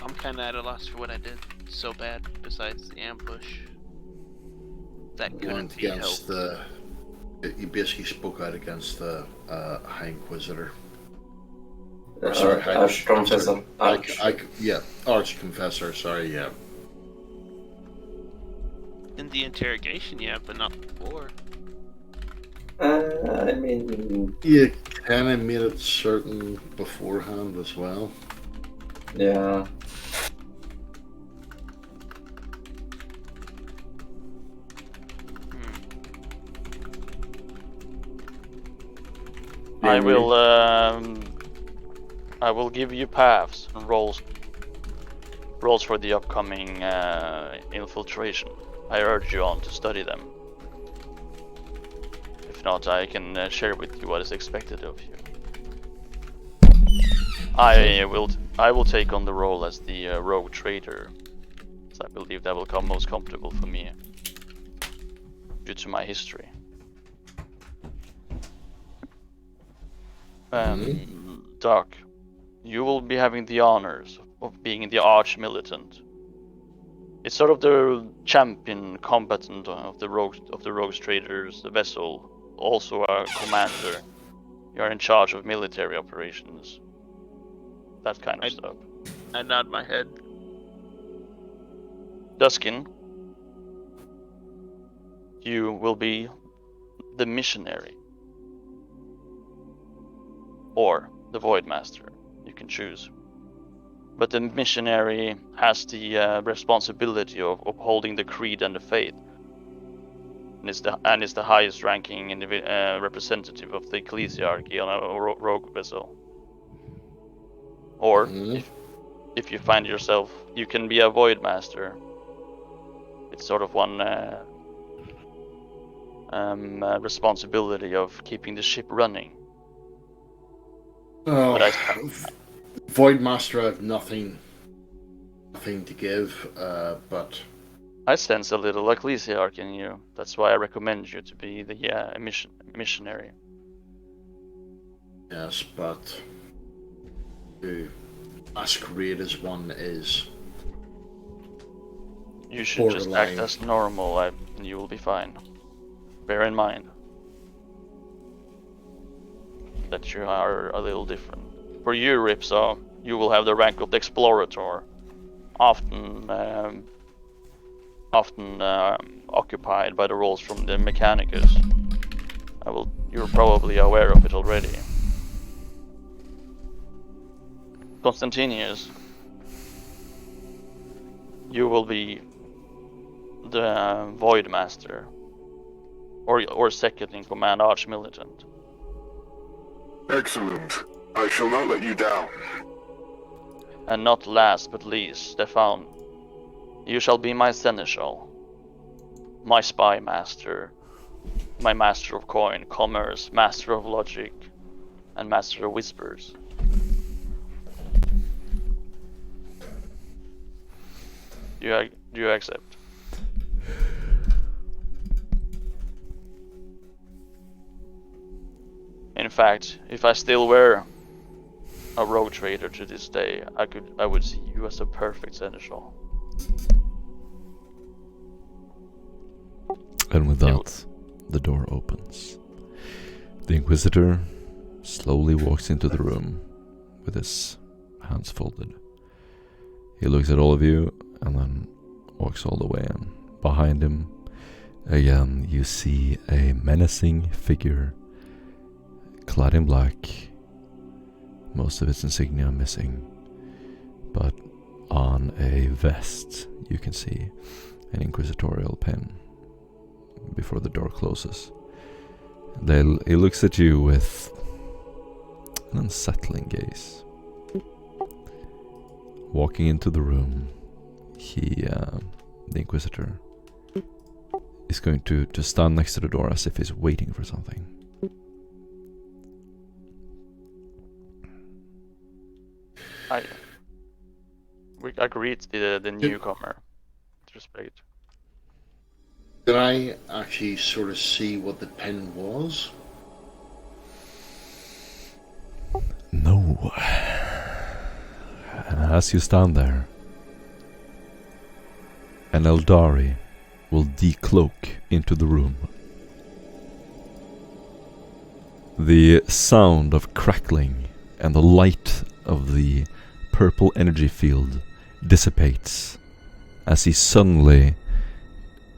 I'm kind of at a loss for what I did so bad. Besides the ambush, that You couldn't went be against helped. You basically spoke out against the High Inquisitor. Or sorry, Arch Confessor. Yeah, Arch Confessor. Sorry, yeah. In the interrogation, yeah, but not before. I mean, You kind of made it certain beforehand as well. yeah. I will give you paths and roles for the upcoming infiltration. I urge you on to study them. If not, I can share with you what is expected of you. I will take on the role as the rogue trader, as I believe that will come most comfortable for me, due to my history. Doc, you will be having the honors of being the arch militant. It's sort of the champion combatant of the rogues traders, the vessel, also a commander. You are in charge of military operations, that kind of stuff. I nod my head. Duskin, you will be the missionary, or the Voidmaster. You can choose. But the missionary has the responsibility of upholding the creed and the faith, and is the highest ranking representative of the ecclesiarchy on a rogue vessel. Or if you find yourself, you can be a Voidmaster. It's sort of one responsibility of keeping the ship running. Oh, Voidmaster, I have nothing to give, but I sense a little ecclesiarch in you. That's why I recommend you to be the missionary. Yes, but to masquerade as one is. You should just act as normal, and you will be fine. Bear in mind that you are a little different. For you, Ripsaw, you will have the rank of the Explorator, often occupied by the roles from the Mechanicus. You're probably aware of it already. Constantinius, you will be the Voidmaster, or second in command Archmilitant. Excellent. I shall not let you down. And not last but least, Stefan, you shall be my seneschal, my spy master, my master of coin, commerce, master of logic, and master of whispers. Do you accept? In fact, if I still were a rogue trader to this day, I would see you as a perfect seneschal. And with that, the door opens. The Inquisitor slowly walks into the room with his hands folded. He looks at all of you and then walks all the way in. Behind him, again, you see a menacing figure clad in black, most of its insignia missing, but on a vest you can see an inquisitorial pin before the door closes. He looks at you with an unsettling gaze. Walking into the room, the Inquisitor, is going to stand next to the door as if he's waiting for something. We greet the newcomer. Respect. Did I actually sort of see what the pin was? No. And as you stand there, an Eldari will decloak into the room. The sound of crackling and the light of the purple energy field dissipates as he suddenly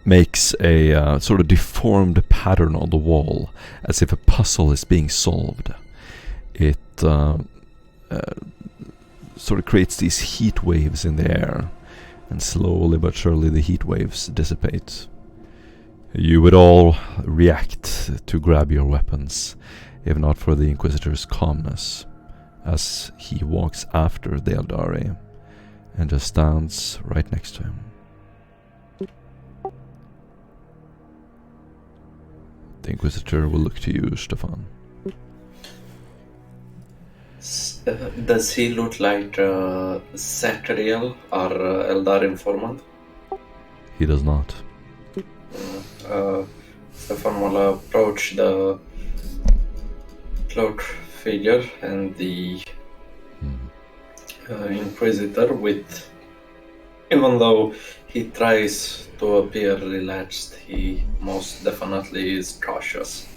makes a sort of deformed pattern on the wall, as if a puzzle is being solved. It sort of creates these heat waves in the air, and slowly but surely the heat waves dissipate. You would all react to grab your weapons, if not for the Inquisitor's calmness, as he walks after the Eldari and just stands right next to him. The Inquisitor will look to you, Stefan. Does he look like Satriel, our Eldar informant? He does not. Stefan will approach the cloak figure and the Inquisitor with... Even though he tries to appear relaxed, he most definitely is cautious.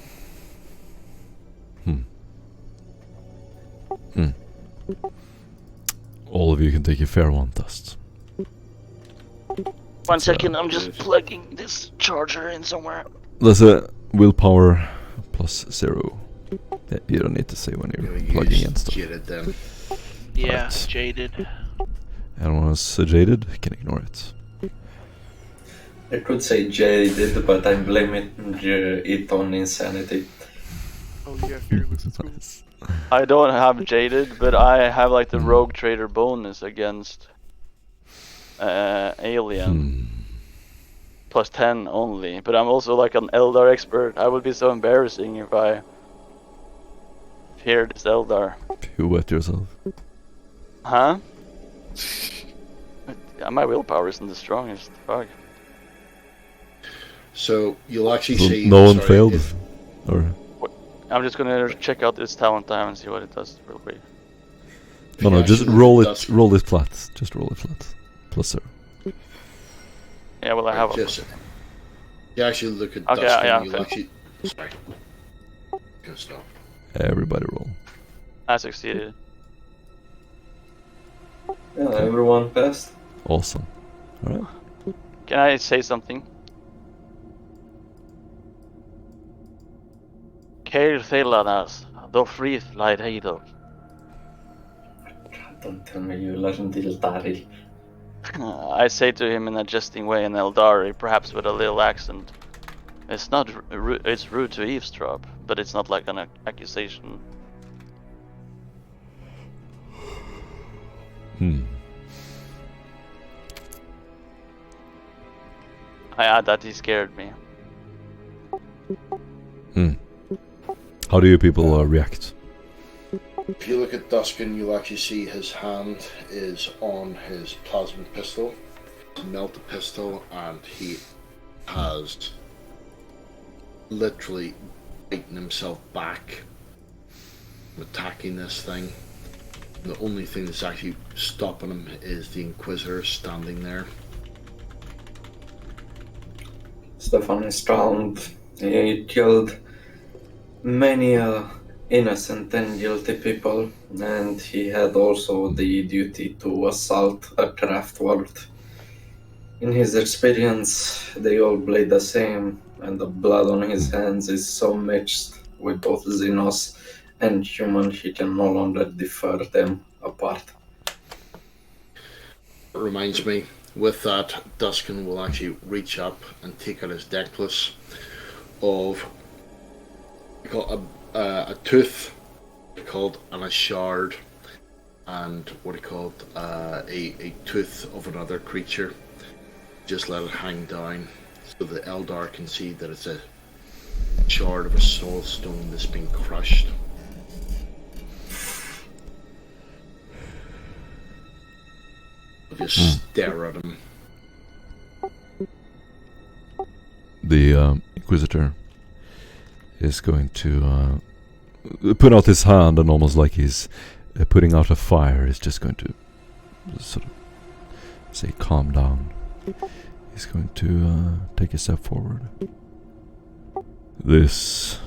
All of you can take a fair one test. 1 second, I'm just plugging this charger in somewhere. That's a willpower plus 0. Yeah, you don't need to say when you're plugging in stuff. Jaded then. Yeah, Right. jaded. Anyone who's jaded can ignore it. I could say jaded, but I'm blaming it on insanity. Oh yeah, fearless, it's cool. I don't have jaded, but I have like the rogue trader bonus against alien. Plus 10 only, but I'm also like an Eldar expert. I would be so embarrassing if I feared this Eldar. You wet yourself. Huh? My willpower isn't the strongest. Fuck. So you'll actually So see. no one sorry, failed? if- Or I'm just gonna check out this talent time and see what it does real quick. no, Yeah, just actually, roll it. that's- Roll it flat. Just roll it flat. Plus 0. Yeah, well I have a Just, you actually look at Okay, Dustin, yeah, you'll okay. actually... Sorry. Good stuff. Everybody roll. I succeeded. Yeah, everyone passed. Awesome. Alright. Can I say something? Keir Thelanas, do frith light heido. Don't tell me you learned Ildari. I say to him in a jesting way in Eldari, perhaps with a little accent. It's not it's rude to eavesdrop, but it's not like an accusation. I add that he scared me. How do you people react? If you look at Duskin, you'll actually see his hand is on his plasma pistol, melted pistol, and he has literally beaten himself back from attacking this thing. The only thing that's actually stopping him is the Inquisitor standing there. Stefan is drowned. He killed many innocent and guilty people, and he had also the duty to assault a craft world. In his experience, they all bleed the same, and the blood on his hands is so mixed with both Xenos and human, he can no longer differ them apart. It reminds me, with that, Duskin will actually reach up and take out his necklace of a tooth, called, and a shard, and what he called a tooth of another creature. Just let it hang down so the Eldar can see that it's a shard of a soul stone that's been crushed. just stare at him. The Inquisitor is going to put out his hand, and almost like he's putting out a fire, is just going to sort of say, calm down. He's going to take a step forward. This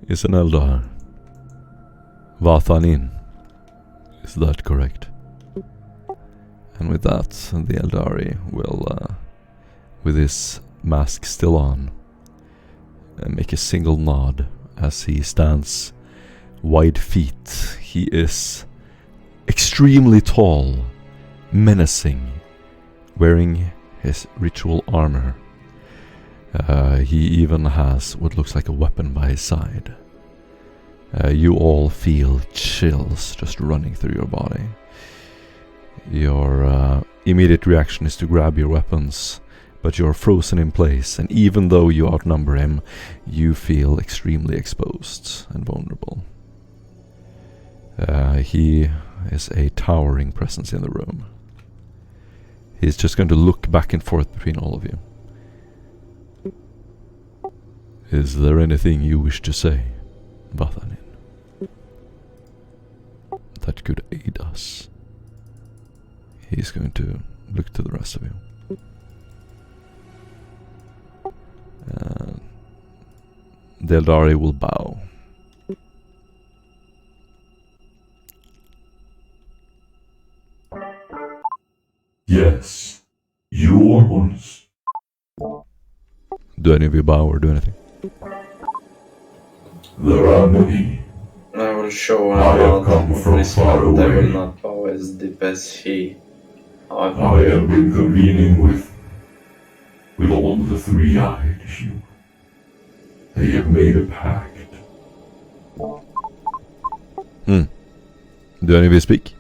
is an Eldar. Vathanin. Is that correct? And with that, the Eldari will, with his mask still on, make a single nod as he stands wide feet. He is extremely tall, menacing, wearing his ritual armor. He even has what looks like a weapon by his side. You all feel chills just running through your body. Your immediate reaction is to grab your weapons, but you're frozen in place, and even though you outnumber him, you feel extremely exposed and vulnerable. He is a towering presence in the room. He's just going to look back and forth between all of you. Is there anything you wish to say, Vathanin, that could aid us? He's going to look to the rest of you. The Eldari will bow. Yes, your ones. Do any of you bow or do anything? There are many. I will show I have him come from far I will away. not bow as deep as he. I have been convening with all the three-eyed human. They have made a pact. Do any of you speak?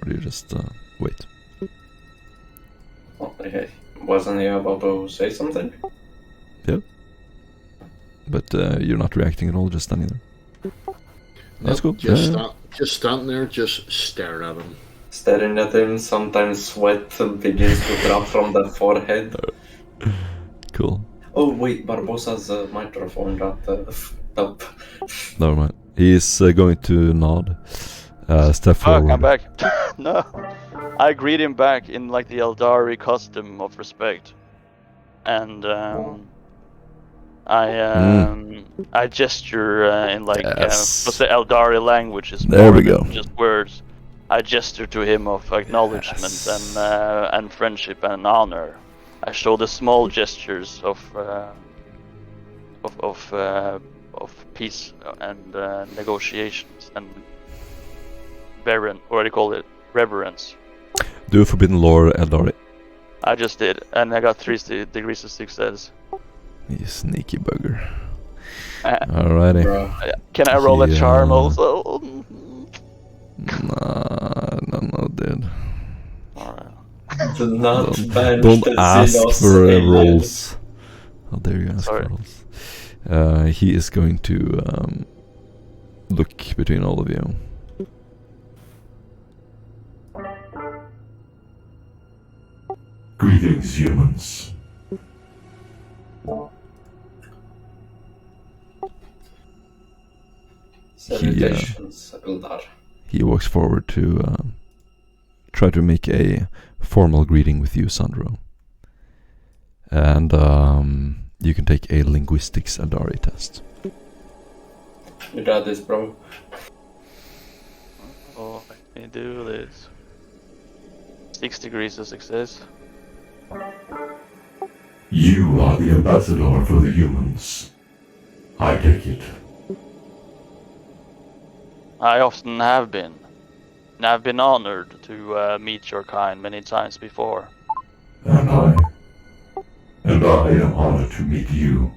Or do you just wait? Okay. Wasn't he about to say something? Yeah. But you're not reacting at all, just standing there. That's cool. Just standing there, just staring at him. Staring at him, sometimes sweat begins to drop from the forehead. Cool. Oh wait, Barbosa's microphone got up. Never mind. He's going to nod. Step forward. I'm back. No. I greet him back in like the Eldari custom of respect. And I gesture in like what's the Eldari language is there more we go. than just words. I gesture to him of acknowledgement and friendship and honor. I show the small gestures of peace and negotiations and reverence. Do Forbidden Lore, Eldari. I just did, and I got 3 degrees of success. You sneaky bugger. Alrighty. Can I roll a charm also? No, dude. Alright. Do not Don't ask for rolls. How dare you ask for rolls? He is going to look between all of you. Greetings, humans. Salutations, Eldar. He walks forward to try to make a formal greeting with you, Sandro. And you can take a linguistics Eldari test. You got this, bro. Oh, let me do this. 6 degrees of success. You are the ambassador for the humans. I take it. I often have been. And I've been honored to meet your kind many times before. And I am honored to meet you.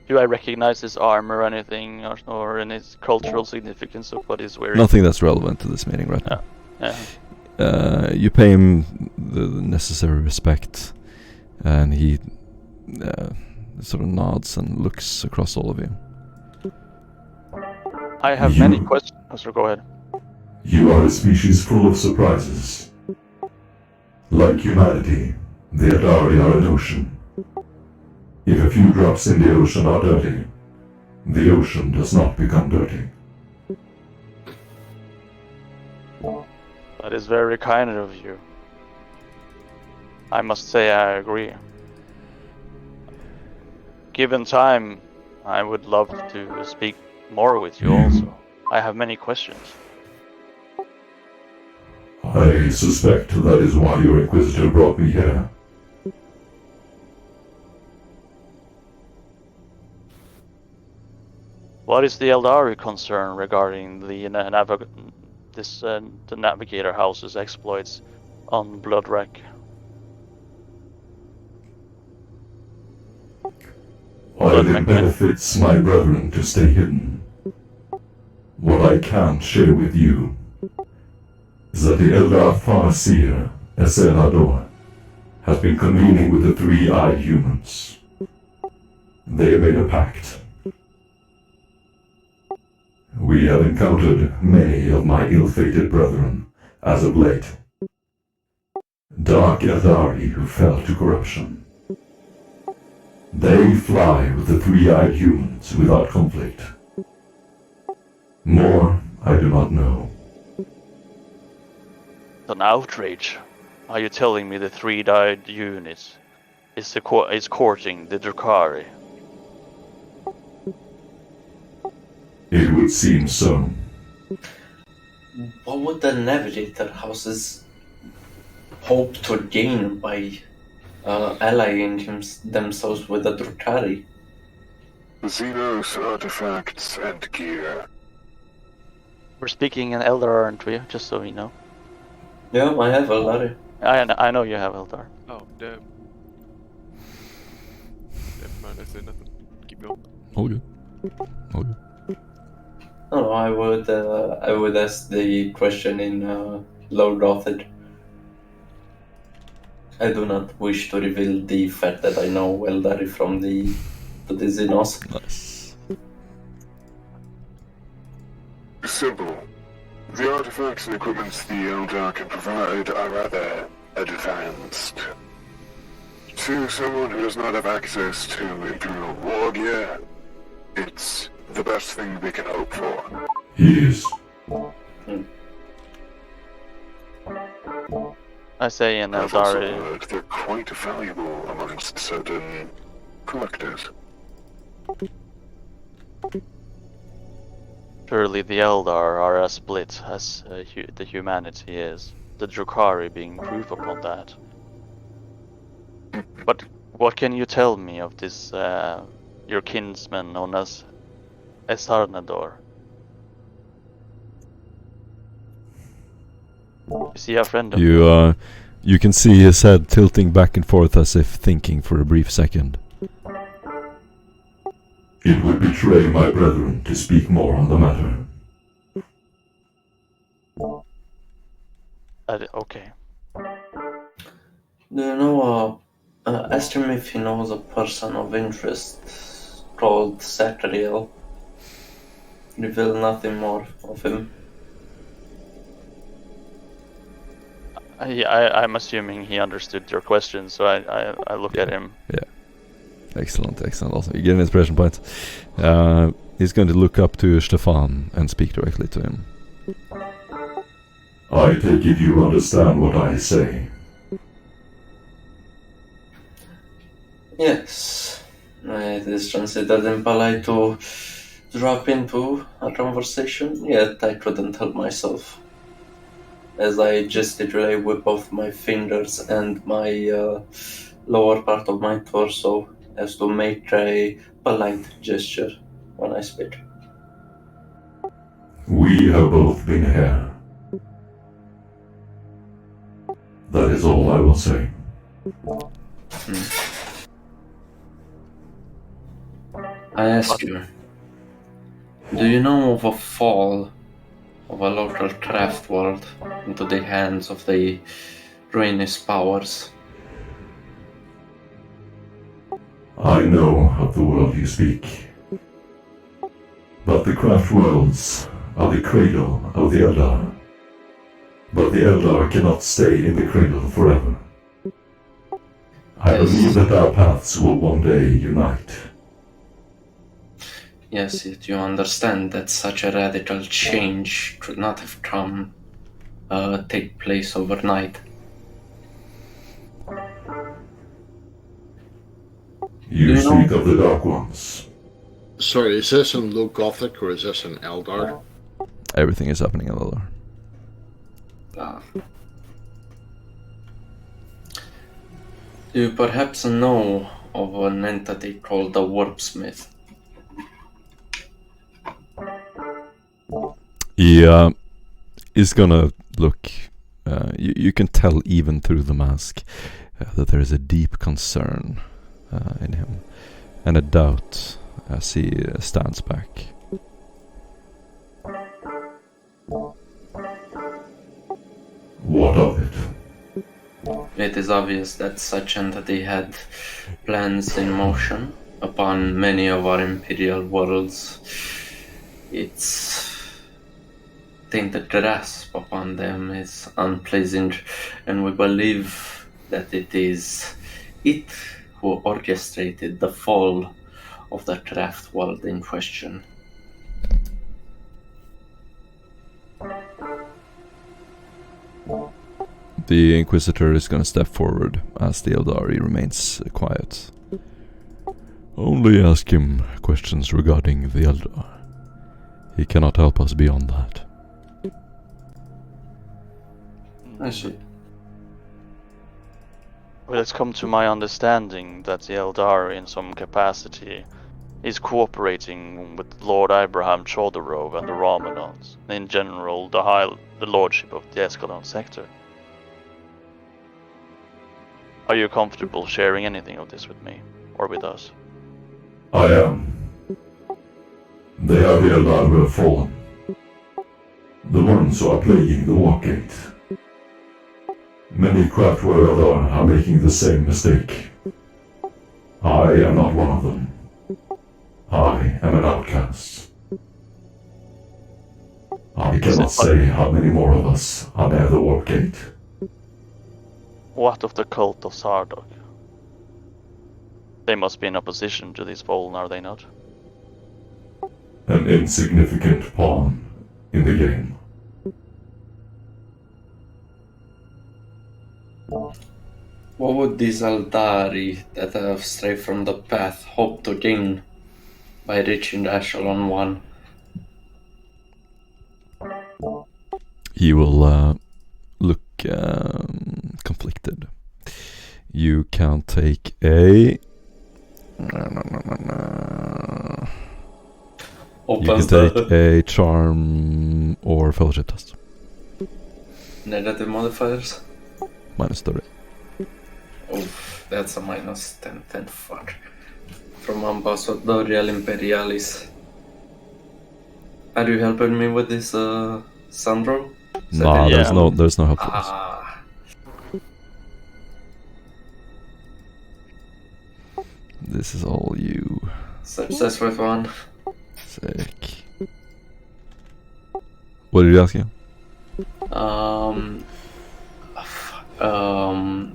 Do I recognize his armor or anything, or any cultural significance of what he's wearing? Nothing that's relevant to this meeting right now. Yeah. You pay him the necessary respect, and he sort of nods and looks across all of you. I have many questions. So go ahead. You are a species full of surprises. Like humanity, the Eldari are an ocean. If a few drops in the ocean are dirty, the ocean does not become dirty. That is very kind of you. I must say I agree. Given time, I would love to speak more with you also. I have many questions. I suspect that is why your Inquisitor brought me here. What is the Eldari concern regarding the the Navigator House's exploits on Bloodwreck? While it benefits my brethren to stay hidden, what I can't share with you is that the Eldar Farseer, Askellon, has been convening with the three-eyed humans. They made a pact. We have encountered many of my ill-fated brethren as of late. Dark Eldari who fell to corruption. They fly with the three-eyed humans without conflict. More, I do not know. An outrage. Are you telling me the three-eyed unit is courting the Drukhari? It would seem so. What would the Navigator houses hope to gain by allying themselves with the Drukhari? Xenos artifacts and gear. We're speaking in Eldar, aren't we? Just so you know. Yeah, I have Eldari. I know you have Eldar. Oh, damn. Never mind, I said nothing. Keep going. All good. All good. No, I would ask the question in low Gothid. I do not wish to reveal the fact that I know Eldari from the Xenos. Nice. Simple. The artifacts and equipments the Eldar can provide are rather advanced. To someone who does not have access to Imperial war gear, it's the best thing they can hope for. He is. I say in I've also Eldar. heard they're quite valuable amongst certain collectors. Surely the Eldar are as split as the humanity is, the Drukhari being proof upon that. But what can you tell me of this, your kinsman known as Esarnador? Is he a friend of yours? You can see his head tilting back and forth as if thinking for a brief second. It would betray my brethren to speak more on the matter. Okay. Do you know, ask him if he knows a person of interest called Zachariel. Reveal nothing more of him. I'm assuming he understood your question, so I look at him. Yeah. Excellent. Also, you get an inspiration point. He's going to look up to Stefan and speak directly to him. I take it you understand what I say. Yes. It is considered impolite to drop into a conversation, yet I couldn't help myself. As I gesticulate with both my fingers and my lower part of my torso as to make a polite gesture when I speak. We have both been here. That is all I will say. I ask you, do you know of a fall of a local craft world into the hands of the Rhaenys powers? I know of the world you speak. But the craft worlds are the cradle of the Eldar. But the Eldar cannot stay in the cradle forever. I believe that our paths will one day unite. Yes, yet you understand that such a radical change could not have take place overnight. You speak of the Dark Ones. Sorry, is this in Low Gothic or is this in Eldar? Everything is happening in Eldar. Do you perhaps know of an entity called the Warpsmith? Yeah, he's gonna look. You can tell even through the mask that there is a deep concern in him, and a doubt as he stands back. What of it? It is obvious that such entity had plans in motion upon many of our imperial worlds. Its tainted grasp upon them is unpleasant, and we believe that it is it who orchestrated the fall of the craft world in question. The Inquisitor is gonna step forward as the Eldari remains quiet. Only ask him questions regarding the Eldar. He cannot help us beyond that. I see. Well, it's come to my understanding that the Eldar, in some capacity, is cooperating with Lord Abraham Chodorov and the Romanons, and in general the lordship of the Askellon sector. Are you comfortable sharing anything of this with me, or with us? I am. They are the Eldar who have fallen. The ones who are plaguing the Wargate. Many craftware Eldar are making the same mistake. I am not one of them. I am an outcast. I cannot say how many more of us are near the Wargate. What of the cult of Sardok? They must be in opposition to this fallen, are they not? An insignificant pawn in the game. What would these Eldari that have strayed from the path hope to gain by reaching Askellon 1? He will look conflicted. You can take a... You can take a charm or fellowship test. Negative modifiers? Minus 30. Oh, that's a minus 10, fuck. From Ambassadorial Imperialis. Are you helping me with this, Sandro? Nah, there's no help for this. This is all you. Success with one. Sick. What did you ask you?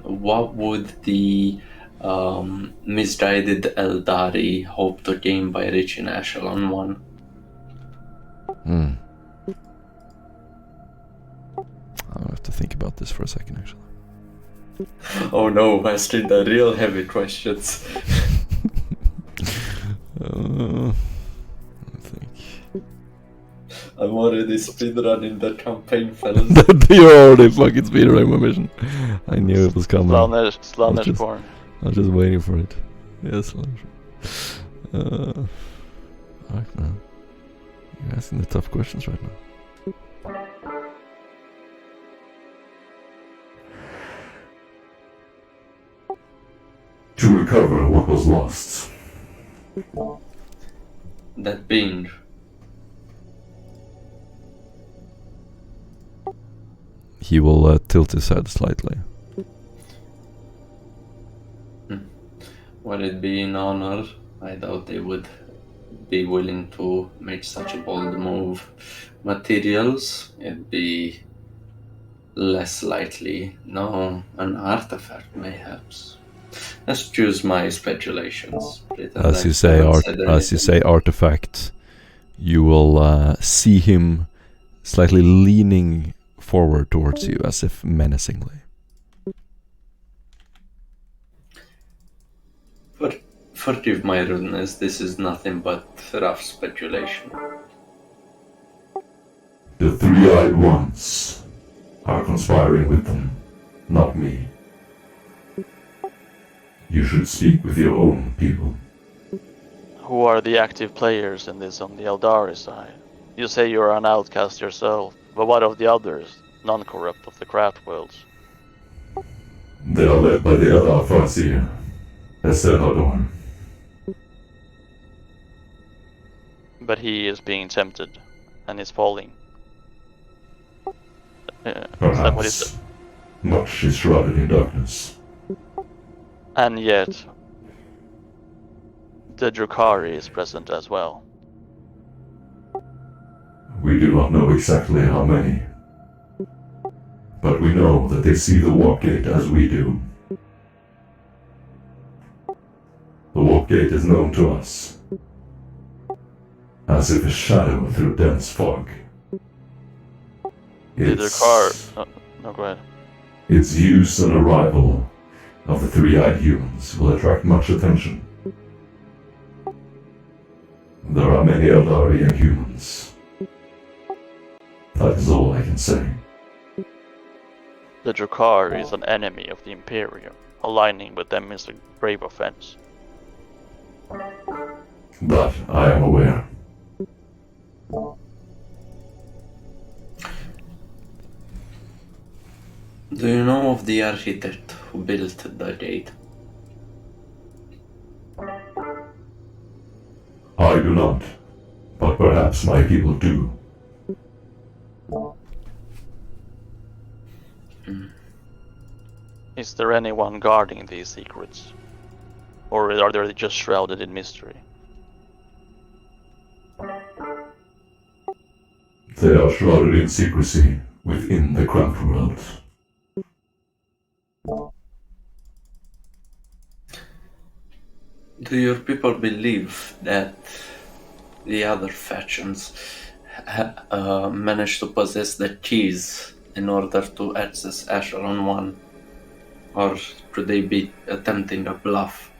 What would the misguided Eldari hope to gain by reaching Askellon 1? I'll have to think about this for a second, actually. Oh no, asking the real heavy questions. I think. I'm already speedrunning the campaign, fellas. You're already fucking speedrunning my mission. I knew it was coming. Slanesh porn. I was just waiting for it. Yes, alright, man. You're asking the tough questions right now. To recover what was lost. That being... He will tilt his head slightly. Would it be an honor? I doubt they would be willing to make such a bold move. Materials, it'd be less likely. No, an artifact, mayhaps. Let's choose my speculations. As you say, artifact, you will see him slightly leaning forward towards you, as if menacingly. Forgive my rudeness, this is nothing but rough speculation. The three-eyed ones are conspiring with them, not me. You should speak with your own people. Who are the active players in this on the Eldari side? You say you're an outcast yourself, but what of the others, non-corrupt of the craft worlds? They are led by the Eldar Farseer, Askellon. But he is being tempted, and is falling. Perhaps much is shrouded in darkness. And yet, the Drukhari is present as well. We do not know exactly how many, but we know that they see the walk gate as we do. The walk gate is known to us, as if a shadow through dense fog. The Drukhari... No, go ahead. Its use and arrival of the three-eyed humans will attract much attention. There are many Eldarian humans. That is all I can say. The Drukhari is an enemy of the Imperium. Aligning with them is a grave offense. That I am aware. Do you know of the architect who built the gate? I do not, but perhaps my people do. Is there anyone guarding these secrets? Or are they just shrouded in mystery? They are shrouded in secrecy within the craft world. Do your people believe that the other factions managed to possess the keys in order to access Askellon 1? Or could they be attempting a bluff?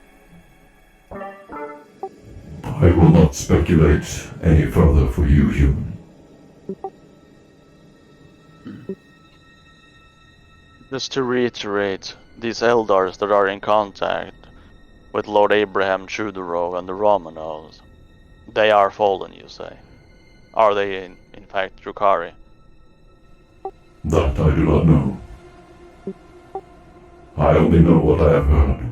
I will not speculate any further for you, human. Just to reiterate, these Eldars that are in contact with Lord Abraham Chudorov and the Romanovs, they are fallen, you say? Are they in fact Drukhari? That I do not know. I only know what I have heard.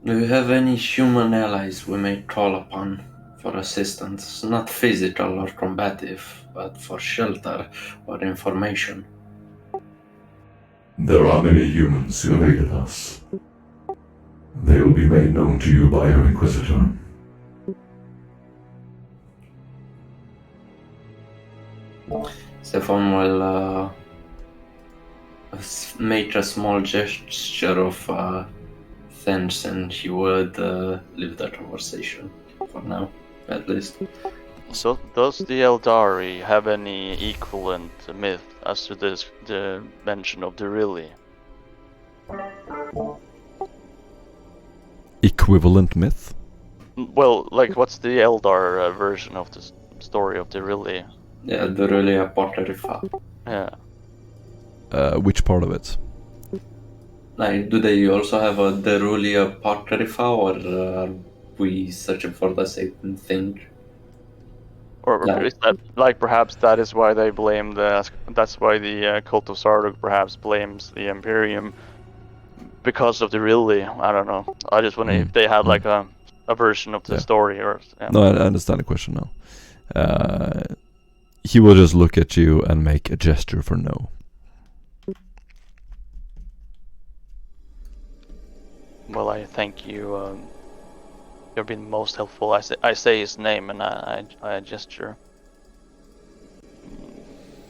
Do you have any human allies we may call upon for assistance? Not physical or combative, but for shelter or information. There are many humans who have aided us. They will be made known to you by your Inquisitor. Stefan will make a small gesture of thanks, and he would leave the conversation for now, at least. So, does the Eldari have any equivalent myth as to the mention of Derili? Equivalent myth? Well, like, what's the Eldar version of the story of Derili? Yeah, Derili Apocrypha. Yeah. Which part of it? Like, do they also have a Derili Apocrypha, or are we searching for the same thing? Or is that, like, perhaps that is why they blame that's why the cult of Sarduk perhaps blames the Imperium because of the Derili. I don't know. I just wonder if they had like a version of the story or. Yeah. No, I understand the question now. He will just look at you and make a gesture for no. Well, I thank you. You've been most helpful. I say his name and I gesture.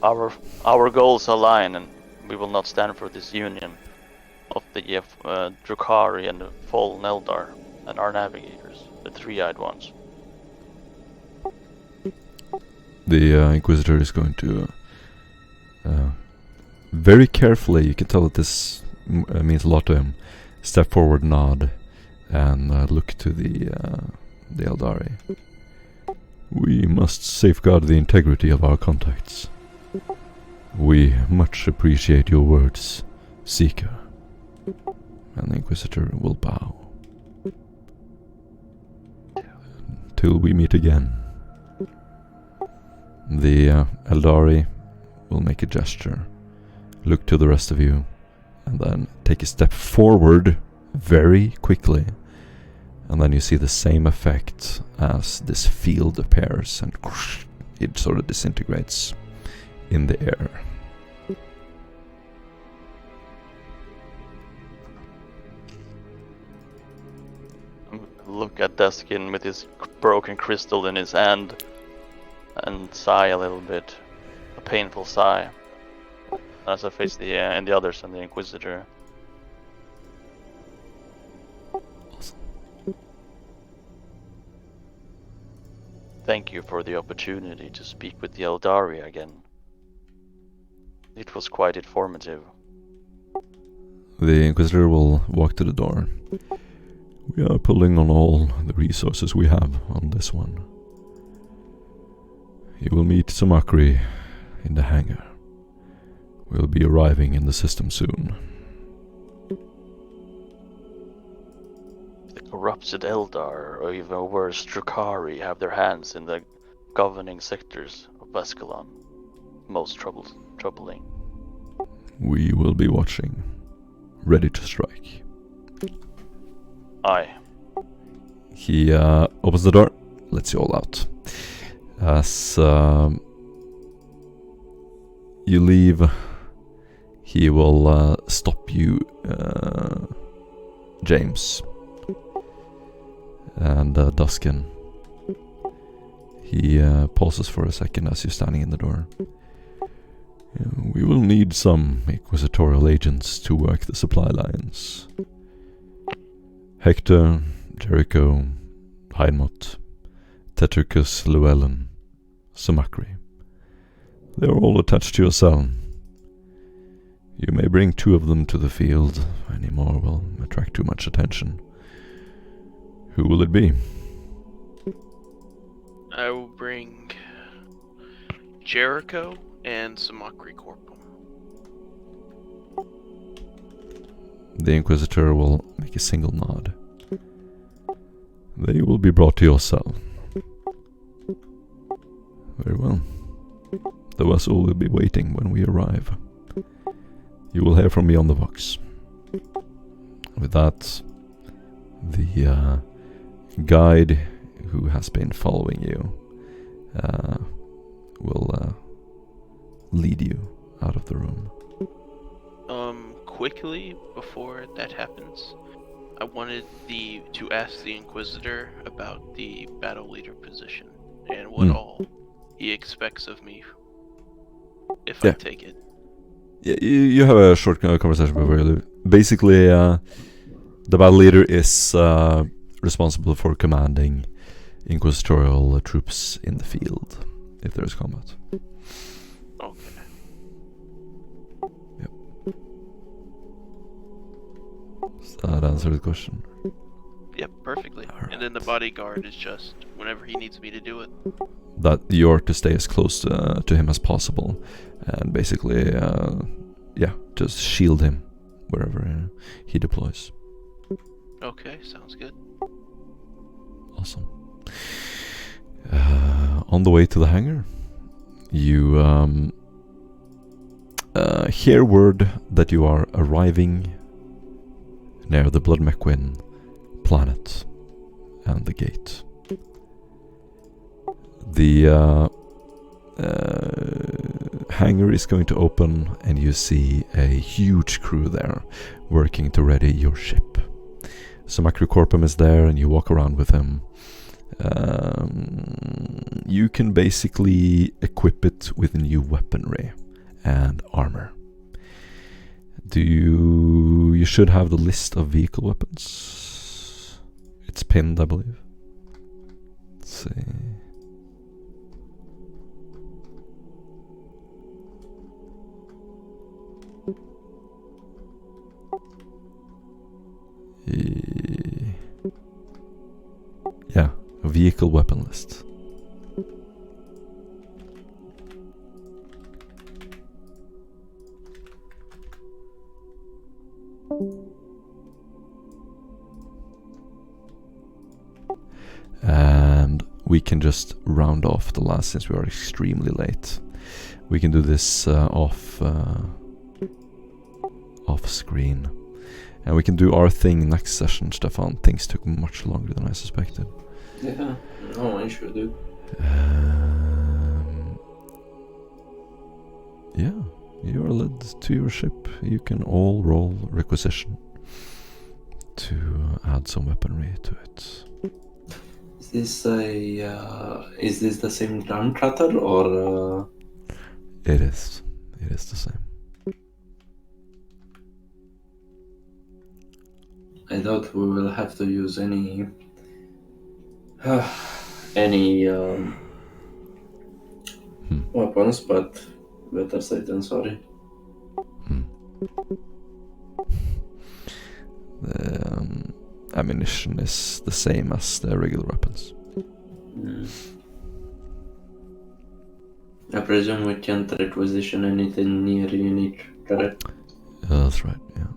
our goals align, and we will not stand for this union of the Drukhari and the fallen Eldar and our navigators, the three-eyed ones. The Inquisitor is going to very carefully, you can tell that this means a lot to him, step forward, nod, and look to the Eldari. We must safeguard the integrity of our contacts. We much appreciate your words, Seeker. And the Inquisitor will bow. Till we meet again. The Eldari will make a gesture, look to the rest of you, and then take a step forward very quickly. And then you see the same effect as this field appears, and it sort of disintegrates in the air. Look at Duskin with his broken crystal in his hand and sigh a little bit, a painful sigh, as I face the others and the Inquisitor. Thank you for the opportunity to speak with the Eldari again. It was quite informative. The Inquisitor will walk to the door. We are pulling on all the resources we have on this one. You will meet Sumakri in the hangar. We'll be arriving in the system soon. The corrupted Eldar, or even worse, Drukhari, have their hands in the governing sectors of Askellon. Most troubling. We will be watching, ready to strike. Aye. He opens the door, lets you all out. As you leave, he will stop you, James, and Duskin. He pauses for a second as you're standing in the door. We will need some inquisitorial agents to work the supply lines. Hector, Jericho, Heinmott, Tetricus, Llewellyn, Sumakri. They are all attached to your cell. You may bring 2 of them to the field. Any more will attract too much attention. Who will it be? I will bring Jericho and Sumakri Corporal. The Inquisitor will make a single nod. They will be brought to your cell. Very well. The vessel will be waiting when we arrive. You will hear from me on the Vox. With that, the guide who has been following you will lead you out of the room. Quickly, before that happens, I wanted to ask the Inquisitor about the battle leader position and what all he expects of me if I take it. Yeah, you have a short conversation before you leave. Basically, the battle leader is responsible for commanding inquisitorial troops in the field if there is combat. Okay. Yep. Does that answer the question? Yep, perfectly. Right. And then the bodyguard is just whenever he needs me to do it. That you're to stay as close to him as possible, and basically, just shield him wherever he deploys. Okay, sounds good. Awesome. On the way to the hangar, you hear word that you are arriving near the Blood McQuinn planet and the gate. The hangar is going to open, and you see a huge crew there working to ready your ship. So Macri Corpum is there, and you walk around with him, You can basically equip it with new weaponry and armor. You should have the list of vehicle weapons. It's pinned, I believe. Let's see. Yeah, a vehicle weapon list. And we can just round off the last, since we are extremely late. We can do this off screen. And we can do our thing next session, Stefan. Things took much longer than I suspected. Yeah, no, I sure do. Yeah, you are led to your ship. You can all roll requisition to add some weaponry to it. Is this the same ground cutter or? It is. It is the same. I doubt we will have to use any weapons, but better safe than sorry. The ammunition is the same as the regular weapons. I presume we can't requisition anything near unique, correct? That's right, yeah.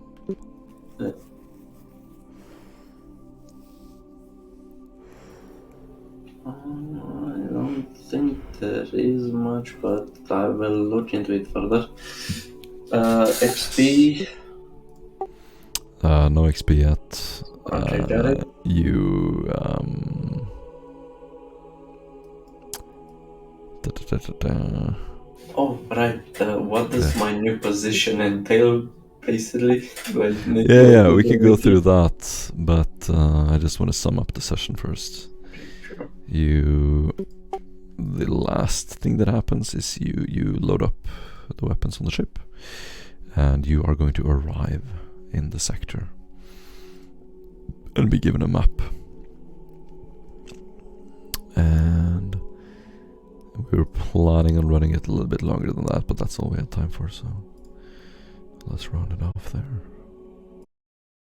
I don't think there is much, but I will look into it further. XP? No XP yet. Okay, got it. You Oh, right. What does my new position entail, basically? Yeah, we can go through that, but I just want to sum up the session first. Sure. The last thing that happens is you load up the weapons on the ship, and you are going to arrive in the sector and be given a map. And we were planning on running it a little bit longer than that, but that's all we had time for, so let's round it off there.